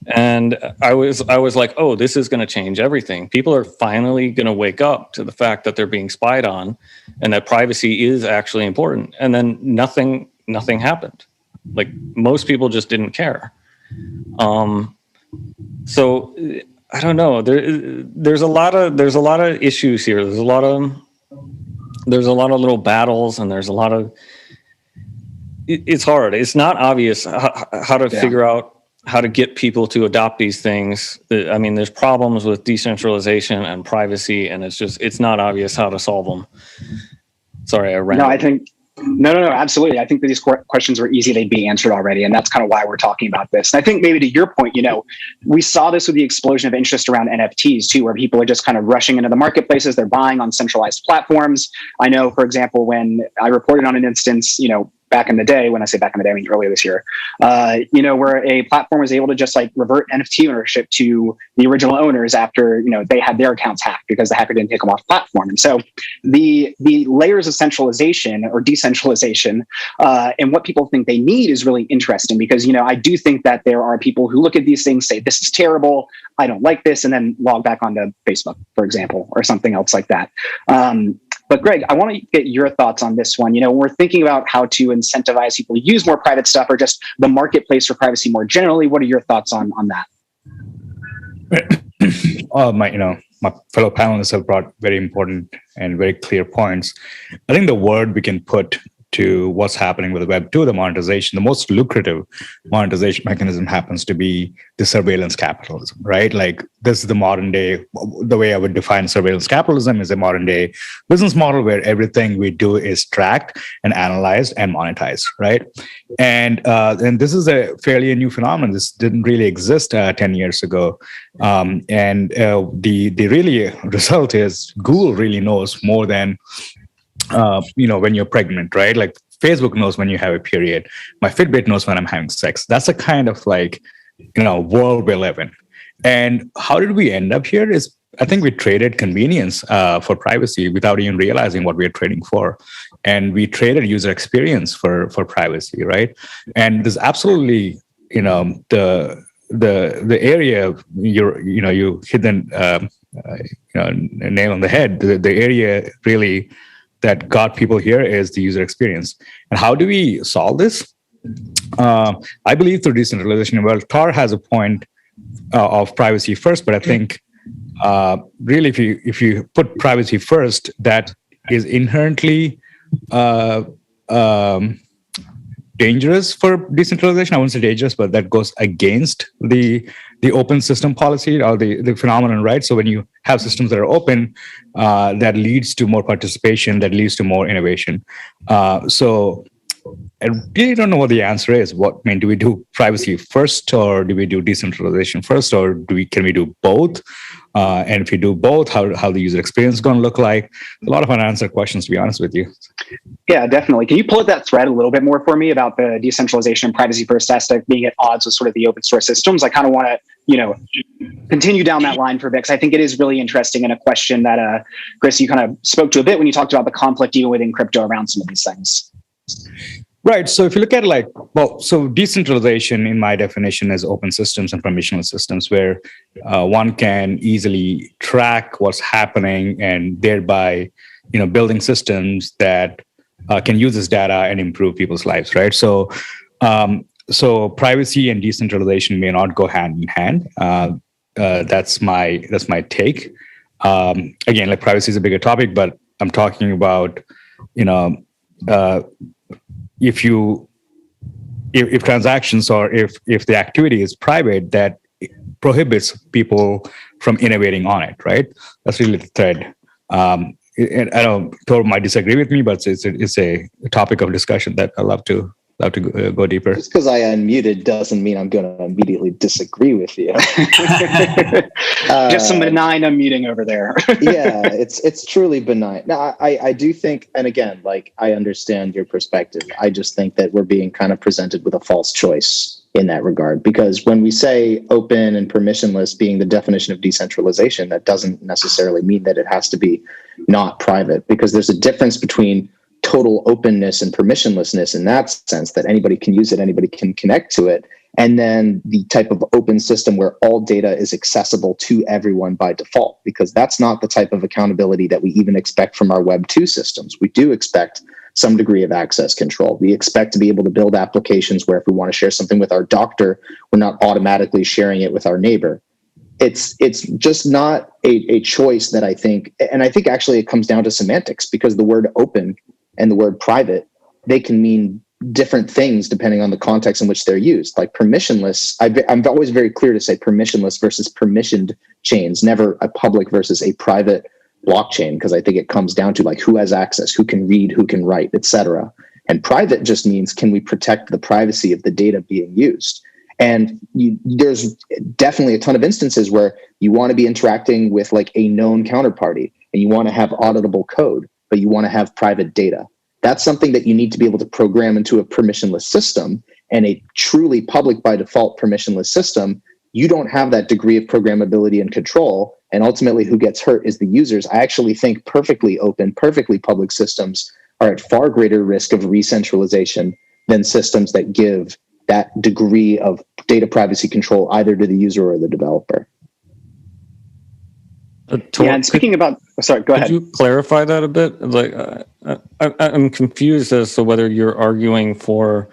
P: And I was like, oh, this is going to change everything. People are finally going to wake up to the fact that they're being spied on and that privacy is actually important. And then nothing happened. Like most people just didn't care. So I don't know. There's a lot of issues here. There's a lot of little battles, and there's a lot of, it's hard. It's not obvious how to figure out how to get people to adopt these things. I mean, there's problems with decentralization and privacy, and it's not obvious how to solve them. Sorry, I ran.
R: No, I think
M: No, absolutely. I think that these questions were easy. They'd be answered already. And that's kind of why we're talking about this. And I think maybe to your point, we saw this with the explosion of interest around NFTs too, where people are just kind of rushing into the marketplaces. They're buying on centralized platforms. I know, for example, when I reported on an instance, back in the day, when I say back in the day, I mean earlier this year, where a platform was able to just revert NFT ownership to the original owners after, they had their accounts hacked because the hacker didn't take them off platform. And so the layers of centralization or decentralization and what people think they need is really interesting because, I do think that there are people who look at these things, say, this is terrible, I don't like this, and then log back onto Facebook, for example, or something else like that. But Greg, I want to get your thoughts on this one. We're thinking about how to incentivize people to use more private stuff or just the marketplace for privacy more generally. What are your thoughts on that?
N: My fellow panelists have brought very important and very clear points. I think the word we can put to what's happening with the Web 2, the monetization, the most lucrative monetization mechanism happens to be the surveillance capitalism, right? Like this is the modern day, the way I would define surveillance capitalism is a modern day business model where everything we do is tracked and analyzed and monetized, right? And this is a fairly new phenomenon. This didn't really exist 10 years ago. The really result is Google really knows more than when you're pregnant, right? Like Facebook knows when you have a period. My Fitbit knows when I'm having sex. That's a kind of world we live in. And how did we end up here is I think we traded convenience for privacy without even realizing what we are trading for. And we traded user experience for privacy, right? And there's absolutely, the area you hit the nail on the head. The area really that got people here is the user experience. And how do we solve this? I believe through decentralization. Well, Tar has a point of privacy first, but I think really if you put privacy first, that is inherently dangerous for decentralization. I wouldn't say dangerous, but that goes against the open system policy or the phenomenon, right? So when you have systems that are open, that leads to more participation, that leads to more innovation. So I really don't know what the answer is. Do we do privacy first, or do we do decentralization first, or can we do both? And if you do both, how the user experience is going to look like? A lot of unanswered questions, to be honest with you.
M: Yeah, definitely. Can you pull at that thread a little bit more for me about the decentralization and privacy first aspect being at odds with sort of the open source systems? I kind of want to, continue down that line for a bit, because I think it is really interesting and a question that, Chris, you kind of spoke to a bit when you talked about the conflict even within crypto around some of these things.
N: Right. So if you look at so decentralization in my definition is open systems and permissionless systems where one can easily track what's happening and thereby, building systems that can use this data and improve people's lives. Right. So privacy and decentralization may not go hand in hand. That's my take. Again, privacy is a bigger topic, but I'm talking about, if transactions or if the activity is private, that prohibits people from innovating on it, right? That's really the thread. And I know Tor might disagree with me, but it's a topic of discussion that I love to go deeper.
Q: Just because I unmuted doesn't mean I'm going to immediately disagree with you.
M: Just some benign unmuting over there.
Q: Yeah, it's truly benign. Now, I do think, and again, I understand your perspective. I just think that we're being kind of presented with a false choice in that regard, because when we say open and permissionless being the definition of decentralization, that doesn't necessarily mean that it has to be not private, because there's a difference between total openness and permissionlessness in that sense, that anybody can use it, anybody can connect to it, and then the type of open system where all data is accessible to everyone by default, because that's not the type of accountability that we even expect from our Web 2 systems. We do expect some degree of access control. We expect to be able to build applications where if we want to share something with our doctor, we're not automatically sharing it with our neighbor. It's just not a choice that I think, and I think actually it comes down to semantics, because the word open and the word private, they can mean different things depending on the context in which they're used. Like permissionless, I'm always very clear to say permissionless versus permissioned chains, never a public versus a private blockchain, because I think it comes down to who has access, who can read, who can write, etc. And private just means, can we protect the privacy of the data being used? And there's definitely a ton of instances where you want to be interacting with like a known counterparty and you want to have auditable code, but you want to have private data. That's something that you need to be able to program into a permissionless system. And a truly public by default permissionless system, you don't have that degree of programmability and control. And ultimately who gets hurt is the users. I actually think perfectly open, perfectly public systems are at far greater risk of re-centralization than systems that give that degree of data privacy control either to the user or the developer.
P: Yeah,
M: and speaking about, sorry, go ahead.
P: Could you clarify that a bit? Like, I'm confused as to whether you're arguing for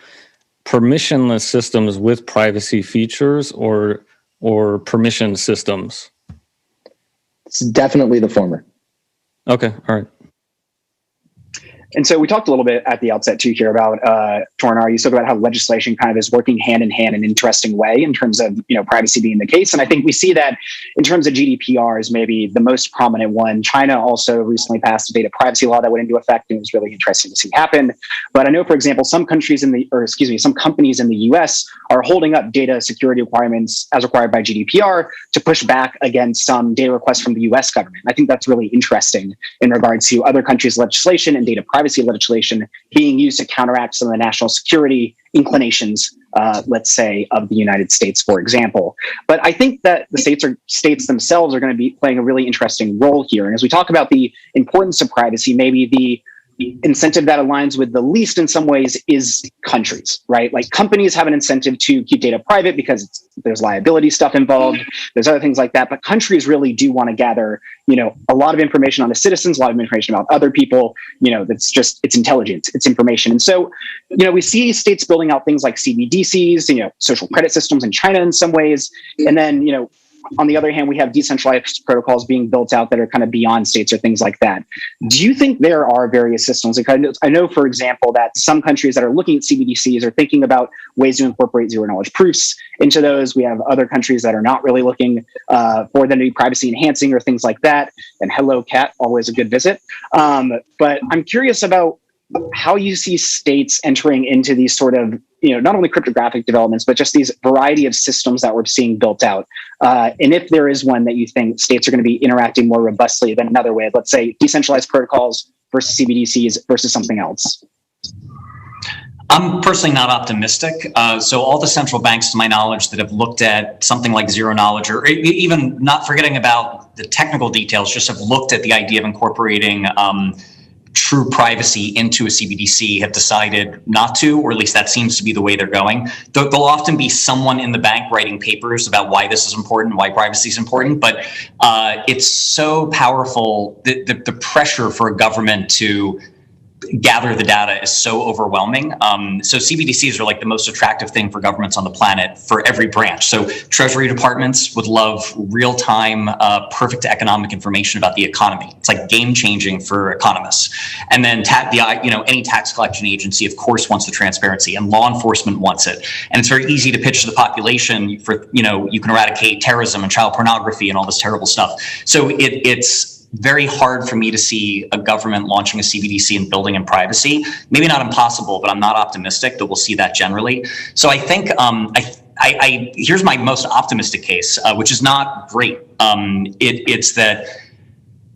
P: permissionless systems with privacy features or permission systems.
Q: It's definitely the former.
P: Okay, all right.
M: And so we talked a little bit at the outset too here about Tornar. You spoke about how legislation kind of is working hand in hand in an interesting way in terms of privacy being the case. And I think we see that in terms of GDPR is maybe the most prominent one. China also recently passed a data privacy law that went into effect, and it was really interesting to see happen. But I know, for example, some companies in the US are holding up data security requirements as required by GDPR to push back against some data requests from the US government. I think that's really interesting in regards to other countries' legislation and data privacy legislation being used to counteract some of the national security inclinations, let's say, of the United States, for example. But I think that the states themselves are going to be playing a really interesting role here. And as we talk about the importance of privacy, maybe the incentive that aligns with the least in some ways is countries, right? Like companies have an incentive to keep data private because there's liability stuff involved. There's other things like that, but countries really do want to gather, a lot of information on the citizens, a lot of information about other people. That's just, it's intelligence, it's information. And so, we see states building out things like CBDCs, social credit systems in China in some ways. And then, on the other hand, we have decentralized protocols being built out that are kind of beyond states or things like that. Do you think there are various systems? Like I know, for example, that some countries that are looking at CBDCs are thinking about ways to incorporate zero knowledge proofs into those. We have other countries that are not really looking for them to be privacy enhancing or things like that. And hello, Kat, always a good visit. But I'm curious about how you see states entering into these sort of, not only cryptographic developments, but just these variety of systems that we're seeing built out. And if there is one that you think states are going to be interacting more robustly than another way, let's say decentralized protocols versus CBDCs versus something else.
O: I'm personally not optimistic. So all the central banks, to my knowledge, that have looked at something like zero knowledge, or even not forgetting about the technical details, just have looked at the idea of incorporating true privacy into a CBDC, have decided not to, or at least that seems to be the way they're going. There'll often be someone in the bank writing papers about why this is important, why privacy is important, but it's so powerful, the pressure for a government to gather the data is so overwhelming. So CBDCs are like the most attractive thing for governments on the planet for every branch. So Treasury departments would love real-time, perfect economic information about the economy. It's like game-changing for economists. And then any tax collection agency, of course, wants the transparency, and law enforcement wants it. And it's very easy to pitch to the population for, you can eradicate terrorism and child pornography and all this terrible stuff. So it's very hard for me to see a government launching a CBDC and building in privacy. Maybe not impossible, but I'm not optimistic that we'll see that generally. So I think here's my most optimistic case, which is not great. It's that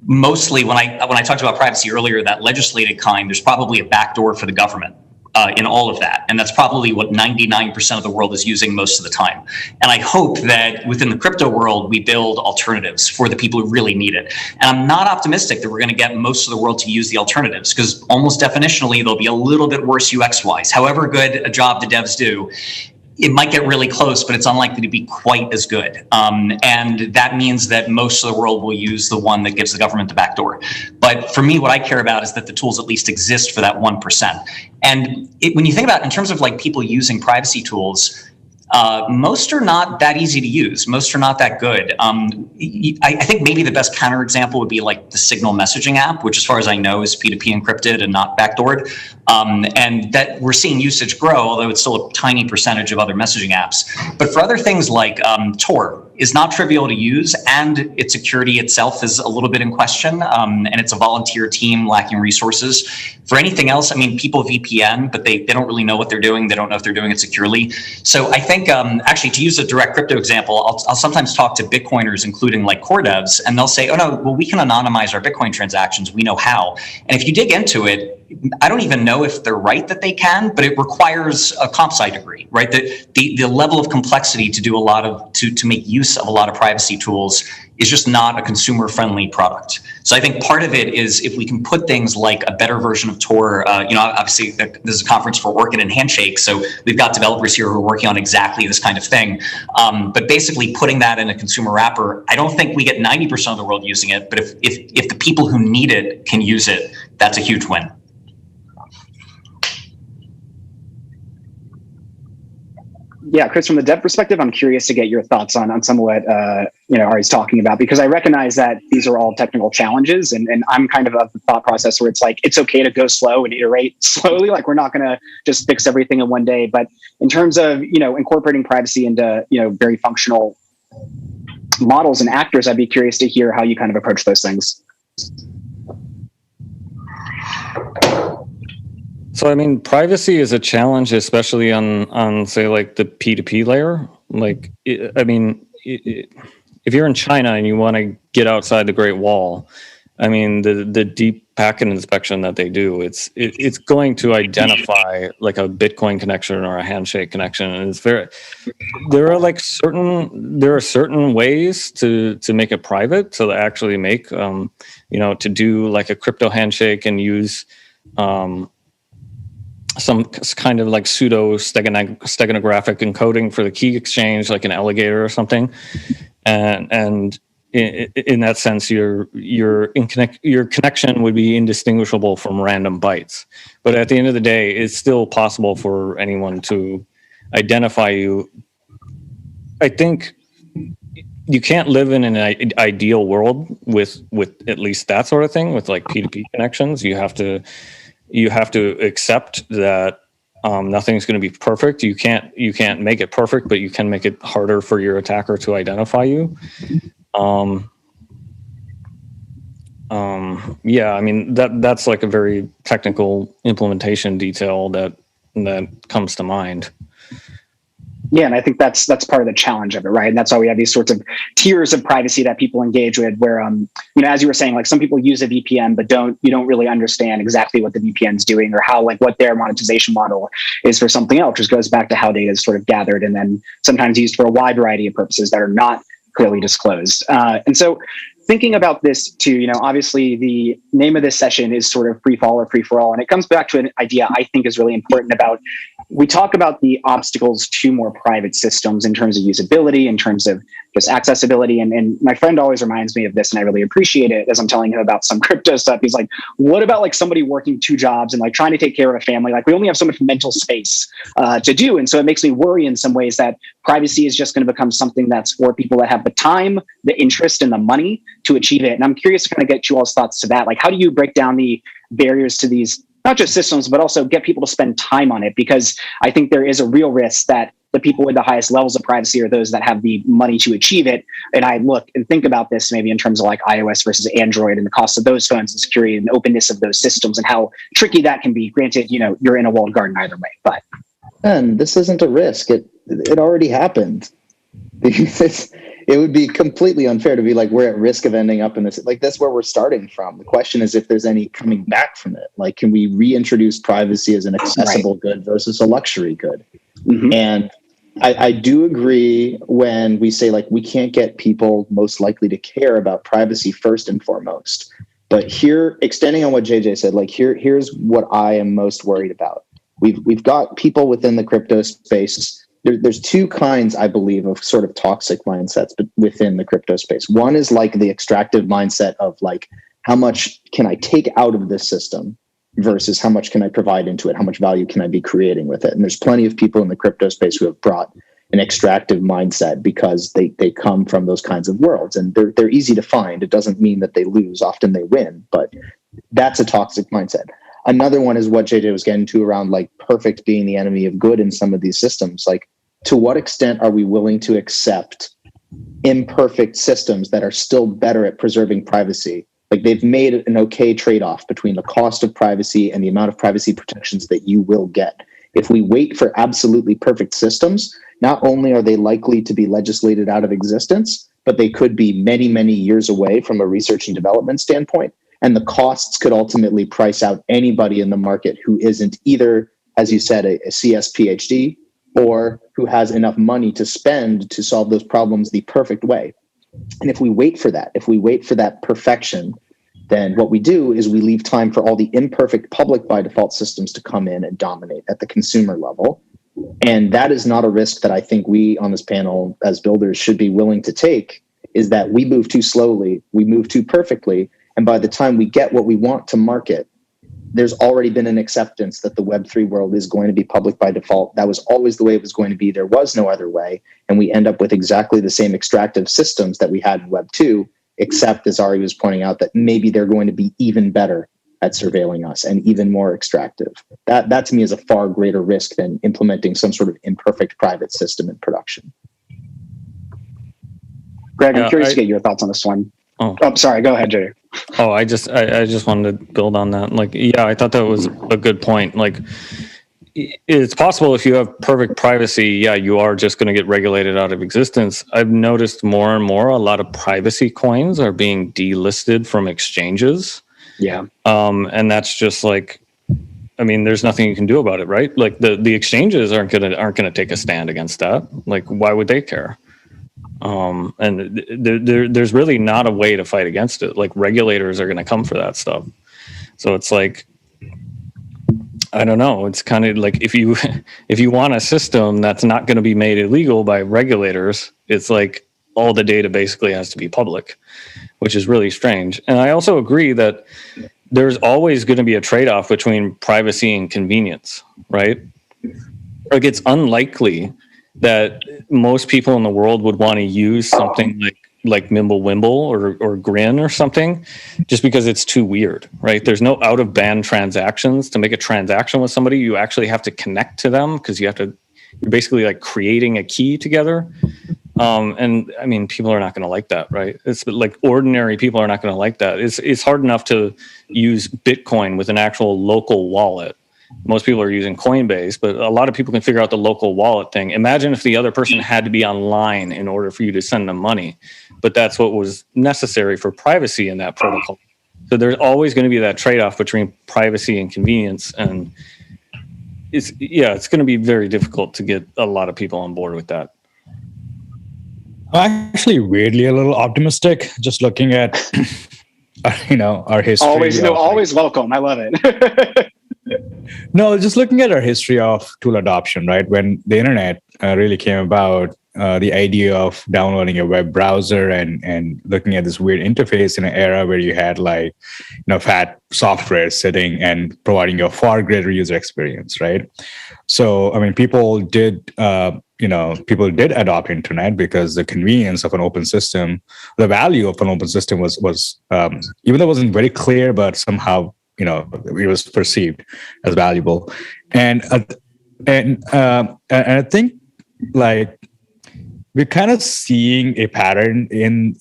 O: mostly when I talked about privacy earlier, that legislated kind, there's probably a backdoor for the government. In all of that. And that's probably what 99% of the world is using most of the time. And I hope that within the crypto world, we build alternatives for the people who really need it. And I'm not optimistic that we're going to get most of the world to use the alternatives, because almost definitionally, they'll be a little bit worse UX-wise. However good a job the devs do, it might get really close, but it's unlikely to be quite as good. And that means that most of the world will use the one that gives the government the backdoor. But for me, what I care about is that the tools at least exist for that 1%. And when you think about it in terms of like people using privacy tools, most are not that easy to use. Most are not that good. I think maybe the best counterexample would be like the Signal messaging app, which as far as I know is P2P encrypted and not backdoored. And that we're seeing usage grow, although it's still a tiny percentage of other messaging apps. But for other things like Tor is not trivial to use, and its security itself is a little bit in question, and it's a volunteer team lacking resources. For anything else, I mean, people VPN, but they don't really know what they're doing. They don't know if they're doing it securely. So I think, actually, to use a direct crypto example, I'll sometimes talk to Bitcoiners, including like core devs, and they'll say, oh no, well, we can anonymize our Bitcoin transactions. We know how. And if you dig into it, I don't even know if they're right that they can, but it requires a comp sci degree, right? The level of complexity to do a lot of, to make use of a lot of privacy tools is just not a consumer friendly product. So I think part of it is if we can put things like a better version of Tor, obviously this is a conference for Orchid and Handshake. So we've got developers here who are working on exactly this kind of thing. But basically putting that in a consumer wrapper, I don't think we get 90% of the world using it, but if the people who need it can use it, that's a huge win.
M: Yeah, Chris, from the dev perspective, I'm curious to get your thoughts on some of what Ari's talking about, because I recognize that these are all technical challenges, and I'm kind of the thought process where it's like it's okay to go slow and iterate slowly. Like we're not going to just fix everything in one day. But in terms of incorporating privacy into very functional models and actors, I'd be curious to hear how you kind of approach those things.
P: So, I mean, privacy is a challenge, especially on say, like the P2P layer. Like, if you're in China and you want to get outside the Great Wall, I mean, the deep packet inspection that they do, it's going to identify like a Bitcoin connection or a handshake connection, and it's there are certain ways to make it private, to actually make to do like a crypto handshake and use some kind of like pseudo steganographic encoding for the key exchange, like an alligator or something, and in that sense, your connection would be indistinguishable from random bytes. But at the end of the day, it's still possible for anyone to identify you. I think you can't live in an ideal world with at least that sort of thing, with like P2P connections. You have to accept that nothing's going to be perfect. You can't make it perfect, but you can make it harder for your attacker to identify you. Yeah, I mean that's like a very technical implementation detail that comes to mind.
M: Yeah, and I think that's part of the challenge of it, right? And that's why we have these sorts of tiers of privacy that people engage with, where as you were saying, like some people use a VPN, but you don't really understand exactly what the VPN's doing or how, like, what their monetization model is for something else, which goes back to how data is sort of gathered and then sometimes used for a wide variety of purposes that are not clearly disclosed. And so thinking about this too, obviously the name of this session is sort of free fall or free for all. And it comes back to an idea I think is really important about, we talk about the obstacles to more private systems in terms of usability, in terms of just accessibility. And my friend always reminds me of this, and I really appreciate it as I'm telling him about some crypto stuff. He's like, what about like somebody working 2 jobs and like trying to take care of a family? Like we only have so much mental space to do. And so it makes me worry in some ways that privacy is just going to become something that's for people that have the time, the interest, and the money to achieve it. And I'm curious to kind of get you all's thoughts to that. Like, how do you break down the barriers to these, not just systems, but also get people to spend time on it? Because I think there is a real risk that the people with the highest levels of privacy are those that have the money to achieve it. And I look and think about this maybe in terms of like iOS versus Android and the cost of those phones and security and openness of those systems and how tricky that can be. Granted, you're in a walled garden either way, but.
Q: And this isn't a risk. It already happened. It would be completely unfair to be like, we're at risk of ending up in this. Like, that's where we're starting from. The question is if there's any coming back from it. Like, can we reintroduce privacy as an accessible good versus a luxury good? Mm-hmm. And I do agree when we say, like, we can't get people most likely to care about privacy first and foremost. But here, extending on what JJ said, like, here's what I am most worried about. We've got people within the crypto space. There's 2 kinds, I believe, of sort of toxic mindsets within the crypto space. One is like the extractive mindset of like, how much can I take out of this system versus how much can I provide into it? How much value can I be creating with it? And there's plenty of people in the crypto space who have brought an extractive mindset because they come from those kinds of worlds, and they're easy to find. It doesn't mean that they lose. Often they win, but that's a toxic mindset. Another one is what JJ was getting to around like perfect being the enemy of good in some of these systems. Like, to what extent are we willing to accept imperfect systems that are still better at preserving privacy. Like they've made an okay trade-off between the cost of privacy and the amount of privacy protections that you will get. If we wait for absolutely perfect systems, not only are they likely to be legislated out of existence, but they could be many, many years away from a research and development standpoint. And the costs could ultimately price out anybody in the market who isn't either, as you said, a CS PhD, or who has enough money to spend to solve those problems the perfect way. And if we wait for that perfection, then what we do is we leave time for all the imperfect public by default systems to come in and dominate at the consumer level. And that is not a risk that I think we on this panel as builders should be willing to take, is that we move too slowly, we move too perfectly, and by the time we get what we want to market, there's already been an acceptance that the Web3 world is going to be public by default. That was always the way it was going to be. There was no other way. And we end up with exactly the same extractive systems that we had in Web2, except, as Ari was pointing out, that maybe they're going to be even better at surveilling us and even more extractive. That to me is a far greater risk than implementing some sort of imperfect private system in production.
M: Greg, I'm curious to get your thoughts on this one. Oh, sorry. Go ahead, Jay.
P: Oh, I just wanted to build on that. Like, yeah, I thought that was a good point. Like, it's possible if you have perfect privacy, yeah, you are just going to get regulated out of existence. I've noticed more and more a lot of privacy coins are being delisted from exchanges.
M: Yeah.
P: And that's just like, I mean, there's nothing you can do about it, right? Like the exchanges aren't gonna take a stand against that. Like, why would they care? And there's really not a way to fight against it. Like, regulators are going to come for that stuff. So it's like, I don't know. It's kind of like if you want a system that's not going to be made illegal by regulators, it's like all the data basically has to be public, which is really strange. And I also agree that there's always going to be a trade-off between privacy and convenience, right? Like, it's unlikely that most people in the world would want to use something like Mimblewimble or Grin or something just because it's too weird, right? There's no out of band transactions. To make a transaction with somebody, you actually have to connect to them because you're basically like creating a key together. And I mean, people are not going to like that, right? It's like ordinary people are not going to like that. It's hard enough to use Bitcoin with an actual local wallet. Most people are using Coinbase, but a lot of people can figure out the local wallet thing. Imagine if the other person had to be online in order for you to send them money, but that's what was necessary for privacy in that protocol. So there's always going to be that trade-off between privacy and convenience. And it's going to be very difficult to get a lot of people on board with that.
N: I'm actually weirdly a little optimistic, just looking at, our history.
M: Always welcome. I love it.
N: No, just looking at our history of tool adoption, right? When the internet really came about, the idea of downloading a web browser and looking at this weird interface in an era where you had fat software sitting and providing you a far greater user experience, right? So, I mean, people did adopt internet because the convenience of an open system, the value of an open system was even though it wasn't very clear, but somehow it was perceived as valuable, and I think like we're kind of seeing a pattern in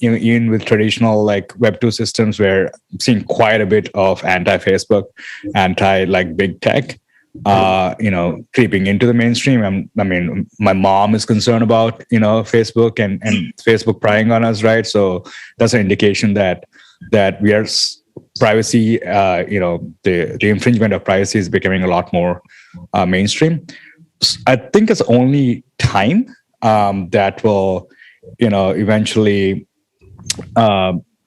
N: with traditional like Web2 systems where I'm seeing quite a bit of anti-Facebook, big tech, creeping into the mainstream. I mean, my mom is concerned about Facebook and Facebook prying on us, right? So that's an indication that we are. Privacy, the infringement of privacy is becoming a lot more mainstream. I think it's only time that will, eventually,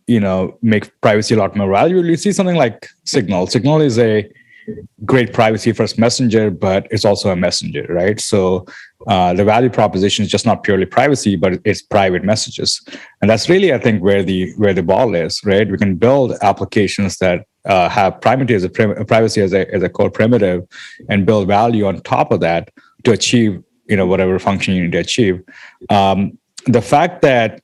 N: make privacy a lot more valuable. You see something like Signal. Signal is a great privacy first messenger, but it's also a messenger, right? So the value proposition is just not purely privacy, but it's private messages. And that's really, I think, where the ball is, right? We can build applications that have privacy as a core primitive and build value on top of that to achieve, whatever function you need to achieve. The fact that,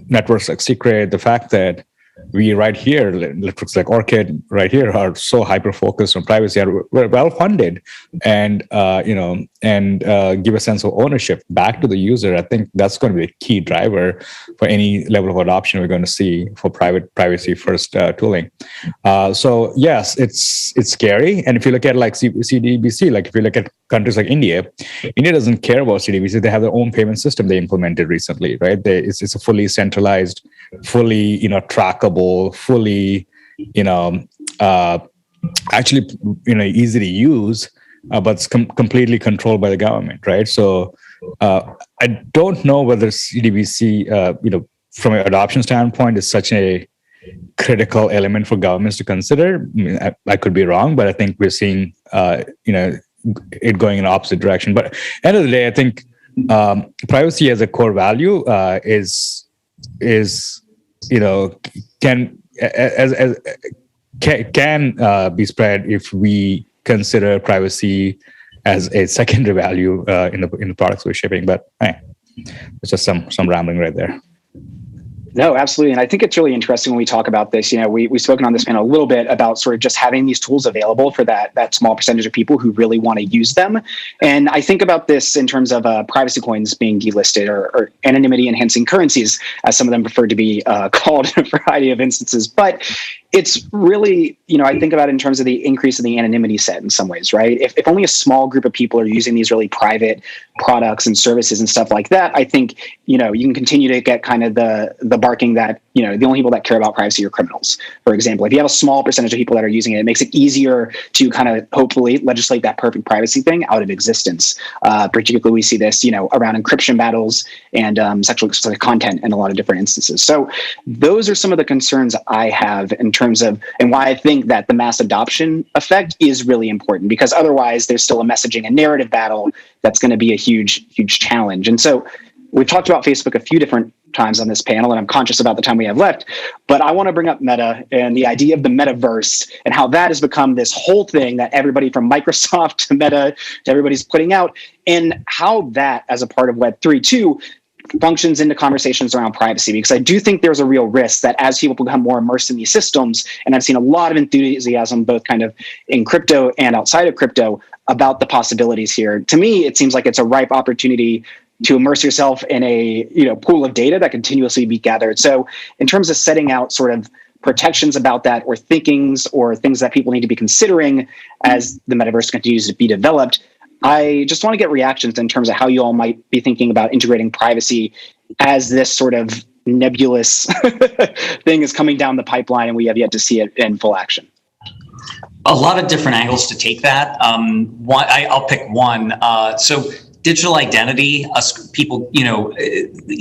N: networks like Secret, the fact that we right here, networks like Orchid right here, are so hyper focused on privacy, and we're well funded, and give a sense of ownership back to the user. I think that's going to be a key driver for any level of adoption we're going to see for privacy first tooling. So yes, it's scary. And if you look at like CDBC, like if you look at countries like India doesn't care about CDBC. They have their own payment system they implemented recently, right? It's a fully centralized, fully trackable, fully actually easy to use, but it's completely controlled by the government, right? So I don't know whether CDBC, from an adoption standpoint, is such a critical element for governments to consider. I mean, I could be wrong, but I think we're seeing it going in the opposite direction. But at the end of the day, I think privacy as a core value can be spread if we consider privacy as a secondary value in the products we're shipping. But it's just some rambling right there.
M: No, absolutely. And I think it's really interesting when we talk about this. We've spoken on this panel a little bit about sort of just having these tools available for that small percentage of people who really want to use them. And I think about this in terms of privacy coins being delisted, or anonymity enhancing currencies, as some of them prefer to be called in a variety of instances. But it's really, I think about it in terms of the increase in the anonymity set in some ways, right? If only a small group of people are using these really private products and services and stuff like that, I think, you can continue to get kind of the barking that, the only people that care about privacy are criminals. For example, if you have a small percentage of people that are using it, it makes it easier to kind of hopefully legislate that perfect privacy thing out of existence. Particularly, we see this, around encryption battles and sexual explicit content in a lot of different instances. So those are some of the concerns I have in terms of, and why I think that the mass adoption effect is really important, because otherwise there's still a messaging and narrative battle that's going to be a huge challenge. And so we've talked about Facebook a few different times on this panel, and I'm conscious about the time we have left, but I want to bring up Meta and the idea of the metaverse and how that has become this whole thing that everybody from Microsoft to Meta to everybody's putting out, and how that, as a part of Web3 too, functions into conversations around privacy. Because I do think there's a real risk that as people become more immersed in these systems, and I've seen a lot of enthusiasm both kind of in crypto and outside of crypto about the possibilities here. To me, it seems like it's a ripe opportunity to immerse yourself in a pool of data that continuously be gathered. So in terms of setting out sort of protections about that, or things that people need to be considering as the metaverse continues to be developed, I just want to get reactions in terms of how you all might be thinking about integrating privacy as this sort of nebulous thing is coming down the pipeline and we have yet to see it in full action.
O: A lot of different angles to take that. I'll pick one. So digital identity, people,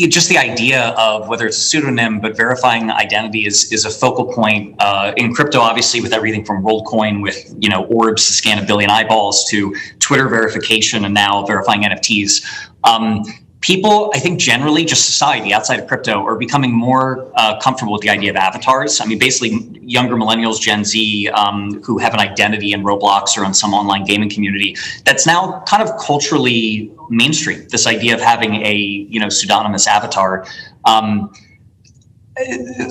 O: just the idea of whether it's a pseudonym, but verifying identity is a focal point in crypto, obviously, with everything from WorldCoin with, orbs to scan 1 billion eyeballs to Twitter verification and now verifying NFTs. People, I think generally, just society outside of crypto, are becoming more comfortable with the idea of avatars. I mean, basically, younger millennials, Gen Z, who have an identity in Roblox or on some online gaming community, that's now kind of culturally mainstream, this idea of having a pseudonymous avatar.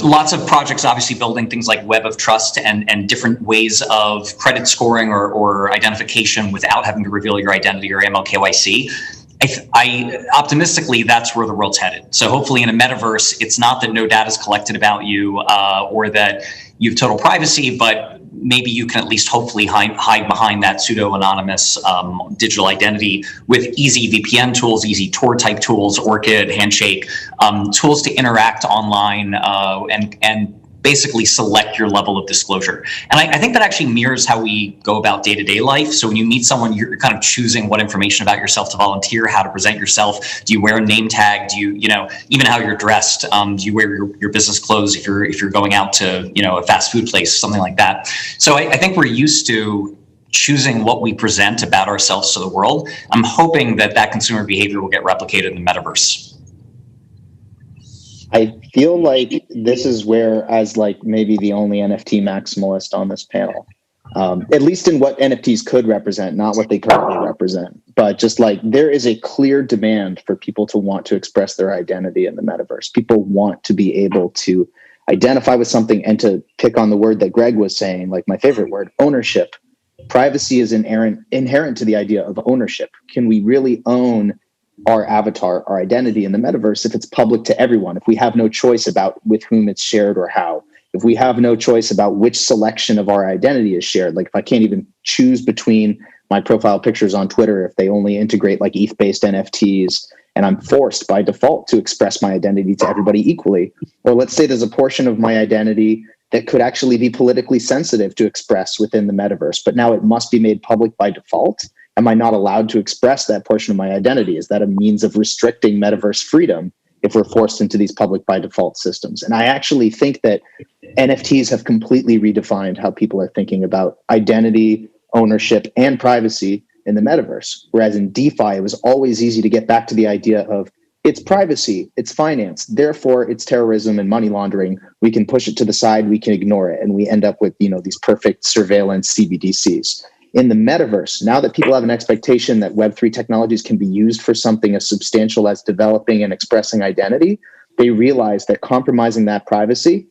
O: Lots of projects obviously building things like Web of Trust and different ways of credit scoring or identification without having to reveal your identity or MLKYC. I optimistically, that's where the world's headed. So hopefully in a metaverse, it's not that no data is collected about you or that you have total privacy, but maybe you can at least hopefully hide behind that pseudo-anonymous digital identity with easy VPN tools, easy Tor type tools, Orchid, Handshake, tools to interact online and basically select your level of disclosure. And I think that actually mirrors how we go about day-to-day life. So when you meet someone, you're kind of choosing what information about yourself to volunteer, how to present yourself. Do you wear a name tag? Do you, even how you're dressed? Do you wear your business clothes if you're going out to, a fast food place, something like that? So I think we're used to choosing what we present about ourselves to the world. I'm hoping that consumer behavior will get replicated in the metaverse.
Q: I feel like this is where, as like maybe the only NFT maximalist on this panel, at least in what NFTs could represent, not what they currently represent, but just like there is a clear demand for people to want to express their identity in the metaverse. People want to be able to identify with something, and to pick on the word that Greg was saying, like my favorite word, ownership. Privacy is inherent to the idea of ownership. Can we really own our avatar, our identity in the metaverse if it's public to everyone, if we have no choice about with whom it's shared or how, if we have no choice about which selection of our identity is shared, like if I can't even choose between my profile pictures on Twitter, if they only integrate like ETH-based NFTs, and I'm forced by default to express my identity to everybody equally. Or let's say there's a portion of my identity that could actually be politically sensitive to express within the metaverse, but now it must be made public by default. Am I not allowed to express that portion of my identity? Is that a means of restricting metaverse freedom if we're forced into these public by default systems? And I actually think that NFTs have completely redefined how people are thinking about identity, ownership, and privacy in the metaverse. Whereas in DeFi, it was always easy to get back to the idea of it's privacy, it's finance, therefore it's terrorism and money laundering. We can push it to the side, we can ignore it, and we end up with, these perfect surveillance CBDCs. In the metaverse, now that people have an expectation that Web3 technologies can be used for something as substantial as developing and expressing identity, they realize that compromising that privacy,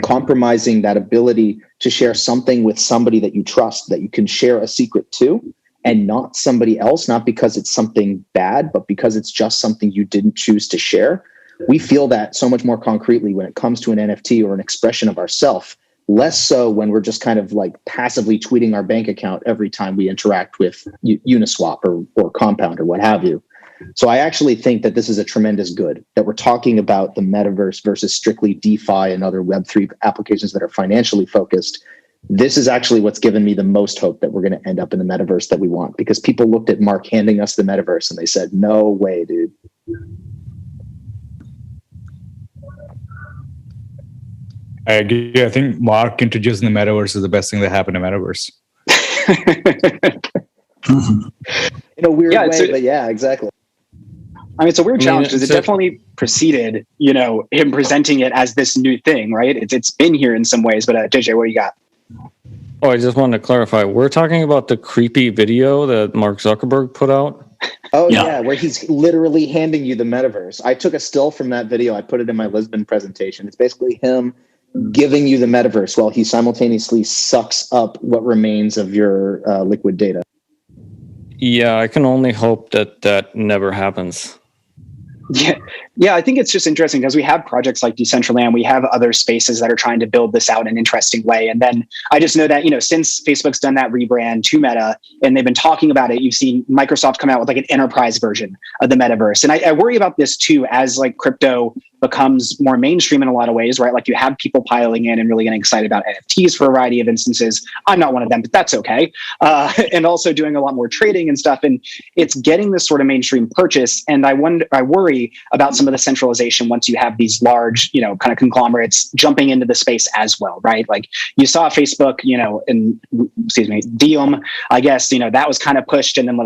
Q: compromising that ability to share something with somebody that you trust, that you can share a secret to, and not somebody else, not because it's something bad, but because it's just something you didn't choose to share. We feel that so much more concretely when it comes to an NFT or an expression of ourself, less so when we're just kind of like passively tweeting our bank account every time we interact with Uniswap or Compound or what have you. So I actually think that this is a tremendous good, that we're talking about the metaverse versus strictly DeFi and other Web3 applications that are financially focused. This is actually what's given me the most hope that we're going to end up in the metaverse that we want, because people looked at Mark handing us the metaverse and they said, no way, dude.
N: I agree. I think Mark introducing the metaverse is the best thing that happened to metaverse.
M: In a weird
Q: way, but yeah, exactly.
M: I mean, it's a weird challenge because it definitely preceded, him presenting it as this new thing, right? It's been here in some ways, but JJ, what do you got?
P: Oh, I just wanted to clarify. We're talking about the creepy video that Mark Zuckerberg put out.
Q: Oh yeah, where he's literally handing you the metaverse. I took a still from that video. I put it in my Lisbon presentation. It's basically him giving you the metaverse while he simultaneously sucks up what remains of your liquid data.
P: Yeah, I can only hope that never happens.
M: Yeah, I think it's just interesting because we have projects like Decentraland, we have other spaces that are trying to build this out in an interesting way. And then I just know that, since Facebook's done that rebrand to Meta and they've been talking about it, you've seen Microsoft come out with like an enterprise version of the metaverse. And I worry about this too, as like crypto becomes more mainstream in a lot of ways, right? Like you have people piling in and really getting excited about NFTs for a variety of instances. I'm not one of them, but that's okay. And also doing a lot more trading and stuff. And it's getting this sort of mainstream purchase. And I worry about some of the centralization once you have these large, kind of conglomerates jumping into the space as well, right? Like you saw Facebook, Diem, I guess, that was kind of pushed, and then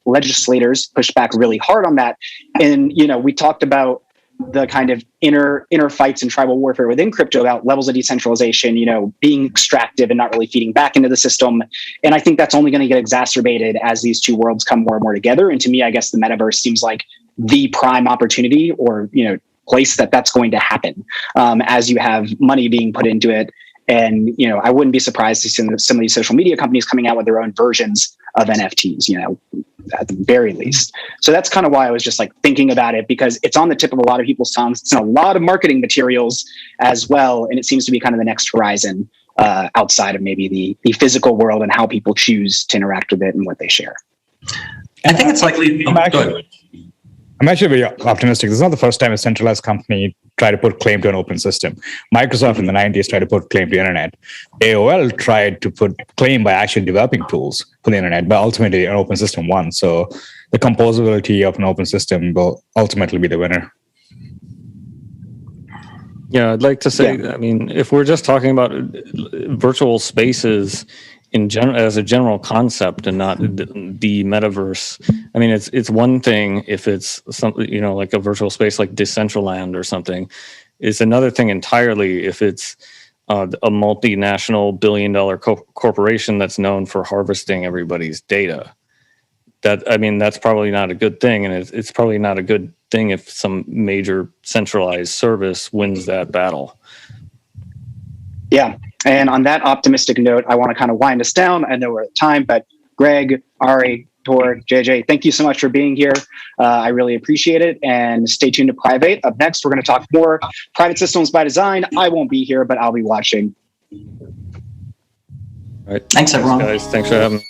M: legislators pushed back really hard on that. And, we talked about the kind of inner fights and tribal warfare within crypto about levels of decentralization, being extractive and not really feeding back into the system. And I think that's only going to get exacerbated as these two worlds come more and more together. And to me, I guess the metaverse seems like the prime opportunity or, place that's going to happen as you have money being put into it. And, I wouldn't be surprised to see some of these social media companies coming out with their own versions of NFTs, at the very least. So that's kind of why I was just like thinking about it, because it's on the tip of a lot of people's tongues. It's in a lot of marketing materials as well. And it seems to be kind of the next horizon outside of maybe the physical world and how people choose to interact with it and what they share.
O: I think it's likely.
N: I'm actually very optimistic. This is not the first time a centralized company tried to put claim to an open system. Microsoft in the 90s tried to put claim to the internet. AOL tried to put claim by actually developing tools for the internet, but ultimately an open system won. So the composability of an open system will ultimately be the winner.
P: Yeah, I'd like to say, I mean, if we're just talking about virtual spaces in general as a general concept and not the metaverse, I mean, it's one thing if it's something, like a virtual space like Decentraland or something. It's another thing entirely if it's a multinational billion-dollar corporation that's known for harvesting everybody's data. That's probably not a good thing, and it's probably not a good thing if some major centralized service wins that battle.
M: Yeah. And on that optimistic note, I want to kind of wind us down. I know we're at time, but Greg, Ari, Tor, JJ, thank you so much for being here. I really appreciate it. And stay tuned to Priv8. Up next, we're going to talk more private systems by design. I won't be here, but I'll be watching.
P: All right.
O: Thanks, everyone.
P: Guys. Thanks for having me.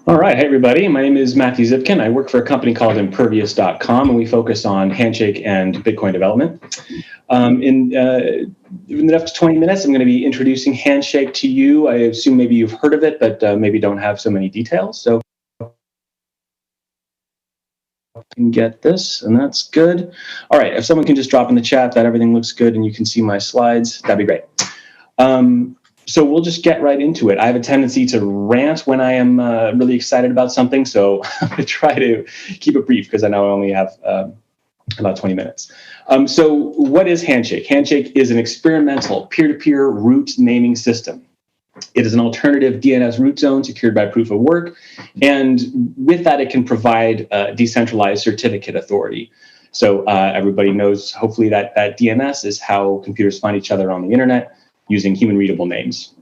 S: All right. Hey, everybody. My name is Matthew Zipkin. I work for a company called Impervious.com, and we focus on Handshake and Bitcoin development. In the next 20 minutes, I'm going to be introducing Handshake to you. I assume maybe you've heard of it, but maybe don't have so many details. So I can get this, and that's good. All right. If someone can just drop in the chat that everything looks good and you can see my slides, that'd be great. So we'll just get right into it. I have a tendency to rant when I am really excited about something, so I'm going to try to keep it brief because I know I only have about 20 minutes. So what is Handshake? Handshake is an experimental peer-to-peer root naming system. It is an alternative DNS root zone secured by proof of work, and with that it can provide decentralized certificate authority. So everybody knows, hopefully, that DNS is how computers find each other on the internet, using human readable names.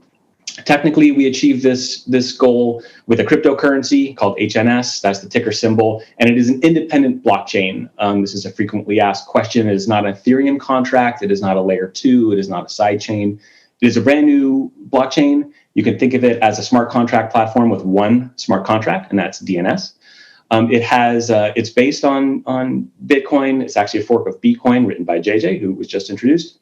S: Technically, we achieve this goal with a cryptocurrency called HNS. That's the ticker symbol, and it is an independent blockchain. This is a frequently asked question. It is not an Ethereum contract. It is not a layer 2. It is not a side chain. It is a brand new blockchain. You can think of it as a smart contract platform with one smart contract, and that's DNS. It's based on Bitcoin. It's actually a fork of Bitcoin written by JJ, who was just introduced.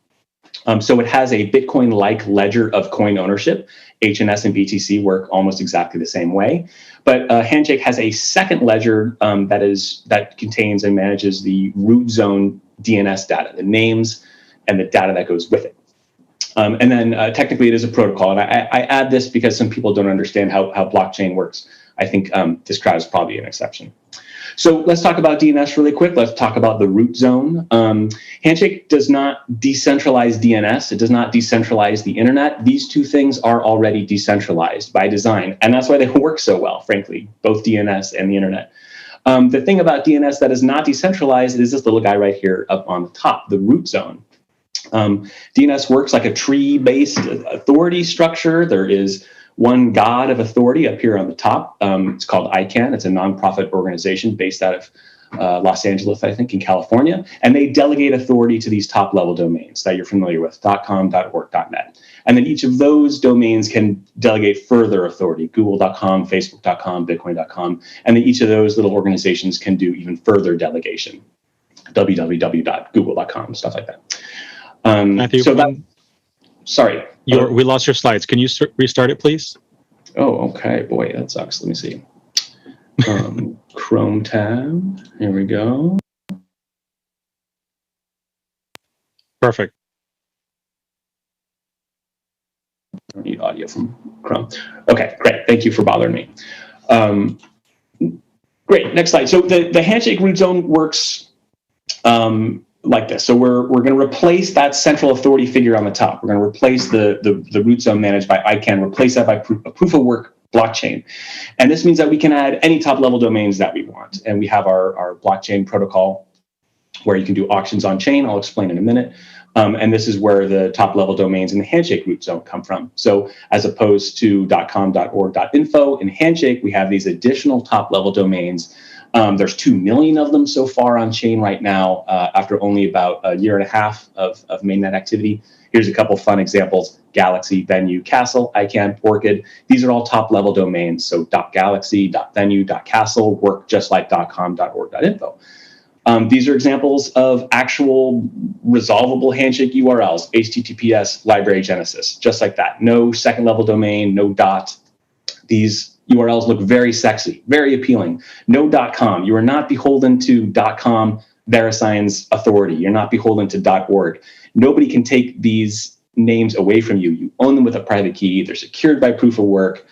S: So it has a Bitcoin-like ledger of coin ownership. HNS and BTC work almost exactly the same way. But Handshake has a second ledger that contains and manages the root zone DNS data, the names and the data that goes with it. And then technically it is a protocol. And I add this because some people don't understand how blockchain works. I think this crowd is probably an exception. So let's talk about DNS really quick. Let's talk about the root zone. Handshake does not decentralize DNS. It does not decentralize the internet. These two things are already decentralized by design. And that's why they work so well, frankly, both DNS and the internet. The thing about DNS that is not decentralized is this little guy right here up on the top, the root zone. DNS works like a tree-based authority structure. There is one god of authority up here on the top. It's called ICANN. It's a nonprofit organization based out of Los Angeles, I think, in California. And they delegate authority to these top-level domains that you're familiar with, .com, .org, .net. And then each of those domains can delegate further authority, google.com, facebook.com, bitcoin.com. And then each of those little organizations can do even further delegation, www.google.com, stuff like that.
A: Matthew,
S: sorry.
A: We lost your slides. Can you restart it, please?
S: Oh, okay. Boy, that sucks. Let me see. Chrome tab. Here we go.
A: Perfect.
S: I don't need audio from Chrome. Okay, great. Thank you for bothering me. Great. Next slide. So the Handshake root zone works like this. So we're going to replace that central authority figure on the top. We're going to replace the root zone managed by ICANN, replace that by a proof of work blockchain. And this means that we can add any top level domains that we want. And we have our blockchain protocol where you can do auctions on chain. I'll explain in a minute. And this is where the top level domains in the Handshake root zone come from. So as opposed to .com, .org, .info, in Handshake, we have these additional top level domains. There's 2 million of them so far on chain right now, after only about a year and a half of mainnet activity. Here's a couple fun examples: Galaxy, Venue, Castle, ICANN, Orchid. These are all top level domains. So .galaxy, .venue, .castle work just like .com, .org, .info. These are examples of actual resolvable Handshake URLs, HTTPS library genesis, just like that. No second level domain, no dot. These URLs look very sexy, very appealing. No .com. You are not beholden to .com VeriSign's authority. You're not beholden to .org. Nobody can take these names away from you. You own them with a private key. They're secured by proof of work.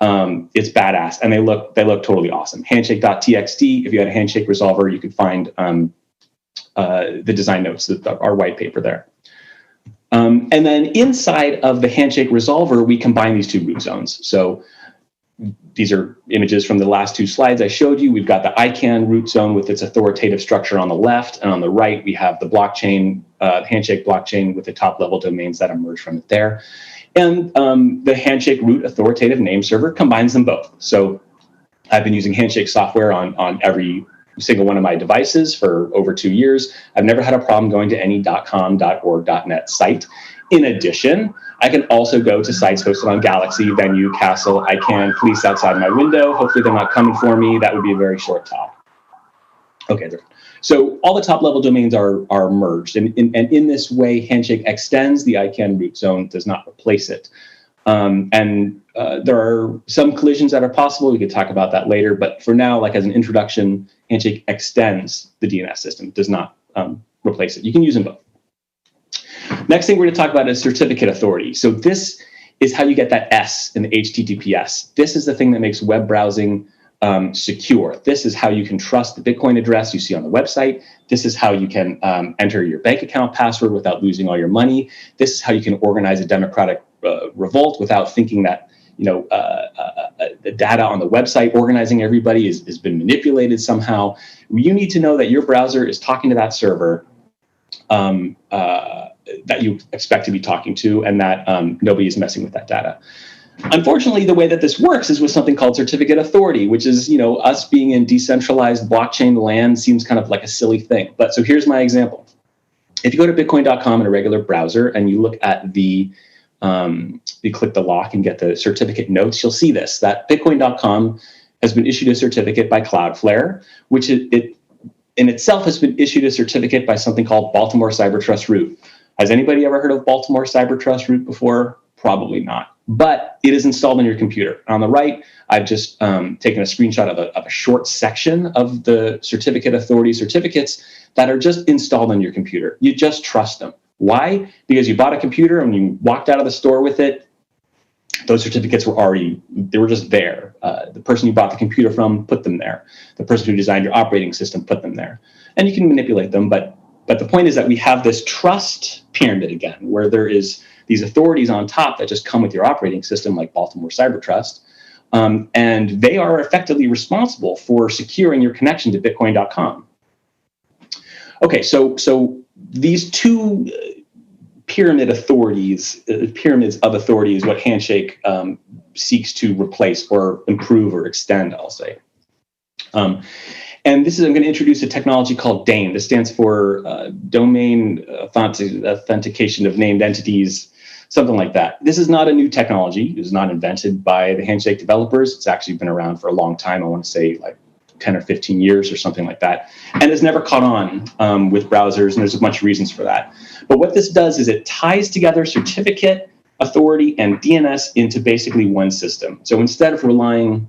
S: It's badass, and they look totally awesome. Handshake.txt. If you had a Handshake resolver, you could find the design notes, our white paper there. And then inside of the Handshake resolver, we combine these two root zones. So these are images from the last two slides I showed you. We've got the ICANN root zone with its authoritative structure on the left, and on the right, we have the blockchain, Handshake blockchain with the top level domains that emerge from it there. And the Handshake root authoritative name server combines them both. So I've been using Handshake software on every single one of my devices for over 2 years. I've never had a problem going to any .com, .org, .net site. In addition, I can also go to sites hosted on Galaxy, Venue, Castle, ICANN, police outside my window. Hopefully they're not coming for me. That would be a very short talk. Okay, so all the top level domains are merged. And in this way, Handshake extends the ICANN root zone, does not replace it. There are some collisions that are possible. We could talk about that later. But for now, like as an introduction, Handshake extends the DNS system, does not replace it. You can use them both. Next thing we're going to talk about is certificate authority. So this is how you get that S in the HTTPS. This is the thing that makes web browsing secure. This is how you can trust the Bitcoin address you see on the website. This is how you can enter your bank account password without losing all your money. This is how you can organize a democratic revolt without thinking that the data on the website organizing everybody has been manipulated somehow. You need to know that your browser is talking to that server that you expect to be talking to, and that nobody is messing with that data. Unfortunately, the way that this works is with something called certificate authority, which is, us being in decentralized blockchain land seems kind of like a silly thing. But so here's my example. If you go to bitcoin.com in a regular browser and you look at you click the lock and get the certificate notes, you'll see this, that bitcoin.com has been issued a certificate by Cloudflare, which it in itself has been issued a certificate by something called Baltimore Cyber Trust Root. Has anybody ever heard of Baltimore Cyber Trust Root before? Probably not. But it is installed on your computer. On the right, I've just taken a screenshot of a short section of the certificate authority certificates that are just installed on your computer. You just trust them. Why? Because you bought a computer and you walked out of the store with it. Those certificates they were just there. The person you bought the computer from put them there. The person who designed your operating system put them there. And you can manipulate them, but the point is that we have this trust pyramid again, where there is these authorities on top that just come with your operating system, like Baltimore Cyber Trust, and they are effectively responsible for securing your connection to Bitcoin.com. Okay, so these two pyramids of authority is what Handshake seeks to replace or improve or extend, I'll say. And I'm going to introduce a technology called DANE. This stands for Domain Authentication of Named Entities, something like that. This is not a new technology. It was not invented by the Handshake developers. It's actually been around for a long time. I want to say like 10 or 15 years or something like that. And it's never caught on with browsers, and there's a bunch of reasons for that. But what this does is it ties together certificate, authority, and DNS into basically one system. So instead of relying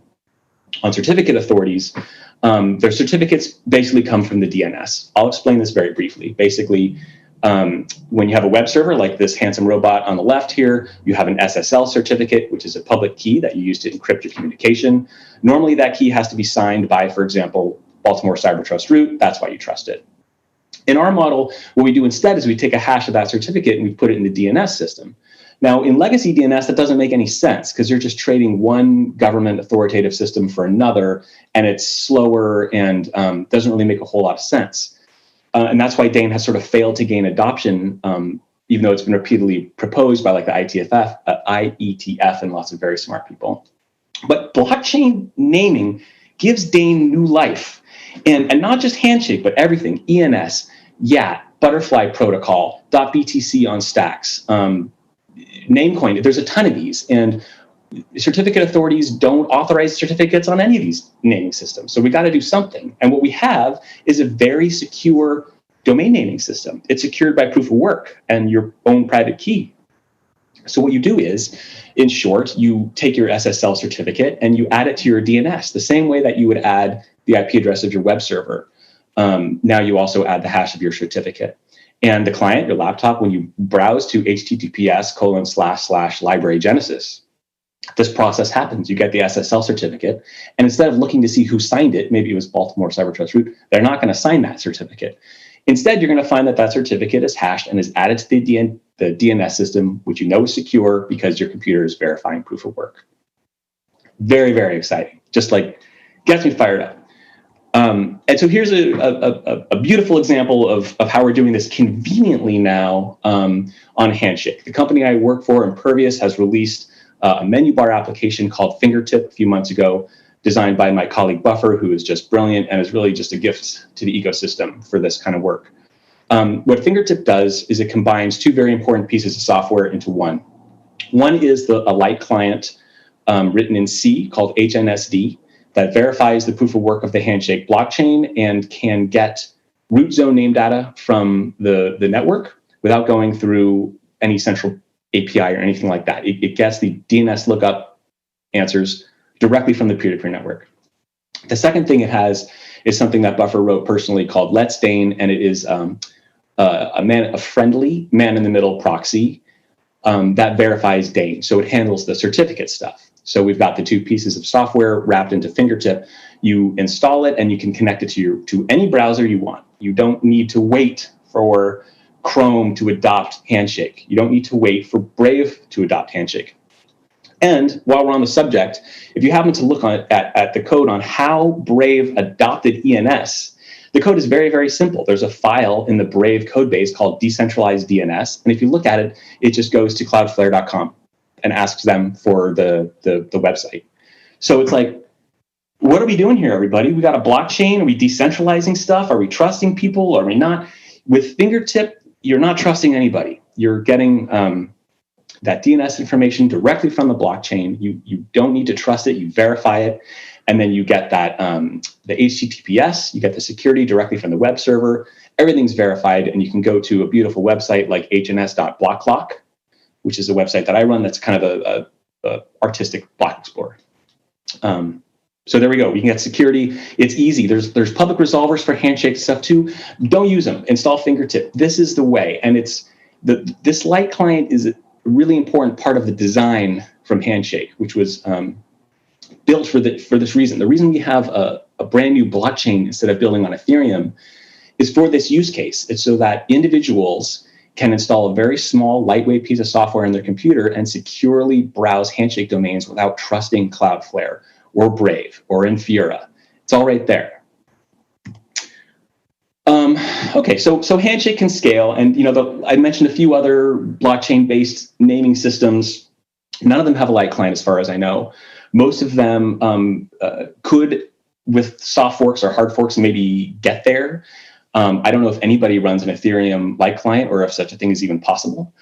S: on certificate authorities, their certificates basically come from the DNS. I'll explain this very briefly. Basically, when you have a web server like this handsome robot on the left here, you have an SSL certificate, which is a public key that you use to encrypt your communication. Normally, that key has to be signed by, for example, Baltimore Cyber Trust Root. That's why you trust it. In our model, what we do instead is we take a hash of that certificate and we put it in the DNS system. Now, in legacy DNS, that doesn't make any sense because you're just trading one government authoritative system for another, and it's slower and doesn't really make a whole lot of sense. And that's why DANE has sort of failed to gain adoption, even though it's been repeatedly proposed by like the IETF and lots of very smart people. But blockchain naming gives DANE new life. And not just Handshake, but everything, ENS, YAT, Butterfly Protocol, .btc on stacks, Namecoin, there's a ton of these. And certificate authorities don't authorize certificates on any of these naming systems. So we got to do something. And what we have is a very secure domain naming system. It's secured by proof of work and your own private key. So what you do is, in short, you take your SSL certificate and you add it to your DNS, the same way that you would add the IP address of your web server. Now you also add the hash of your certificate. And the client, your laptop, when you browse to https://library Genesis, this process happens. You get the SSL certificate, and instead of looking to see who signed it, maybe it was Baltimore Cyber Trust Root, they're not going to sign that certificate. Instead, you're going to find that that certificate is hashed and is added to the DNS system, which you know is secure because your computer is verifying proof of work. Very, very exciting. Just like gets me fired up. And so here's a beautiful example of how we're doing this conveniently now on Handshake. The company I work for, Impervious, has released a menu bar application called Fingertip a few months ago, designed by my colleague Buffer, who is just brilliant and is really just a gift to the ecosystem for this kind of work. What Fingertip does is it combines two very important pieces of software into one. One is a light client written in C called HNSD that verifies the proof of work of the Handshake blockchain and can get root zone name data from the network without going through any central API or anything like that. It gets the DNS lookup answers directly from the peer-to-peer network. The second thing it has is something that Buffer wrote personally called Let's Dane, and it is a friendly man-in-the-middle proxy that verifies Dane. So it handles the certificate stuff. So we've got the two pieces of software wrapped into Fingertip. You install it and you can connect it to any browser you want. You don't need to wait for Chrome to adopt Handshake. You don't need to wait for Brave to adopt Handshake. And while we're on the subject, if you happen to look at the code on how Brave adopted ENS, the code is very, very simple. There's a file in the Brave code base called decentralized DNS. And if you look at it, it just goes to cloudflare.com and asks them for the website. So it's like, what are we doing here, everybody? We got a blockchain. Are we decentralizing stuff? Are we trusting people? Are we not? With Fingertip, you're not trusting anybody. You're getting that DNS information directly from the blockchain. You don't need to trust it. You verify it. And then you get that the HTTPS, you get the security directly from the web server. Everything's verified. And you can go to a beautiful website like hns.blockclock, which is a website that I run that's kind of a artistic block explorer. So there we go. We can get security. It's easy. There's public resolvers for Handshake stuff too. Don't use them. Install Fingertip. This is the way. And this light client is a really important part of the design from Handshake, which was built for this reason. The reason we have a brand new blockchain instead of building on Ethereum is for this use case. It's so that individuals can install a very small, lightweight piece of software in their computer and securely browse Handshake domains without trusting Cloudflare or Brave or Infura. It's all right there. Okay, so Handshake can scale, and I mentioned a few other blockchain-based naming systems. None of them have a light client, as far as I know. Most of them could, with soft forks or hard forks, maybe get there. I don't know if anybody runs an Ethereum light client or if such a thing is even possible.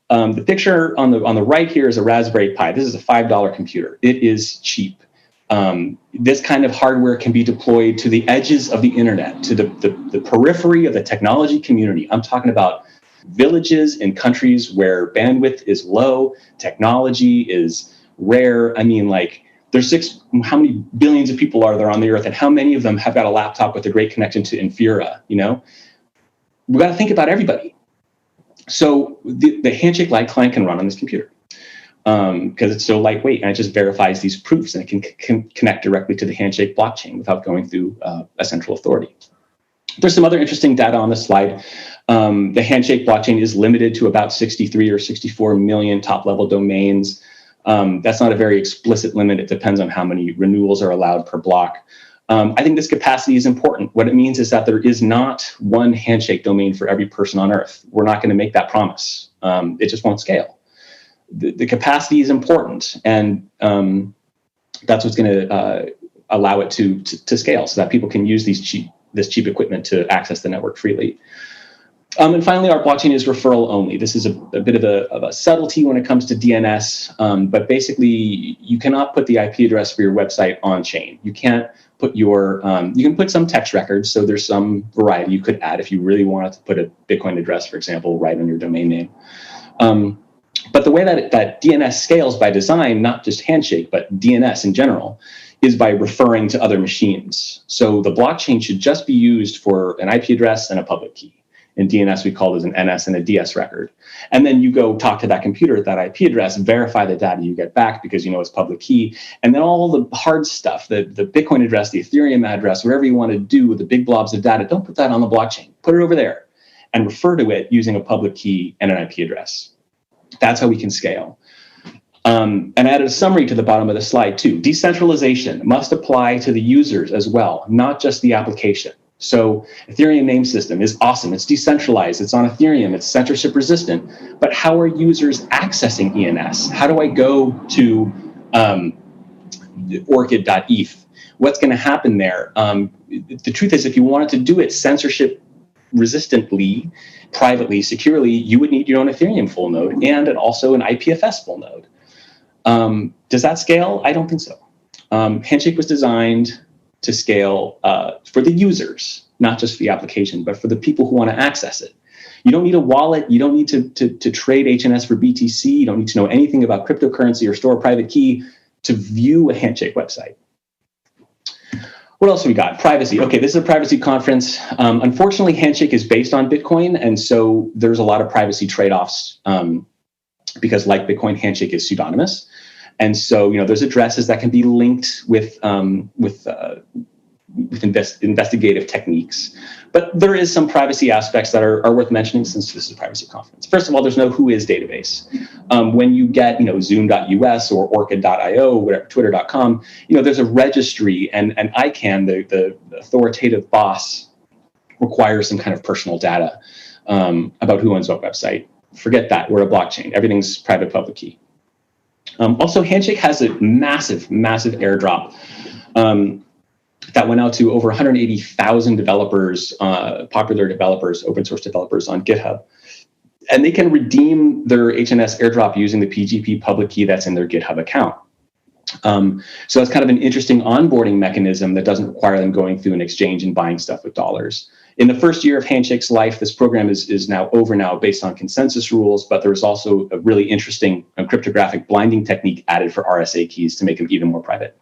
S: The picture on the right here is a Raspberry Pi. This is a $5 computer. It is cheap. This kind of hardware can be deployed to the edges of the internet, to the periphery of the technology community. I'm talking about villages in countries where bandwidth is low, technology is rare. I mean, like, how many billions of people are there on the earth, and how many of them have got a laptop with a great connection to Infura? We got to think about everybody. So the Handshake Light client can run on this computer because it's so lightweight, and it just verifies these proofs, and it can connect directly to the Handshake blockchain without going through a central authority. There's some other interesting data on this slide. The Handshake blockchain is limited to about 63 or 64 million top-level domains. That's not a very explicit limit. It depends on how many renewals are allowed per block. I think this capacity is important. What it means is that there is not one Handshake domain for every person on Earth. We're not going to make that promise. It just won't scale. The capacity is important, and that's what's going to allow it to scale, so that people can use this cheap equipment to access the network freely. And finally, our blockchain is referral only. This is a bit of a subtlety when it comes to DNS, but basically you cannot put the IP address for your website on chain. You can't put you can put some text records, so there's some variety you could add if you really wanted to put a Bitcoin address, for example, right on your domain name. But the way that DNS scales by design, not just Handshake, but DNS in general, is by referring to other machines. So the blockchain should just be used for an IP address and a public key. In DNS, we call those an NS and a DS record. And then you go talk to that computer at that IP address, verify the data you get back because you know it's public key. And then all the hard stuff, the Bitcoin address, the Ethereum address, whatever you want to do with the big blobs of data, don't put that on the blockchain. Put it over there and refer to it using a public key and an IP address. That's how we can scale. And I added a summary to the bottom of the slide too. Decentralization must apply to the users as well, not just the application. So Ethereum name system is awesome. It's decentralized. It's on Ethereum. It's censorship resistant. But how are users accessing ENS? How do I go to orchid.eth? What's going to happen there? The truth is, if you wanted to do it censorship resistantly, privately, securely, you would need your own Ethereum full node and also an IPFS full node. Does that scale? I don't think so. Handshake was designed to scale for the users, not just for the application, but for the people who want to access it. You don't need a wallet. You don't need to trade HNS for BTC. You don't need to know anything about cryptocurrency or store a private key to view a Handshake website. What else we got? Privacy. Okay, this is a privacy conference. Unfortunately, Handshake is based on Bitcoin, and so there's a lot of privacy trade-offs because, like Bitcoin, Handshake is pseudonymous. And so, there's addresses that can be linked with investigative techniques. But there is some privacy aspects that are worth mentioning since this is a privacy conference. First of all, there's no whois database. When you get, zoom.us or orchid.io, whatever, twitter.com, there's a registry, and ICANN, the authoritative boss, requires some kind of personal data about who owns what website. Forget that. We're a blockchain. Everything's private public key. Also, Handshake has a massive airdrop that went out to over 180,000 developers, popular developers, open source developers on GitHub. And they can redeem their HNS airdrop using the PGP public key that's in their GitHub account. So that's kind of an interesting onboarding mechanism that doesn't require them going through an exchange and buying stuff with dollars. In the first year of Handshake's life, this program is now over based on consensus rules, but there's also a really interesting cryptographic blinding technique added for RSA keys to make them even more private.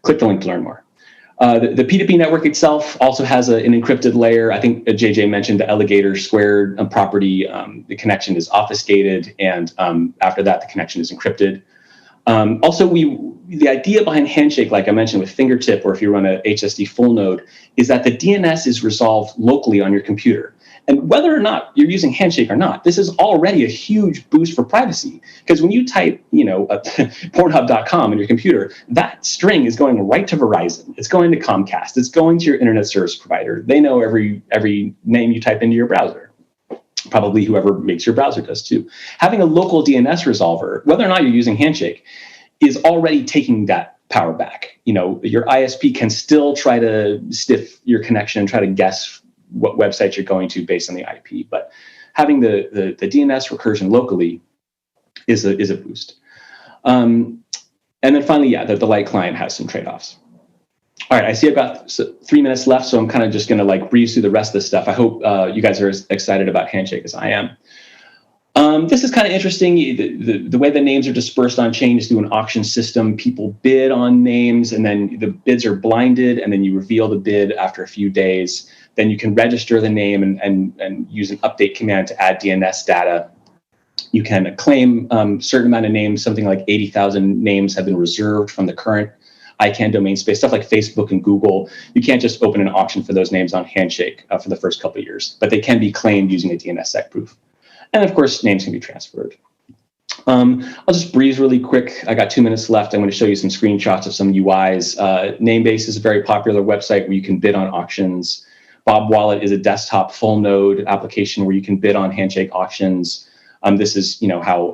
S: Click the link to learn more. The P2P network itself also has an encrypted layer. I think JJ mentioned the alligator squared property. The connection is obfuscated, and after that, the connection is encrypted. Also, the idea behind Handshake, like I mentioned with Fingertip, or if you run a HSD full node, is that the DNS is resolved locally on your computer. And whether or not you're using Handshake or not, this is already a huge boost for privacy. Because when you type, Pornhub.com on your computer, that string is going right to Verizon. It's going to Comcast. It's going to your internet service provider. They know every name you type into your browser. Probably whoever makes your browser does too. Having a local DNS resolver, whether or not you're using Handshake, is already taking that power back. Your ISP can still try to stiff your connection and try to guess what website you're going to based on the IP. But having the DNS recursion locally is a boost. And then finally, the light client has some trade-offs. All right, I see I've got 3 minutes left, so I'm kind of just going to breeze through the rest of this stuff. I hope you guys are as excited about Handshake as I am. This is kind of interesting. The way the names are dispersed on chain is through an auction system. People bid on names, and then the bids are blinded, and then you reveal the bid after a few days. Then you can register the name and use an update command to add DNS data. You can claim a certain amount of names. Something like 80,000 names have been reserved from the current ICANN domain space, stuff like Facebook and Google. You can't just open an auction for those names on Handshake for the first couple of years, but they can be claimed using a DNSSEC proof. And of course, names can be transferred. I'll just breeze really quick. I got 2 minutes left. I'm going to show you some screenshots of some UIs. Namebase is a very popular website where you can bid on auctions. Bob Wallet is a desktop full node application where you can bid on Handshake auctions. This is how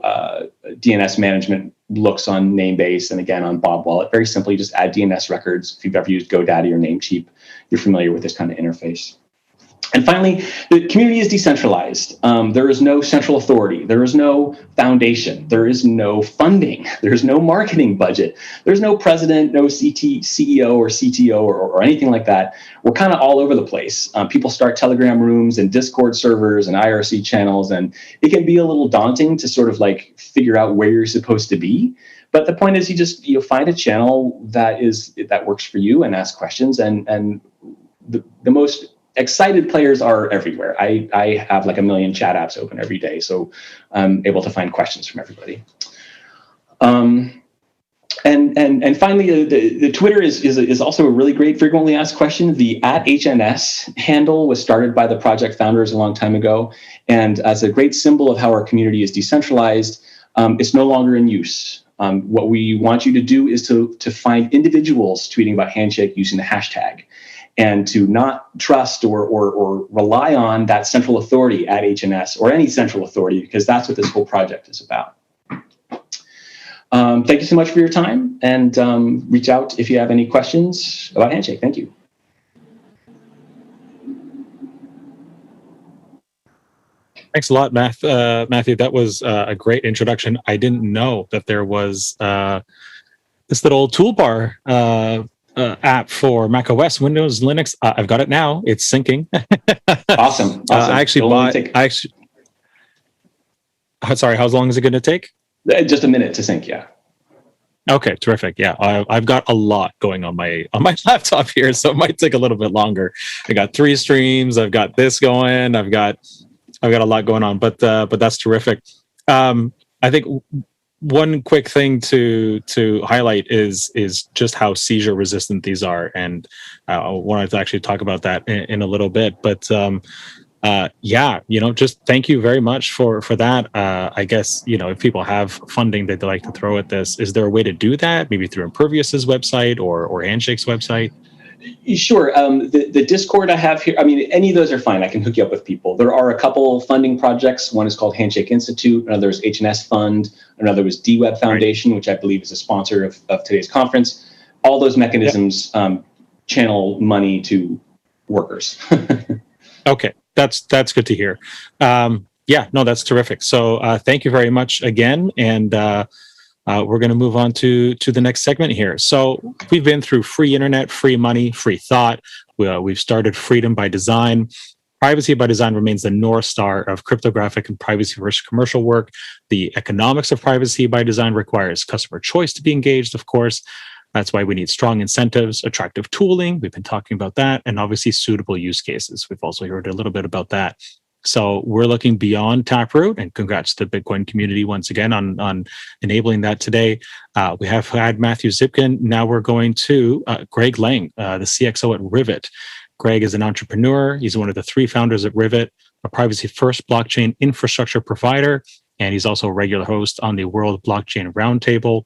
S: DNS management looks on Namebase and again on Bob Wallet. Very simply, just add DNS records. If you've ever used GoDaddy or Namecheap, you're familiar with this kind of interface. And finally, the community is decentralized. There is no central authority. There is no foundation. There is no funding. There's no marketing budget. There's no president, no CEO or CTO or anything like that. We're kind of all over the place. People start Telegram rooms and Discord servers and IRC channels, and it can be a little daunting to sort of figure out where you're supposed to be. But the point is, you find a channel that works for you and ask questions. And the most excited players are everywhere. I have like 1 million chat apps open every day, so I'm able to find questions from everybody. And finally, the Twitter is also a really great frequently asked question. The @HNS handle was started by the project founders a long time ago, and as a great symbol of how our community is decentralized, it's no longer in use. What we want you to do is to find individuals tweeting about Handshake using the hashtag, and to not trust or rely on that central authority @HNS or any central authority, because that's what this whole project is about. Thank you so much for your time, and reach out if you have any questions about Handshake. Thank you.
A: Thanks a lot, Matthew. That was a great introduction. I didn't know that there was this little toolbar app for Mac OS, Windows, Linux. I've got it now. It's syncing.
S: Awesome.
A: I actually bought. Sorry, how long is it going to take?
S: Just a minute to sync. Yeah.
A: Okay, terrific. Yeah, I've got a lot going on my laptop here, so it might take a little bit longer. I got 3 streams. I've got this going. I've got a lot going on, but that's terrific. I think one quick thing to highlight is just how seizure resistant these are, and I wanted to actually talk about that in a little bit. But yeah, just thank you very much for that. I guess, if people have funding that they like to throw at this, is there a way to do that? Maybe through Impervious's website or Handshake's website?
S: Sure. The Discord I have here, I mean, any of those are fine. I can hook you up with people. There are a couple funding projects. One is called Handshake Institute. Another is HNS Fund. Another was DWeb Foundation, which I believe is a sponsor of today's conference. All those mechanisms channel money to workers.
A: Okay. That's good to hear. Yeah, no, that's terrific. So thank you very much again. And we're going to move on to the next segment here. So we've been through free internet, free money, free thought. We've started freedom by design. Privacy by design remains the North Star of cryptographic and privacy-first commercial work. The economics of privacy by design requires customer choice to be engaged, of course. That's why we need strong incentives, attractive tooling. We've been talking about that, and obviously suitable use cases. We've also heard a little bit about that. So we're looking beyond Taproot, and congrats to the Bitcoin community once again on enabling that today. We have had Matthew Zipkin. Now we're going to Greg Lang, the CXO at Priv8. Greg is an entrepreneur. He's one of the 3 founders at Priv8, a privacy-first blockchain infrastructure provider, and he's also a regular host on the World Blockchain Roundtable.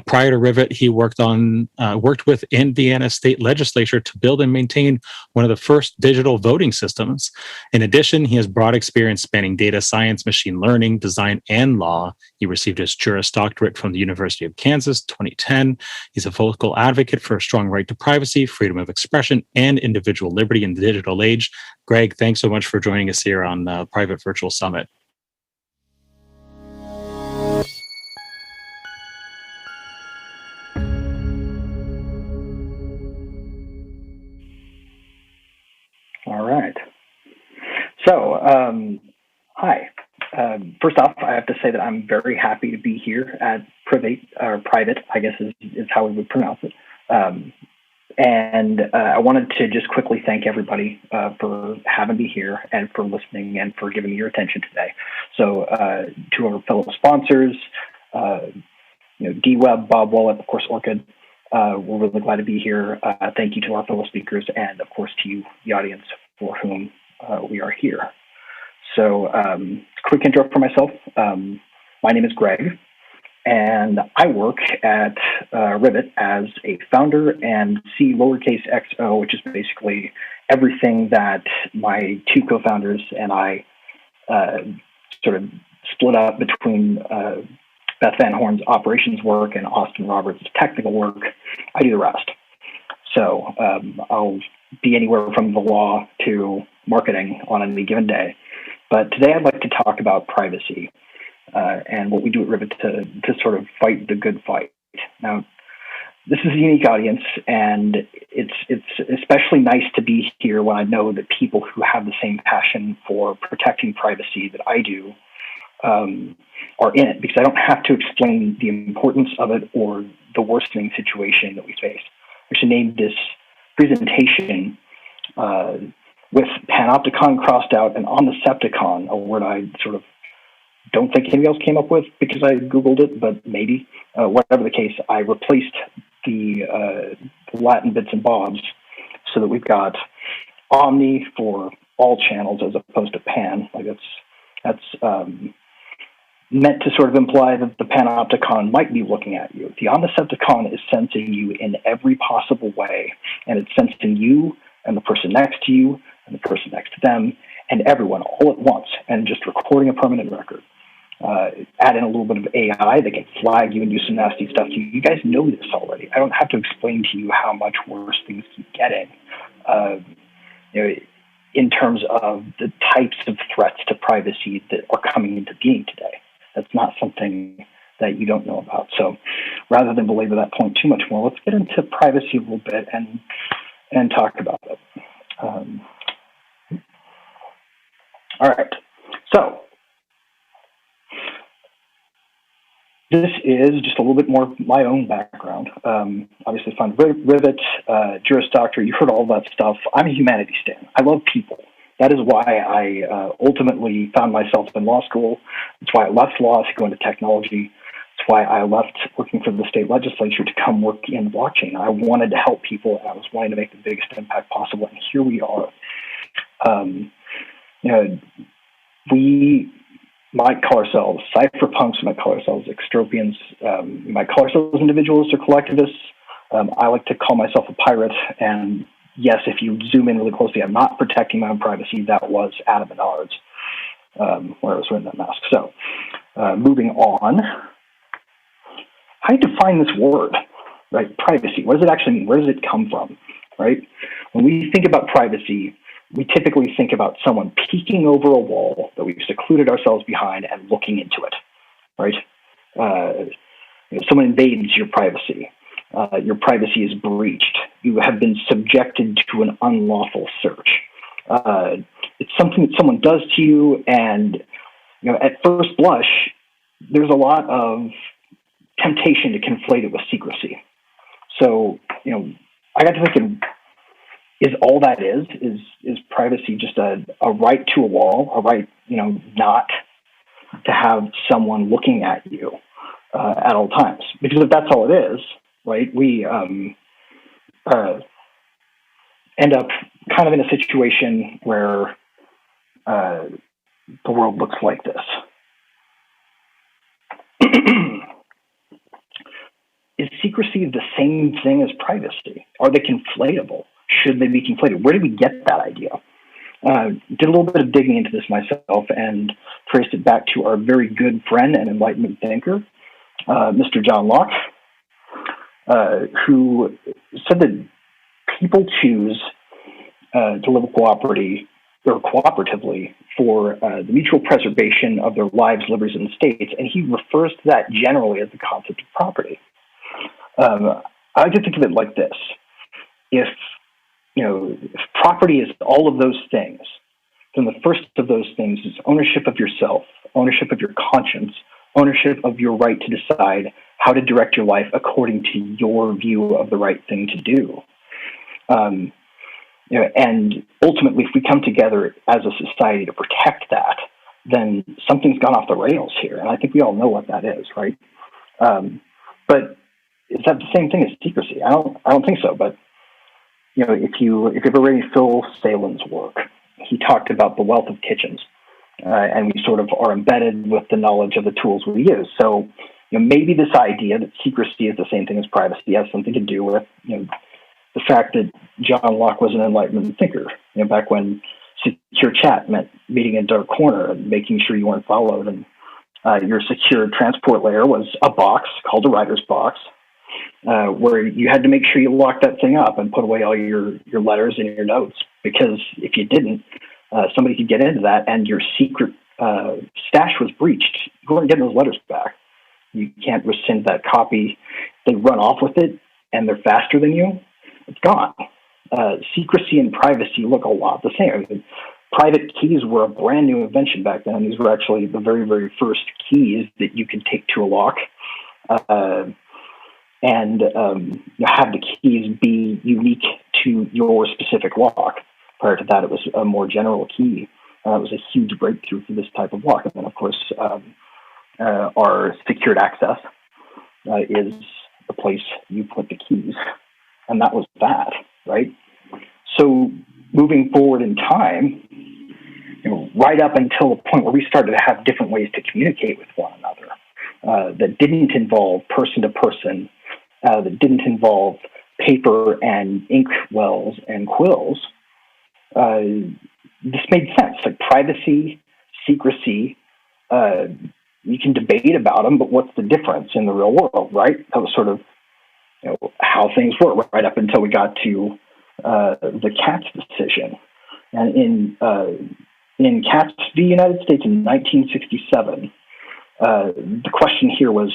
A: Prior to Priv8, he worked with Indiana State Legislature to build and maintain one of the first digital voting systems. In addition, he has broad experience spanning data science, machine learning, design, and law. He received his Juris Doctorate from the University of Kansas, 2010. He's a vocal advocate for a strong right to privacy, freedom of expression, and individual liberty in the digital age. Greg, thanks so much for joining us here on Priv8 Virtual Summit.
M: All right. So, hi. First off, I have to say that I'm very happy to be here at Priv8, or Priv8, I guess is how we would pronounce it. And I wanted to just quickly thank everybody for having me here and for listening and for giving me your attention today. So, to our fellow sponsors, DWeb, Bob Wallet, of course, Orchid. We're really glad to be here. Thank you to our fellow speakers and, of course, to you, the audience, for whom we are here. So, quick intro for myself. My name is Greg, and I work at Priv8 as a founder and C_XO, which is basically everything that my 2 co-founders and I sort of split up between Beth Van Horn's operations work and Austin Roberts' technical work. I do the rest. So I'll be anywhere from the law to marketing on any given day. But today I'd like to talk about privacy and what we do at Priv8 to sort of fight the good fight. Now, this is a unique audience, and it's especially nice to be here when I know that people who have the same passion for protecting privacy that I do are in it, because I don't have to explain the importance of it or the worsening situation that we face. I should name this presentation
T: with panopticon crossed out and omnicepticon, a word I sort of don't think anybody else came up with because I Googled it, but maybe. Whatever the case, I replaced the Latin bits and bobs so that we've got omni for all channels as opposed to pan. Like that's meant to sort of imply that the panopticon might be looking at you. The omnicepticon is sensing you in every possible way, and it's sensing you and the person next to you and the person next to them and everyone all at once, and just recording a permanent record. Add in a little bit of AI that can flag you and do some nasty stuff to you. You guys know this already. I don't have to explain to you how much worse things keep getting. In terms of the types of threats to privacy that are coming into being today. That's not something that you don't know about. So rather than belabor that point too much more, let's get into privacy a little bit and talk about it. All right. So this is just a little bit more of my own background. Obviously, found Rivet, Juris Doctor, you heard all that stuff. I'm a humanities stan. I love people. That is why I ultimately found myself in law school. That's why I left law to go into technology. That's why I left working for the state legislature to come work in blockchain. I wanted to help people, and I was wanting to make the biggest impact possible, and here we are. We might call ourselves cypherpunks, we might call ourselves extropians, we might call ourselves individualists or collectivists. I like to call myself a pirate, and yes, if you zoom in really closely, I'm not protecting my own privacy. That was Adam Menard's, where I was wearing that mask. So, moving on. How do you define this word, right? Privacy. What does it actually mean? Where does it come from, right? When we think about privacy, we typically think about someone peeking over a wall that we've secluded ourselves behind and looking into it, right? Someone invades your privacy. Your privacy is breached. You have been subjected to an unlawful search. It's something that someone does to you, and at first blush, there's a lot of temptation to conflate it with secrecy. So, I got to thinking, is all that is privacy just a right to a wall, a right, not to have someone looking at you at all times? Because if that's all it is, right, we end up kind of in a situation where the world looks like this. Is secrecy the same thing as privacy? Are they conflatable? Should they be conflated? Where did we get that idea? Did a little bit of digging into this myself and traced it back to our very good friend and Enlightenment thinker, Mr. John Locke, who said that people choose to live cooperatively for the mutual preservation of their lives, liberties, and states, and he refers to that generally as the concept of property. I like to think of it like this. If property is all of those things, then the first of those things is ownership of yourself, ownership of your conscience, ownership of your right to decide how to direct your life according to your view of the right thing to do. And ultimately, if we come together as a society to protect that, then something's gone off the rails here. And I think we all know what that is, right? But is that the same thing as secrecy? I don't think so. But if you've ever read Phil Salin's work, he talked about the wealth of kitchens, and we sort of are embedded with the knowledge of the tools we use. So maybe this idea that secrecy is the same thing as privacy has something to do with the fact that John Locke was an Enlightenment thinker. Back when secure chat meant meeting in a dark corner and making sure you weren't followed, and your secure transport layer was a box called a writer's box, where you had to make sure you locked that thing up and put away all your letters and your notes, because if you didn't, somebody could get into that and your secret stash was breached. You weren't getting those letters back. You can't rescind that copy. They run off with it and they're faster than you. It's gone. Secrecy and privacy look a lot the same. I mean, private keys were a brand new invention back then. These were actually the very, very first keys that you could take to a lock. And have the keys be unique to your specific lock. Prior to that, it was a more general key. It was a huge breakthrough for this type of block. And then, of course, our secured access is the place you put the keys. And that was that, right? So moving forward in time, right up until the point where we started to have different ways to communicate with one another that didn't involve person to person, that didn't involve paper and ink wells and quills, this made sense. Like privacy, secrecy, you can debate about them, but what's the difference in the real world, right? That was sort of how things were right up until we got to the Katz decision. And in Katz v. United States in 1967, the question here was,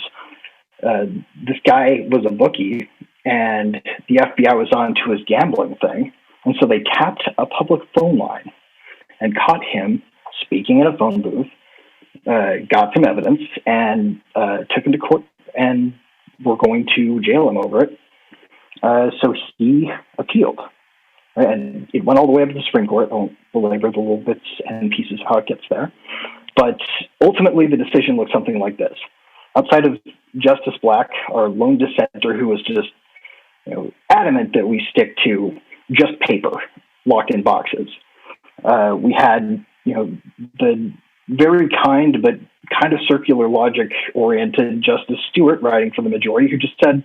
T: this guy was a bookie, and the FBI was on to his gambling thing, and so they tapped a public phone line and caught him speaking in a phone booth, got some evidence, and took him to court, and were going to jail him over it. So he appealed. And it went all the way up to the Supreme Court. I won't belabor the little bits and pieces of how it gets there. But ultimately, the decision looked something like this. Outside of Justice Black, our lone dissenter, who was just adamant that we stick to just paper locked in boxes, we had the very kind but kind of circular logic-oriented Justice Stewart writing for the majority, who just said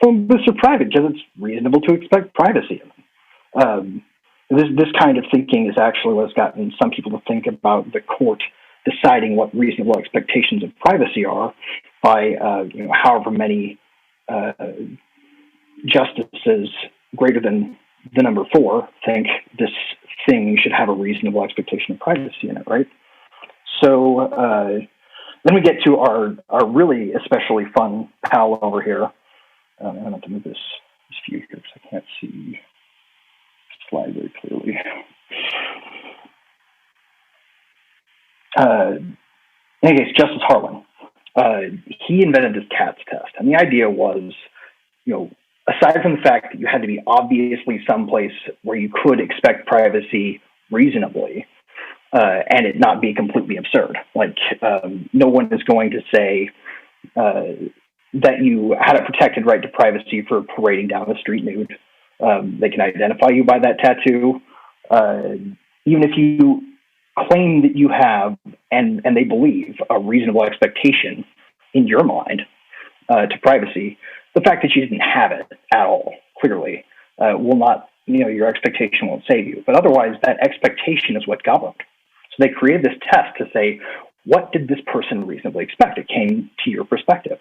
T: phone booths are private because it's reasonable to expect privacy in them. This kind of thinking is actually what's gotten some people to think about the court deciding what reasonable expectations of privacy are by however many justices greater than the number 4 think this thing should have a reasonable expectation of privacy in it, right? So then we get to our really especially fun pal over here. I'm going to have to move this view here because I can't see slide very clearly. In any case, Justice Harlan, he invented this Katz test, and the idea was, aside from the fact that you had to be obviously someplace where you could expect privacy reasonably, and it not be completely absurd. Like, no one is going to say that you had a protected right to privacy for parading down the street nude. They can identify you by that tattoo. Even if you claim that you have, and they believe, a reasonable expectation in your mind to privacy, the fact that you didn't have it at all, clearly, will not, your expectation won't save you. But otherwise, that expectation is what governed. So they created this test to say, what did this person reasonably expect? It came to your perspective.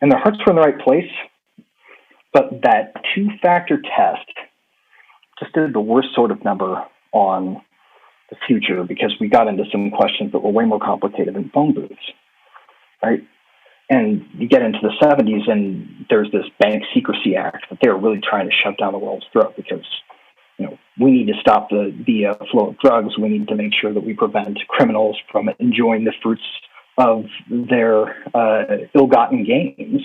T: And their hearts were in the right place, but that 2-factor test just did the worst sort of number on the future because we got into some questions that were way more complicated than phone booths, right? And you get into the 70s and there's this Bank Secrecy Act that they're really trying to shove down the world's throat because, we need to stop the flow of drugs. We need to make sure that we prevent criminals from enjoying the fruits of their ill-gotten gains.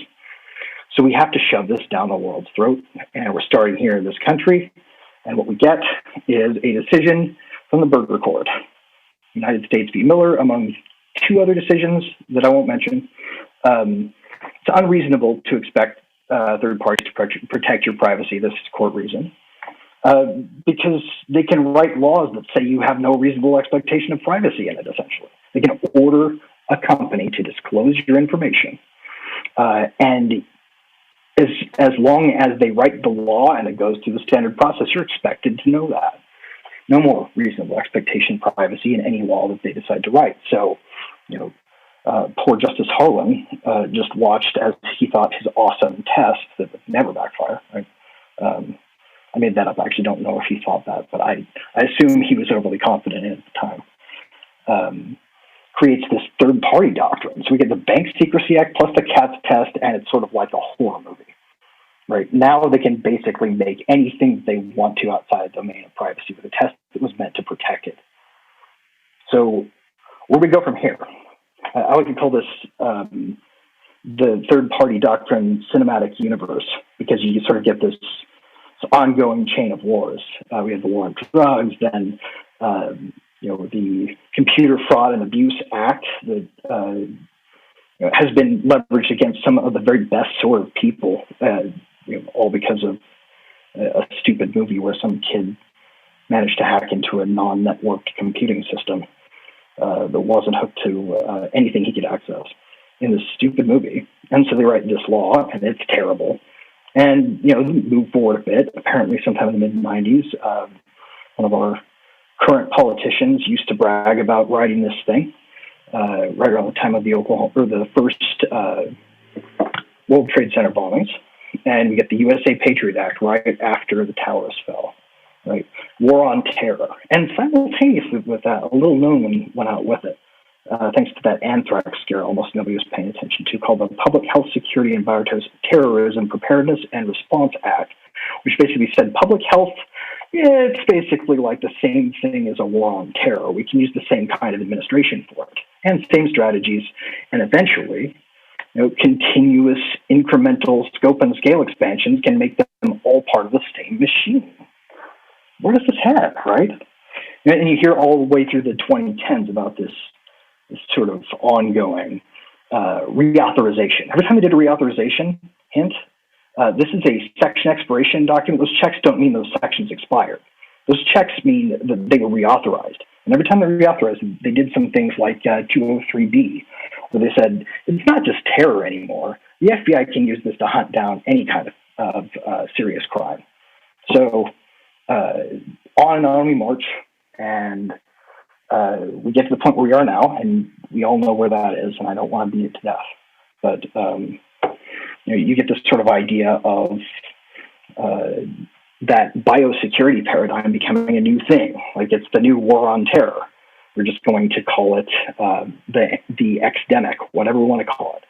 T: So we have to shove this down the world's throat, and we're starting here in this country. And what we get is a decision from the Burger Court, United States v. Miller, among 2 other decisions that I won't mention. It's unreasonable to expect third parties to protect your privacy. This is court reason. Because they can write laws that say you have no reasonable expectation of privacy in it, essentially. They can order a company to disclose your information. And as long as they write the law and it goes through the standard process, you're expected to know that. No more reasonable expectation of privacy in any law that they decide to write. So, poor Justice Harlan just watched as he thought his awesome test that would never backfire. Right? I made that up. I actually don't know if he thought that, but I assume he was overly confident in it at the time. Creates this third-party doctrine. So we get the Bank Secrecy Act plus the Katz test, and it's sort of like a horror movie. Right now, they can basically make anything they want to outside the domain of privacy with a test that was meant to protect it. So where do we go from here? I like to call this the third-party doctrine cinematic universe, because you sort of get this ongoing chain of wars. We had the war on drugs, then the Computer Fraud and Abuse Act that has been leveraged against some of the very best sort of people, all because of a stupid movie where some kid managed to hack into a non-networked computing system that wasn't hooked to anything he could access in this stupid movie. And so they write this law, and it's terrible. And, move forward a bit. Apparently sometime in the mid-90s, one of our current politicians used to brag about writing this thing right around the time of the first World Trade Center bombings. And we get the USA Patriot Act right after the towers fell, right? War on Terror. And simultaneously with that, a little known one went out with it, thanks to that anthrax scare almost nobody was paying attention to, called the Public Health Security and Bioterrorism Preparedness and Response Act, which basically said public health, it's basically like the same thing as a war on terror. We can use the same kind of administration for it, and same strategies, and eventually, continuous incremental scope and scale expansions can make them all part of the same machine. Where does this head, right? And you hear all the way through the 2010s about this sort of ongoing reauthorization. Every time they did a reauthorization, hint, this is a section expiration document. Those checks don't mean those sections expired. Those checks mean that they were reauthorized. And every time they reauthorized, they did some things like 203B, where they said, it's not just terror anymore. The FBI can use this to hunt down any kind of serious crime. So on and on we march, and we get to the point where we are now, and we all know where that is, and I don't want to beat it to death. But you get this sort of idea of that biosecurity paradigm becoming a new thing. Like it's the new war on terror. We're just going to call it the Xdemic, whatever we want to call it.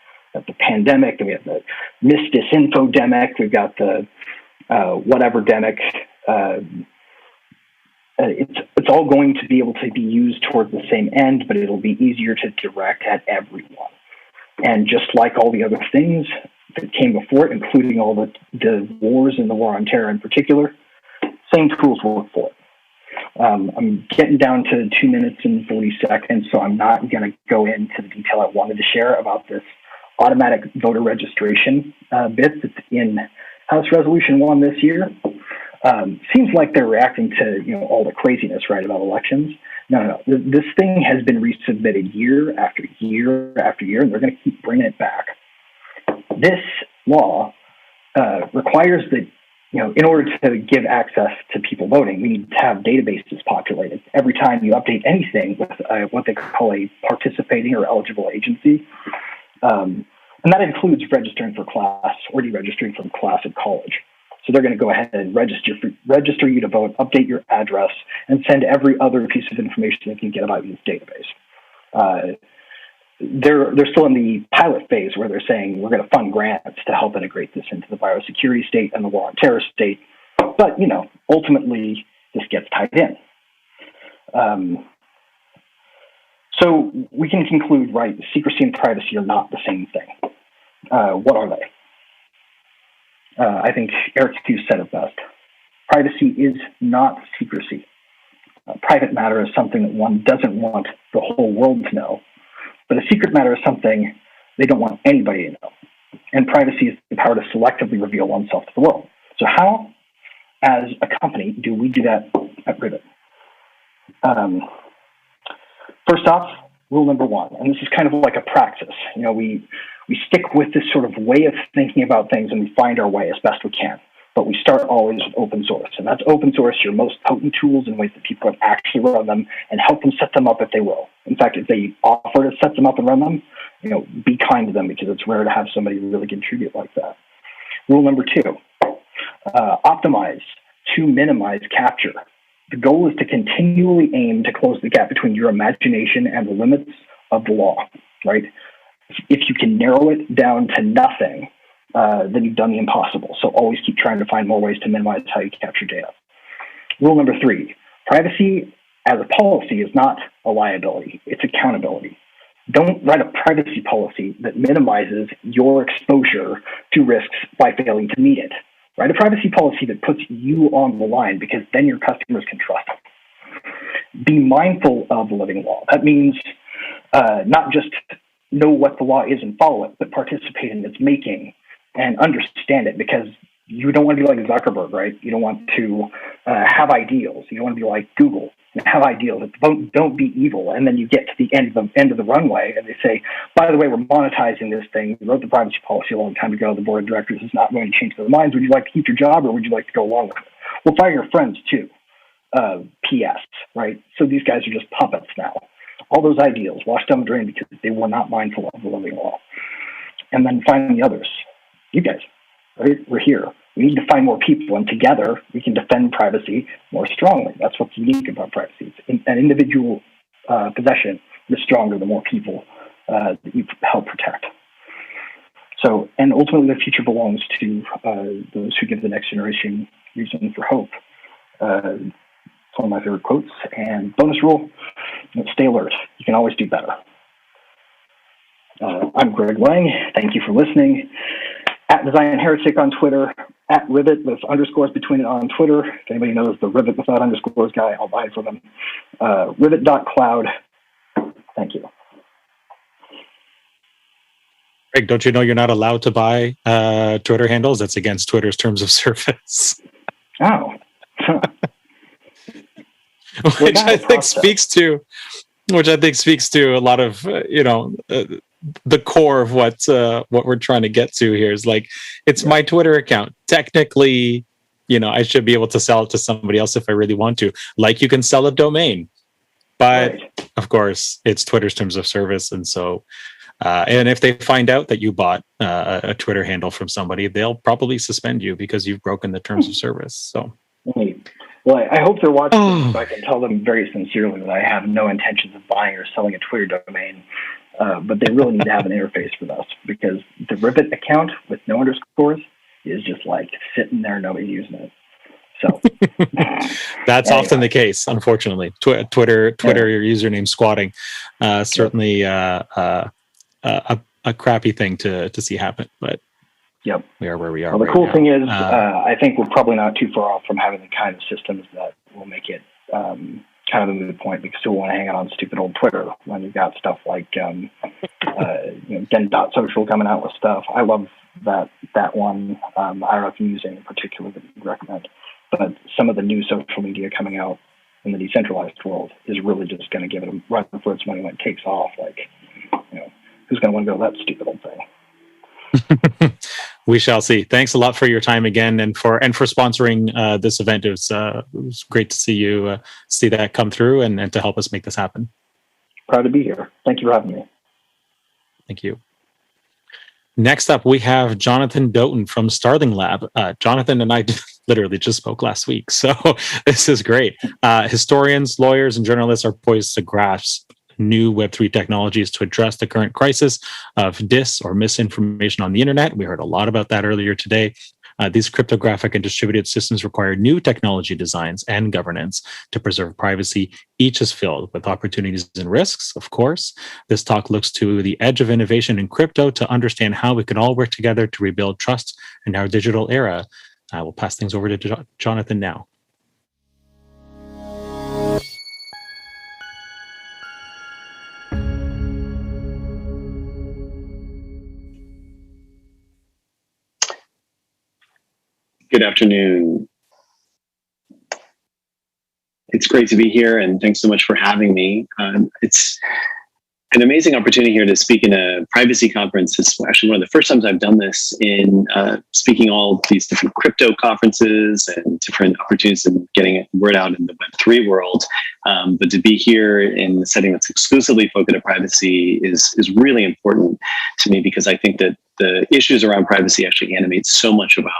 T: The pandemic, then we have the misdisinfodemic, we've got the whatever-demic. It's all going to be able to be used towards the same end, but it'll be easier to direct at everyone. And just like all the other things that came before it, including all the wars and the war on terror in particular, same tools work for it. I'm getting down to 2 minutes and 40 seconds, so I'm not going to go into the detail I wanted to share about this automatic voter registration bit that's in House Resolution 1 this year. Seems like they're reacting to all the craziness, right, about elections. No. This thing has been resubmitted year after year after year, and they're going to keep bringing it back. This law requires that, in order to give access to people voting, we need to have databases populated. Every time you update anything with what they call a participating or eligible agency, and that includes registering for class or deregistering from class at college. So they're going to go ahead and register you to vote, update your address, and send every other piece of information they can get about this database. They're still in the pilot phase where they're saying we're going to fund grants to help integrate this into the biosecurity state and the war on terror state. But, ultimately this gets tied in. So we can conclude, right, secrecy and privacy are not the same thing. What are they? I think Eric Hughes said it best. Privacy is not secrecy. Private matter is something that one doesn't want the whole world to know. But a secret matter is something they don't want anybody to know. And privacy is the power to selectively reveal oneself to the world. So how, as a company, do we do that at Priv8? First off, rule number one, and this is kind of like a praxis. We stick with this sort of way of thinking about things, and we find our way as best we can. But we start always with open source, and that's open source your most potent tools in ways that people can actually run them and help them set them up if they will. In fact, if they offer to set them up and run them, be kind to them, because it's rare to have somebody really contribute like that. Rule number two, optimize to minimize capture. The goal is to continually aim to close the gap between your imagination and the limits of the law, right? If you can narrow it down to nothing, then you've done the impossible. So always keep trying to find more ways to minimize how you capture data. Rule number three, privacy as a policy is not a liability, it's accountability. Don't write a privacy policy that minimizes your exposure to risks by failing to meet it, Write a privacy policy that puts you on the line, because then your customers can trust it. Be mindful of the living law. That means not just know what the law is and follow it, but participate in its making and understand it, because you don't want to be like Zuckerberg, right? You don't want to have ideals. You don't want to be like Google and have ideals. Don't be evil. And then you get to the end of the runway, and they say, by the way, we're monetizing this thing. We wrote the privacy policy a long time ago. The board of directors is not going to change their minds. Would you like to keep your job, or would you like to go along with it? We'll fire your friends too. PS, right? So these guys are just puppets now. All those ideals washed down the drain because they were not mindful of the living law. And then finally, the others. You guys, right? We're here. We need to find more people, and together we can defend privacy more strongly. That's what's unique about privacy. It's an individual possession is stronger the more people that you help protect. So, and ultimately the future belongs to those who give the next generation reason for hope. It's one of my favorite quotes. And bonus rule, stay alert. You can always do better. I'm Greg Lang. Thank you for listening. At Design Heretic on Twitter, at Rivet with underscores between it on Twitter. If anybody knows the Rivet without underscores guy, I'll buy it for them. Rivet.cloud. Thank you.
A: Greg, don't you know you're not allowed to buy Twitter handles? That's against Twitter's terms of service.
T: Oh.
A: which I think speaks to a lot of the core of what we're trying to get to here is like, it's my Twitter account. Technically, I should be able to sell it to somebody else if I really want to. Like you can sell a domain, but of course it's Twitter's terms of service, and so and if they find out that you bought a Twitter handle from somebody, they'll probably suspend you because you've broken the terms of service. So.
T: Well, I hope they're watching this, so I can tell them very sincerely that I have no intentions of buying or selling a Twitter domain. But they really need to have an interface for this, because the Rivet account with no underscores is just like sitting there, nobody's using it. So
A: that's often the case, unfortunately. Twitter username squatting, certainly a crappy thing to see happen, but.
T: Yep.
A: We are where we are.
T: Well, the cool thing is, I think we're probably not too far off from having the kind of systems that will make it kind of a moot point, because still want to hang out on stupid old Twitter when you've got stuff like Gen.social coming out with stuff. I love that one. I don't know if you use any in particular that you'd recommend, but some of the new social media coming out in the decentralized world is really just going to give it a run for its money when it takes off. Like, who's going to want to go to that stupid old thing?
A: We shall see. Thanks a lot for your time again, and for sponsoring this event. It was great to see you see that come through and to help us make this happen.
T: Proud to be here. Thank you for having me.
A: Thank you. Next up, we have Jonathan Doughton from Starling Lab. Jonathan and I literally just spoke last week, so this is great. Historians, lawyers, and journalists are poised to grasp new Web3 technologies to address the current crisis of dis or misinformation on the internet. We heard a lot about that earlier today. These cryptographic and distributed systems require new technology designs and governance to preserve privacy. Each is filled with opportunities and risks, of course. This talk looks to the edge of innovation in crypto to understand how we can all work together to rebuild trust in our digital era. I will pass things over to Jonathan now.
U: Good afternoon. It's great to be here, and thanks so much for having me. It's an amazing opportunity here to speak in a privacy conference. It's actually one of the first times I've done this in speaking all these different crypto conferences and different opportunities in getting word out in the Web3 world. But to be here in a setting that's exclusively focused on privacy is really important to me, because I think that the issues around privacy actually animate so much about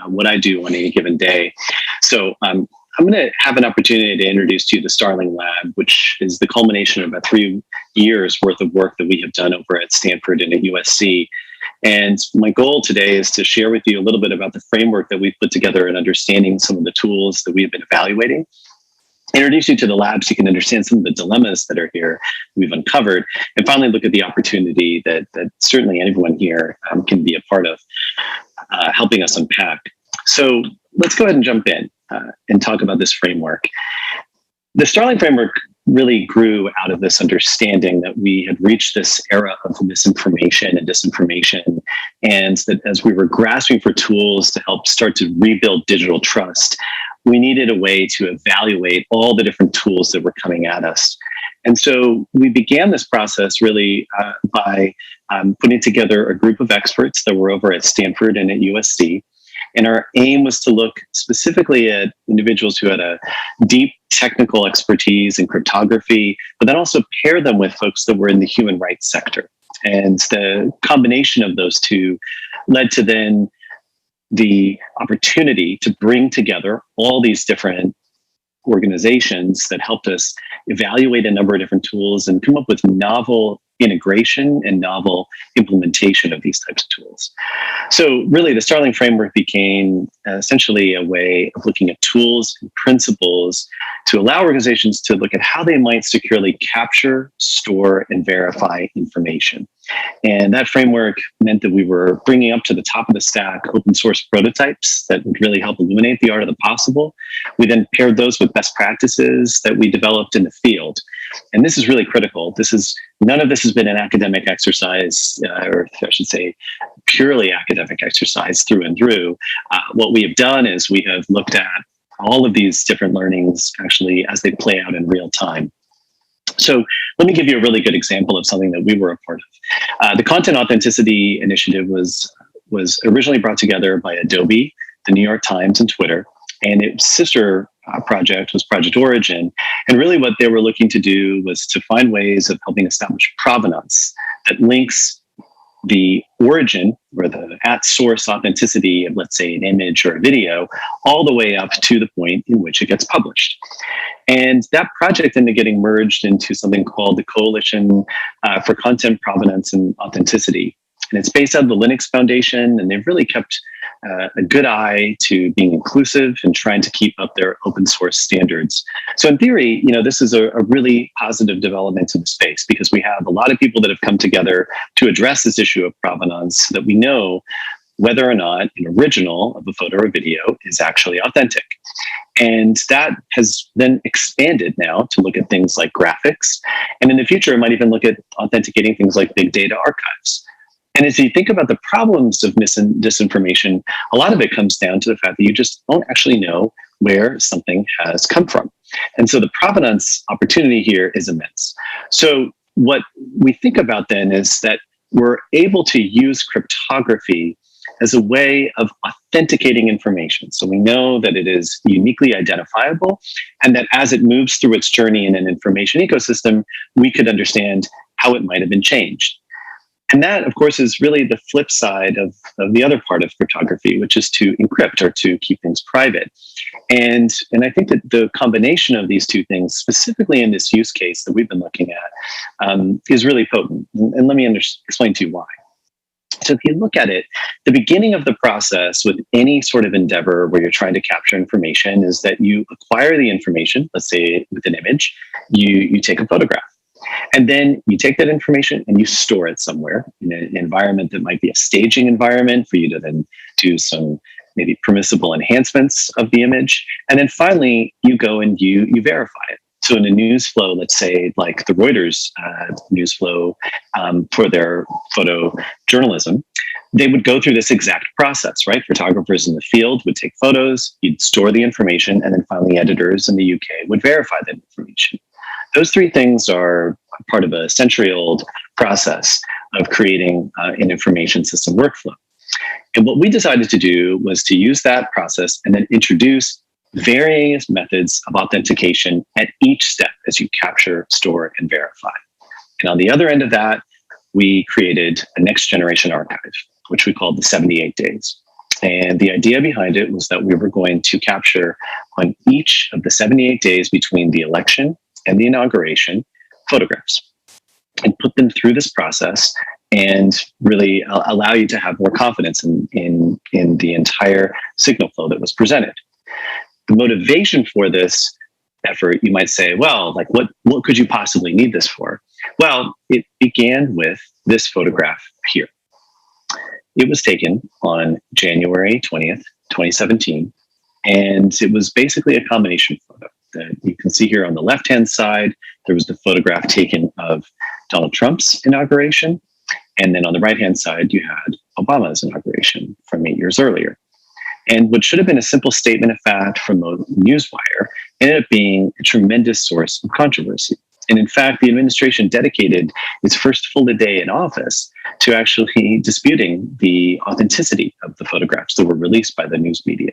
U: what I do on any given day. So I'm going to have an opportunity to introduce to you the Starling Lab, which is the culmination of about 3 years worth of work that we have done over at Stanford and at USC. And my goal today is to share with you a little bit about the framework that we've put together and understanding some of the tools that we've been evaluating. Introduce you to the lab so you can understand some of the dilemmas that are here we've uncovered, and finally look at the opportunity that certainly anyone here can be a part of helping us unpack. So let's go ahead and jump in and talk about this framework. The Starling framework really grew out of this understanding that we had reached this era of misinformation and disinformation, and that as we were grasping for tools to help start to rebuild digital trust, we needed a way to evaluate all the different tools that were coming at us. And so we began this process really by putting together a group of experts that were over at Stanford and at USC. And our aim was to look specifically at individuals who had a deep technical expertise in cryptography, but then also pair them with folks that were in the human rights sector. And the combination of those two led to then the opportunity to bring together all these different organizations that helped us evaluate a number of different tools and come up with novel integration and novel implementation of these types of tools. So really the Starling framework became essentially a way of looking at tools and principles to allow organizations to look at how they might securely capture, store, and verify information. And that framework meant that we were bringing up to the top of the stack open source prototypes that would really help illuminate the art of the possible. We then paired those with best practices that we developed in the field. And this is really critical. None of this has been an academic exercise, or I should say, purely academic exercise through and through. What we have done is we have looked at all of these different learnings actually as they play out in real time. So let me give you a really good example of something that we were a part of. The Content Authenticity Initiative was originally brought together by Adobe, the New York Times, and Twitter. And its sister project was Project Origin. And really what they were looking to do was to find ways of helping establish provenance that links the origin or the at-source authenticity of, let's say, an image or a video, all the way up to the point in which it gets published. And that project ended up getting merged into something called the Coalition for Content Provenance and Authenticity. And it's based out of the Linux Foundation, and they've really kept a good eye to being inclusive and trying to keep up their open source standards. So in theory, this is a really positive development in the space, because we have a lot of people that have come together to address this issue of provenance, so that we know whether or not an original of a photo or video is actually authentic. And that has then expanded now to look at things like graphics. And in the future, it might even look at authenticating things like big data archives. And as you think about the problems of mis and disinformation, a lot of it comes down to the fact that you just don't actually know where something has come from. And so the provenance opportunity here is immense. So what we think about then is that we're able to use cryptography as a way of authenticating information. So we know that it is uniquely identifiable, and that as it moves through its journey in an information ecosystem, we could understand how it might have been changed. And that, of course, is really the flip side of the other part of cryptography, which is to encrypt or to keep things private. And I think that the combination of these two things, specifically in this use case that we've been looking at, is really potent. And let me explain to you why. So if you look at it, the beginning of the process with any sort of endeavor where you're trying to capture information is that you acquire the information, let's say with an image, you take a photograph. And then you take that information and you store it somewhere in an environment that might be a staging environment for you to then do some maybe permissible enhancements of the image. And then finally, you go and you verify it. So in a news flow, let's say like the Reuters news flow for their photo journalism, they would go through this exact process, right? Photographers in the field would take photos, you'd store the information, and then finally editors in the UK would verify that information. Those three things are part of a century-old process of creating an information system workflow. And what we decided to do was to use that process and then introduce various methods of authentication at each step as you capture, store, and verify. And on the other end of that, we created a next generation archive, which we called the 78 days. And the idea behind it was that we were going to capture on each of the 78 days between the election and the inauguration photographs and put them through this process and really allow you to have more confidence in the entire signal flow that was presented. The motivation for this effort, you might say, well, like what could you possibly need this for? Well, it began with this photograph here. It was taken on January 20th, 2017. And it was basically a combination photo that you can see here on the left-hand side. There was the photograph taken of Donald Trump's inauguration. And then on the right-hand side, you had Obama's inauguration from 8 years earlier. And what should have been a simple statement of fact from the Newswire ended up being a tremendous source of controversy. And in fact, the administration dedicated its first full day in office to actually disputing the authenticity of the photographs that were released by the news media.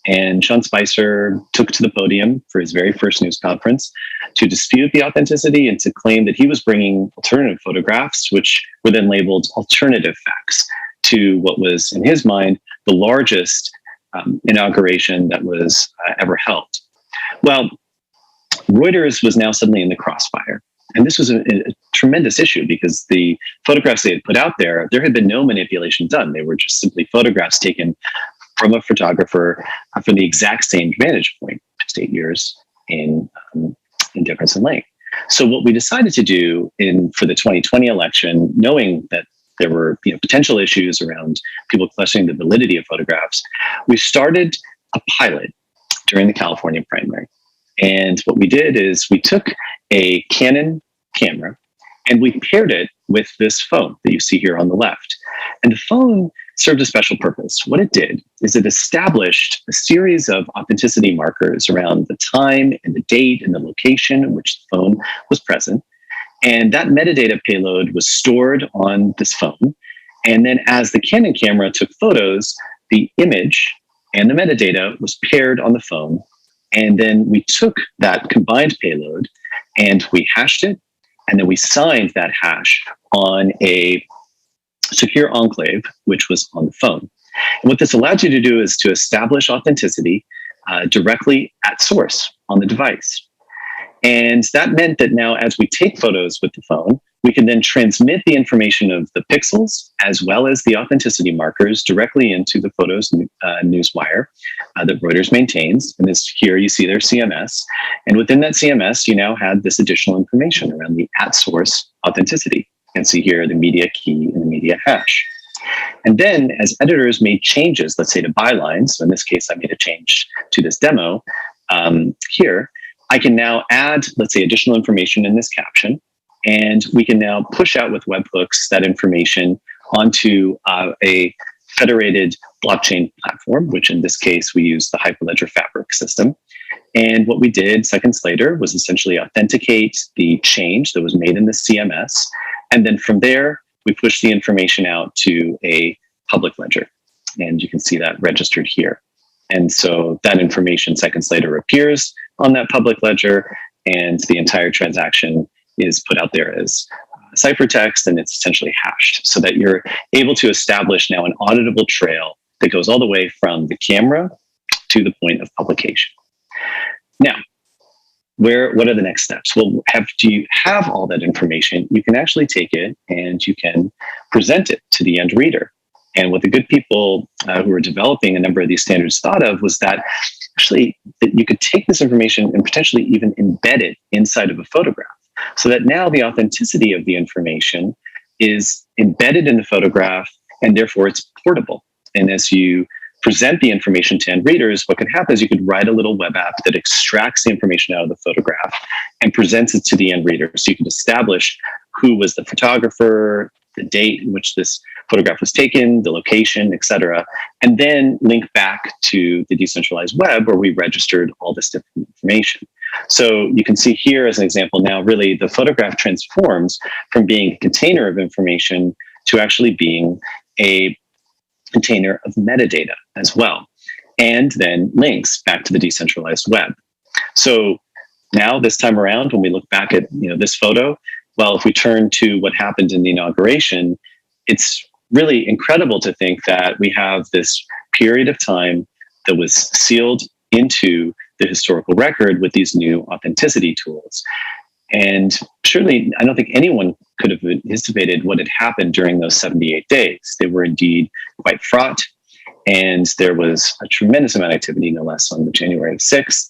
U: And Sean Spicer took to the podium for his very first news conference to dispute the authenticity and to claim that he was bringing alternative photographs, which were then labeled alternative facts, to what was, in his mind, the largest inauguration that was ever held. Well, Reuters was now suddenly in the crossfire. And this was a tremendous issue because the photographs they had put out there had been no manipulation done. They were just simply photographs taken from a photographer from the exact same vantage point, just 8 years in difference in length. So what we decided to do for the 2020 election, knowing that there were potential issues around people questioning the validity of photographs, we started a pilot during the California primary. And what we did is we took a Canon camera and we paired it with this phone that you see here on the left. And the phone served a special purpose. What it did is it established a series of authenticity markers around the time and the date and the location in which the phone was present. And that metadata payload was stored on this phone. And then as the Canon camera took photos, the image and the metadata was paired on the phone. And then we took that combined payload and we hashed it. And then we signed that hash on a secure enclave, which was on the phone. And what this allowed you to do is to establish authenticity directly at source on the device. And that meant that now as we take photos with the phone, we can then transmit the information of the pixels as well as the authenticity markers directly into the photos newswire that Reuters maintains. And this here you see their CMS. And within that CMS, you now had this additional information around the at source authenticity. You can see here the media key and the media hash. And then as editors made changes, let's say to bylines, so in this case, I made a change to this demo here, I can now add, let's say, additional information in this caption, and we can now push out with webhooks that information onto a federated blockchain platform, which in this case, we use the Hyperledger Fabric system. And what we did seconds later was essentially authenticate the change that was made in the CMS. And then from there, we push the information out to a public ledger. And you can see that registered here. And so that information seconds later appears on that public ledger, and the entire transaction is put out there as ciphertext, and it's essentially hashed so that you're able to establish now an auditable trail that goes all the way from the camera to the point of publication. Now, what are the next steps? Well, do you have all that information? You can actually take it and you can present it to the end reader. And what the good people who were developing a number of these standards thought of was that actually that you could take this information and potentially even embed it inside of a photograph, so that now the authenticity of the information is embedded in the photograph and therefore it's portable. And as you present the information to end readers, what could happen is you could write a little web app that extracts the information out of the photograph and presents it to the end reader. So you could establish who was the photographer, the date in which this photograph was taken, the location, etc., and then link back to the decentralized web where we registered all this different information. So you can see here as an example now, really the photograph transforms from being a container of information to actually being a container of metadata as well, and then links back to the decentralized web. So now this time around, when we look back at this photo, well, if we turn to what happened in the inauguration, it's really incredible to think that we have this period of time that was sealed into the historical record with these new authenticity tools. And surely, I don't think anyone could have anticipated what had happened during those 78 days. They were indeed quite fraught. And there was a tremendous amount of activity, no less, on the January 6th,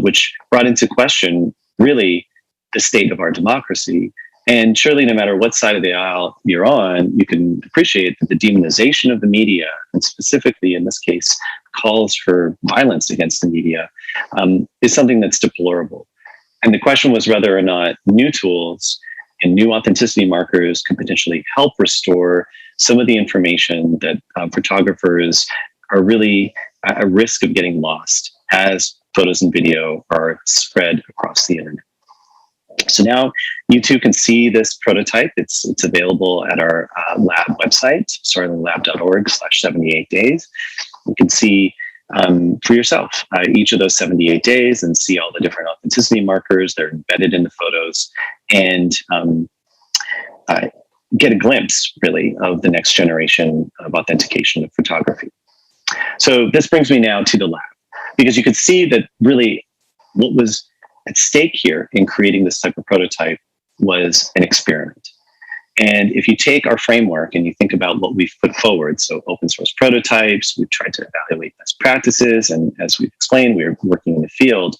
U: which brought into question, really, the state of our democracy And surely, no matter what side of the aisle you're on, you can appreciate that the demonization of the media, and specifically in this case, calls for violence against the media, is something that's deplorable. And the question was whether or not new tools and new authenticity markers could potentially help restore some of the information that photographers are really at risk of getting lost as photos and video are spread across the internet. So now you too can see this prototype. It's available at our lab website, starlinglab.org/78 days. You can see for yourself each of those 78 days and see all the different authenticity markers that are embedded in the photos, and get a glimpse really of the next generation of authentication of photography. So this brings me now to the lab, because you could see that really what was at stake here in creating this type of prototype was an experiment. And if you take our framework and you think about what we've put forward, so open source prototypes, we've tried to evaluate best practices, and as we've explained, we're working in the field.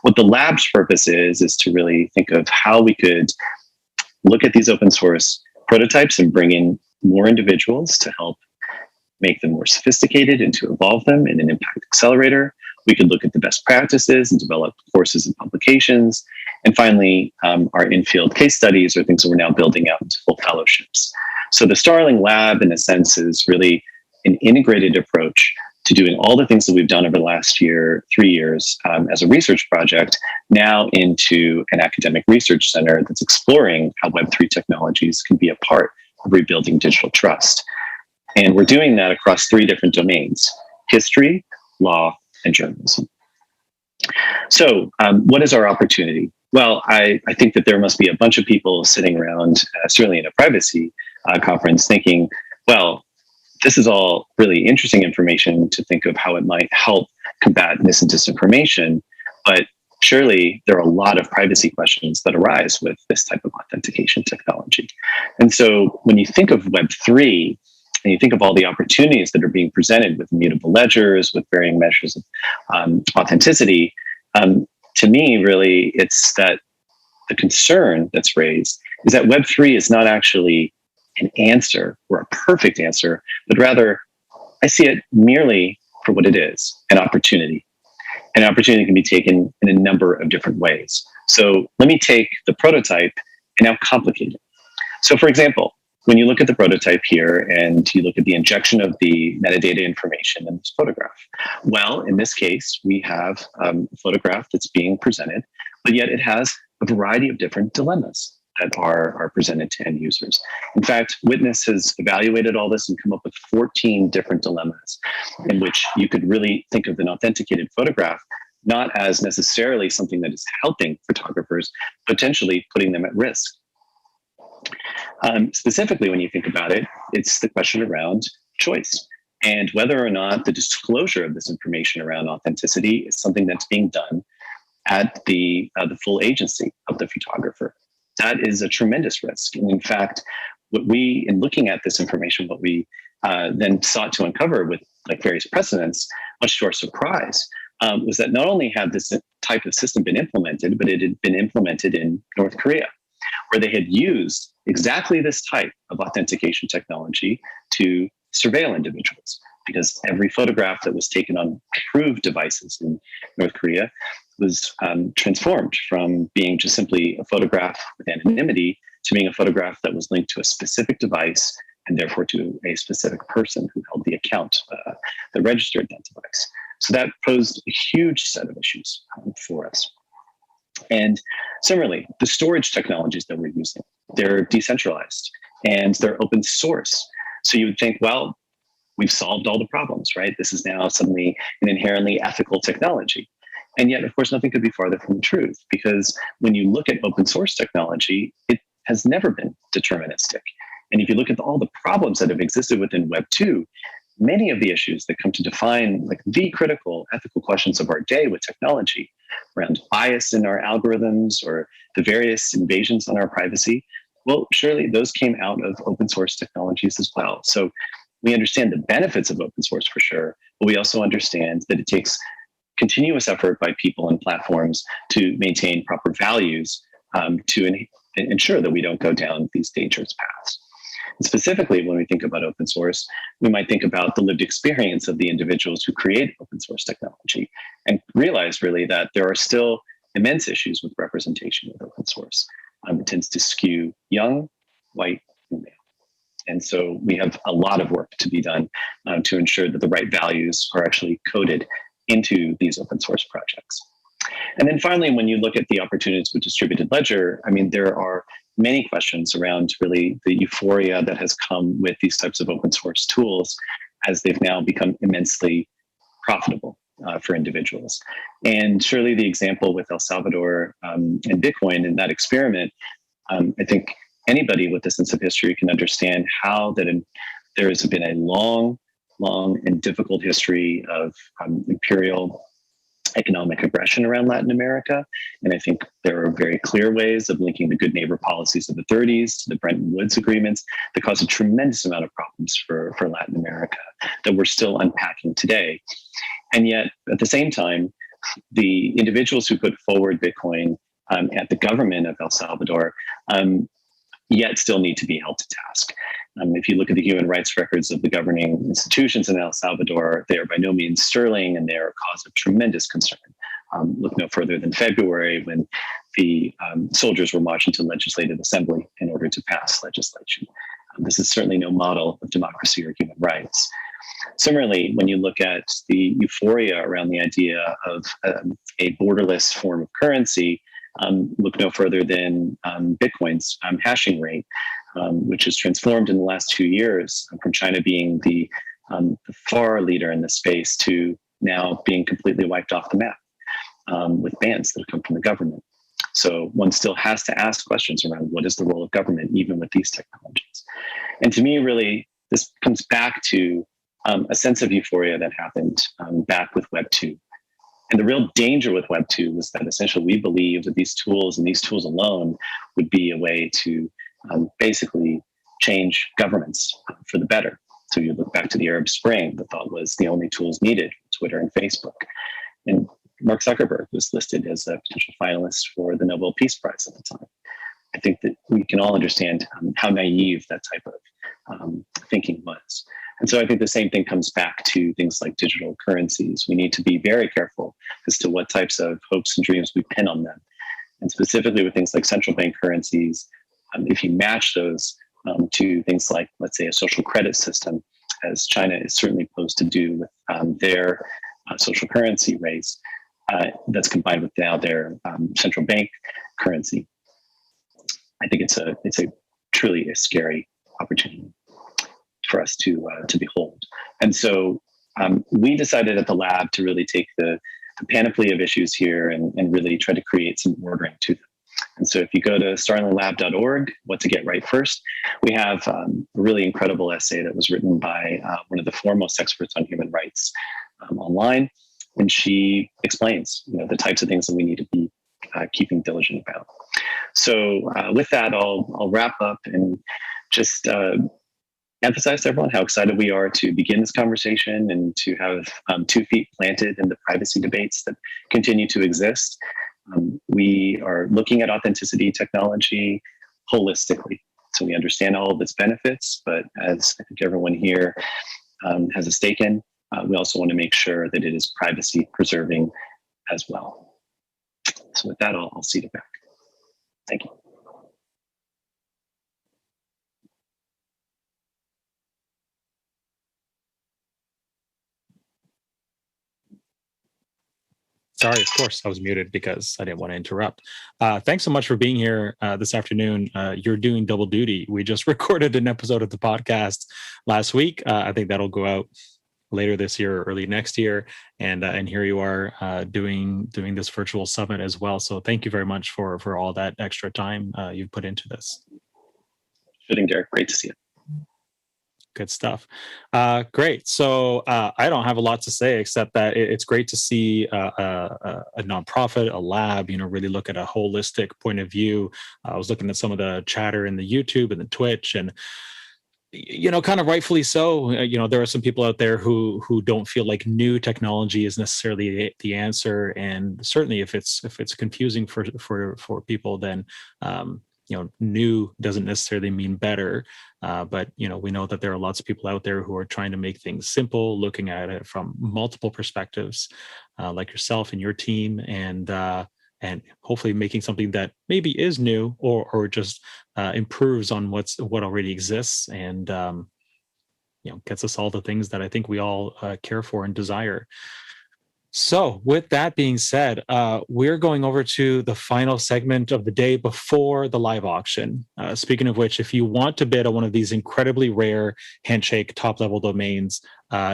U: What the lab's purpose is to really think of how we could look at these open source prototypes and bring in more individuals to help make them more sophisticated and to evolve them in an impact accelerator. We could look at the best practices and develop courses and publications. And finally, our in-field case studies are things that we're now building out into full fellowships. So the Starling Lab, in a sense, is really an integrated approach to doing all the things that we've done over the last 3 years as a research project, now into an academic research center that's exploring how Web3 technologies can be a part of rebuilding digital trust. And we're doing that across 3 different domains: history, law, and journalism. So what is our opportunity? Well, I think that there must be a bunch of people sitting around, certainly in a privacy conference, thinking, well, this is all really interesting information to think of how it might help combat mis and disinformation, but surely there are a lot of privacy questions that arise with this type of authentication technology. And so when you think of Web3, and you think of all the opportunities that are being presented with immutable ledgers, with varying measures of authenticity, to me, really, it's that the concern that's raised is that Web3 is not actually an answer or a perfect answer, but rather I see it merely for what it is, an opportunity. An opportunity can be taken in a number of different ways. So let me take the prototype and now complicate it. So for example, when you look at the prototype here and you look at the injection of the metadata information in this photograph, well, in this case, we have a photograph that's being presented, but yet it has a variety of different dilemmas that are presented to end users. In fact, Witness has evaluated all this and come up with 14 different dilemmas in which you could really think of an authenticated photograph not as necessarily something that is helping photographers, potentially putting them at risk. Specifically, when you think about it, it's the question around choice and whether or not the disclosure of this information around authenticity is something that's being done at the full agency of the photographer. That is a tremendous risk. And in fact, what we, in looking at this information, what we then sought to uncover with like various precedents, much to our surprise, was that not only had this type of system been implemented, but it had been implemented in North Korea, where they had used exactly this type of authentication technology to surveil individuals, because every photograph that was taken on approved devices in North Korea was transformed from being just simply a photograph with anonymity to being a photograph that was linked to a specific device and therefore to a specific person who held the account that registered that device. So that posed a huge set of issues for us. And similarly, the storage technologies that we're using, they're decentralized and they're open source. So you would think, well, we've solved all the problems, right? This is now suddenly an inherently ethical technology. And yet, of course, nothing could be farther from the truth, because when you look at open source technology, it has never been deterministic. And if you look at all the problems that have existed within Web 2, many of the issues that come to define like the critical ethical questions of our day with technology around bias in our algorithms or the various invasions on our privacy, well, surely those came out of open source technologies as well. So we understand the benefits of open source for sure, but we also understand that it takes continuous effort by people and platforms to maintain proper values to ensure that we don't go down these dangerous paths. And specifically, when we think about open source, we might think about the lived experience of the individuals who create open source technology and realize really that there are still immense issues with representation with open source. It tends to skew young, white, and male. And so we have a lot of work to be done to ensure that the right values are actually coded into these open source projects. And then finally, when you look at the opportunities with distributed ledger, I mean, there are many questions around really the euphoria that has come with these types of open source tools as they've now become immensely profitable for individuals. And surely the example with El Salvador and Bitcoin in that experiment, I think anybody with a sense of history can understand how that there has been a long and difficult history of imperial economic aggression around Latin America. And I think there are very clear ways of linking the good neighbor policies of the 30s to the Bretton Woods agreements that caused a tremendous amount of problems for Latin America that we're still unpacking today. And yet, at the same time, the individuals who put forward Bitcoin at the government of El Salvador yet still need to be held to task. If you look at the human rights records of the governing institutions in El Salvador, they are by no means sterling, and they are a cause of tremendous concern. Look no further than February, when the soldiers were marched into the Legislative Assembly in order to pass legislation. This is certainly no model of democracy or human rights. Similarly, when you look at the euphoria around the idea of a borderless form of currency, look no further than Bitcoin's hashing rate, which has transformed in the last 2 years from China being the far leader in the space to now being completely wiped off the map with bans that have come from the government. So one still has to ask questions around what is the role of government, even with these technologies. And to me, really, this comes back to a sense of euphoria that happened back with Web 2. And the real danger with Web 2 was that essentially we believed that these tools and these tools alone would be a way to basically change governments for the better. So you look back to the Arab Spring, the thought was the only tools needed, Twitter and Facebook. And Mark Zuckerberg was listed as a potential finalist for the Nobel Peace Prize at the time. I think that we can all understand how naive that type of thinking was. And so I think the same thing comes back to things like digital currencies. We need to be very careful as to what types of hopes and dreams we pin on them. And specifically with things like central bank currencies, if you match those to things like, let's say, a social credit system, as China is certainly posed to do with their social currency race, that's combined with now their central bank currency, I think it's a truly a scary opportunity for us to behold. And so we decided at the lab to really take the panoply of issues here and really try to create some ordering to them. And so if you go to starlinglab.org, what to get right first, we have a really incredible essay that was written by one of the foremost experts on human rights online. And she explains, the types of things that we need to be keeping diligent about. So with that, I'll wrap up and just emphasize to everyone how excited we are to begin this conversation and to have 2 feet planted in the privacy debates that continue to exist. We are looking at authenticity technology holistically. So we understand all of its benefits, but as I think everyone here has a stake in, we also want to make sure that it is privacy preserving as well. So with that, I'll cede it back. Thank you.
A: Sorry, of course, I was muted because I didn't want to interrupt. Thanks so much for being here this afternoon. You're doing double duty. We just recorded an episode of the podcast last week. I think that'll go out later this year or early next year. And here you are doing this virtual summit as well. So thank you very much for all that extra time you've put into this.
U: Fitting, Derek. Great to see you.
A: Good stuff. Great. So I don't have a lot to say except that it's great to see a nonprofit, a lab, really look at a holistic point of view. I was looking at some of the chatter in the YouTube and the Twitch, and kind of rightfully so. There are some people out there who don't feel like new technology is necessarily the answer, and certainly if it's confusing for people, then new doesn't necessarily mean better, but we know that there are lots of people out there who are trying to make things simple, looking at it from multiple perspectives, like yourself and your team, and hopefully making something that maybe is new or just improves on what already exists, and gets us all the things that I think we all care for and desire. So with that being said, we're going over to the final segment of the day before the live auction. Speaking of which, if you want to bid on one of these incredibly rare Handshake top-level domains,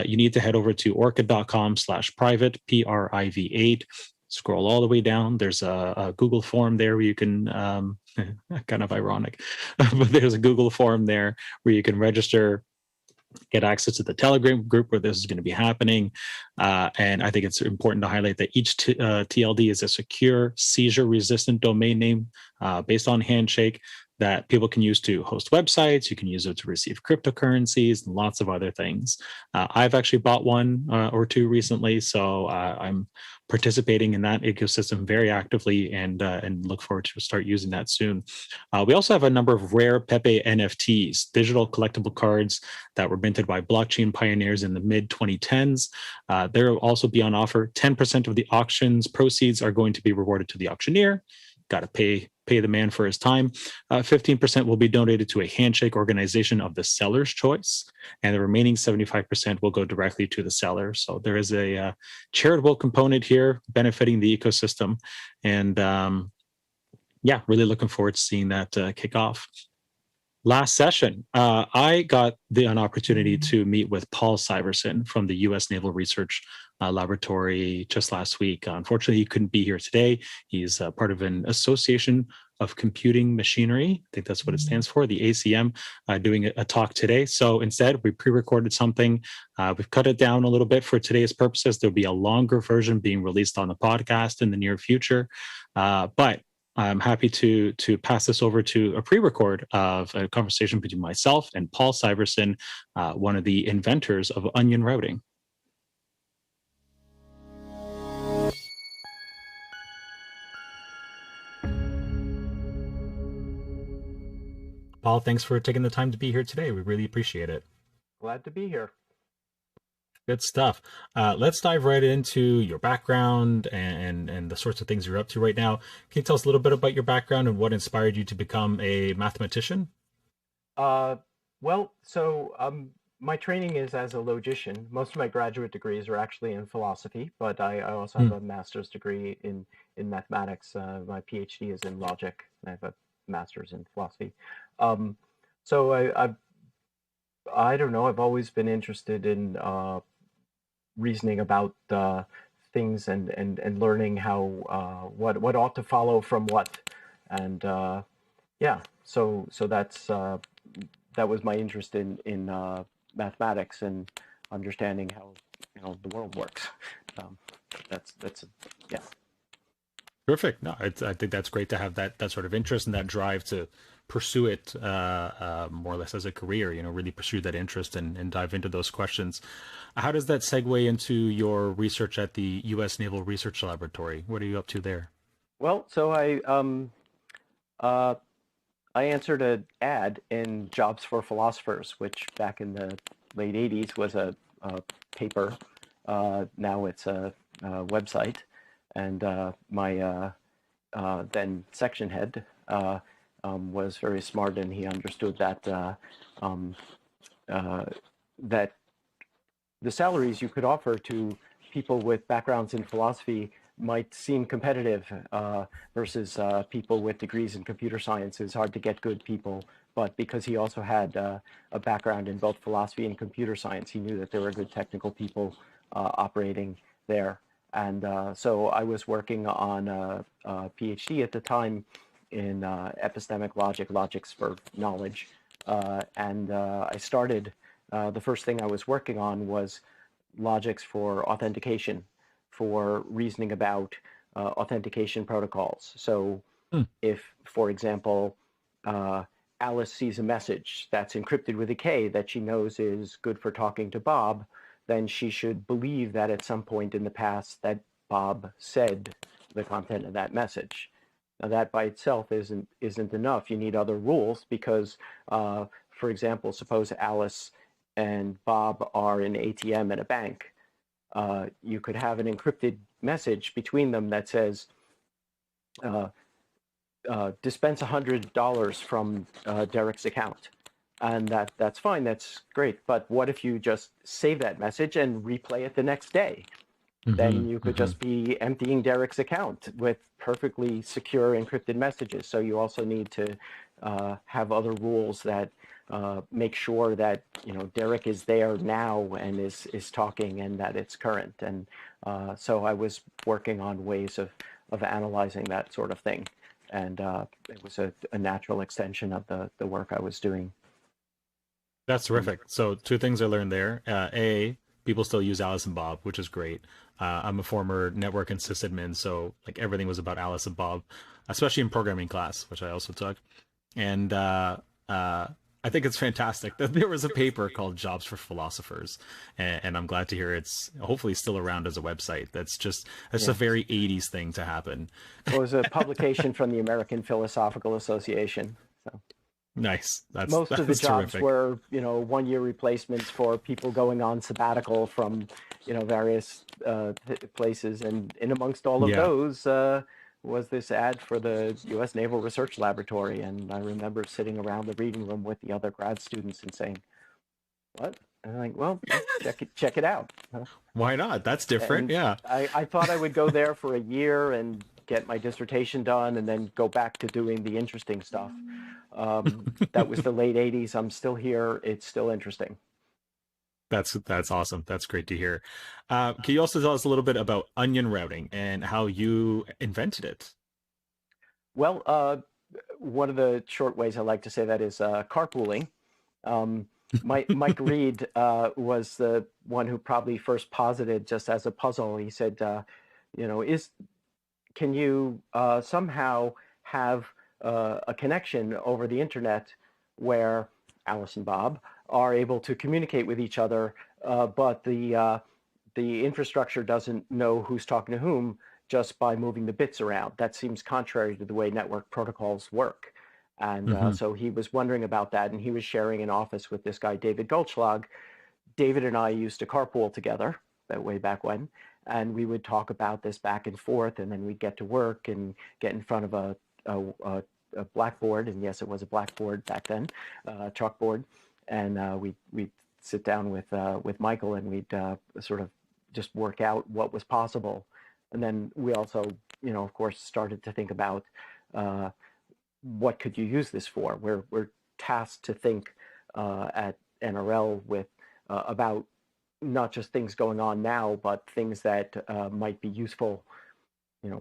A: you need to head over to orchid.com/private, Priv8. Scroll all the way down. There's a Google form there where you can, kind of ironic, but there's a Google form there where you can register, get access to the Telegram group where this is going to be happening. And I think it's important to highlight that each TLD is a secure, seizure-resistant domain name based on Handshake that people can use to host websites. You can use it to receive cryptocurrencies and lots of other things. I've actually bought one or two recently, so I'm participating in that ecosystem very actively and look forward to start using that soon. We also have a number of rare Pepe NFTs, digital collectible cards that were minted by blockchain pioneers in the mid-2010s. They'll also be on offer. 10% of the auction's proceeds are going to be rewarded to the auctioneer. Got to pay the man for his time. 15% will be donated to a Handshake organization of the seller's choice, and the remaining 75% will go directly to the seller. So there is a charitable component here benefiting the ecosystem, and really looking forward to seeing that kick off. Last session, I got an opportunity to meet with Paul Syverson from the U.S. Naval Research Laboratory just last week. Unfortunately, he couldn't be here today. He's part of an Association of Computing Machinery. I think that's what it stands for, the ACM, doing a talk today. So instead, we pre-recorded something. We've cut it down a little bit for today's purposes. There'll be a longer version being released on the podcast in the near future. But I'm happy to pass this over to a pre-record of a conversation between myself and Paul Syverson, one of the inventors of onion routing. Paul, thanks for taking the time to be here today. We really appreciate it.
D: Glad to be here.
A: Good stuff. Let's dive right into your background and the sorts of things you're up to right now. Can you tell us a little bit about your background and what inspired you to become a mathematician?
D: My training is as a logician. Most of my graduate degrees are actually in philosophy, but I also have a master's degree in mathematics. My PhD is in logic. I have a master's in philosophy. I don't know. I've always been interested in reasoning about things and learning how what ought to follow from what, and so that's that was my interest in mathematics and understanding how the world works. Yeah.
A: Perfect. No, I think that's great to have that sort of interest and that drive to pursue it more or less as a career, really pursue that interest and dive into those questions. How does that segue into your research at the U.S. Naval Research Laboratory? What are you up to there?
D: Well, so I answered an ad in Jobs for Philosophers, which back in the late 80s was a paper. Now it's a website. And my then section head was very smart, and he understood that that the salaries you could offer to people with backgrounds in philosophy might seem competitive versus people with degrees in computer science. It's hard to get good people, but because he also had a background in both philosophy and computer science, he knew that there were good technical people operating there. And so I was working on a PhD at the time in epistemic logics for knowledge. And I started, the first thing I was working on was logics for authentication, for reasoning about authentication protocols. So if, for example, Alice sees a message that's encrypted with a K that she knows is good for talking to Bob, then she should believe that at some point in the past that Bob said the content of that message. Now that by itself isn't enough. You need other rules because, for example, suppose Alice and Bob are in ATM at a bank. You could have an encrypted message between them that says, dispense $100 from Derek's account. And that's fine, that's great. But what if you just save that message and replay it the next day? Then you could just be emptying Derek's account with perfectly secure encrypted messages. So you also need to have other rules that make sure that Derek is there now and is talking and that it's current. And so I was working on ways of analyzing that sort of thing. And it was a natural extension of the work I was doing.
A: That's terrific. So 2 things I learned there. A, people still use Alice and Bob, which is great. I'm a former network and sysadmin, so like everything was about Alice and Bob, especially in programming class, which I also took. And I think it's fantastic that there was a paper called Jobs for Philosophers, and I'm glad to hear it's hopefully still around as a website. That's a very 80s thing to happen.
D: It was a publication from the American Philosophical Association. So.
A: Nice.
D: Most of the jobs
A: terrific.
D: were, 1-year replacements for people going on sabbatical from, various places, and in amongst all of those was this ad for the U.S. Naval Research Laboratory, and I remember sitting around the reading room with the other grad students and saying, "What?" And I'm like, "Well, check it out."
A: Why not? That's different.
D: And I thought I would go there for a year and get my dissertation done and then go back to doing the interesting stuff. That was the late 80s. I'm still here. It's still interesting.
A: That's awesome. That's great to hear. Can you also tell us a little bit about onion routing and how you invented it?
D: Well, one of the short ways I like to say that is carpooling. Mike Reed was the one who probably first posited, just as a puzzle. He said, can you somehow have a connection over the internet where Alice and Bob are able to communicate with each other, but the infrastructure doesn't know who's talking to whom just by moving the bits around? That seems contrary to the way network protocols work. And so he was wondering about that, and he was sharing an office with this guy, David Goldschlag. David and I used to carpool together that way back when, and we would talk about this back and forth, and then we'd get to work and get in front of a blackboard, and yes, it was a blackboard back then, chalkboard, and we'd sit down with Michael, and we'd sort of just work out what was possible. And then we also, of course, started to think about what could you use this for? We're tasked to think at NRL with about not just things going on now, but things that might be useful,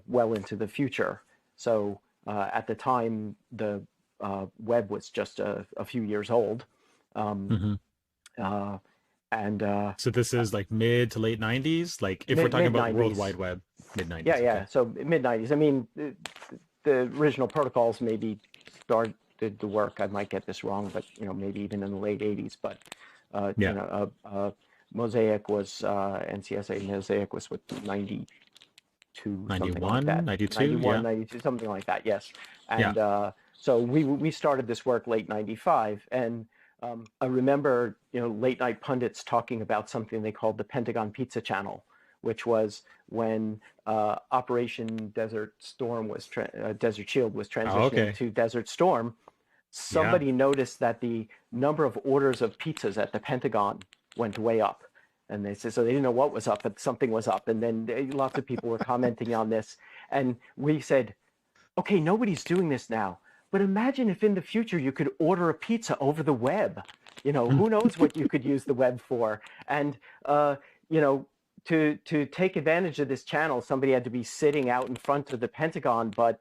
D: well into the future. So at the time, the web was just a few years old.
A: So this is like mid to late 90s? Like if we're talking about World Wide Web, mid 90s.
D: Yeah, yeah. Okay. So mid 90s. I mean, the original protocols maybe started to work. I might get this wrong, but maybe even in the late 80s. But Mosaic was NCSA Mosaic was with 92,
A: 91,
D: like
A: 92,
D: 91, 92, something like that. Yes, and so we started this work late 95, and I remember late night pundits talking about something they called the Pentagon Pizza Channel, which was when Operation Desert Storm was Desert Shield was transitioning to Desert Storm. Somebody noticed that the number of orders of pizzas at the Pentagon went way up, and they said so they didn't know what was up, but something was up, and then lots of people were commenting on this, and we said, okay, nobody's doing this now, but imagine if in the future you could order a pizza over the web. Who knows what you could use the web for? And to take advantage of this channel, somebody had to be sitting out in front of the Pentagon. But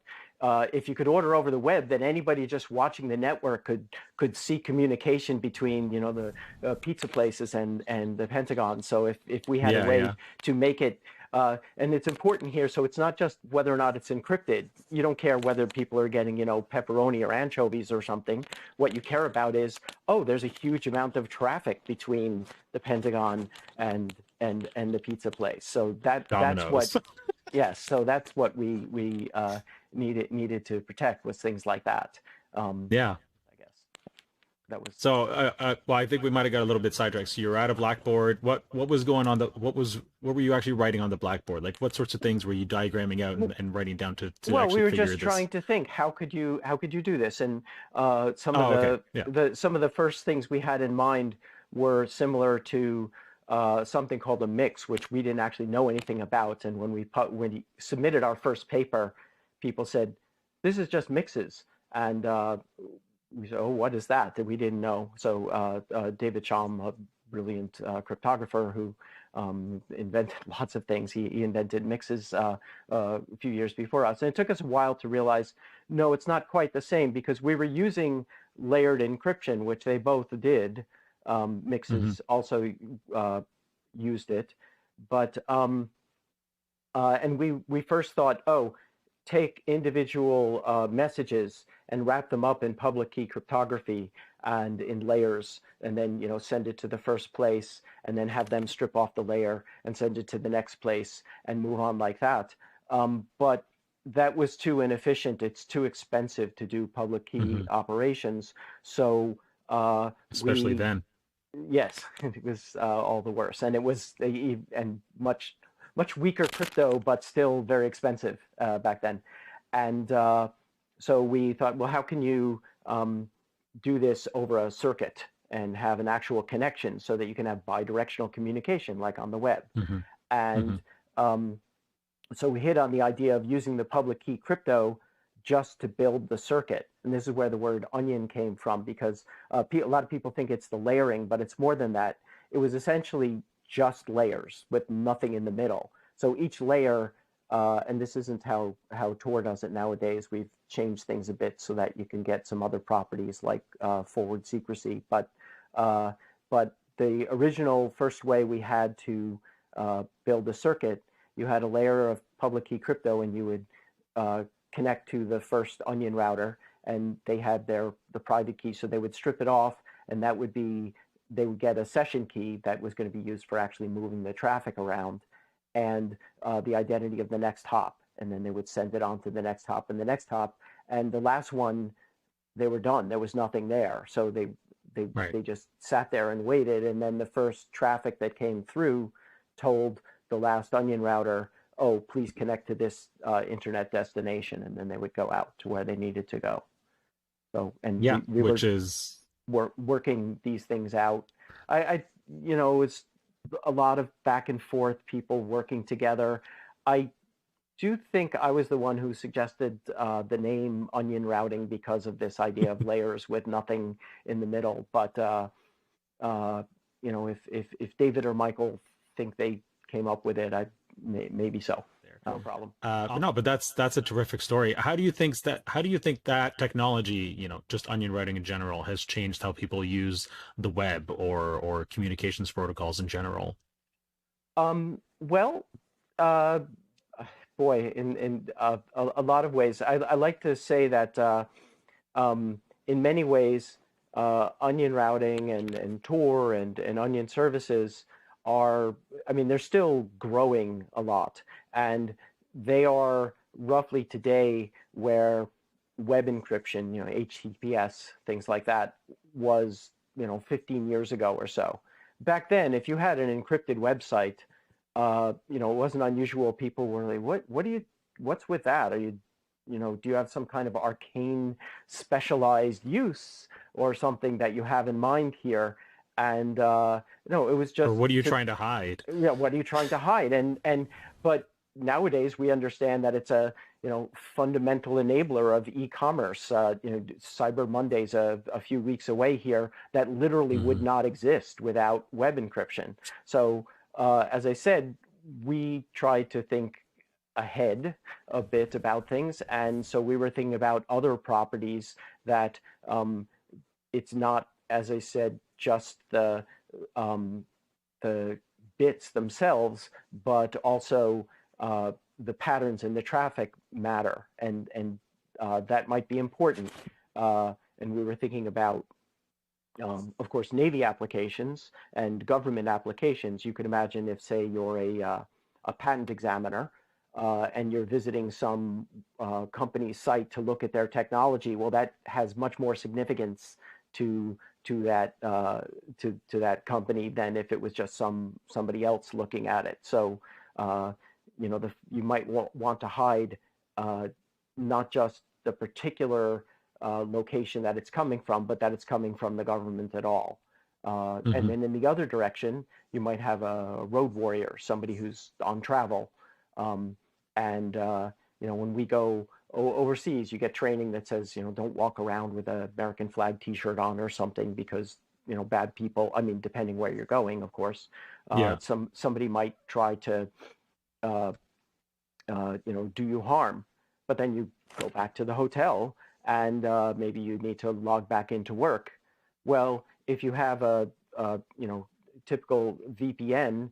D: if you could order over the web, then anybody just watching the network could see communication between the pizza places and the Pentagon. So if we had a way to make it, and it's important here, so it's not just whether or not it's encrypted. You don't care whether people are getting pepperoni or anchovies or something. What you care about is, there's a huge amount of traffic between the Pentagon and the pizza place. So that's what. Yes, so that's what we needed to protect was things like that.
A: Yeah.
D: I guess that was
A: so. Well, I think we might have got a little bit sidetracked. So you're at a blackboard. What was going on? What were you actually writing on the blackboard? Like, what sorts of things were you diagramming out and writing down to
D: well,
A: actually
D: we were
A: figure
D: just
A: this?
D: trying to think how could you do this, and some
A: of
D: some of the first things we had in mind were similar to something called a mix, which we didn't actually know anything about. And when we submitted our first paper, people said, "This is just mixes," and we said, "Oh, what is that?" That we didn't know. So David Chaum, a brilliant cryptographer who invented lots of things, he invented mixes a few years before us. And it took us a while to realize, no, it's not quite the same, because we were using layered encryption, which they both did. Mixes also used it, but and we first thought, oh, take individual messages and wrap them up in public key cryptography and in layers, and then send it to the first place, and then have them strip off the layer and send it to the next place and move on like that. But that was too inefficient. It's too expensive to do public key operations. So
A: especially then.
D: Yes, it was all the worse, and it was much weaker crypto, but still very expensive back then. And so we thought, well, how can you do this over a circuit and have an actual connection so that you can have bidirectional communication like on the web? And so we hit on the idea of using the public key crypto just to build the circuit. And this is where the word onion came from, because a lot of people think it's the layering, but it's more than that. It was essentially just layers with nothing in the middle. So each layer, and this isn't how Tor does it nowadays. We've changed things a bit so that you can get some other properties like forward secrecy. But the original first way we had to build a circuit, you had a layer of public key crypto, and you would connect to the first onion router, and they had the private key, so they would strip it off, and they would get a session key that was going to be used for actually moving the traffic around, and the identity of the next hop, and then they would send it on to the next hop and the next hop, and the last one, they were done. There was nothing there, so they just sat there and waited, and then the first traffic that came through told the last onion router, oh, please connect to this internet destination, and then they would go out to where they needed to go. So, and we were working these things out. It was a lot of back and forth, people working together. I do think I was the one who suggested the name onion routing because of this idea of layers with nothing in the middle. But if David or Michael think they came up with it, maybe so. No problem.
A: But that's a terrific story. How do you think that technology, just onion routing in general, has changed how people use the web or communications protocols in general?
D: Well, boy, in a lot of ways, I like to say that in many ways, onion routing and Tor and onion services they're still growing a lot, and they are roughly today where web encryption, HTTPS, things like that, was 15 years ago or so. Back then, if you had an encrypted website, it wasn't unusual. People were like, what's with that? Do you have some kind of arcane specialized use or something that you have in mind here? And no, it was just.
A: Or what are you trying to hide?
D: Yeah, what are you trying to hide? But nowadays we understand that it's a fundamental enabler of e-commerce. Cyber Monday's a few weeks away here. That literally would not exist without web encryption. So as I said, we try to think ahead a bit about things, and so we were thinking about other properties that it's not, as I said, just the bits themselves, but also the patterns in the traffic matter, and that might be important. And we were thinking about, of course, Navy applications and government applications. You could imagine if, say, you're a patent examiner, and you're visiting some company's site to look at their technology, well, that has much more significance to that company than if it was just somebody else looking at it. So you might want to hide not just the particular location that it's coming from, but that it's coming from the government at all. And then in the other direction, you might have a road warrior, somebody who's on travel. When we go overseas, you get training that says, don't walk around with an American flag T-shirt on or something because, bad people, I mean, depending where you're going, of course, somebody might try to, do you harm, but then you go back to the hotel and maybe you need to log back into work. Well, if you have a typical VPN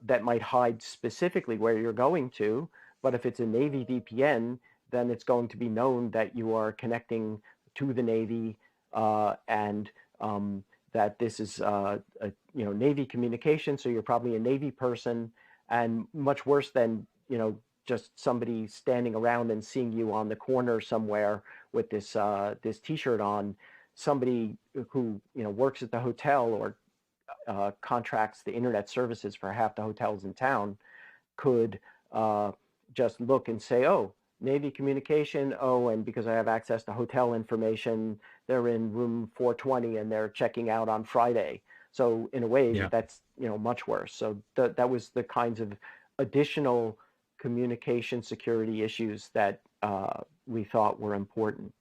D: that might hide specifically where you're going to, but if it's a Navy VPN, then it's going to be known that you are connecting to the Navy and that this is Navy communication. So you're probably a Navy person, and much worse than just somebody standing around and seeing you on the corner somewhere with this this T-shirt on. Somebody who works at the hotel or contracts the internet services for half the hotels in town could just look and say, oh, Navy communication, oh, and because I have access to hotel information, they're in room 420 and they're checking out on Friday. So in a way, that's much worse. So that was the kinds of additional communication security issues that we thought were important.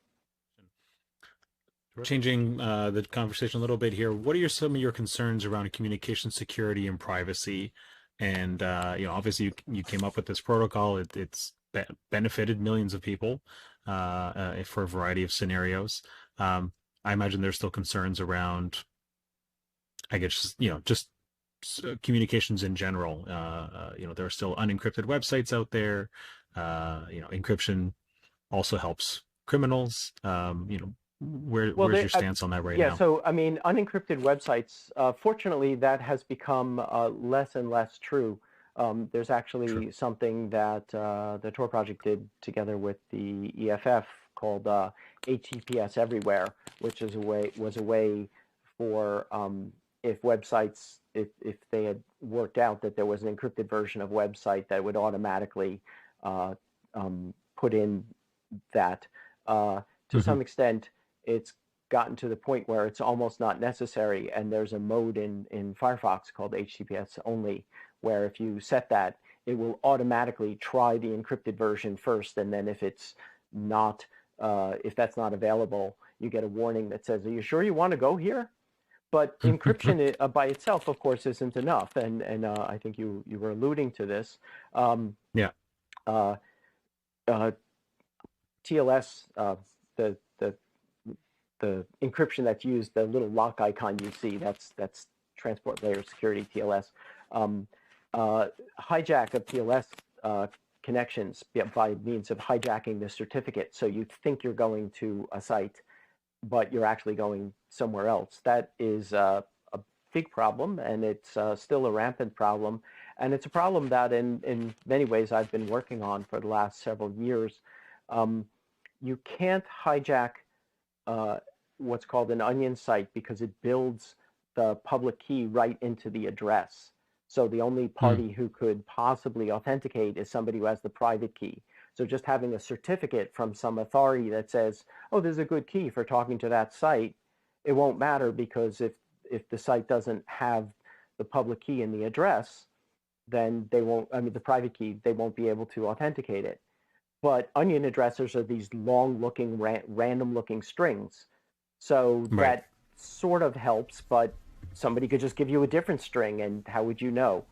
A: Changing the conversation a little bit here, what are some of your concerns around communication security and privacy? And obviously you came up with this protocol. It's benefited millions of people for a variety of scenarios. I imagine there's still concerns around, I guess, just communications in general. There are still unencrypted websites out there. Encryption also helps criminals. Where's your stance on that right now?
D: Yeah, so I mean, unencrypted websites, fortunately, that has become less and less true. There's actually something that the Tor project did together with the EFF called HTTPS Everywhere, which is was a way for if websites, if they had worked out that there was an encrypted version of website that would automatically put in that. To some extent, it's gotten to the point where it's almost not necessary, and there's a mode in Firefox called HTTPS only, where if you set that, it will automatically try the encrypted version first, and then if it's not, if that's not available, you get a warning that says, "Are you sure you want to go here?" But encryption by itself, of course, isn't enough, and I think you were alluding to this. TLS, the encryption that's used, the little lock icon you see, that's transport layer security, TLS. Hijack of TLS connections by means of hijacking the certificate. So you think you're going to a site, but you're actually going somewhere else. That is a big problem, and it's still a rampant problem. And it's a problem that in many ways I've been working on for the last several years. You can't hijack what's called an onion site because it builds the public key right into the address. So the only party who could possibly authenticate is somebody who has the private key. So just having a certificate from some authority that says, oh, there's a good key for talking to that site, it won't matter, because if the site doesn't have the public key in the address, then they won't, the private key, they won't be able to authenticate it. But onion addressers are these long-looking, random-looking strings. So that sort of helps, but somebody could just give you a different string, and how would you know?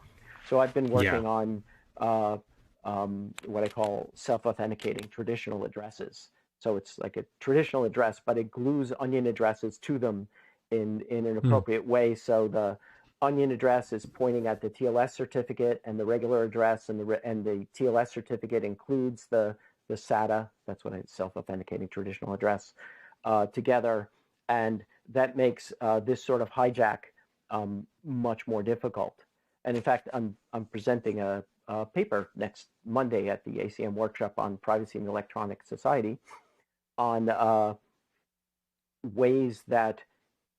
D: So I've been working on what I call self-authenticating traditional addresses. So it's like a traditional address, but it glues onion addresses to them in an appropriate way. So the onion address is pointing at the TLS certificate, and the regular address and the TLS certificate includes the SATA. That's what I self-authenticating traditional address together, and that makes this sort of hijack much more difficult. And in fact, I'm presenting a paper next Monday at the ACM workshop on privacy in the electronic society on ways that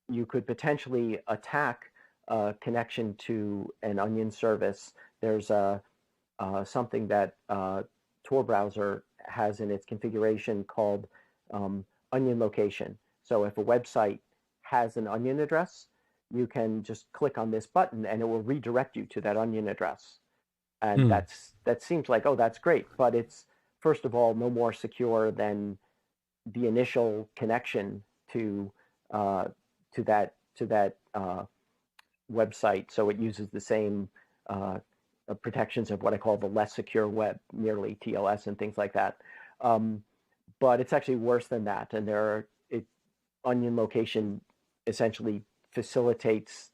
D: you could potentially attack a connection to an Onion service. There's something that Tor browser has in its configuration called Onion location. So if a website has an Onion address, you can just click on this button and it will redirect you to that Onion address. And that seems like, oh, that's great, but it's first of all no more secure than the initial connection to that website. So it uses the same protections of what I call the less secure web, merely TLS and things like that. But it's actually worse than that. And Onion location essentially facilitates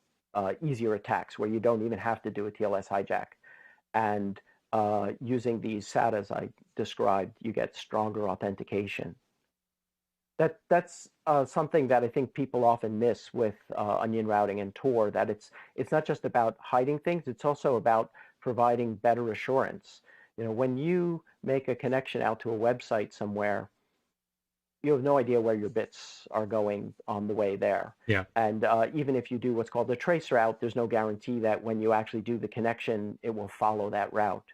D: easier attacks where you don't even have to do a TLS hijack. And using these SATAs I described, you get stronger authentication. That's something that I think people often miss with Onion routing and Tor, that it's not just about hiding things, it's also about providing better assurance. You know, when you make a connection out to a website somewhere, you have no idea where your bits are going on the way there.
A: Yeah.
D: And even if you do what's called a trace route, there's no guarantee that when you actually do the connection, it will follow that route.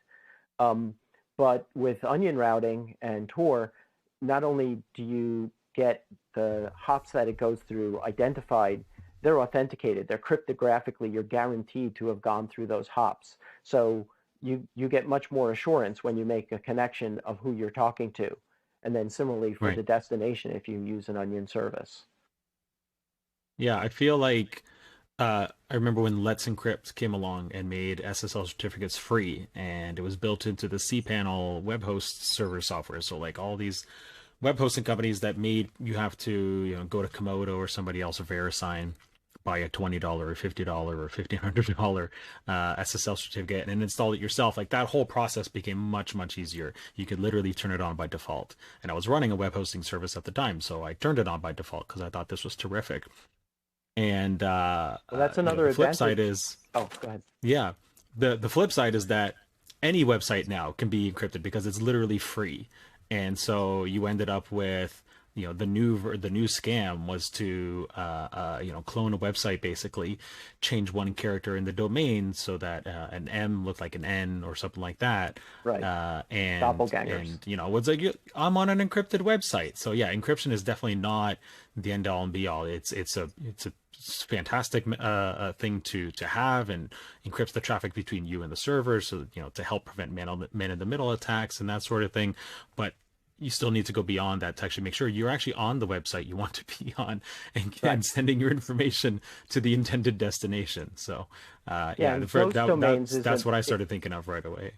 D: But with Onion routing and Tor, not only do you get the hops that it goes through identified, they're authenticated, they're cryptographically, you're guaranteed to have gone through those hops. So you get much more assurance when you make a connection of who you're talking to. And then similarly for the destination if you use an Onion service.
A: Yeah, I feel like I remember when Let's Encrypt came along and made SSL certificates free, and it was built into the cPanel web host server software. So like all these web hosting companies that made you have to go to Komodo or somebody else, or VeriSign, buy a $20 or $50 or $1,500 SSL certificate and install it yourself. Like that whole process became much easier. You could literally turn it on by default. And I was running a web hosting service at the time, so I turned it on by default because I thought this was terrific. And
D: well, that's another
A: the flip
D: advantage.
A: side is,
D: oh, go ahead.
A: Yeah, the flip side is that any website now can be encrypted because it's literally free. And so you ended up with the new scam was to clone a website, basically change one character in the domain so that an M looked like an N or something like that.
D: Right.
A: And
D: doppelgangers.
A: And was like, I'm on an encrypted website. So yeah, encryption is definitely not the end all and be all. It's a fantastic thing to have, and encrypts the traffic between you and the server, so to help prevent man in the middle attacks and that sort of thing. But you still need to go beyond that to actually make sure you're actually on the website you want to be on, and sending your information to the intended destination. So that's what I started thinking of right away.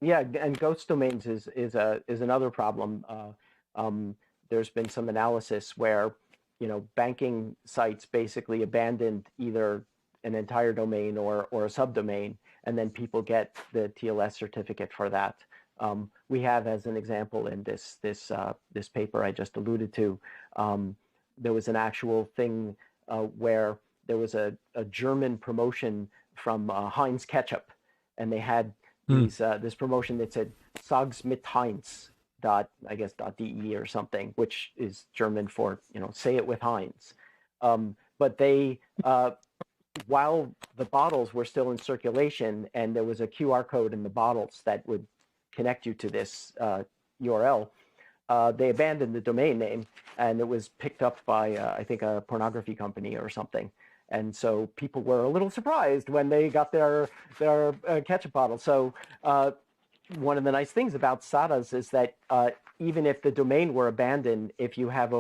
D: Yeah, and ghost domains is another problem. There's been some analysis where banking sites basically abandoned either an entire domain or a subdomain, and then people get the TLS certificate for that. We have, as an example, in this paper I just alluded to, there was an actual thing where there was a German promotion from Heinz ketchup, and they had this promotion that said "Sags mit Heinz." .de or something, which is German for say it with Heinz. But they while the bottles were still in circulation and there was a QR code in the bottles that would connect you to this URL, they abandoned the domain name, and it was picked up by I think a pornography company or something. And so people were a little surprised when they got their ketchup bottle. So one of the nice things about SATAs is that even if the domain were abandoned, if you have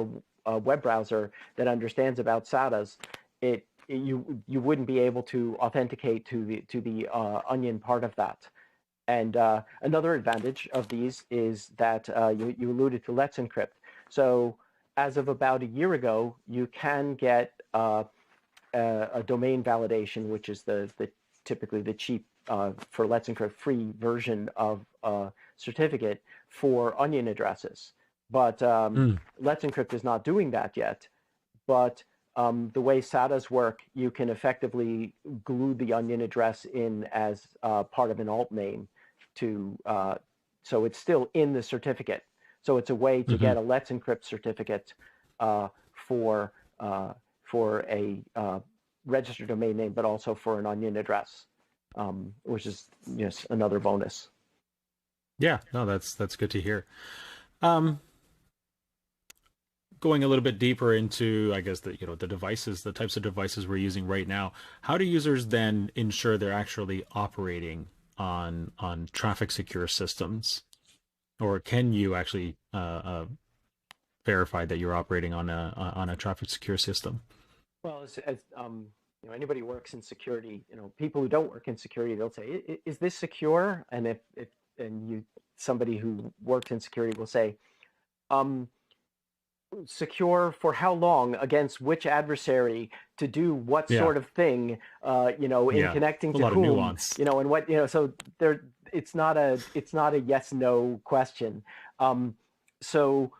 D: a web browser that understands about SATAs, you wouldn't be able to authenticate to the Onion part of that. And another advantage of these is that you alluded to Let's Encrypt. So as of about a year ago, you can get a domain validation, which is typically the cheap for Let's Encrypt free version of a certificate for Onion addresses. But Let's Encrypt is not doing that yet. But the way SATAs work, you can effectively glue the Onion address in as part of an alt name. to, so it's still in the certificate. So it's a way to get a Let's Encrypt certificate for a registered domain name, but also for an onion address, which is just another bonus.
A: Yeah, no, that's good to hear. Going a little bit deeper into, I guess, the devices, the types of devices we're using right now. How do users then ensure they're actually operating on traffic secure systems, or can you actually verify that you're operating on a traffic secure system? Well,
D: as anybody who works in security, people who don't work in security, they'll say, "Is this secure?" And if somebody who works in security will say, secure for how long, against which adversary, to do what sort of thing, in connecting to whom, nuance. And what, so there, it's not a yes no question. So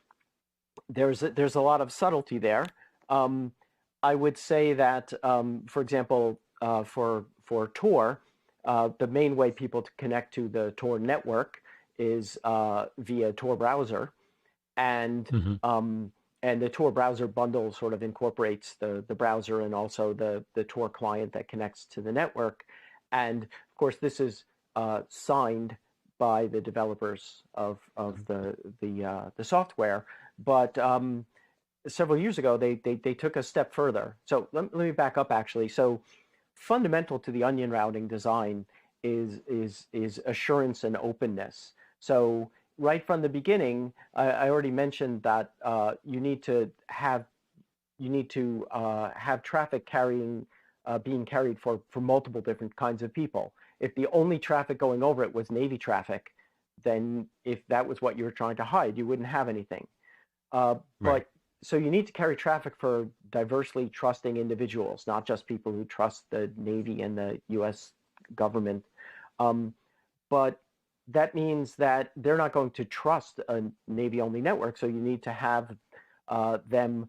D: there's a lot of subtlety there. I would say that, for example, for Tor, the main way people to connect to the Tor network is via Tor browser, and the Tor browser bundle sort of incorporates the browser and also the Tor client that connects to the network. And of course, this is signed by the developers of the software. But several years ago, they took a step further. So let me back up, actually. So fundamental to the onion routing design is assurance and openness. So right from the beginning, I already mentioned that you need to have traffic being carried for multiple different kinds of people. If the only traffic going over it was Navy traffic, then if that was what you were trying to hide, you wouldn't have anything. But so you need to carry traffic for diversely trusting individuals, not just people who trust the Navy and the U.S. government. But that means that they're not going to trust a Navy-only network, so you need to have them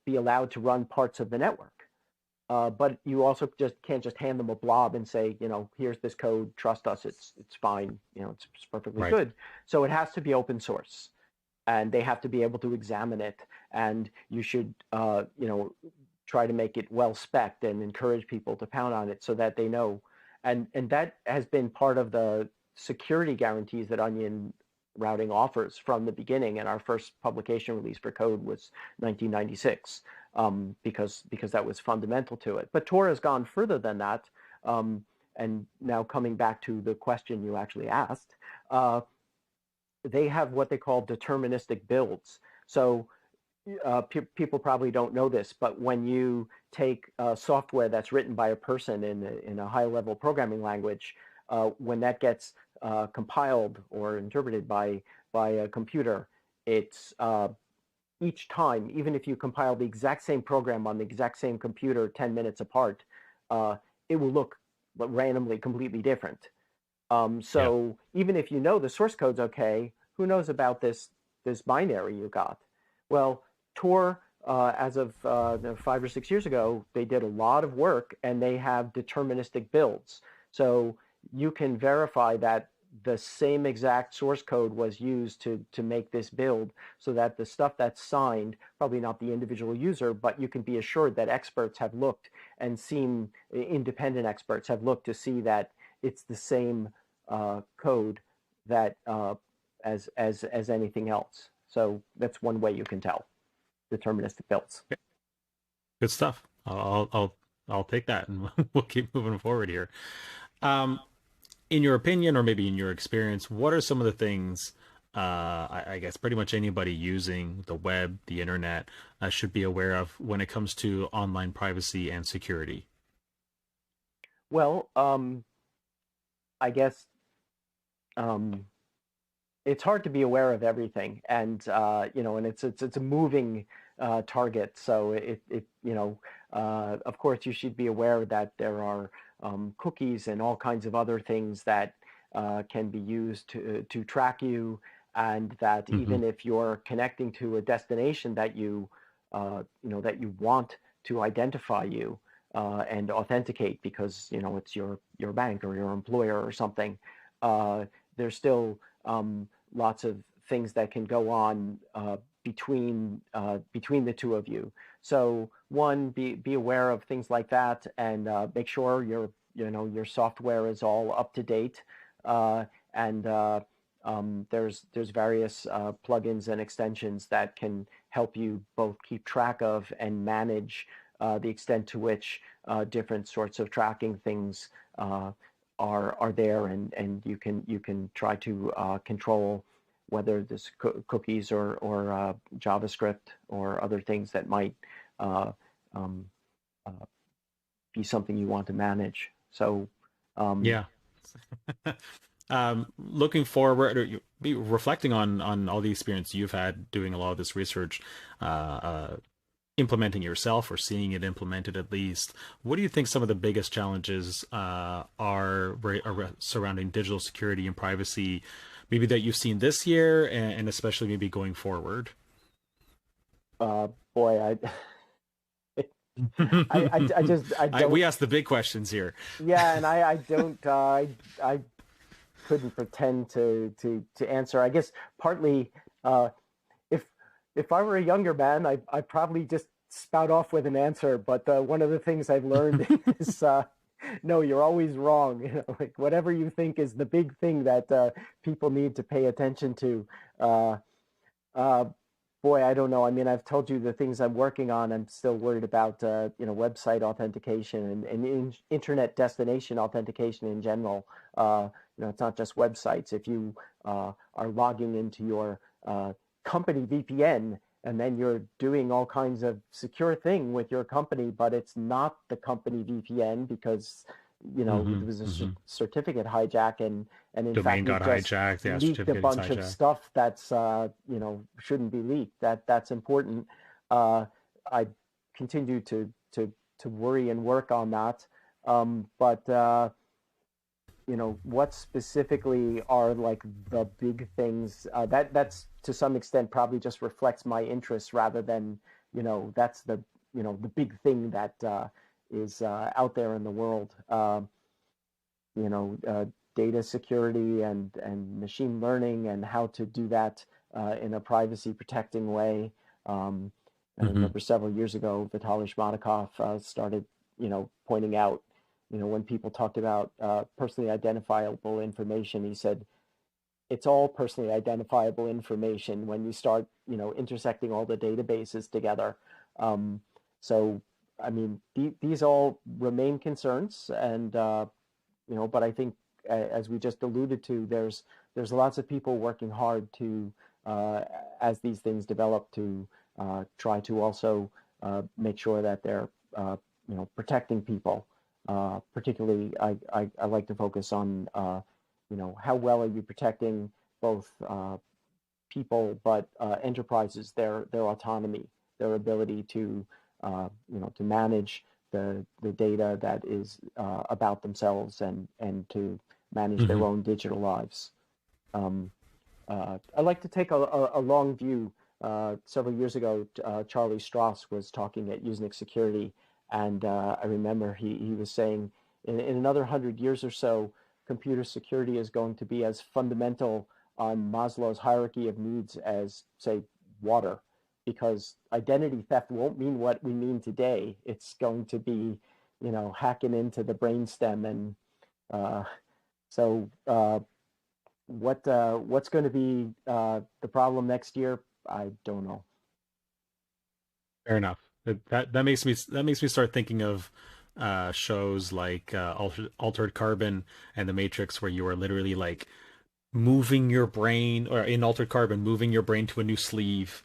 D: be allowed to run parts of the network. But you also can't just hand them a blob and say, here's this code, trust us, it's fine, it's perfectly good. So it has to be open source, and they have to be able to examine it, and you should, try to make it well-spec'd and encourage people to pound on it so that they know. And that has been part of the security guarantees that onion routing offers from the beginning. And our first publication release for code was 1996, because that was fundamental to it. But Tor has gone further than that. And now coming back to the question you actually asked, they have what they call deterministic builds. So people probably don't know this, but when you take software that's written by a person in a high-level programming language, when that gets compiled or interpreted by a computer, it's each time, even if you compile the exact same program on the exact same computer 10 minutes apart, it will look randomly completely different. So even if you know the source code's okay, who knows about this binary you got? Well, Tor, as of 5 or 6 years ago, they did a lot of work, and they have deterministic builds. So you can verify that the same exact source code was used to make this build, so that the stuff that's signed, probably not the individual user, but you can be assured that experts have looked and seen, independent experts have looked to see that it's the same code that as anything else. So that's one way you can tell. Deterministic builds.
A: Good stuff. I'll take that, and we'll keep moving forward here. In your opinion, or maybe in your experience, what are some of the things I guess pretty much anybody using the web, the internet, should be aware of when it comes to online privacy and security?
D: Well, I guess it's hard to be aware of everything, and and it's a moving target. So of course, you should be aware that there are cookies and all kinds of other things that can be used to track you, and that even if you're connecting to a destination that you that you want to identify you, and authenticate because it's your bank or your employer or something. There's still lots of things that can go on between the two of you. So one, be aware of things like that, and make sure your software is all up to date. And there's various plugins and extensions that can help you both keep track of and manage the extent to which different sorts of tracking things are there, and you can try to control whether this cookies or JavaScript or other things that might be something you want to manage. So
A: yeah. Looking forward, or be reflecting on all the experience you've had doing a lot of this research, implementing yourself or seeing it implemented at least. What do you think some of the biggest challenges are surrounding digital security and privacy, maybe that you've seen this year and especially maybe going forward?
D: Boy, I don't.
A: We ask the big questions here.
D: Yeah, and I don't. I couldn't pretend to answer. I guess partly, if I were a younger man, I probably just spout off with an answer. But one of the things I've learned is no, you're always wrong. Like whatever you think is the big thing that people need to pay attention to. Boy, I don't know. I mean, I've told you the things I'm working on. I'm still worried about website authentication and internet destination authentication in general. It's not just websites. If you are logging into your company VPN and then you're doing all kinds of secure thing with your company, but it's not the company VPN because there was a certificate hijack and in
A: domain
D: fact
A: got hijacked,
D: leaked a bunch of stuff that's shouldn't be leaked. That's important. I continue to worry and work on that. But what specifically are like the big things that's to some extent probably just reflects my interests rather than that's the the big thing that is out there in the world. Data security and machine learning and how to do that in a privacy protecting way. I remember several years ago, Vitaly Shmatakov started pointing out when people talked about personally identifiable information, he said, it's all personally identifiable information when you start, intersecting all the databases together. So, I mean, these all remain concerns, and but I think, as we just alluded to, there's lots of people working hard to, as these things develop, to try to also make sure that they're, protecting people. Particularly, I like to focus on, how well are you protecting both people, but enterprises, their autonomy, their ability to, to manage the data that is about themselves and to manage their own digital lives. I like to take a long view. Several years ago, Charlie Strauss was talking at Usenet Security, and I remember he was saying in another 100 years or so, computer security is going to be as fundamental on Maslow's hierarchy of needs as, say, water, because identity theft won't mean what we mean today. It's going to be, hacking into the brainstem, and so what's going to be the problem next year? I don't know.
A: Fair enough. That makes me start thinking of shows like Altered Carbon and The Matrix, where you are literally like moving your brain, or in Altered Carbon, moving your brain to a new sleeve,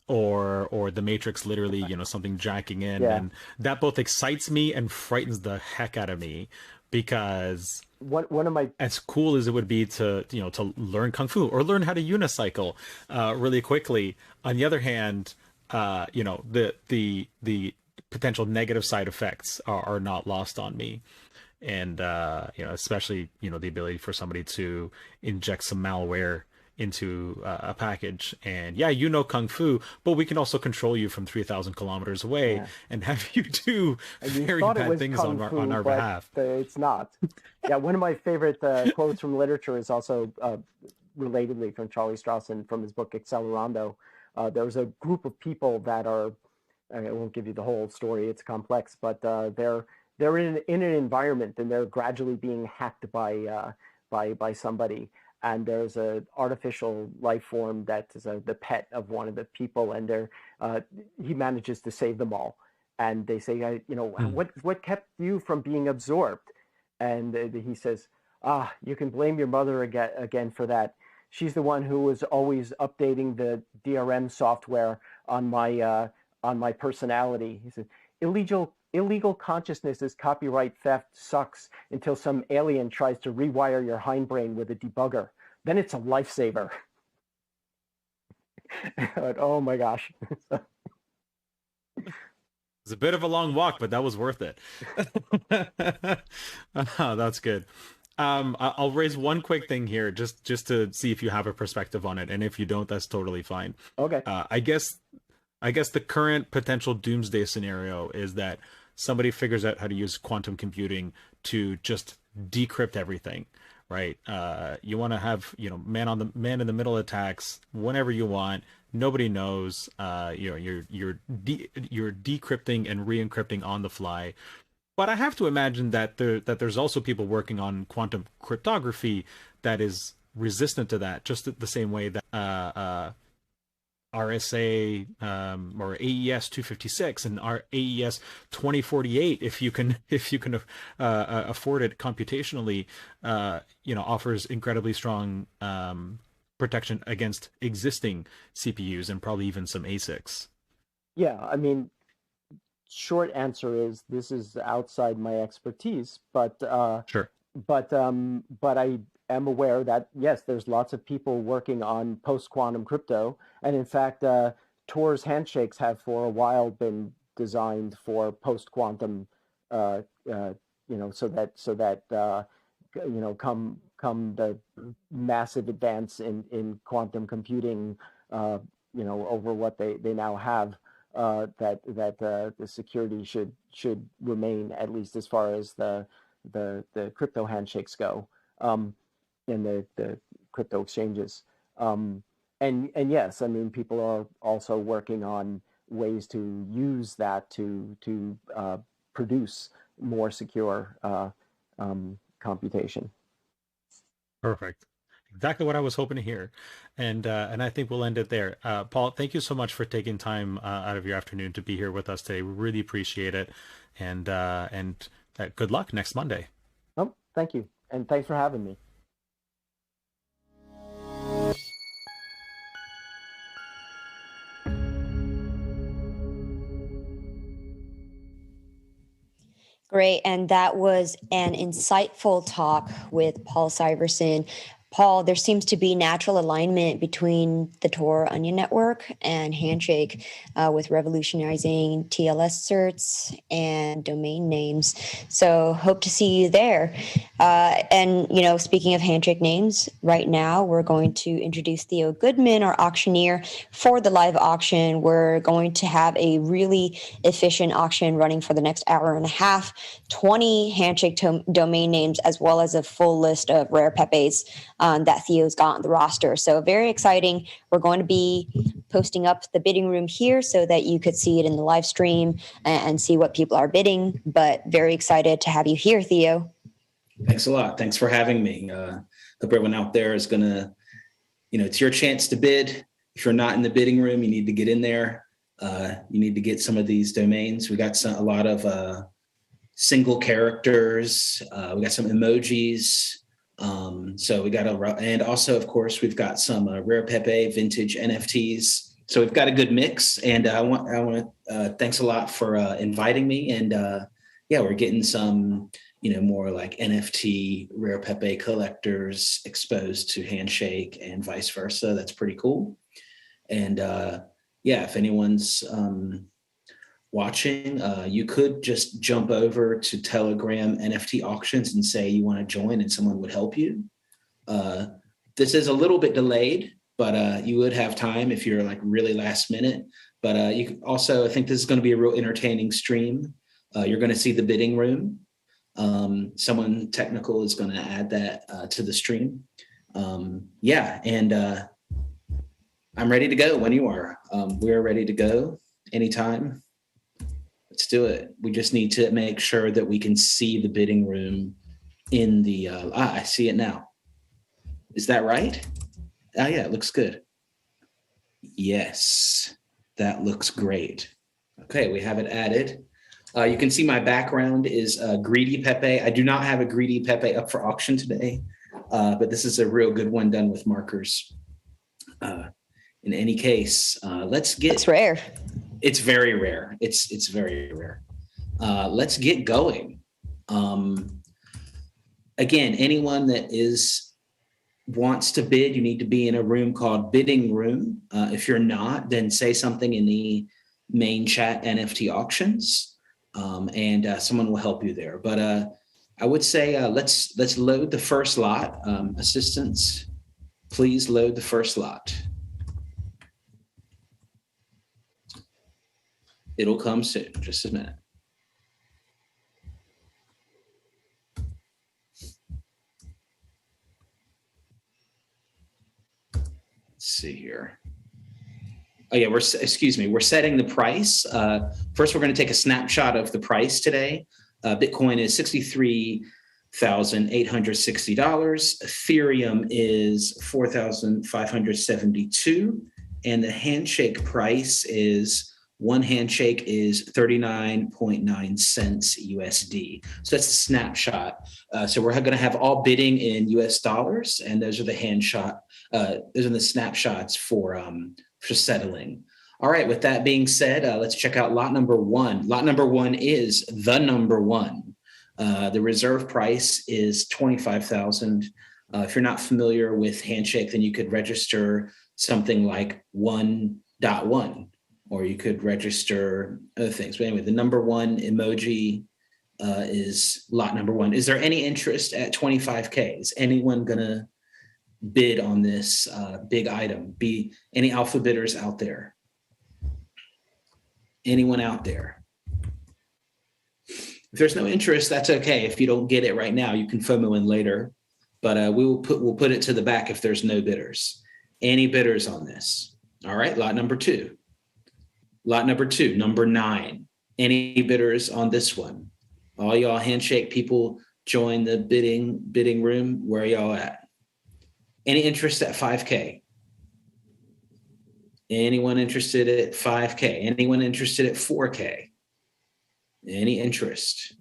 A: or The Matrix, literally, something jacking in, and that both excites me and frightens the heck out of me, because
D: one of my,
A: as cool as it would be to to learn kung fu or learn how to unicycle really quickly, on the other hand, the potential negative side effects are not lost on me. And especially the ability for somebody to inject some malware into a package. And yeah, you know Kung Fu, but we can also control you from 3,000 kilometers away and have you do very bad things on our behalf.
D: It's not. Yeah, one of my favorite quotes from literature is also relatedly from Charlie Strauss and from his book Accelerando. There was a group of people that are, I won't give you the whole story, it's complex, but they're in an environment and they're gradually being hacked by somebody. And there's an artificial life form that is the pet of one of the people, and he manages to save them all. And they say, what kept you from being absorbed? And he says, you can blame your mother again for that. She's the one who was always updating the DRM software on my personality. He said, illegal consciousness is copyright theft sucks until some alien tries to rewire your hindbrain with a debugger. Then it's a lifesaver. Oh my gosh.
A: It's a bit of a long walk, but that was worth it. That's good. I'll raise one quick thing here, just to see if you have a perspective on it, and if you don't, that's totally fine.
D: Okay.
A: I guess the current potential doomsday scenario is that somebody figures out how to use quantum computing to just decrypt everything, right? You want to have man in the middle attacks whenever you want. Nobody knows. You're decrypting and re-encrypting on the fly. But I have to imagine that there's also people working on quantum cryptography that is resistant to that, just the same way that RSA or AES 256 and AES 2048, if you can afford it computationally, offers incredibly strong protection against existing CPUs and probably even some ASICs.
D: Yeah, I mean, short answer is this is outside my expertise, but
A: sure.
D: But I am aware that yes, there's lots of people working on post-quantum crypto, and in fact, Tor's handshakes have for a while been designed for post-quantum, so that come the massive advance in quantum computing, over what they now have. That the security should remain, at least as far as the crypto handshakes go, in the crypto exchanges. And yes, I mean, people are also working on ways to use that to produce more secure computation.
A: Perfect. Exactly what I was hoping to hear, and I think we'll end it there. Paul, thank you so much for taking time out of your afternoon to be here with us today. We really appreciate it, and good luck next Monday.
D: Oh, thank you, and thanks for having me.
B: Great, and that was an insightful talk with Paul Syverson. Paul, there seems to be natural alignment between the Tor Onion Network and Handshake with revolutionizing TLS certs and domain names. So hope to see you there. And, speaking of Handshake names, right now we're going to introduce Theo Goodman, our auctioneer, for the live auction. We're going to have a really efficient auction running for the next hour and a half, 20 Handshake domain names, as well as a full list of rare Pepes that Theo's got on the roster. So very exciting. We're going to be posting up the bidding room here so that you could see it in the live stream and see what people are bidding, but very excited to have you here, Theo.
C: Thanks a lot. Thanks for having me. Hope everyone out there is going to, it's your chance to bid. If you're not in the bidding room, you need to get in there. You need to get some of these domains. We got a lot of single characters. We got some emojis. So we got and also, of course, we've got some rare Pepe vintage NFTs. So we've got a good mix, and I want to thanks a lot for inviting me. And we're getting some, more like NFT rare Pepe collectors exposed to Handshake and vice versa. That's pretty cool. And if anyone's watching, you could just jump over to Telegram NFT auctions and say you want to join and someone would help you. This is a little bit delayed, but you would have time if you're like really last minute. But you can also, I think this is going to be a real entertaining stream. You're going to see the bidding room. Someone technical is going to add that to the stream. Yeah, and I'm ready to go when you are. We're ready to go anytime. Let's do it. We just need to make sure that we can see the bidding room in the, I see it now. Is that right? Oh yeah, it looks good. Yes, that looks great. Okay, we have it added. You can see my background is Greedy Pepe. I do not have a Greedy Pepe up for auction today, but this is a real good one done with markers. In any case, let's get—
B: It's rare.
C: It's very rare. It's very rare. Let's get going. Again, anyone that wants to bid, you need to be in a room called Bidding Room. If you're not, then say something in the main chat NFT auctions, and someone will help you there. But I would say let's load the first lot. Assistants, please load the first lot. It'll come soon, just a minute. Let's see here. Oh yeah, we're setting the price. First, we're going to take a snapshot of the price today. Bitcoin is $63,860. Ethereum is $4,572, and the handshake price is— one handshake is 39.9 cents USD. So that's a snapshot. So we're going to have all bidding in US dollars, and those are the those are the snapshots for settling. All right. With that being said, let's check out lot number one. Lot number one is the number one. The reserve price is 25,000. If you're not familiar with Handshake, then you could register something like 1.1. Or you could register other things. But anyway, the number one emoji is lot number one. Is there any interest at 25K? Is anyone gonna bid on this big item? Be any alpha bidders out there? Anyone out there? If there's no interest, that's okay. If you don't get it right now, you can FOMO in later. But we'll put it to the back if there's no bidders. Any bidders on this? All right, lot number two. Lot number two, number 9. Any bidders on this one? All y'all handshake people, join the bidding room. Where are y'all at? Any interest at 5K? Anyone interested at 5K? Anyone interested at 4K? Any interest?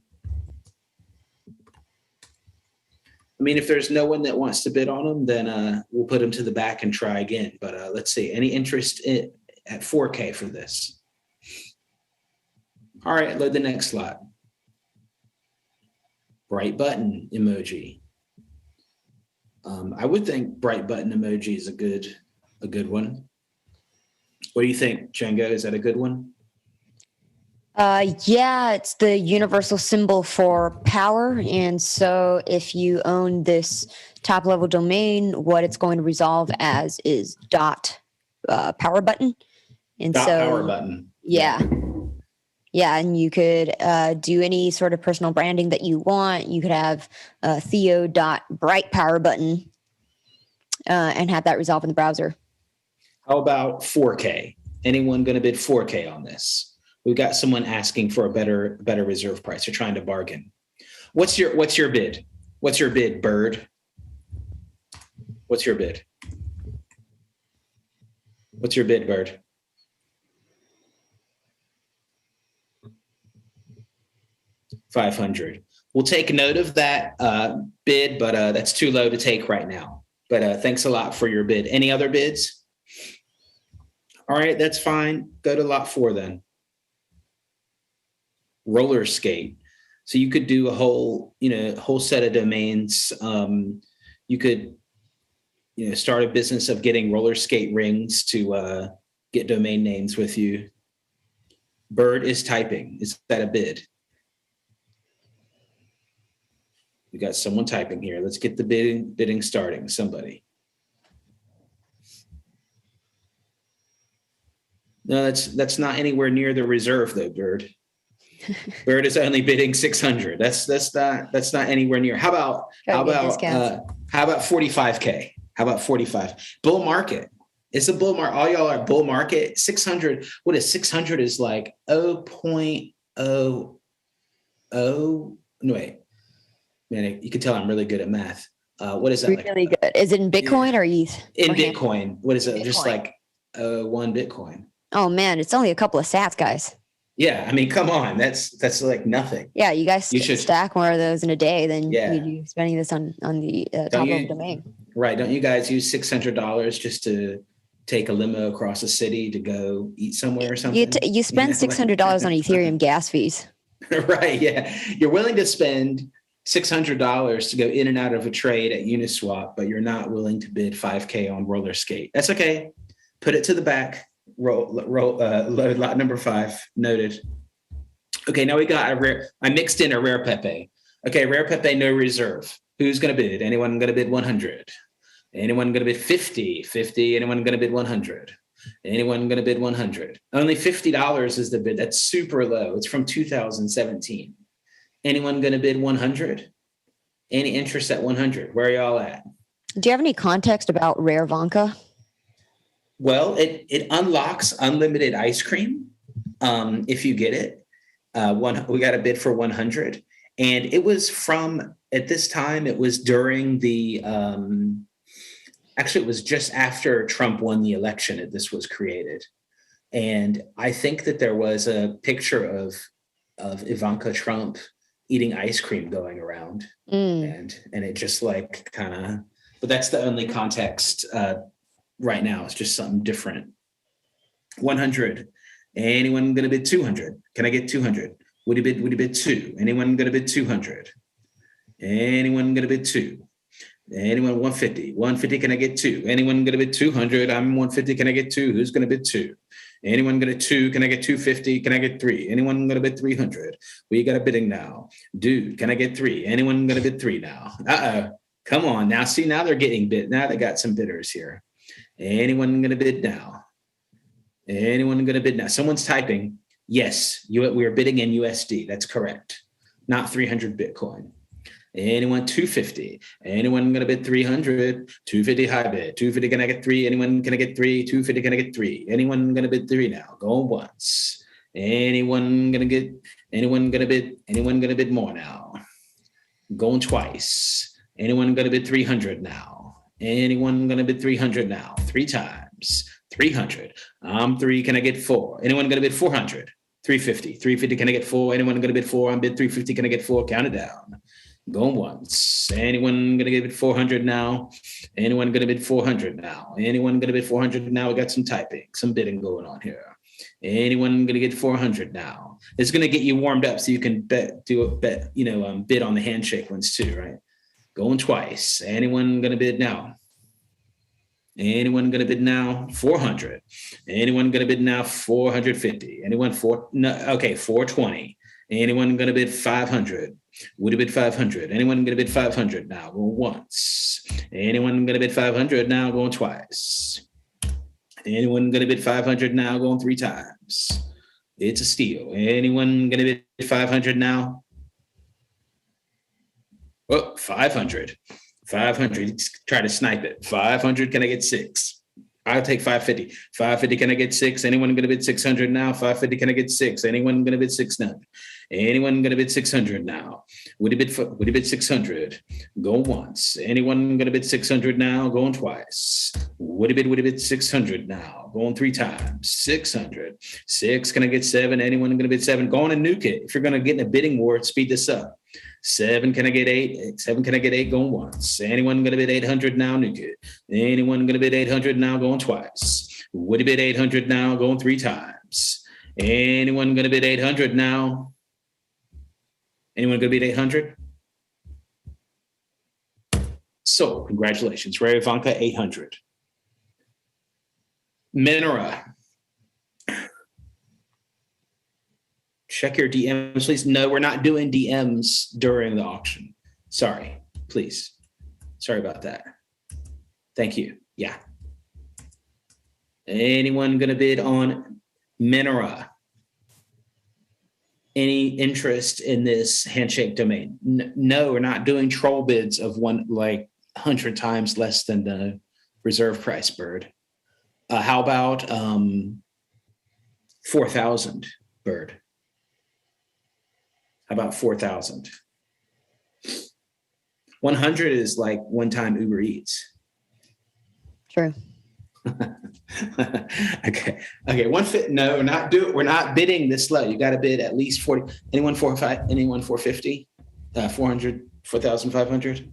C: I mean, if there's no one that wants to bid on them, then we'll put them to the back and try again. But let's see, any interest at 4K for this? All right, load the next slide. Bright button emoji. I would think bright button emoji is a good one. What do you think, Chjango? Is that a good one?
B: Yeah, it's the universal symbol for power. And so if you own this top level domain, what it's going to resolve as is power button. And
C: power button.
B: Yeah. Yeah, and you could do any sort of personal branding that you want. You could have Theo.bright power button and have that resolve in the browser.
C: How about 4K? Anyone going to bid 4K on this? We've got someone asking for a better reserve price. They're trying to bargain. What's your bid? What's your bid, Bird? What's your bid? What's your bid, Bird? $500. We'll take note of that bid, but that's too low to take right now. But thanks a lot for your bid. Any other bids? All right, that's fine. Go to lot 4 then. Roller skate. So you could do a whole set of domains. You could, start a business of getting roller skate rings to get domain names with you. Bird is typing. Is that a bid? We got someone typing here. Let's get the bidding starting. Somebody. No, that's not anywhere near the reserve though, Bird. Bird is only bidding 600. That's not anywhere near. How about 45K? How about 45? Bull market. It's a bull market. All y'all are bull market. 600. What is 600? Is like 0.00. No, wait. Man, you can tell I'm really good at math. What is that?
B: Really good. Is it in Bitcoin or ETH?
C: In Bitcoin. What is it? Just like 1 Bitcoin.
B: Oh man, it's only a couple of sats, guys.
C: Yeah, I mean, come on. That's like nothing.
B: Yeah, you guys should stack more of those in a day than you spending this on the top level domain.
C: Right. Don't you guys use $600 just to take a limo across the city to go eat somewhere or something?
B: You spend $600 on Ethereum gas fees.
C: Right. Yeah. You're willing to spend $600 to go in and out of a trade at Uniswap, but you're not willing to bid 5K on roller skate. That's okay. Put it to the back. Load lot number 5. Noted. Okay, now we got I mixed in a rare Pepe. Okay, rare Pepe, no reserve. Who's going to bid? Anyone going to bid 100? Anyone going to bid 50? 50? Anyone going to bid 100? Anyone going to bid 100? Only $50 is the bid. That's super low. It's from 2017. Anyone going to bid 100? Any interest at 100? Where are y'all at?
B: Do you have any context about rare Vanka?
C: Well, it unlocks unlimited ice cream if you get it. We got a bid for 100, and it was from at this time. It was during the actually it was just after Trump won the election that this was created, and I think that there was a picture of Ivanka Trump eating ice cream going around, and it just like kind of. But that's the only context. Right now, it's just something different. 100. Anyone going to bid 200? Can I get 200? Would you bid 2? Anyone going to bid 200? Anyone going to bid 2? Anyone 150? 150, can I get 2? Anyone going to bid 200? I'm 150, can I get 2? Who's going to bid 2? Anyone going to 2? Can I get 250? Can I get 3? Anyone going to bid 300? We got a bidding now. Dude, can I get 3? Anyone going to bid 3 now? Come on. Now, see, now they're getting bid. Now they got some bidders here. Anyone going to bid now? Anyone going to bid now? Someone's typing, yes, we are bidding in USD. That's correct. Not 300 Bitcoin. Anyone 250? Anyone going to bid 300? 250 high bid. 250, can I get 3? Anyone can I get 3? 250, can I get 3? Anyone going to bid 3 now? Going once. Anyone going to bid more now? Going twice. Anyone going to bid 300 now? Anyone going to bid 300 now? 3 times. 300. I'm 3. Can I get 4? Anyone going to bid 400? 350. 350. Can I get 4? Anyone going to bid 4? I'm bid 350. Can I get 4? Count it down. Going once. Anyone going to bid 400 now? Anyone going to bid 400 now? Anyone going to bid 400 now? We got some typing, some bidding going on here. Anyone going to get 400 now? It's going to get you warmed up so you can bid on the handshake ones too, right? Going twice. Anyone going to bid now? Anyone going to bid now? 400. Anyone going to bid now? 450. Anyone 420. Anyone going to bid 500? Would you bid 500? Anyone going to bid 500 now? Going once. Anyone going to bid 500 now? Going twice. Anyone going to bid 500 now? Going 3 times. It's a steal. Anyone going to bid 500 now? Oh, 500. 500. Try to snipe it. 500. Can I get 6? I'll take 550. 550. Can I get 6? Anyone going to bid 600 now? 550. Can I get 6? Anyone going to bid 600? Anyone going to bid 600 now? Would you bid 600? Go once. Anyone going to bid 600 now? Going twice. Would you bid 600 now? Going 3 times. 600. 6. Can I get 7? Anyone going to bid 7? Go on and nuke it. If you're going to get in a bidding war, speed this up. 7, can I get 8? 7, can I get 8? Going once. Anyone going to bid 800 now? Nuke it. Anyone going to bid 800 now? Going twice. Would you bid 800 now? Going 3 times. Anyone going to bid 800 now? Anyone going to bid 800? So, congratulations. Ray Ivanka, 800. Minera. Check your DMs, please. No, we're not doing DMs during the auction. Sorry, please. Sorry about that. Thank you. Yeah. Anyone going to bid on Minora. Any interest in this handshake domain? No, we're not doing troll bids of 100 times less than the reserve price, bird. How about 4,000, bird? How about 4,000? 100 is like one-time Uber Eats.
B: True.
C: Okay. No, we're not bidding this low. You got to bid at least 40. Anyone 450? Anyone 450? 400, 4,500.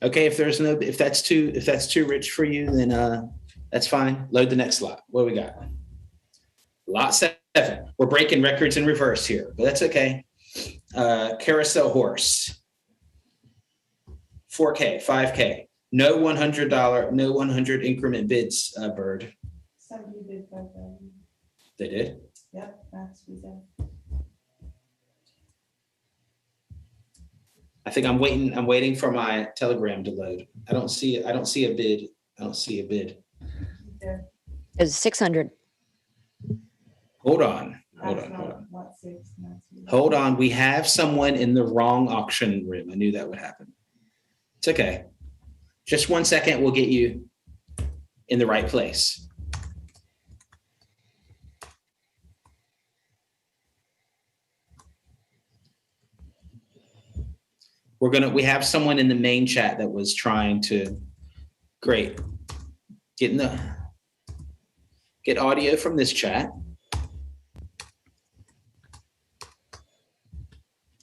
C: Okay, if that's too rich for you, then that's fine. Load the next lot. What do we got? Lot 7. We're breaking records in reverse here, but that's okay. Carousel horse. 4K, 5K. No $100, no 100 increment bids, bird.
F: Somebody bid 5,000.
C: They did?
F: Yep, that's what we said.
C: I think I'm waiting for my telegram to load. I don't see a bid.
B: It's 600.
C: Hold on. Hold on. We have someone in the wrong auction room. I knew that would happen. It's okay. Just 1 second. We'll get you in the right place. We have someone in the main chat that was trying to, great. Get audio from this chat.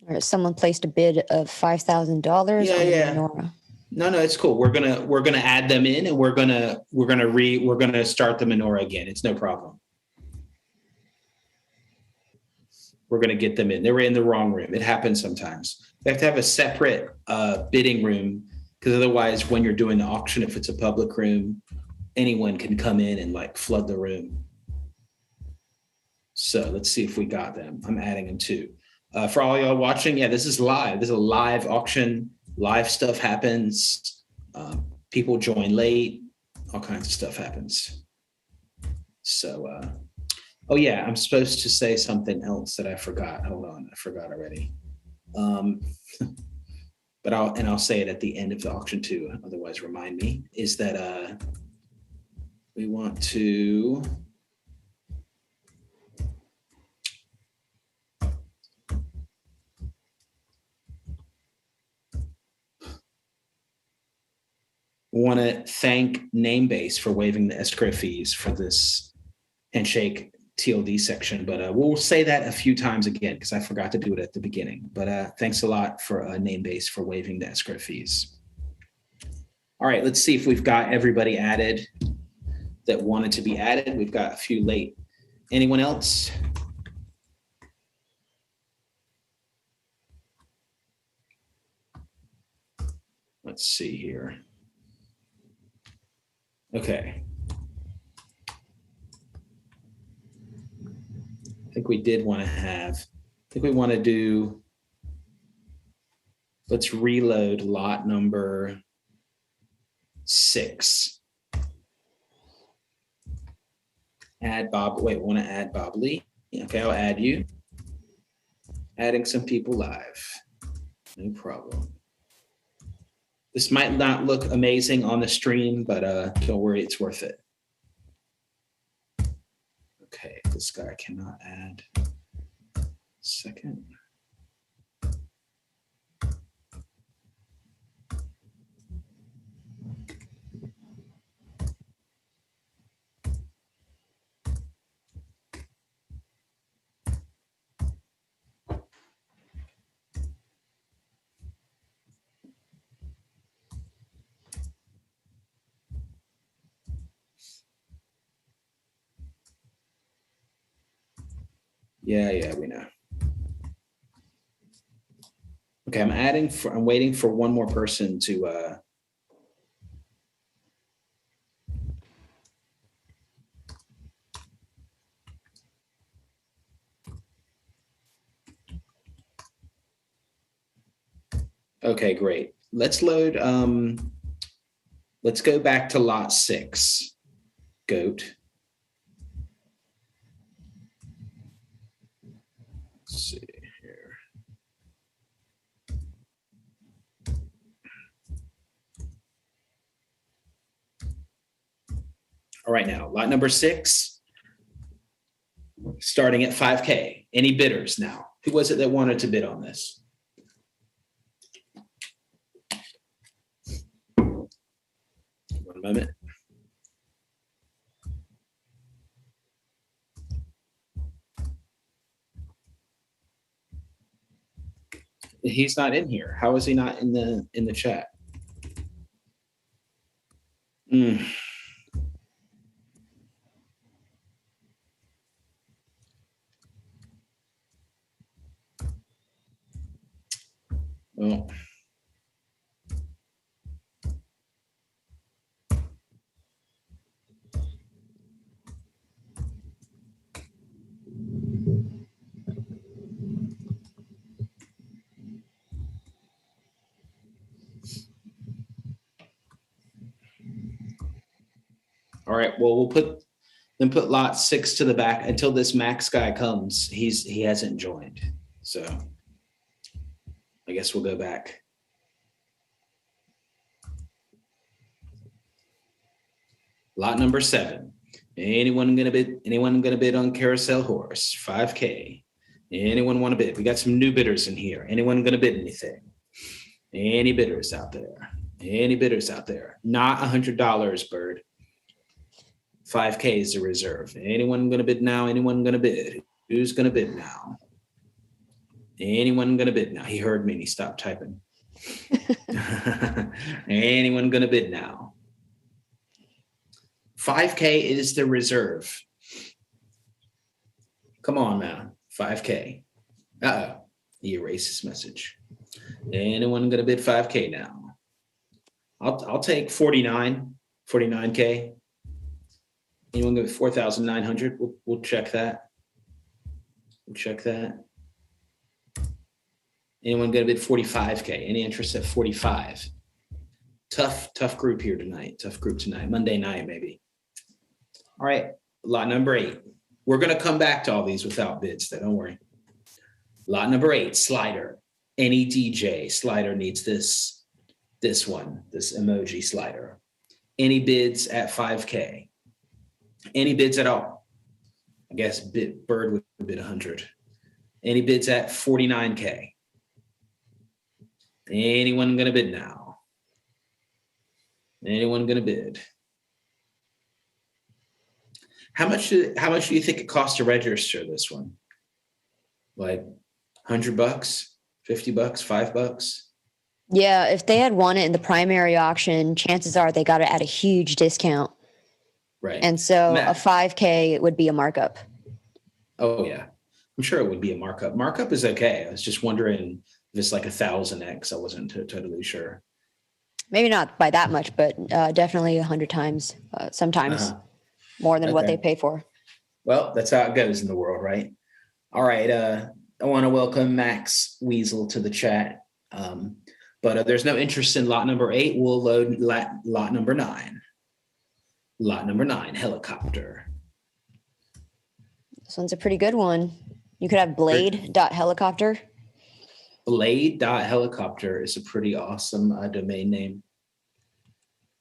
B: All right, someone placed a bid of $5,000.
C: Yeah.
B: Minora.
C: No, it's cool. We're gonna add them in, and we're gonna start the Minora again. It's no problem. We're gonna get them in. They were in the wrong room. It happens sometimes. We have to have a separate bidding room, because otherwise, when you're doing the auction, if it's a public room, anyone can come in and flood the room. So let's see if we got them. I'm adding them too. For all y'all watching, yeah, this is live. This is a live auction. Live stuff happens. People join late. All kinds of stuff happens. So, oh yeah, I'm supposed to say something else that I forgot. Hold on, I forgot already. But I'll say it at the end of the auction too. Otherwise, remind me. Is that we want to. Want to thank Namebase for waiving the escrow fees for this handshake TLD section, but we'll say that a few times again because I forgot to do it at the beginning. But thanks a lot for Namebase for waiving the escrow fees. All right, let's see if we've got everybody added that wanted to be added. We've got a few late. Anyone else? Let's see here. Okay. I think we did want to have, I think we want to do, let's reload lot number 6. Add Bob, wait, want to add Bob Lee? Okay, I'll add you. Adding some people live, no problem. This might not look amazing on the stream, but don't worry, it's worth it. Okay, this guy cannot add. Second. Yeah, we know. Okay, I'm waiting for one more person to okay, great. Let's load let's go back to lot 6. goat. Let's see here. All right, now lot number 6, starting at 5K. Any bidders now? Who was it that wanted to bid on this? One moment. He's not in here. How is he not in the chat? Well, all right. Well, we'll put lot 6 to the back until this Max guy comes. He hasn't joined, so I guess we'll go back. Lot number 7. Anyone gonna bid? Anyone gonna bid on Carousel Horse? 5K. Anyone want to bid? We got some new bidders in here. Anyone gonna bid anything? Any bidders out there? Any bidders out there? Not $100, Bird. 5K is the reserve. Anyone gonna bid now? Anyone gonna bid? Who's gonna bid now? Anyone gonna bid now? He heard me and he stopped typing. Anyone gonna bid now? 5K is the reserve. Come on, man. 5K. Uh-oh. He erased his message. Anyone gonna bid 5K now? I'll take 49K. Anyone go 4,900? We'll check that. We'll check that. Anyone gonna bid 45K? Any interest at 45? Tough group here tonight. Tough group tonight. Monday night, maybe. All right, lot number 8. We're gonna come back to all these without bids, though, don't worry. Lot number 8, slider. Any DJ slider needs this one, this emoji slider. Any bids at 5K? Any bids at all? I guess Bird would bid 100. Any bids at 49K? Anyone gonna bid now? Anyone gonna bid? How much do you think it costs to register this one? Like $100, $50, $5?
B: Yeah, if they had won it in the primary auction, chances are they got it at a huge discount.
C: Right.
B: And so a 5K would be a markup.
C: Oh yeah, I'm sure it would be a markup. Markup is okay. I was just wondering if it's like 1,000x. I wasn't totally sure.
B: Maybe not by that much, but definitely 100 times, sometimes more than what they pay for.
C: Well, that's how it goes in the world, right? All right. I want to welcome Max Weasel to the chat. But there's no interest in lot number 8. We'll load lot number 9. Lot number 9, helicopter.
B: This one's a pretty good one. You could have blade.helicopter.
C: Blade.helicopter is a pretty awesome domain name.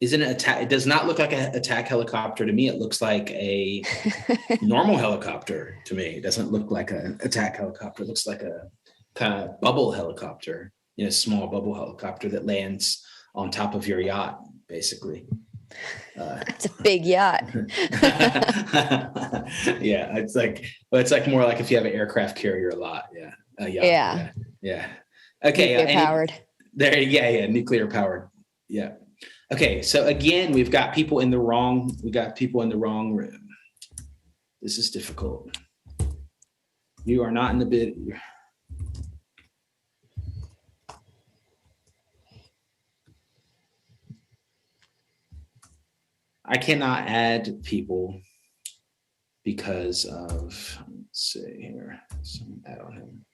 C: Isn't it attack? It does not look like an attack helicopter to me. It looks like a normal helicopter to me. It doesn't look like an attack helicopter. It looks like a kind of bubble helicopter, small bubble helicopter that lands on top of your yacht, basically.
B: It's a big yacht.
C: Yeah, it's like more like if you have an aircraft carrier a lot. Yeah. Yeah. Okay.
B: Nuclear powered.
C: Nuclear powered. Yeah. Okay. So again, we've got people in the wrong room. This is difficult. You are not in the bid. I cannot add people because of, let's see here, some add on him.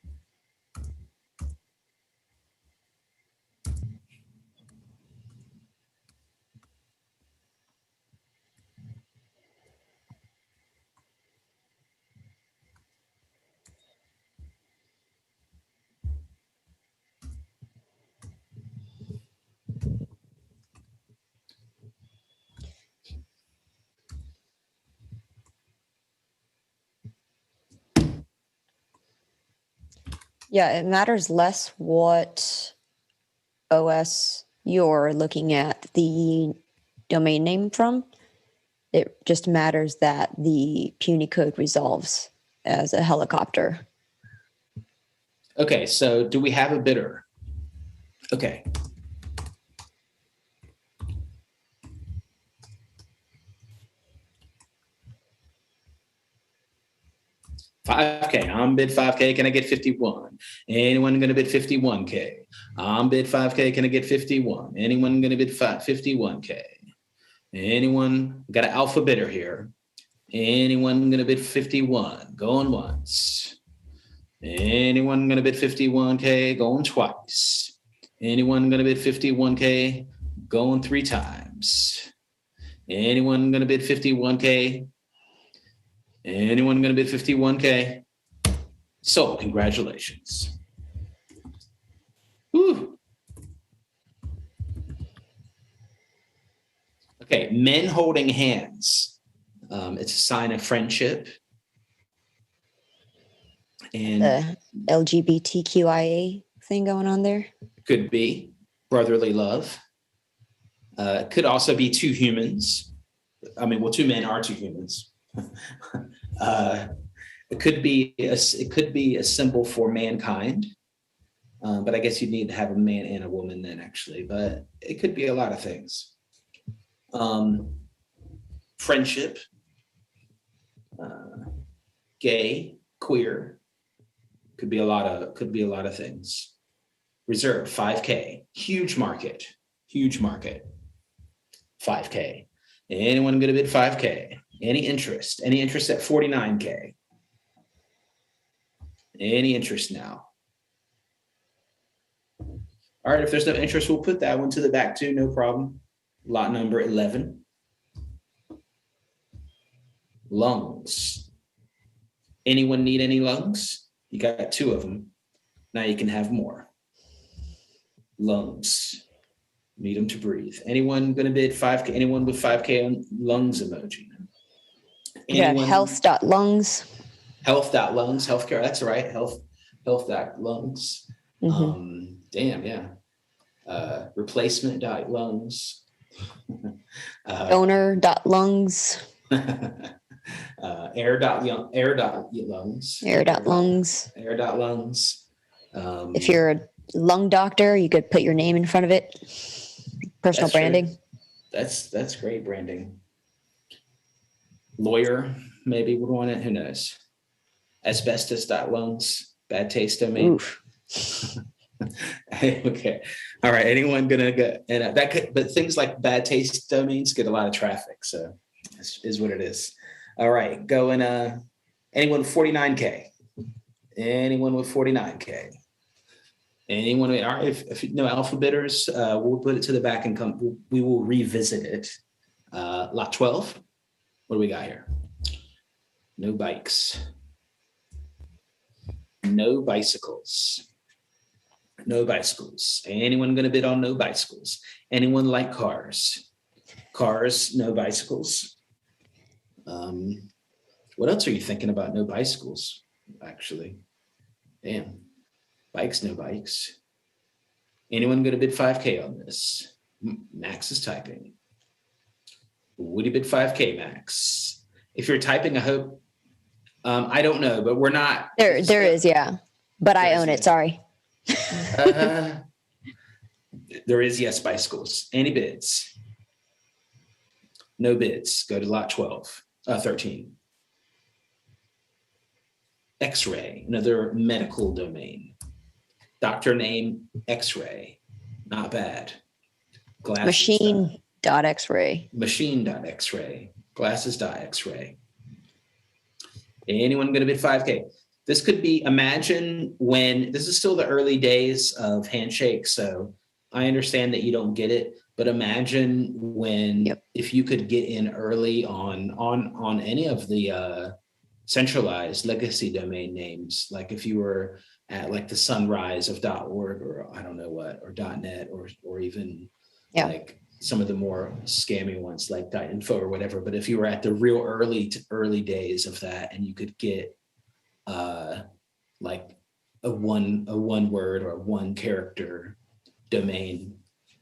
B: Yeah, it matters less what OS you're looking at the domain name from. It just matters that the puny code resolves as a helicopter.
C: Okay, so do we have a bidder? Okay. $5K. I'm bid $5K. Can I get 51? Anyone going to bid $51K? I'm bid $5K. Can I get 51? Anyone going to bid $51K? Anyone? Got an alpha bidder here. Anyone going to bid 51? Going once. Anyone going to bid 51K? Going twice. Anyone going to bid 51K? Going 3 times. Anyone going to bid 51K? Anyone going to bid 51K? So, congratulations. Whew. Okay, men holding hands. It's a sign of friendship. And
B: The LGBTQIA thing going on there.
C: could be brotherly love. Could also be 2 humans. I mean, well, 2 men are 2 humans. It could be a symbol for mankind, but I guess you'd need to have a man and a woman then, actually. But it could be a lot of things. Friendship, gay, queer, could be a lot of things. Reserve 5K, huge market. 5K. Anyone going to bid 5K? Any interest? Any interest at 49K? Any interest now? All right, if there's no interest, we'll put that one to the back too, no problem. Lot number 11. Lungs. Anyone need any lungs? You got 2 of them. Now you can have more. Lungs. Need them to breathe. Anyone going to bid 5K? Anyone with 5K on lungs emoji?
B: Yeah, health.lungs.
C: Health.lungs, healthcare. That's right. Health.lungs.
B: Mm-hmm.
C: Damn, yeah. Replacement.lungs.
B: Donor.lungs.
C: Air.lungs.
B: Air.lungs.
C: Air.lungs.
B: If you're a lung doctor, you could put your name in front of it. Personal
C: That's
B: branding.
C: True. That's great branding. Lawyer, maybe would want it. Who knows? Asbestos.lungs. Bad taste domain. Okay. All right. Anyone gonna go? And that could, but things like bad taste domains get a lot of traffic. So this is what it is. All right. Going. Anyone with 49K? Anyone with 49K? Anyone? All right. If no alpha bidders, we'll put it to the back and we will revisit it. Lot 12. What do we got here? No bikes. No bicycles. No bicycles. Anyone going to bid on no bicycles? Anyone like cars? Cars, no bicycles. What else are you thinking about? No bicycles, actually. Damn. Bikes, no bikes. Anyone going to bid 5K on this? Max is typing. Would you bid 5K, Max? If you're typing, I hope. I don't know, but we're not.
B: There is, yeah. But I own it. Sorry.
C: There is, yes, bicycles. Any bids? No bids. Go to lot 13. X-ray, another medical domain. Doctor name, X-ray. Not bad. Glasses.
B: Machine.X-ray.
C: Machine.X-ray. Glasses.X-ray. Anyone going to bid 5K? This could be, imagine when, this is still the early days of Handshake, so I understand that you don't get it, but imagine when, if you could get in early on any of the centralized legacy domain names, like if you were at like the sunrise of .org or I don't know what, or .net or even like some of the more scammy ones like .info or whatever. But if you were at the real early days of that and you could get like a one word or one character domain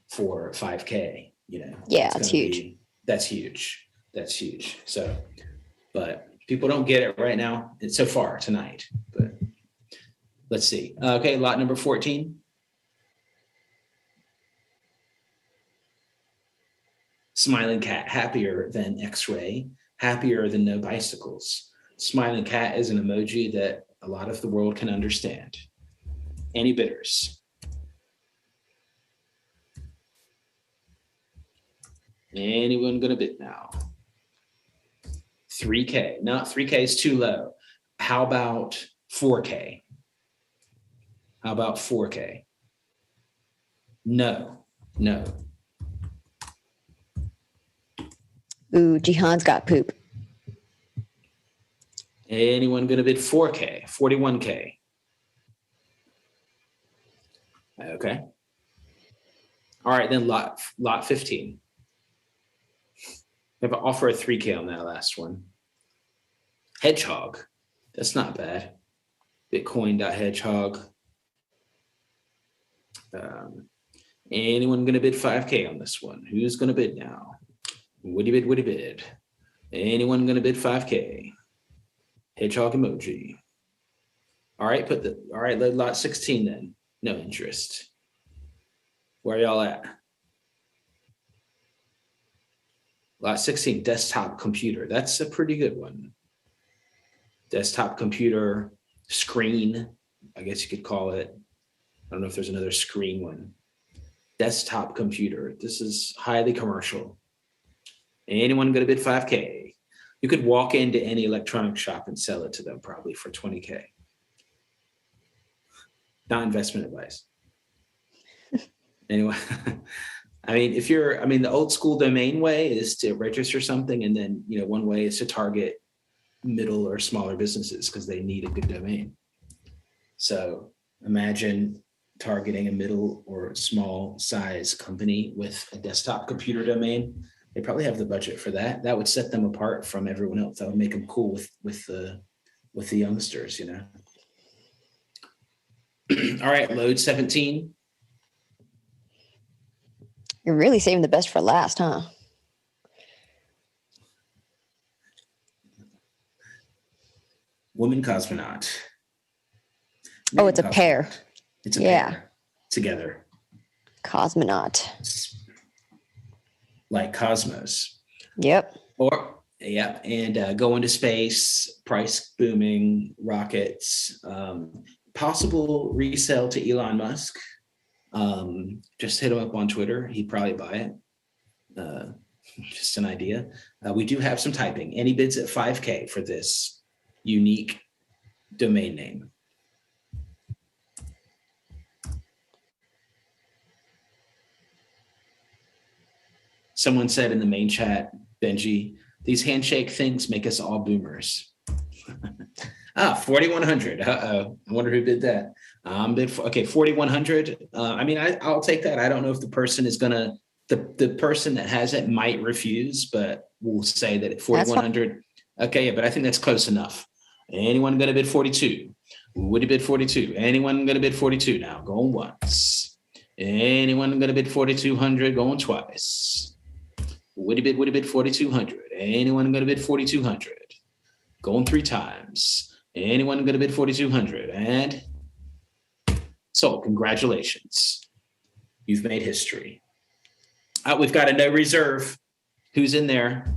C: for 5K, you know.
B: Yeah, it's huge.
C: That's huge. That's huge. So, but people don't get it right now. It's so far tonight, but let's see. Okay, lot number 14. Smiling cat, happier than X-ray, happier than no bicycles. Smiling cat is an emoji that a lot of the world can understand. Any bidders? Anyone gonna bid now? 3K. No, 3K is too low. How about 4K? How about 4K? No.
B: Ooh, Jihan's got poop.
C: Anyone gonna bid 4K? 41K. Okay. All right, then lot 15. We have an offer of 3K on that last one. Hedgehog. That's not bad. Bitcoin.hedgehog. Anyone gonna bid 5K on this one? Who's gonna bid now? Woody bid. Anyone gonna bid 5K? Hedgehog emoji. All right, lot 16 then. No interest. Where y'all at? Lot 16, desktop computer. That's a pretty good one. Desktop computer, screen, I guess you could call it. I don't know if there's another screen one. Desktop computer. This is highly commercial. Anyone gonna bid 5K? You could walk into any electronic shop and sell it to them probably for 20K. Not investment advice. Anyway, the old school domain way is to register something, and then, one way is to target middle or smaller businesses because they need a good domain. So imagine targeting a middle or small size company with a desktop computer domain. They probably have the budget for that. That would set them apart from everyone else. That would make them cool with the youngsters, All right, load 17.
B: You're really saving the best for last, huh?
C: Woman cosmonaut.
B: Oh, it's a pair.
C: It's a pair. Together.
B: Cosmonaut.
C: Like Cosmos.
B: Yep.
C: And go into space, price booming, rockets, possible resale to Elon Musk. Just hit him up on Twitter. He'd probably buy it. Just an idea. We do have some typing. Any bids at 5K for this unique domain name? Someone said in the main chat, Benji, these handshake things make us all boomers. 4,100. Uh-oh. I wonder who bid that. Okay, 4,100. I'll take that. I don't know if the person is gonna, the person that has it might refuse, but we'll say that at 4,100. Okay, yeah, but I think that's close enough. Anyone gonna bid 42? Would you bid 42? Anyone gonna bid 42 now? Going once. Anyone gonna bid 4,200? Going twice. Would you bid 4,200? Anyone gonna bid 4,200? Going 3 times. Anyone gonna bid 4,200? And so congratulations. You've made history. We've got a no reserve. Who's in there?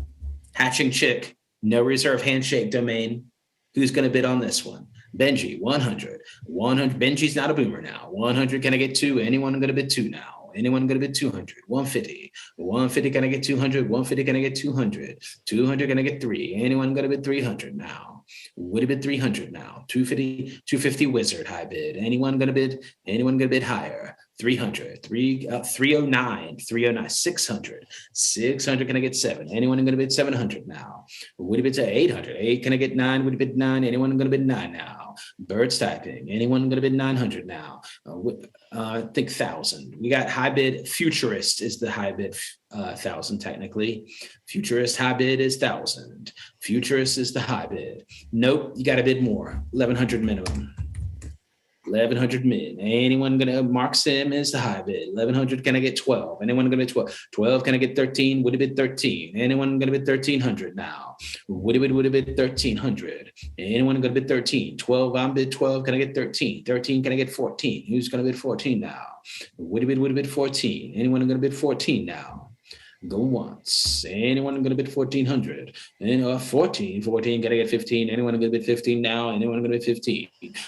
C: Hatching Chick, no reserve handshake domain. Who's gonna bid on this one? Benji, 100. 100. Benji's not a boomer now. 100, can I get 2? Anyone gonna bid 2 now? Anyone gonna bid 200? 150. 150, can I get 200? 150, can I get 200? 200, can I get 3? Anyone gonna bid 300 now? Would have bid 300 now? 250 wizard high bid. Anyone gonna bid? Anyone gonna bid higher? 300, 309, 600. 600, can I get 7? Anyone gonna bid 700 now? Would have bid to 800? 8, can I get 9? Would have bid 9? Anyone gonna bid 9 now? Birds typing. Anyone gonna bid 900 now? I think 1,000. We got high bid. Futurist is the high bid, 1,000 technically. Futurist high bid is 1,000. Futurist is the high bid. Nope, you got to bid more. 1,100 minimum. 1100 min. Anyone gonna mark Sim as the high bid? 1100, can I get 12? Anyone gonna bid 12? 12, can I get 13? Would it bid 13? Anyone gonna bid 1300 now? Would it bid 1300? Anyone gonna bid 13? 12, I'm bid 12, can I get 13? 13, can I get 14? Who's gonna bid 14 now? Would it bid 14? Anyone gonna bid 14 now? Go once. Anyone gonna bid 1400? And 14. 14, gotta get 15. Anyone gonna bid 15 now? Anyone gonna bid 15?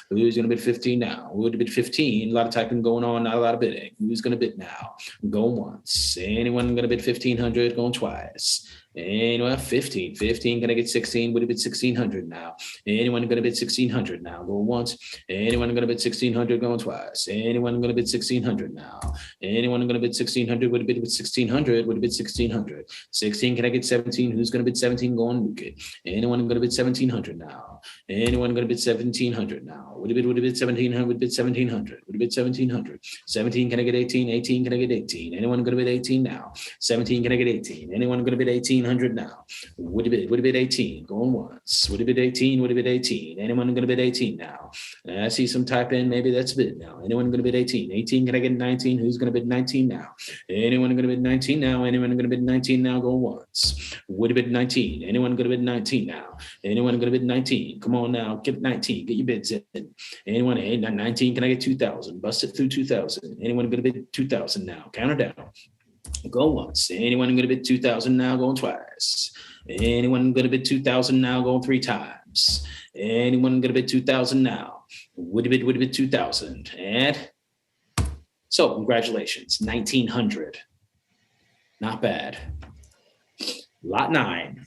C: Who's gonna bid 15 now? Who would bid 15? A lot of typing going on, not a lot of bidding. Who's gonna bid now? Go once. Anyone gonna bid 1500? Going twice. Anyone 15. 15, gonna get 16? Would it bid 1600 now? Anyone gonna bid 1600 now? Go once. Anyone gonna bid 1600? Going twice. Anyone gonna bid 1600 now? Anyone gonna bid 1600? Would it bid 1600? Would it bid 1600? 16, can I get 17? Who's gonna bid 17? Go on, nuke it. Anyone gonna bid 1700 now? Anyone gonna bid 1700 now? Would it bid 1700? Would it bid 1700? Would it bid 1700? 17, can I get 18? 18, can I get 18? Anyone gonna bid 18 now? 17, can I get 18? Anyone gonna bid 1800 now? Would it bid 18? Going once. Would it bid 18? Would it bid 18? Anyone gonna bid 18 now? I see some type in, maybe that's bid now. Anyone gonna bid 18? 18, can I get 19? Who's gonna bid 19 now? Anyone gonna bid 19 now? Anyone gonna bid 19 now? Go once. Would it bid 19? Anyone gonna bid 19 now? Anyone gonna bid 19? Come on now, get 19, get your bids in. Anyone, hey, 19, can I get 2,000? Bust it through 2,000. Anyone gonna bid 2,000 now? Count her down. Go once. Anyone going to bid 2,000 now? Going twice. Anyone going to bid 2,000 now? Going 3 times. Anyone going to bid 2,000 now? Would it bid 2,000? And so congratulations, 1,900. Not bad. Lot 9.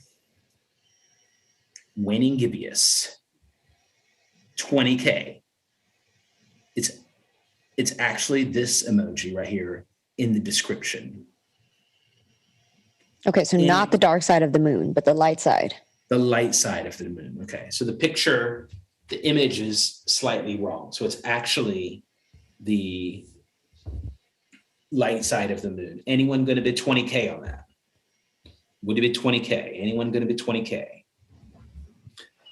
C: Winning Gibeus. 20K. It's actually this emoji right here in the description.
B: Okay, so not the dark side of the moon, but the light side.
C: The light side of the moon. Okay, so the picture, the image is slightly wrong. So it's actually the light side of the moon. Anyone going to bid 20K on that? Would it be 20K? Anyone going to bid 20K?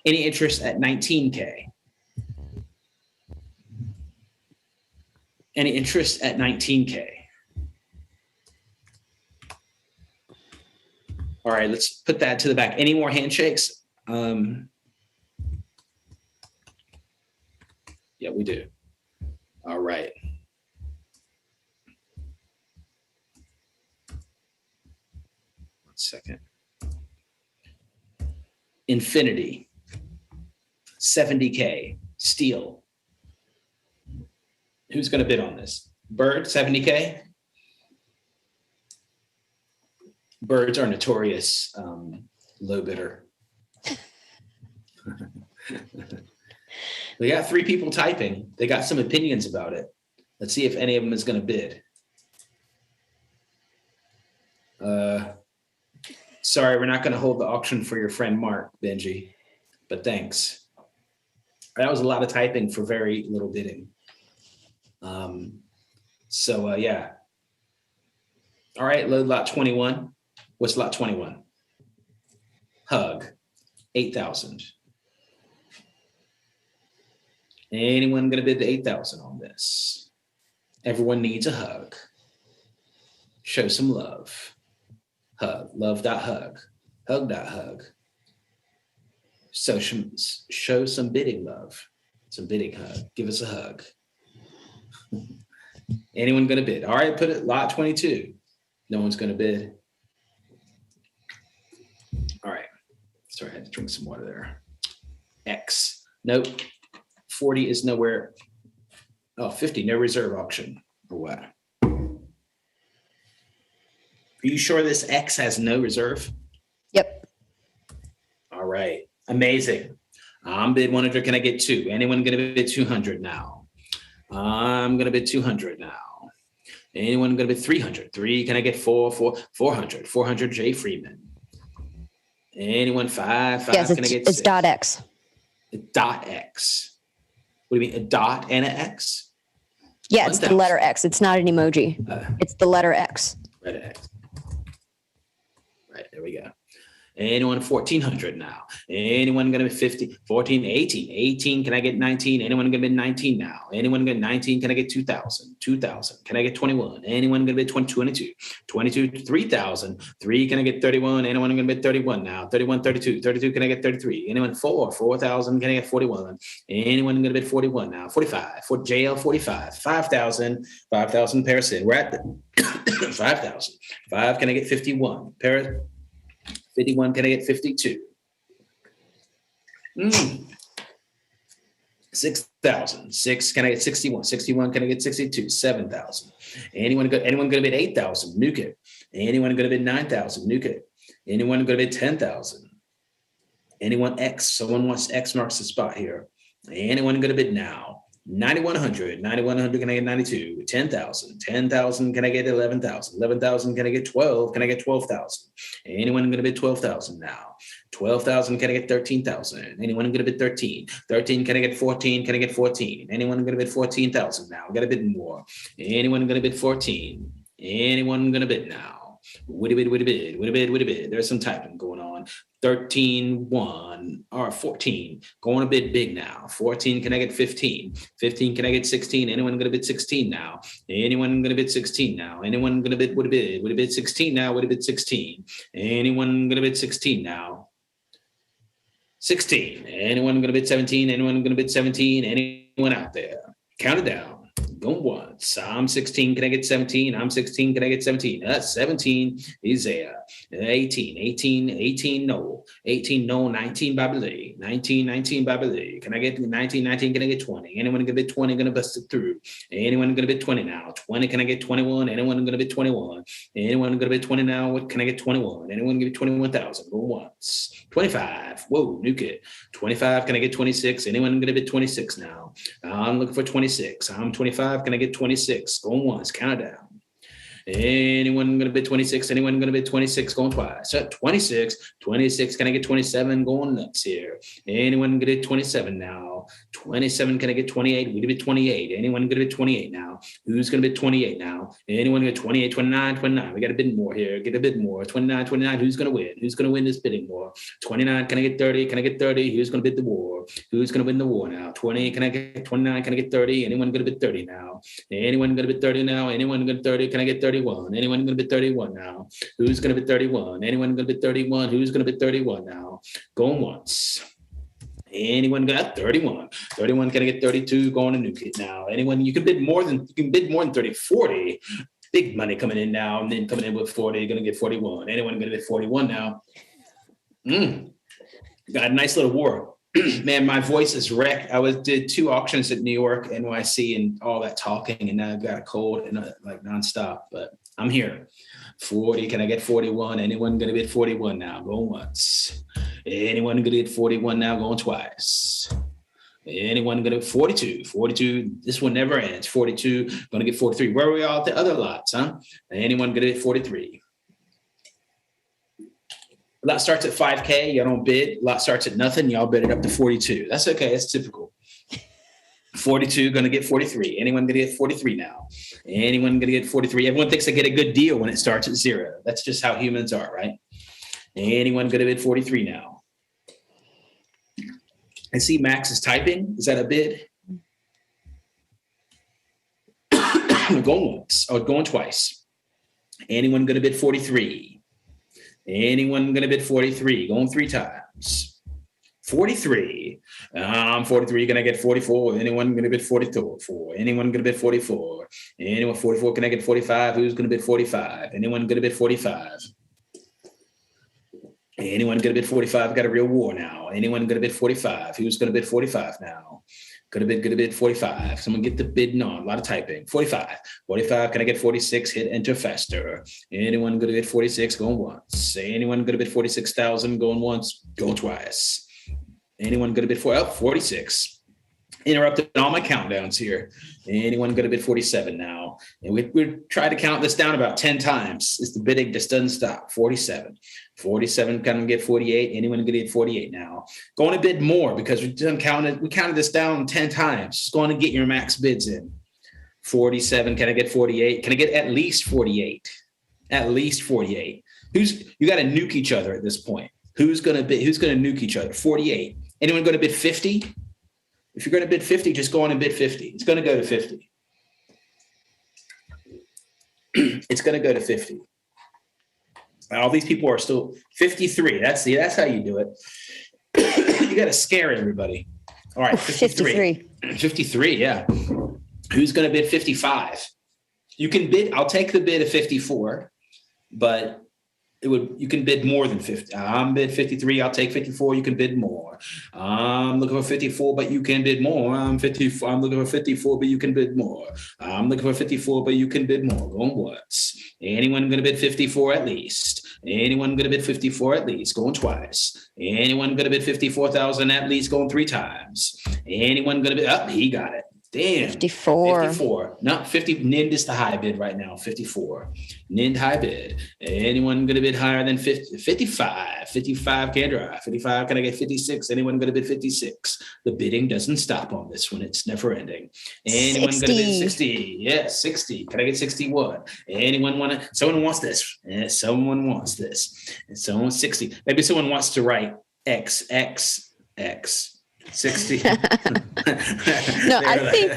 C: Any interest at 19K? Any interest at 19K? All right, let's put that to the back. Any more handshakes? Yeah, we do. All right. One second. Infinity. 70K. Steel. Who's going to bid on this? Bird, 70K? Birds are notorious low bidder. We got 3 people typing. They got some opinions about it. Let's see if any of them is going to bid. Sorry, we're not going to hold the auction for your friend Mark, Benji, but thanks. That was a lot of typing for very little bidding. Yeah. All right, load lot 21. What's lot 21? Hug, 8,000. Anyone going to bid the 8,000 on this? Everyone needs a hug. Show some love. Hug, love.hug, hug.hug. So show some bidding love, some bidding hug. Give us a hug. Anyone going to bid? All right, put it lot 22. No one's going to bid. All right. Sorry, I had to drink some water there. X. Nope. 40 is nowhere. Oh, 50, no reserve auction. Or what? Are you sure this X has no reserve?
B: Yep.
C: All right. Amazing. I'm bid 100. Can I get 2? Anyone going to bid 200 now? I'm going to bid 200 now. Anyone going to bid 300? 3. Can I get 400? 400 J Freeman. Anyone 5?
B: Yes,
C: Can I get 6?
B: It's dot X.
C: Dot X. What do you mean? A dot and an X?
B: Yeah, it's the letter X. It's not an emoji. It's the letter X.
C: Letter X. Right, there we go. Anyone 1400 now? Anyone gonna be 50, 14, 18, 18, can I get 19? Anyone gonna be 19 now? Anyone gonna get 19, can I get 2000, 2000, can I get 21? Anyone gonna be 22, 22, 3000, 3, can I get 31? Anyone gonna be 31 now? 31, 32, 32, can I get 33? Anyone 4000, can I get 41? Anyone gonna be 41 now? 45, for JL 45, 5000, 5000 Paris in. We're at the 5000, 5, can I get 51? Paris 51, can I get 52? 6,000. 6, can I get 61? 61, can I get 62? 7,000. Anyone gonna bid 8,000? Nuke it. Anyone gonna bid 9,000? Nuke it. Anyone gonna bid 10,000? Anyone X? Someone wants X marks the spot here. Anyone gonna bid now? 9,100. 9,100, can I get 92? 10,000. 10,000, can I get 11,000? 11,000, can I get 12? Can I get 12,000? Anyone going to bid 12,000 now? 12,000, can I get 13,000? Anyone going to bid 13? 13, can I get 14? Can I get 14? Anyone going to bid 14,000 now? Got to bid more. Anyone going to bid 14? Anyone going to bid now? Would bid, would bid, would bid, would bid. There's some typing going on. 13, 1, or 14. Going a bit big now. 14, can I get 15? 15, can I get 16? Anyone going to bid 16 now? Anyone going to bid 16 now? Anyone going to bid, would bid 16 now? Would bid 16? Anyone going to bid 16 now? 16. Anyone going to bid 17? Anyone going to bid 17? Anyone out there? Count it down. Going once. I'm 16. Can I get 17? I'm 16. Can I get 17? 17 is there. 18. 18. 18. No. 18. No. 19. Babylon. 19. 19. Babylon. Can I get 19? 19. Can I get 20? Anyone gonna bid 20? Gonna bust it through. Anyone gonna bid 20 now? 20. Can I get 21? Anyone gonna bid 21? Anyone gonna bid 20 now? What can I get 21? Anyone give me 21,000? Go once. 25. Whoa, nuke it. 25. Can I get 26? Anyone gonna bid 26 now? I'm looking for 26. I'm 25. Can I get 26? Going once. Count it down. Anyone going to bid 26? Anyone going to bid 26? Going twice. 26. 26. Can I get 27? Going nuts here. Anyone going to bid 27 now? 27. Can I get 28? We bid 28. Anyone going to bid 28 now? Who's going to bid 28 now? Anyone going to 28, 29, 29? We got a bid more here. Get a bid more. 29, 29. Who's going to win? Who's going to win this bidding war? 29. Can I get 30? Can I get 30? Who's going to bid the war? Who's going to win the war now? 20. Can I get 29? Can I get 30? Anyone going to bid 30 now? Anyone going to bid 30 now? Anyone going to 30? Can I get 31? Anyone going to bid 31 now? Who's going to bid 31? Anyone going to bid 31? Who's going to bid 31 now? Going once. Anyone got 31? 31, can I get 32? Going to nuke it now. Anyone, you can bid more than 30, 40. Big money coming in now, and then coming in with 40, going to get 41. Anyone going to bid 41 now? Got a nice little war. Man, my voice is wrecked. Did 2 auctions at New York, NYC, and all that talking, and now I've got a cold and like nonstop, but I'm here. 40, can I get 41? Anyone gonna bid 41 now? Going once. Anyone gonna get 41 now? Going twice. Anyone gonna 42? 42, this one never ends. 42, gonna get 43. Where are we all at the other lots, huh? Anyone gonna get 43? Lot starts at 5K, y'all don't bid. Lot starts at nothing, y'all bid it up to 42. That's okay, that's typical. 42, gonna get 43. Anyone gonna get 43 now? Anyone gonna get 43? Everyone thinks they get a good deal when it starts at 0. That's just how humans are, right? Anyone gonna bid 43 now? I see Max is typing. Is that a bid? Going once, or going twice. Anyone gonna bid 43? Anyone gonna bid 43? Going 3 times. 43. 43, can I get 44? Anyone gonna bid 44? Anyone gonna bid 44? Anyone 44, can I get 45? Who's gonna bid 45? Anyone gonna bid 45? Anyone gonna bid 45? Got a real war now. Anyone gonna bid 45? Who's gonna bid 45 now? Gonna bid 45. Someone get the bid on. A lot of typing. 45. 45. Can I get 46? Hit enter faster. Anyone gonna bid 46? Going once. Anyone gonna bid 46,000? Going once. Go twice. Anyone gonna bid 46? Interrupted all my countdowns here. Anyone gonna bid 47 now? And we tried to count this down about 10 times. It's the bidding just doesn't stop. 47. 47, can I get 48? Anyone gonna get 48 now? Going to bid more because we counted this down 10 times. Just going to get your max bids in. 47, can I get 48? Can I get at least 48? At least 48. You got to nuke each other at this point. Who's going to nuke each other? 48. Anyone going to bid 50? If you're going to bid 50, just go on and bid 50. It's going to go to 50. It's going to go to 50. All these people are still 53. That's how you do it. You got to scare everybody. All right, 53. 53, yeah. Who's going to bid 55? You can bid. I'll take the bid of 54, but you can bid more than 50. I'm bid 53. I'll take 54. You can bid more. I'm looking for 54, but you can bid more. I'm looking for 54, but you can bid more. I'm looking for 54, but you can bid more. Going once. Anyone going to bid 54 at least? Anyone going to bid 54 at least? Going twice. Anyone going to bid 54,000 at least? Going 3 times. Anyone going to bid? Oh, he got it. Damn. 54. Not 50. Nind is the high bid right now. 54. Nind high bid. Anyone going to bid higher than 50? 55. 55 can't drive. 55. Can I get 56? Anyone going to bid 56? The bidding doesn't stop on this one. It's never ending. Anyone going to bid 60? Yes, 60. Can I get 61? Anyone want to? Someone wants this. Yeah, someone wants this. And someone 60. Maybe someone wants to write X. 60.
B: No, I think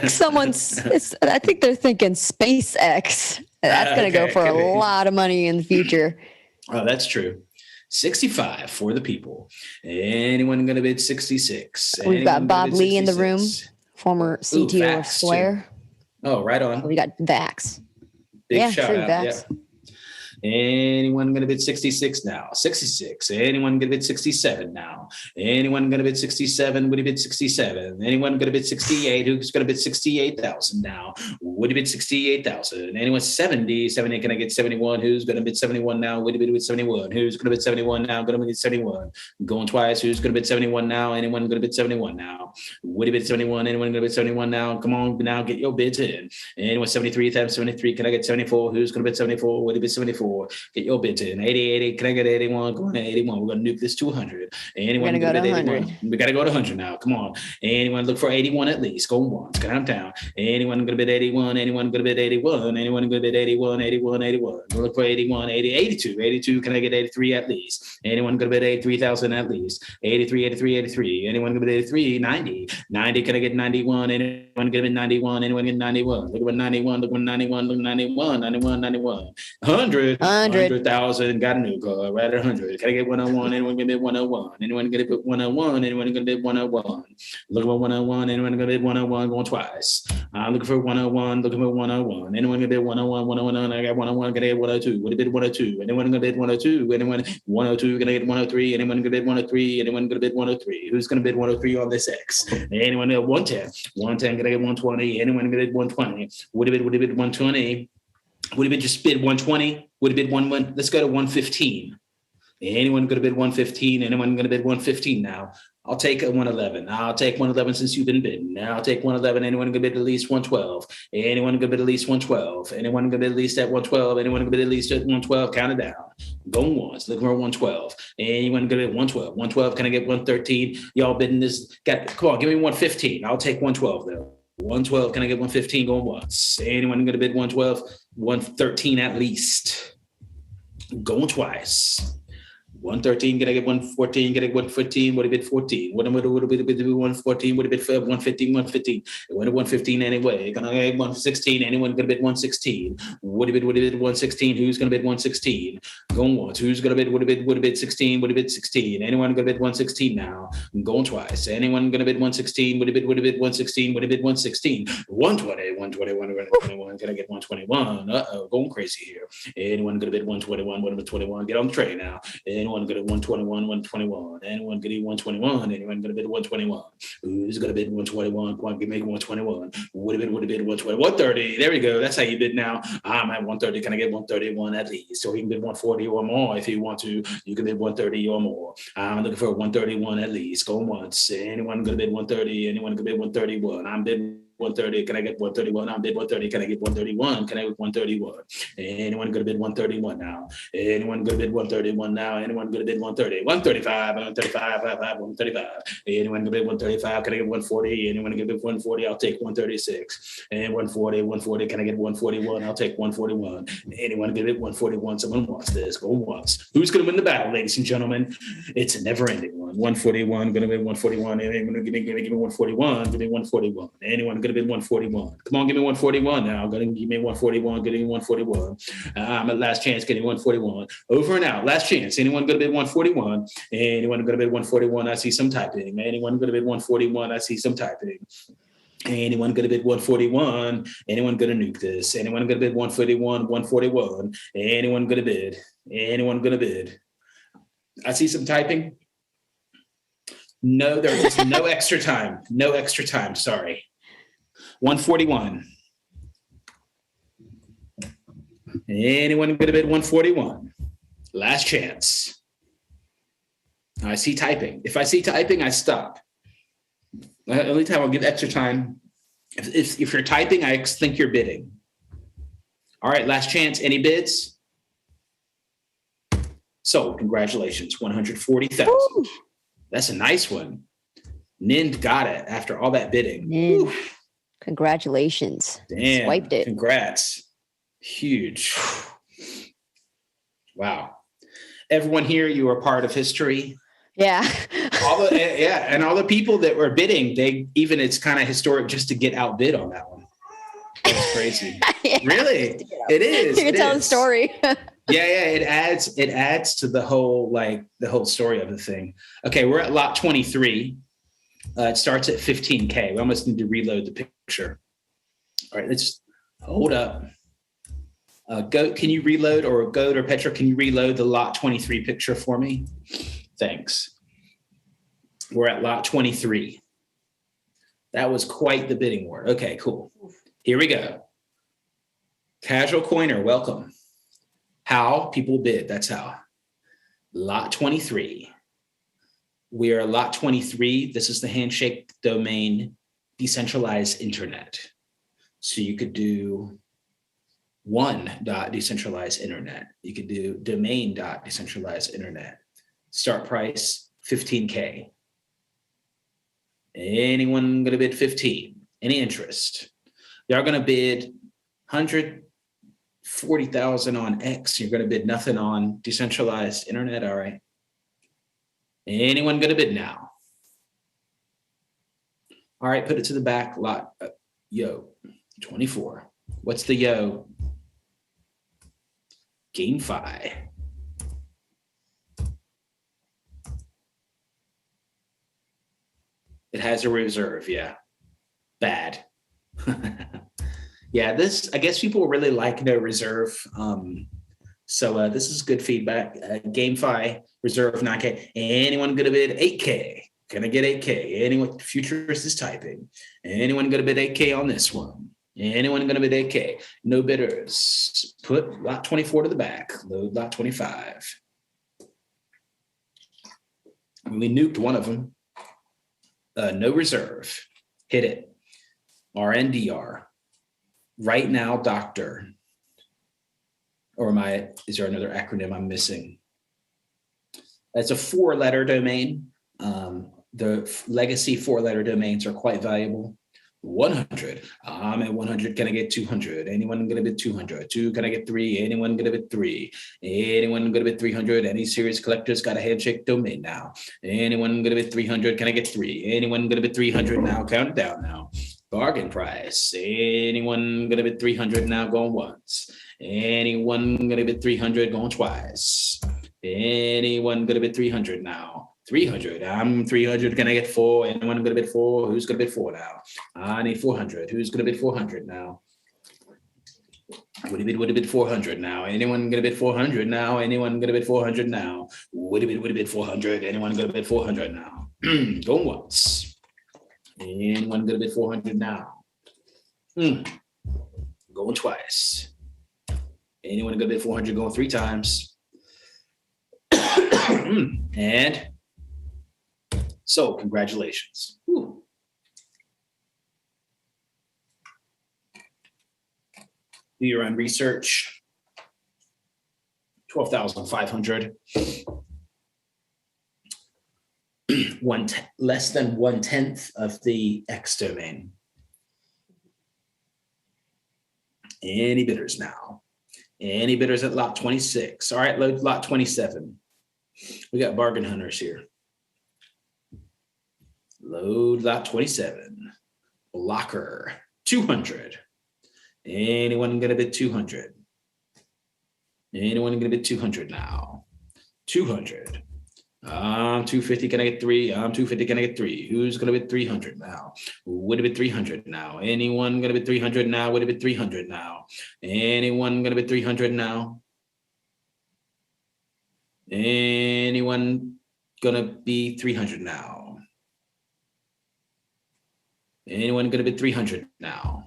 B: I think they're thinking SpaceX. That's going to go for a lot of money in the future.
C: Oh, that's true. 65 for the people. Anyone going to bid 66?
B: We've got Bob Lee in the room, former CTO of Square.
C: Too. Oh, right on.
B: We got Vax.
C: Big shout out.
B: Vax.
C: Yeah. Anyone going to bid 66 now? 66. Anyone going to bid 67 now? Anyone going to bid 67? Would he bid 67? Anyone going to bid 68? Who's going to bid 68,000 now? Would he bid 68,000? Anyone 70? 70, can I get 71? Who's going to bid 71 now? Would he bid with 71? Who's going to bid 71 now? Going to bid 71. Going twice. Who's going to bid 71 now? Anyone going to bid 71 now? Would he bid 71? Anyone going to bid 71 now? Come on now, get your bids in. Anyone 73? 73. Can I get 74? Who's going to bid 74? Would he bid 74? Get your bids in. 80, can I get 81? Going to 81. We're going to nuke this to 100. Anyone
B: going to go to 100.
C: 81? We got to go to 100 now. Come on. Anyone look for 81 at least? Go once. Count down. Anyone going to bid 81? Anyone going to bid 81? Anyone going to bid 81? 81. We'll look for 81, 80, 82. 82. Can I get 83 at least? Anyone going to bid 83,000 at least? 83. Anyone going to bid 83? 90. 90. Can I get 91? Anyone going to bid 91? Anyone get 91? Look at 91. Look at 91. Look at 91. 100. 100,000. Got a new car. Right at 100. Can I get 101? Anyone gonna bid 101? Anyone gonna bid 101? Anyone gonna bid 101? Look at 101. Anyone gonna bid 101? Going twice. I'm looking for 101. Looking for 101. Anyone gonna bid 101? 101. I got 101. Gonna get 102. Would it bid 102? Anyone gonna bid 102? Anyone 102? Gonna get 103? Anyone gonna bid 103? Anyone gonna bid 103? Who's gonna bid 103 on this X? Anyone at 110? 110. Gonna get 120? Anyone gonna bid 120? Would it bid 120? Would it bid just bid 120? Would it bid 1? Let's go to 115. Anyone going to bid 115? Anyone going to bid 115 now? I'll take a 111. I'll take 111 since you've been bidding. Now I'll take 111. Anyone going to bid at least 112? Anyone going to bid at least 112? Anyone going to bid at least at 112? Anyone going to bid at least at 112? Count it down. Going once. Looking for 112. Anyone going to bid 112? 112. Can I get 113? Y'all bidding this? Come on, give me 115. I'll take 112 though. 112. Can I get 115? Going once. Anyone going to bid 112? 113 at least. Going twice. 113, can I get 114? Can I get 115? Would it bid 14? Would it bid 114? Would it bid 115? 115. It went to 115 anyway. Can I get 116? Anyone gonna bid 116? Would it bid 116? Who's gonna bid 116? Going once. Who's gonna bid? Would it bid 16? Would it bid 16? Anyone gonna bid 116 now? I'm going twice. Anyone gonna bid 116? Would it bid 116? Would it bid 116? 120, 121. Can I get 121? Going crazy here. Anyone gonna bid 121? 121? Get on the train now. Anyone gonna 121, 121? Anyone gonna 121? Anyone gonna bid 121? Who's gonna bid 121? Make 121. Would it bid 120? 130. There we go. That's how you bid now. I'm at 130. Can I get 131 at least? So he can bid 140 or more if you want to. You can bid 130 or more. I'm looking for 131 at least. Go once. Anyone gonna bid 130? Anyone gonna bid 131? I'm bidding 130? Can I get 131? I bid 130. Can I get 131? Can I get 131? Anyone gonna bid 131 now? Anyone gonna bid 131 now? Anyone gonna bid 130? 135, 135, 135. Anyone gonna bid 135? Can I get 140? Anyone gonna bid 140? I'll take 136. And 140, 140. Can I get 141? I'll take 141. Anyone gonna bid 141? Someone wants this. Go once. Who's gonna win the battle, ladies and gentlemen? It's a never-ending one. 141, gonna bid 141. Anyone gonna give me 141? Give me 141. Anyone gonna bid 141? Come on, give me 141 now. Gonna give me 141. Give me 141. I'm at last chance getting 141. Over and out. Last chance. Anyone gonna bid 141? Anyone gonna bid 141? I see some typing. Anyone gonna bid 141? I see some typing. Anyone gonna bid 141? Anyone gonna nuke this? Anyone gonna bid 141? 141? Anyone gonna bid? Anyone gonna bid? I see some typing. No, there's no extra time. No extra time. Sorry. 141. Anyone gonna bid 141? Last chance. I see typing. If I see typing, I stop. The only time I'll give extra time. If you're typing, I think you're bidding. All right, last chance. Any bids? So congratulations, 140,000. That's a nice one. Nind got it after all that bidding.
B: Congratulations.
C: Damn,
B: Swiped it.
C: Congrats. Huge. Wow. Everyone here, you are part of history.
B: Yeah.
C: And all the people that were bidding, it's kind of historic just to get outbid on that one. That's crazy.
B: Yeah,
C: really? It is.
B: You can tell the story.
C: Yeah. It adds to the whole story of the thing. Okay, we're at lot 23. It starts at 15K. We almost need to reload the picture. All right, let's hold up. Goat, can you reload, or Goat or Petra, can you reload the lot 23 picture for me? Thanks. We're at lot 23. That was quite the bidding war. Okay, cool. Here we go. Casual coiner, welcome. How people bid, that's how. Lot 23. We are lot 23. This is the handshake domain, decentralized internet. So you could do one.decentralized internet. You could do domain.decentralized internet. Start price, 15K. Anyone gonna bid 15? Any interest? They're gonna bid 140,000 on X. You're gonna bid nothing on decentralized internet, all right. Anyone gonna bid now? All right, put it to the back lot. Yo, 24. What's the yo? GameFi. It has a reserve, yeah. Bad. Yeah, this, I guess people really like no reserve. So this is good feedback. GameFi, reserve 9K. Anyone gonna bid 8K? Can I get 8K? Anyone, futures is typing. Anyone gonna bid 8K on this one? Anyone gonna bid 8K? No bidders. Put lot 24 to the back. Load lot 25. We nuked one of them. No reserve. Hit it. RNDR. Right now, doctor. Or is there another acronym I'm missing? That's a 4-letter domain. The legacy 4-letter domains are quite valuable. 100. I'm at 100. Can I get 200? Anyone gonna bid 200? 2, can I get 3? Anyone gonna bid 3? Anyone gonna bid 300? Any serious collectors got a handshake domain now? Anyone gonna bid 300? Can I get 3? Anyone gonna bid 300 now? Count it down now. Bargain price. Anyone gonna bid 300 now? Going once. Anyone gonna bid 300? Going twice. Anyone gonna bid 300 now? 300. I'm 300. Can I get 4? Anyone gonna bid 4? Who's gonna bid 4 now? I need 400. Who's gonna bid 400 now? Would have bid 400 now? Anyone gonna bid 400 now? Anyone gonna bid 400 now? Would have bid 400? Anyone gonna bid 400 now? Going once. Anyone gonna bid 400 now? Going twice. Anyone gonna bid 400? Going 3 times. And so, congratulations. Whew. Do your own research. 12,500. Less than 1/10 of the X domain. Any bidders now? Any bidders at lot 26? All right, load lot 27. We got bargain hunters here. Load lot 27. Blocker 200. Anyone gonna bid 200? Anyone gonna bid 200 now? 200. 250, can I get 3? 250, can I get 3? Who's gonna bid 300 now? Would it be 300 now? Anyone gonna bid 300 now? Would it be 300 now? Anyone gonna bid 300 now? Anyone gonna be 300 now? Anyone gonna bid 300 now?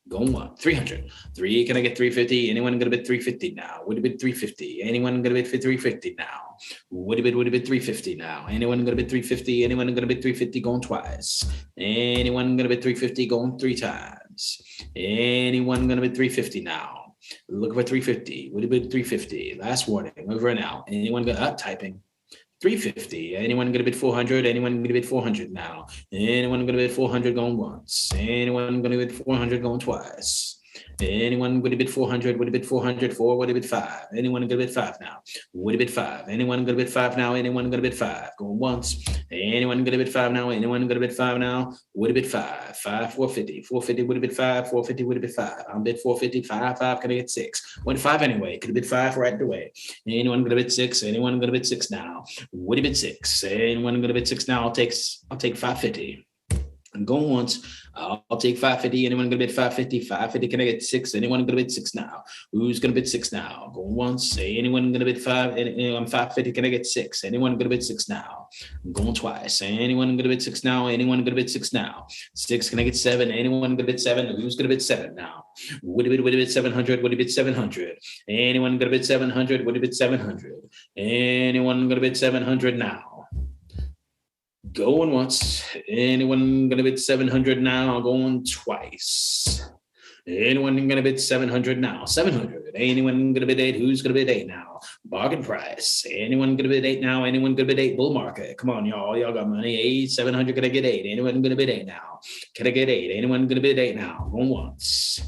C: Going one, 300. 3, can I get 350? Anyone gonna bid 350 now? Would it bid 350? Anyone gonna bid 350 now? Would it bid 350 now? Anyone gonna bid 350? Anyone gonna bid 350 going twice? Anyone gonna bid 350 going 3 times? Anyone gonna bid 350 now? Look for 350. Would it bid 350? Last warning, over and out. Anyone got up typing? 350. Anyone gonna bid 400? Anyone gonna bid 400 now? Anyone gonna bid 400 going once? Anyone gonna bid 400 going twice? Anyone would have bid 400? Would have bid 400? 4? Would have bid 5? Anyone gonna bid 5 now? Would have bid 5? Anyone gonna bid 5 now? Anyone gonna bid 5? Going once. Anyone gonna bid 5 now? Anyone gonna bid 5 now? Would have bid 5? 5, 450. 450 would have bid 5. 450 would have bid 5. I'm bid 450. 5, 5. Can I get 6? Went 5 anyway. Could have bid 5 right away. Anyone gonna bid 6? Anyone gonna bid 6 now? Would have bid 6? Anyone gonna bid 6 now? I'll take 550. I'm going once. I'll take 550. Anyone gonna bid 550? 550. Can I get 6? Anyone gonna bid 6 now? Who's gonna bid 6 now? Going once. Anyone gonna bid 5? I'm 550. Can I get 6? Anyone gonna bid 6 now? I'm going twice. Anyone gonna bid 6 now? Anyone gonna bid 6 now? 6. Can I get 7? Anyone gonna bid 7? Who's gonna bid 7 now? Would it bid 700? Would it bid 700? Anyone gonna bid 700? Would it bid 700? Anyone gonna bid 700 now? Going once. Anyone gonna bid 700 now? Going twice. Anyone gonna bid 700 now? 700. Anyone gonna bid 8? Who's gonna bid 8 now? Bargain price. Anyone gonna bid 8 now? Anyone gonna bid 8? Bull market. Come on, y'all. Y'all got money. 8, 700. Can I get 8? Anyone gonna bid 8 now? Can I get 8? Anyone gonna bid 8 now? Going once.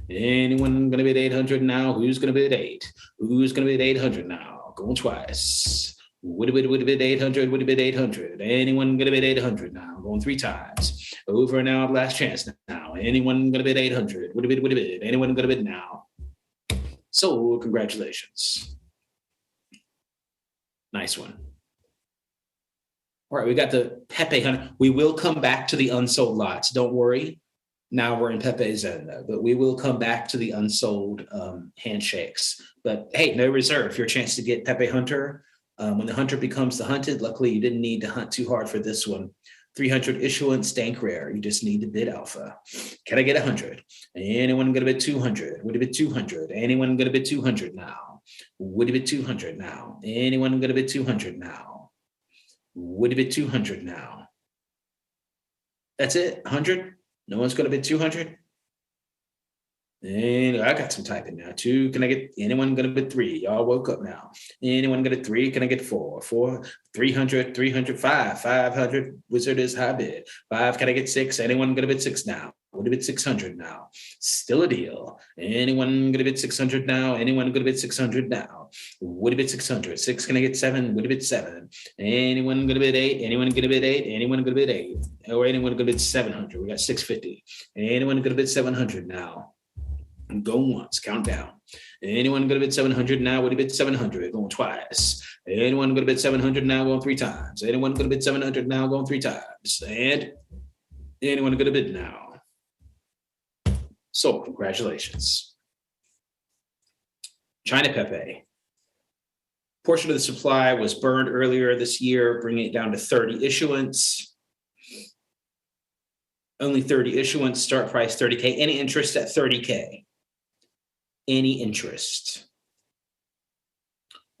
C: Anyone gonna bid 800 now? Who's gonna bid 8? Who's gonna bid 800 now? Going twice. Would have bid 800? Would have bid 800? Anyone gonna bid 800 now? Going 3 times. Over and out. Last chance now. Anyone gonna bid 800? Would have bid? Anyone gonna bid now? So congratulations. Nice one. All right, we got the Pepe Hunter. We will come back to the unsold lots. Don't worry. Now we're in Pepe's zone though, but we will come back to the unsold handshakes. But hey, no reserve. Your chance to get Pepe Hunter. When the hunter becomes the hunted, luckily you didn't need to hunt too hard for this one. 300 issuance, stank rare. You just need to bid alpha. Can I get 100? Anyone gonna bid 200? Would it be 200? Anyone gonna bid 200 now? Would it be 200 now? Anyone gonna bid 200 now? Would it be 200 now? That's it, 100? No one's gonna bid 200? And I got some typing now. 2, can I get, anyone gonna bid 3? Y'all woke up now. Anyone gonna 3? Can I get 4? 4, 300, 300, 5, 500. Wizard is high bid. 5, can I get 6? Anyone gonna bid 6 now? Would it bid 600 now? Still a deal. Anyone gonna bid 600 now? Anyone gonna bid 600 now? Would it bid 600? 6, can I get 7? Would it bid 7? Anyone gonna bid 8? Anyone gonna bid 8? Anyone gonna bid 8? Or anyone gonna bid 700? We got 650. Anyone gonna bid 700 now? Go once, count down. Anyone gonna bid 700 now? Would have bid 700? Going twice. Anyone gonna bid 700 now? Going 3 times. Anyone gonna bid 700 now? Going 3 times. And anyone gonna bid now? So congratulations. China Pepe. Portion of the supply was burned earlier this year, bringing it down to 30 issuance. Only 30 issuance, start price 30K. Any interest at 30K? Any interest?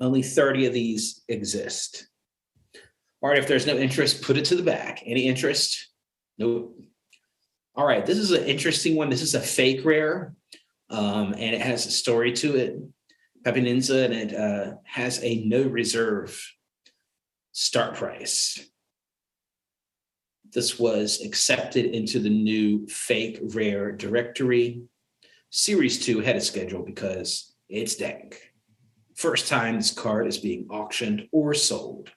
C: Only 30 of these exist. All right, if there's no interest, put it to the back. Any interest? Nope. All right, this is an interesting one. This is a fake rare. and it has a story to it, Pepe Ninja, and it has a no reserve start price. This was accepted into the new fake rare directory. Series 2 ahead of schedule because it's dank. First time this card is being auctioned or sold.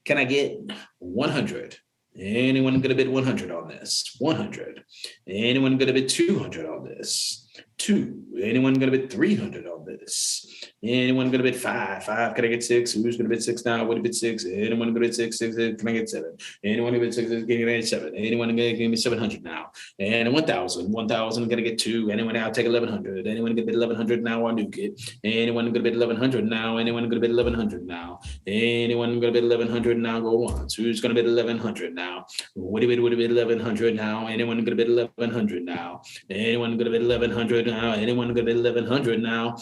C: Can I get 100? Anyone going to bid 100 on this? 100. Anyone going to bid 200 on this? 2. Anyone going to bid 300 on this? Anyone going to bid 5? 5. Can I get 6? Who's going to bid 6 now? What to bid 6? Anyone going to bid 6? 6. Can I get 7? Anyone going to bid 6? Can I get 7? Anyone going to give me 700 now? And 1,000. 1,000. I'm going to get 2. Anyone now take 1,100? Anyone going to bid 1,100 now? I'll nuke it. Anyone going to bid 1,100 now? Anyone going to bid 1,100 now? Anyone going to bid 1,100 now? Go once. Who's going to bid 1,100 now? Would it bid 1,100 now? Anyone going to bid 1,100 now? Anyone going to bid 1,100 now? Anyone going to bid 1,100 now?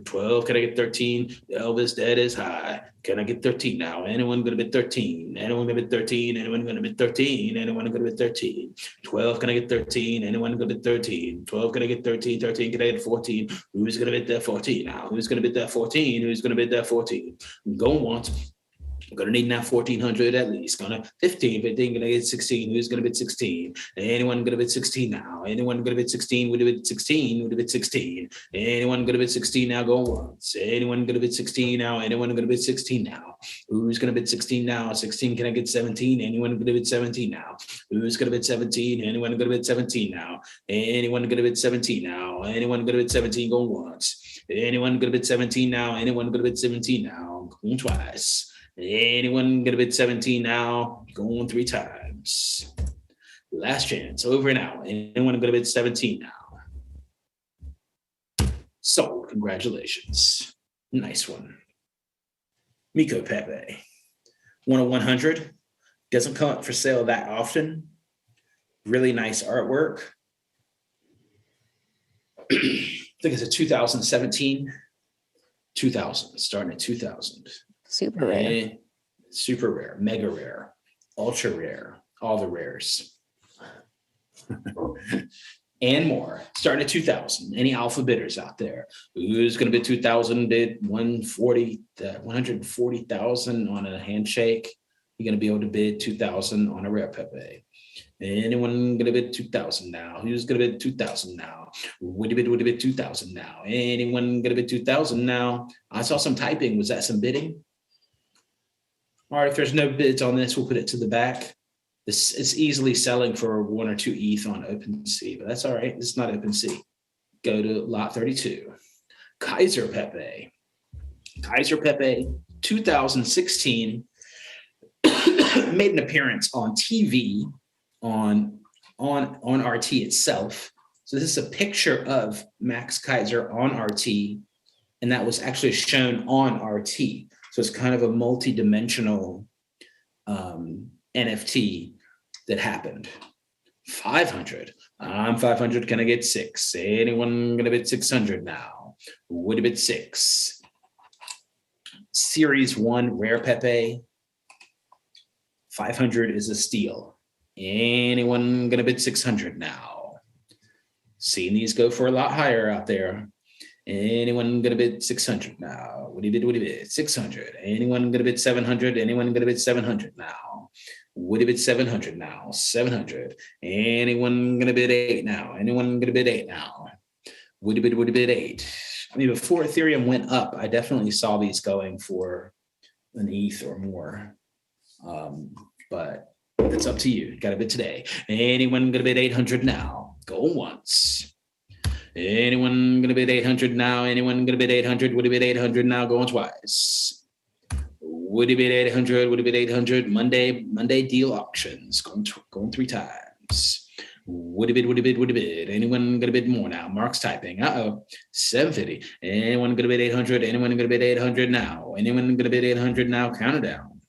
C: 12. Can I get 13? Elvis, that is high. Can I get 13 now? Anyone going to bid 13? Anyone going to bid 13? Anyone going to bid 13? Anyone going to bid 13? 12. Can I get 13? Anyone going to bid 13? 12. Can I get 13? 13. Can I get 14? Who's going to bid that 14 now? Who's going to bid that 14? Who's going to bid that 14? Go once. I'm going to need now 1,400 at least. Going to 15, 15, going to get 16. Who's going to bid 16? Anyone going to bid 16 now? Anyone going to bid 16? Would have bid 16? Would have bid 16? Anyone going to bid 16 now? Go once. Anyone going to bid 16 now? Anyone going to bid 16 now? Who's going to bid 16 now? 16, can I get 17? Anyone going to bid 17 now? Who's going to bid 17? Anyone going to bid 17 now? Anyone going to bid 17 now? Anyone going to bid 17? Go once. Anyone going to bid 17 now? Anyone going to bid 17 now? Going twice. Anyone gonna bid 17 now? Going 3 times. Last chance, over and out. Anyone gonna bid 17 now? Sold, congratulations. Nice one. Miko Pepe. 1 of 100. Doesn't come up for sale that often. Really nice artwork. I think it's a 2017. 2000, starting at 2000.
B: Super rare.
C: Super rare, mega rare, ultra rare, all the rares. And more. Starting at 2000. Any alpha bidders out there? Who's going to bid 2000? Bid 140,000 on a handshake. You're going to be able to bid 2,000 on a rare Pepe. Anyone going to bid 2,000 now? Who's going to bid 2,000 now? Would you bid 2,000 now? Anyone going to bid 2,000 now? I saw some typing. Was that some bidding? All right, if there's no bids on this, we'll put it to the back. This is easily selling for 1 or 2 ETH on OpenSea, but that's all right. It's not OpenSea. Go to lot 32. Kaiser Pepe. Kaiser Pepe, 2016, made an appearance on TV on RT itself. So this is a picture of Max Kaiser on RT, and that was actually shown on RT. So it's kind of a multi-dimensional NFT that happened. 500. I'm 500. Can I get 6? Anyone going to bid 600 now? Would have bid 6. Series 1 rare Pepe. 500 is a steal. Anyone going to bid 600 now? Seeing these go for a lot higher out there. Anyone going to bid 600 now? What do you bid? 600. Anyone going to bid 700? Anyone going to bid 700 now? What do you bid 700 now? 700. Anyone going to bid 8 now? Anyone going to bid 8 now? What do you bid 8? I mean, before Ethereum went up, I definitely saw these going for an ETH or more. But it's up to you. Got to bid today. Anyone going to bid 800 now? Go once. Anyone going to bid 800 now? Anyone going to bid 800? Would you bid 800 now? Going twice. Would you bid 800? Would you bid 800? Monday deal auctions. Going 3 times. Would you bid? Anyone going to bid more now? Mark's typing. 750. Anyone going to bid 800? Anyone going to bid 800 now? Anyone going to bid 800 now? Count it down.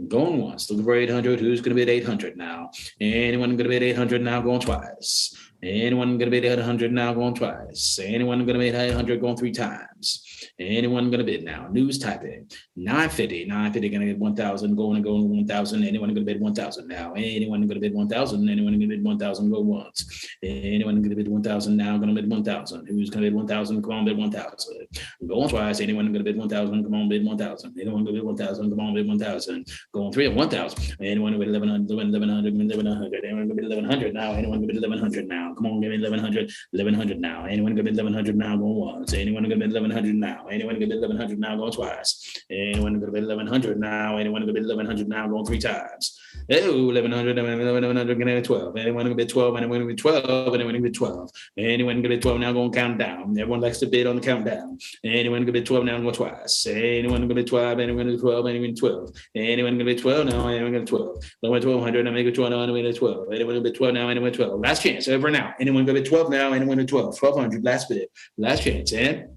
C: Going once. Looking for 800. Who's going to bid 800 now? Anyone going to bid 800 now? Going twice. Anyone going to bid 800 now? Going twice. Anyone going to bid 800? Going 3 times. times. Anyone gonna bid now? News type in 950. 950 gonna get 1,000. Going 1,000. Anyone gonna bid 1,000 now? Anyone gonna bid 1,000? Anyone gonna bid 1,000? Go once. Anyone gonna bid 1,000 now? Gonna bid 1,000. Who's gonna bid 1,000? Come on, bid 1,000. Going twice. Anyone gonna bid 1,000? Come on, bid 1,000. Anyone gonna bid 1,000? Come on, bid 1,000. Going three at 1,000. Anyone gonna bid 1,100? 1,100. Anyone gonna bid 1,100 now? Anyone gonna bid 1,100 now? Come on, give me 1,100. 1,100 now. Anyone gonna bid 1,100 now? Going once. Anyone gonna bid 1,100 now? Anyone gonna bid 1,100 now? Going twice. Anyone gonna bid 1,100 now? Anyone gonna bid 1,100 now? Going three times. Oh, 1,100, 1,100, gonna bid 12. Anyone gonna bid 12? Anyone gonna bid 12? Anyone gonna bid 12? Anyone gonna bid 12 now? Going count down. Everyone likes to bid on the countdown. Anyone gonna bid 12 now? Go twice. Anyone gonna bid 12? Anyone gonna bid 12? Anyone 12? Anyone gonna bid 12 now? Anyone gonna bid 12? Lower 1,200. I make it 12 now. Anyone gonna bid 12? Anyone gonna bid 12 now? Anyone 12? Last chance. Over now. Anyone gonna bid 12 now? Anyone gonna bid 12? 1,200. Last bid. Last chance. And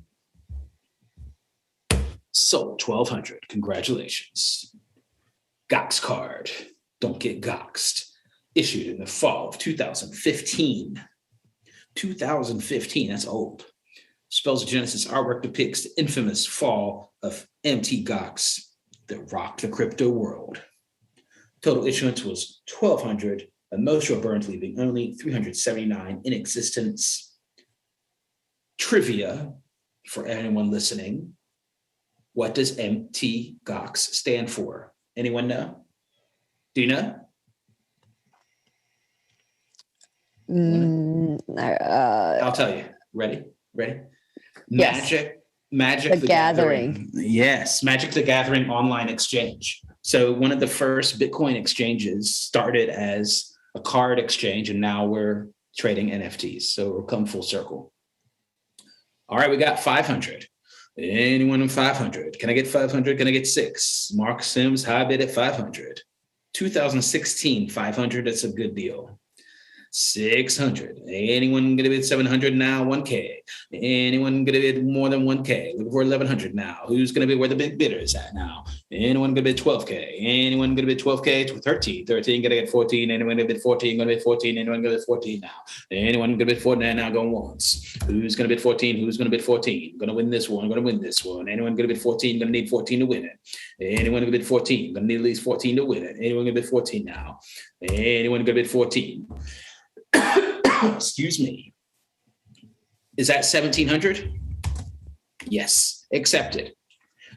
C: sold 1,200. Congratulations. Gox card. Don't get goxed. Issued in the fall of 2015. 2015, that's old. Spells of Genesis artwork depicts the infamous fall of MT Gox that rocked the crypto world. Total issuance was 1,200, and most were burned, leaving only 379 in existence. Trivia for anyone listening. What does MT Gox stand for? Anyone know? Do you know? I'll tell you. Ready?
B: Yes.
C: Magic
B: the Gathering.
C: Yes, Magic the Gathering online exchange. So one of the first Bitcoin exchanges started as a card exchange, and now we're trading NFTs. So we'll come full circle. All right, we got 500. Anyone in 500? Can I get 500? Can I get 6? Mark Sims, high bid at 500. 2016, 500, that's a good deal. 600. Anyone gonna bid 700 now? 1K. Anyone gonna bid more than 1K? Looking for 1,100 now. Who's gonna bid where the big bidder is at now? Anyone gonna bid 12K? Anyone gonna bid 12K? 13. 13 gonna get 14. Anyone gonna bid 14? Gonna bid 14. Anyone gonna bid 14 now? Anyone gonna bid 14 now? Going once. Who's gonna bid 14? Who's gonna bid 14? Gonna win this one. Gonna win this one. Anyone gonna bid 14? Gonna need 14 to win it. Anyone gonna bid 14? Gonna need at least 14 to win it. Anyone gonna bid 14 now? Anyone gonna bid 14? Excuse me. Is that 1,700? Yes, accepted.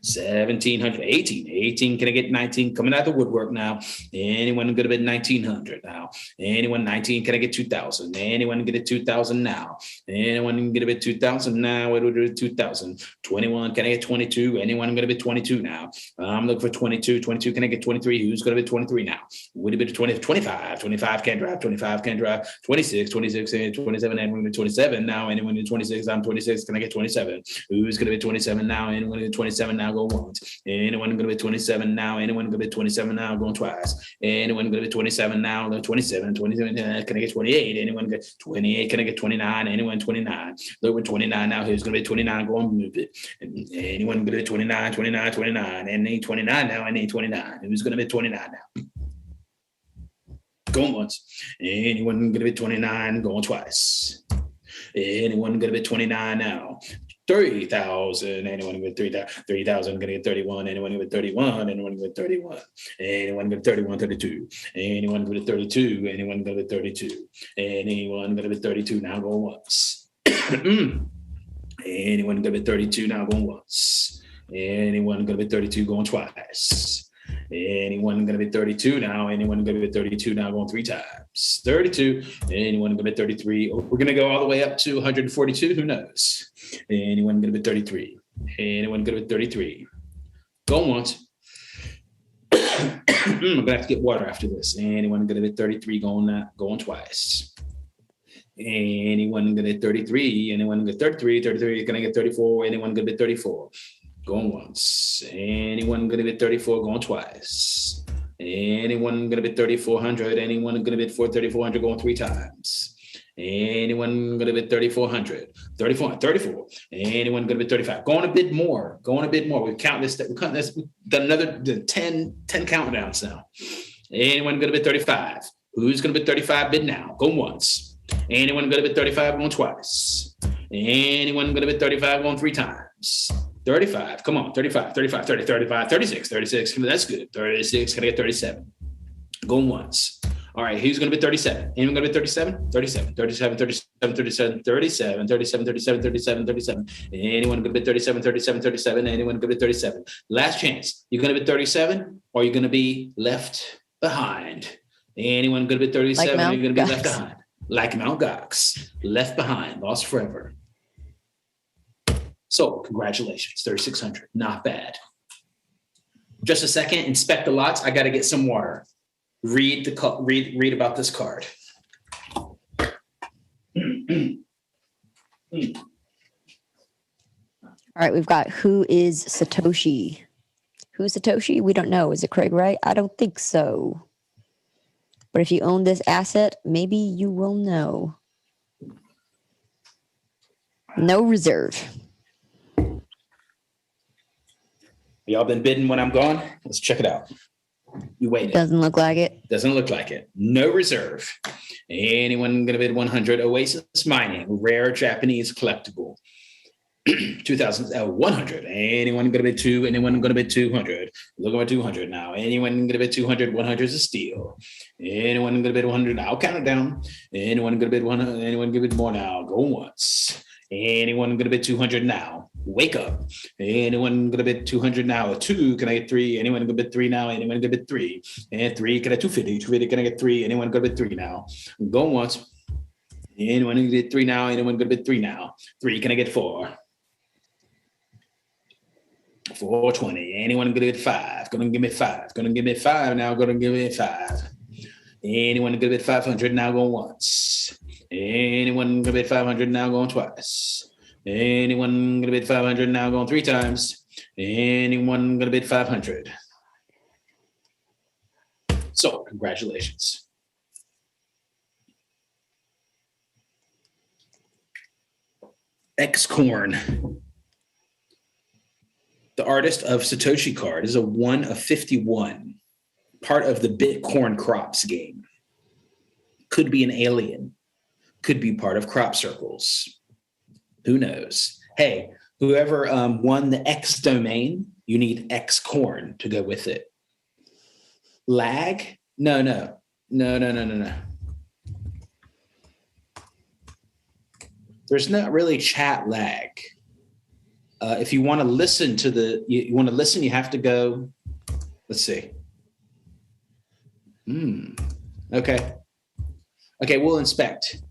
C: 1,700, 18. 18, can I get 19? Coming out of the woodwork now. Anyone going to bid 1,900 now? Anyone 19, can I get 2,000? Anyone get a 2,000 now? Anyone can get a bit 2,000 now? What would do 2,000? 21, can I get 22? Anyone going to bid 22 now? I'm looking for 22. 22, can I get 23? Who's going to bid 23 now? Would it be 20, 25? 25 can't drive. 25 can't drive. 26, 26, and 27. Anyone bid 27 now? Anyone bid 26? I'm 26. Can I get 27? Who's going to bid 27 now? Anyone bid 27 now? Go once. Anyone going to be 27 now? Anyone going to be 27 now? Going twice. Anyone going to be 27 now? Go 27. 27. Can I get 28? Anyone get 28? Can I get 29? Anyone 29? Look, we're 29 now. Who's going to be 29? Go and move it. Anyone going to be 29? 29. 29. And need 29 now. I need 29. Who's going to be 29 now? Going once. Anyone going to be 29? Going twice. Anyone going to be 29 now? 30,000. Anyone with 3,000 gonna get 31. Anyone with 31. Anyone with 31. Anyone with 31, 32. Anyone with 32. Anyone with 32. Anyone gonna be 32 now going once. Anyone gonna be 32 now going once. Anyone gonna be 32 going twice. Anyone gonna be 32 now? Anyone gonna be 32 now going 3 times? 32. Anyone gonna be 33? Oh, we're gonna go all the way up to 142. Who knows? Anyone gonna be 33? Anyone gonna be 33? Going once. I'm gonna have to get water after this. Anyone gonna be 33? Going twice. Anyone gonna be 33? Anyone gonna get 33? 33? Can I get 34? Anyone gonna be 34? Going once. Anyone gonna be 34? Going twice. Anyone gonna be 3,400? Anyone gonna be 3,400? Going 3 times. Anyone gonna bid 3,400? 34. Anyone gonna bid 35? Going a bit more. We've done another 10 countdowns now. Anyone gonna bid 35? Who's gonna bid 35? Bid now. Go once. Anyone gonna bid 35? Going twice. Anyone gonna bid 35? Going 3 times. times. 35, come on, 35, 35, 30, 35, 36, 36, that's good. 36, can I get 37? Going once. All right, who's going to be 37? Anyone going to be 37? 37, 37, 37, 37, 37, 37, 37, 37, 37. Anyone going to be 37, 37, 37? Anyone going to be 37? Last chance. You're going to be 37 or you're going to be left behind? Anyone going to be 37 or you're going to be left behind? Like Mount Gox, left behind, lost forever. So congratulations, 3,600, not bad. Just a second, inspect the lots. I got to get some water. Read about this card.
B: All right, we've got who is Satoshi? Who's Satoshi? We don't know. Is it Craig Wright? I don't think so. But if you own this asset, maybe you will know. No reserve.
C: Y'all been bidding when I'm gone? Let's check it out. You waited.
B: Doesn't look like it.
C: Doesn't look like it. No reserve. Anyone going to bid 100? Oasis Mining, rare Japanese collectible. 100. Anyone going to bid 2? Anyone going to bid 200? Look at 200 now. Anyone going to bid 200? 100 is a steal. Anyone going to bid 100? I'll count it down. Anyone going to bid 100? Anyone going to bid more now? Go once. Anyone going to bid 200 now? Wake up. Anyone going to bid 200 now? 2, can I get 3? Anyone going to bid 3 now? Anyone going to bid 3? And 3, can I 250? 250, can I get 3? Anyone going to bid 3 now? Go once. Anyone going to bid 3 now? Anyone going to bid 3 now? 3, can I get 4? 420. Anyone going to bid 5? Going to give me 5. Going to give me 5 now. Going to give me 5. Anyone going to bid 500 now? Going once. Anyone going to bid 500 now? Going twice. Anyone going to bid 500 now? Going 3 times. Anyone going to bid 500? So, congratulations. X-Corn. The artist of Satoshi card is a 1 of 51, part of the Bitcoin crops game. Could be an alien, could be part of crop circles. Who knows? Hey, whoever won the X domain, you need X corn to go with it. Lag? No. There's not really chat lag. If you want to listen to you have to go, let's see. Okay, we'll inspect.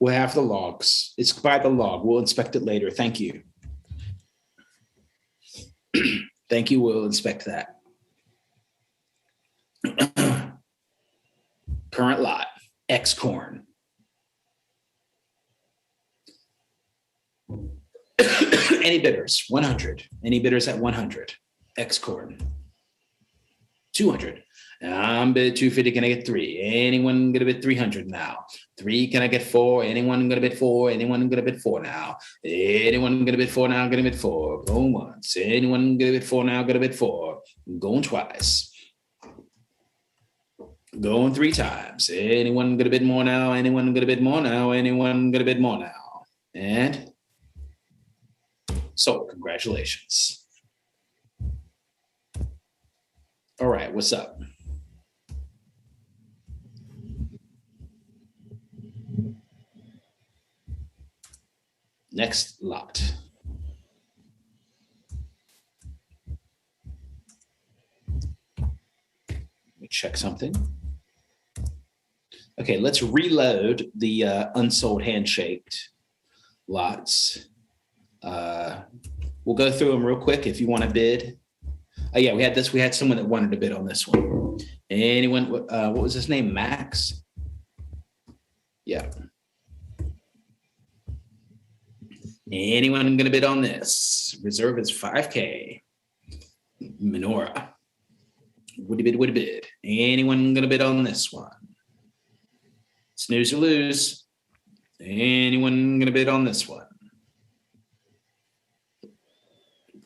C: We'll have the logs. It's by the log. We'll inspect it later. Thank you. Thank you. We'll inspect that. Current lot, X corn. Any bidders? 100. Any bidders at 100? X corn. 200. I'm bid 250. Can I get 3? Anyone gonna bid 300 now? 3. Can I get 4? Anyone gonna bid 4? Anyone gonna bid 4 now? Anyone gonna bid 4 now? Gonna bid 4. Going once. Anyone gonna bid 4 now? Gonna bid 4. Going twice. Going 3 times. Anyone gonna bid more now? Anyone gonna bid more now? Anyone gonna bid more now? And so, congratulations. All right, what's up? Next lot. Let me check something. Okay, let's reload the unsold handshaked lots. We'll go through them real quick if you want to bid. Oh yeah, we had someone that wanted to bid on this one. Anyone? What was his name? Max. Yeah. Anyone going to bid on this? Reserve is 5K. Menorah. Would you bid? Anyone going to bid on this one? Snooze or lose. Anyone going to bid on this one?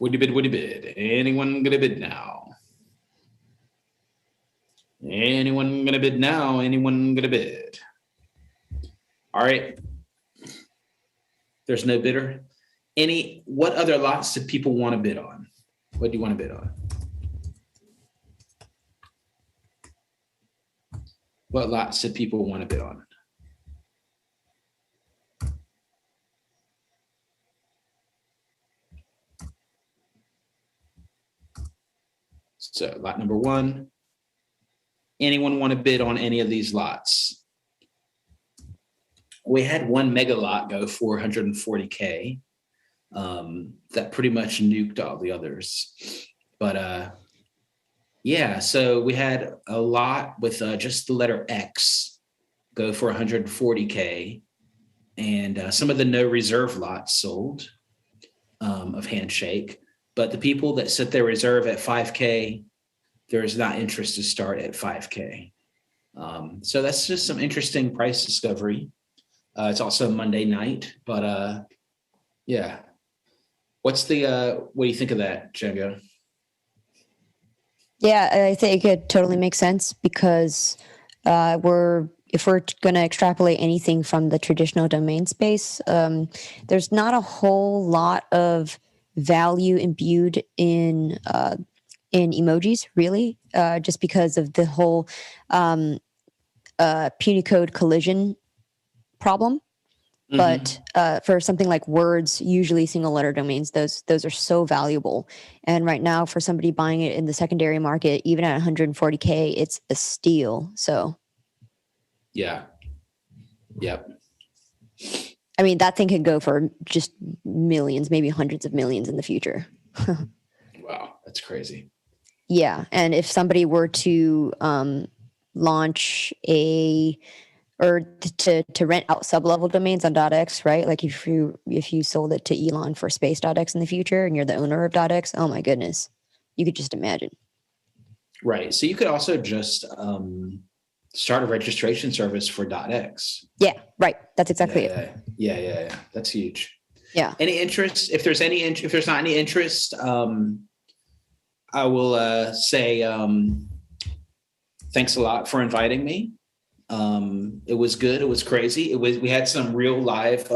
C: Would you bid? Anyone going to bid now? Anyone going to bid now? Anyone going to bid? All right. There's no bidder. What other lots do people want to bid on? What do you want to bid on? What lots do people want to bid on? So lot number 1. Anyone want to bid on any of these lots? We had one mega lot go for 140K. That pretty much nuked all the others. But yeah, so we had a lot with just the letter X go for 140K. And some of the no reserve lots sold of Handshake. But the people that set their reserve at 5K, there's not interest to start at 5K. So that's just some interesting price discovery. It's also Monday night, but yeah. What do you think of that, Chjango?
B: Yeah, I think it totally makes sense because if we're going to extrapolate anything from the traditional domain space, there's not a whole lot of value imbued in emojis, really, just because of the whole Punycode collision problem. But for something like words, usually single letter domains, those are so valuable. And right now, for somebody buying it in the secondary market, even at 140K, it's a steal. So,
C: yeah, yep.
B: I mean, that thing could go for just millions, maybe hundreds of millions in the future.
C: Wow, that's crazy.
B: Yeah, and if somebody were to launch to rent out sub-level domains on .x, right? Like if you sold it to Elon for space.x in the future and you're the owner of .x, oh my goodness, you could just imagine.
C: Right. So you could also just start a registration service for .x.
B: Yeah, right. That's exactly it.
C: Yeah. That's huge.
B: Yeah.
C: Any interest? If there's not any interest, I will say thanks a lot for inviting me. It was good. It was crazy. We had some real live,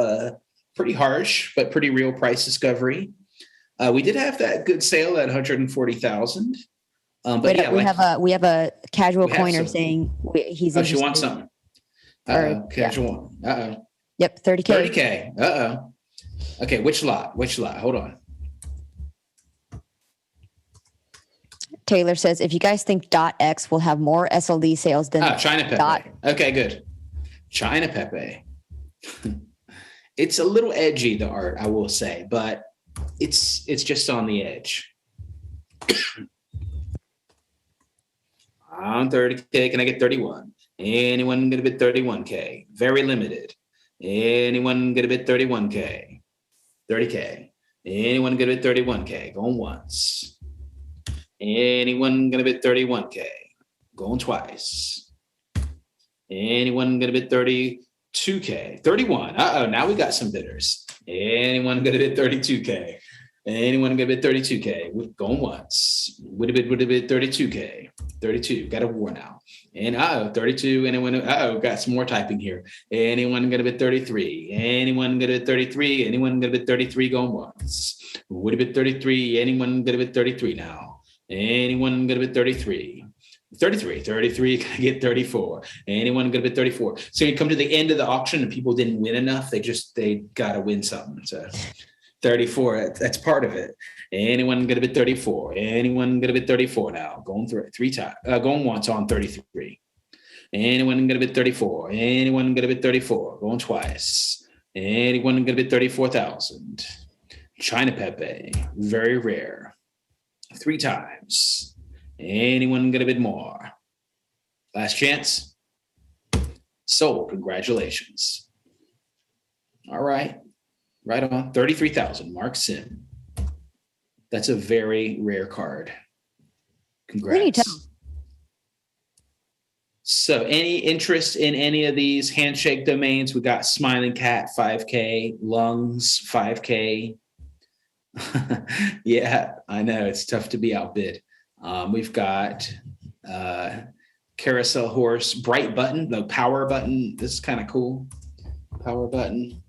C: pretty harsh, but pretty real price discovery. We did have that good sale at 140,000. But yeah,
B: we have a casual coiner saying he's interested.
C: She wants something. Casual.
B: Yeah. Yep. 30K.
C: 30K. Okay. Which lot? Hold on.
B: Taylor says, if you guys think .x will have more SLD sales than
C: China Pepe. Okay, good. China Pepe. It's a little edgy, the art, I will say, but it's just on the edge. On 30K, can I get 31? Anyone gonna bid 31K? Very limited. Anyone gonna bid 31K? 30K. Anyone gonna bid 31K? Going once. Anyone gonna bid 31K? Going twice. Anyone gonna bid 32K? 31. Now we got some bidders. Anyone gonna bid 32K? Anyone gonna bid 32K? We're going once. Would have bid 32K. 32. Got a war now. And 32. Anyone? Got some more typing here. Anyone gonna bid 33? Anyone gonna bid 33? Anyone gonna bid 33? Going once. Would have bid 33. Anyone gonna bid 33 now? Anyone gonna bid 33? 33, can I get 34? Anyone gonna bid 34? So you come to the end of the auction and people didn't win enough. They gotta win something. So 34, that's part of it. Anyone gonna bid 34? Anyone gonna bid 34 now? Going through it 3 times. Going once on 33. Anyone gonna bid 34? Anyone gonna bid 34? Going twice. Anyone gonna bid 34,000? China Pepe, very rare. 3 times. Anyone gonna bid more? Last chance. Sold. Congratulations. All right. Right on. 33,000. Mark Sim. That's a very rare card. Congrats. So any interest in any of these handshake domains? We got Smiling Cat 5K, Lungs 5K. Yeah, I know it's tough to be outbid. We've got Carousel Horse, Bright Button, the power button. This is kind of cool. power button.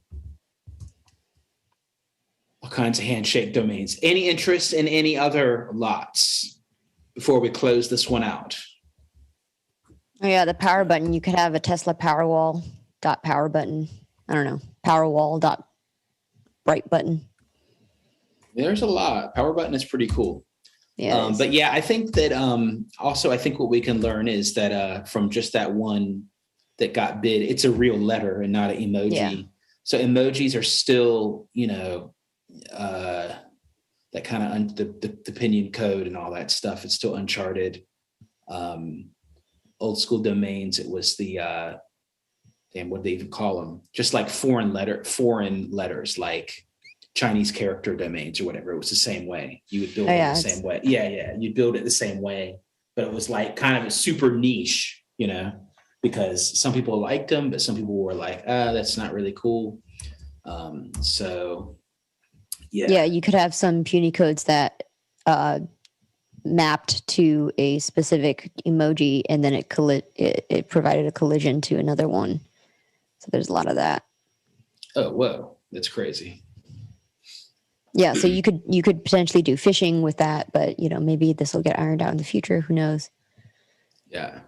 C: All kinds of handshake domains. Any interest in any other lots before we close this one out?
B: Oh yeah, the power button. You could have a Tesla Powerwall dot power button. I don't know, Powerwall dot bright button.
C: There's a lot. Power button is pretty cool.
B: Yeah.
C: But yeah, I think that also I think what we can learn is that from just that one that got bid, it's a real letter and not an emoji.
B: Yeah.
C: So emojis are still, that kind of the opinion code and all that stuff. It's still uncharted. Old school domains, it was the what do they even call them? Just like foreign letters, like Chinese character domains or whatever. It was the same way. You would build it the same way. Yeah. You'd build it the same way, but it was like kind of a super niche, because some people liked them, but some people were like, that's not really cool. Yeah, you
B: could have some puny codes that mapped to a specific emoji, and then it provided a collision to another one. So there's a lot of that.
C: Oh, whoa, that's crazy.
B: Yeah, so you could potentially do phishing with that, but maybe this will get ironed out in the future. Who knows?
C: Yeah.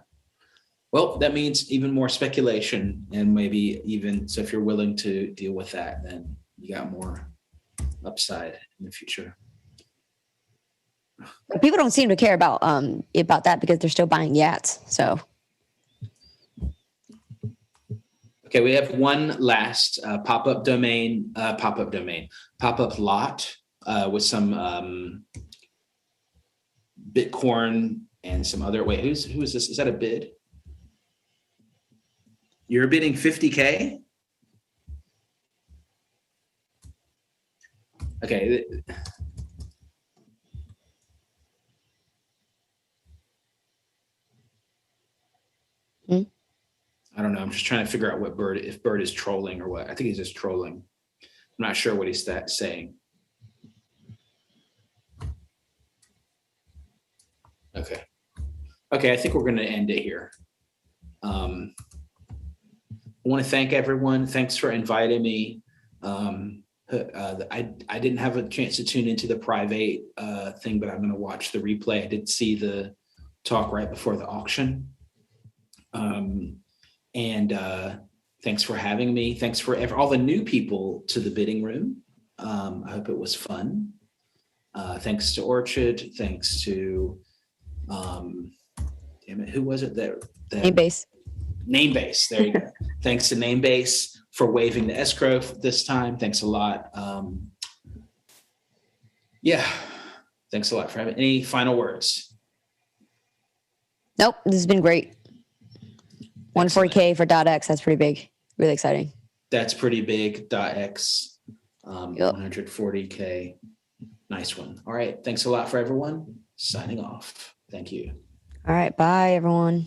C: Well, that means even more speculation, and maybe even so. If you're willing to deal with that, then you got more upside in the future.
B: People don't seem to care about that because they're still buying Yats. So.
C: Okay, we have one last pop-up lot with some Bitcoin and some other. Wait, who is this? Is that a bid? You're bidding 50K? Okay. I don't know. I'm just trying to figure out if Bird is trolling or what. I think he's just trolling. I'm not sure what he's saying. Okay. I think we're going to end it here. I want to thank everyone. Thanks for inviting me. I didn't have a chance to tune into the Priv8 thing, but I'm going to watch the replay. I did see the talk right before the auction. And thanks for having me. Thanks for all the new people to the bidding room. I hope it was fun. Thanks to Orchid. Thanks to, who was it that Namebase. There you go. Thanks to Namebase for waiving the escrow this time. Thanks a lot. Thanks a lot for having any final words.
B: Nope, this has been great. 140K for .x. That's pretty big. Really exciting.
C: That's pretty big. .x. 140K. Nice one. All right. Thanks a lot for everyone. Signing off. Thank you.
B: All right. Bye, everyone.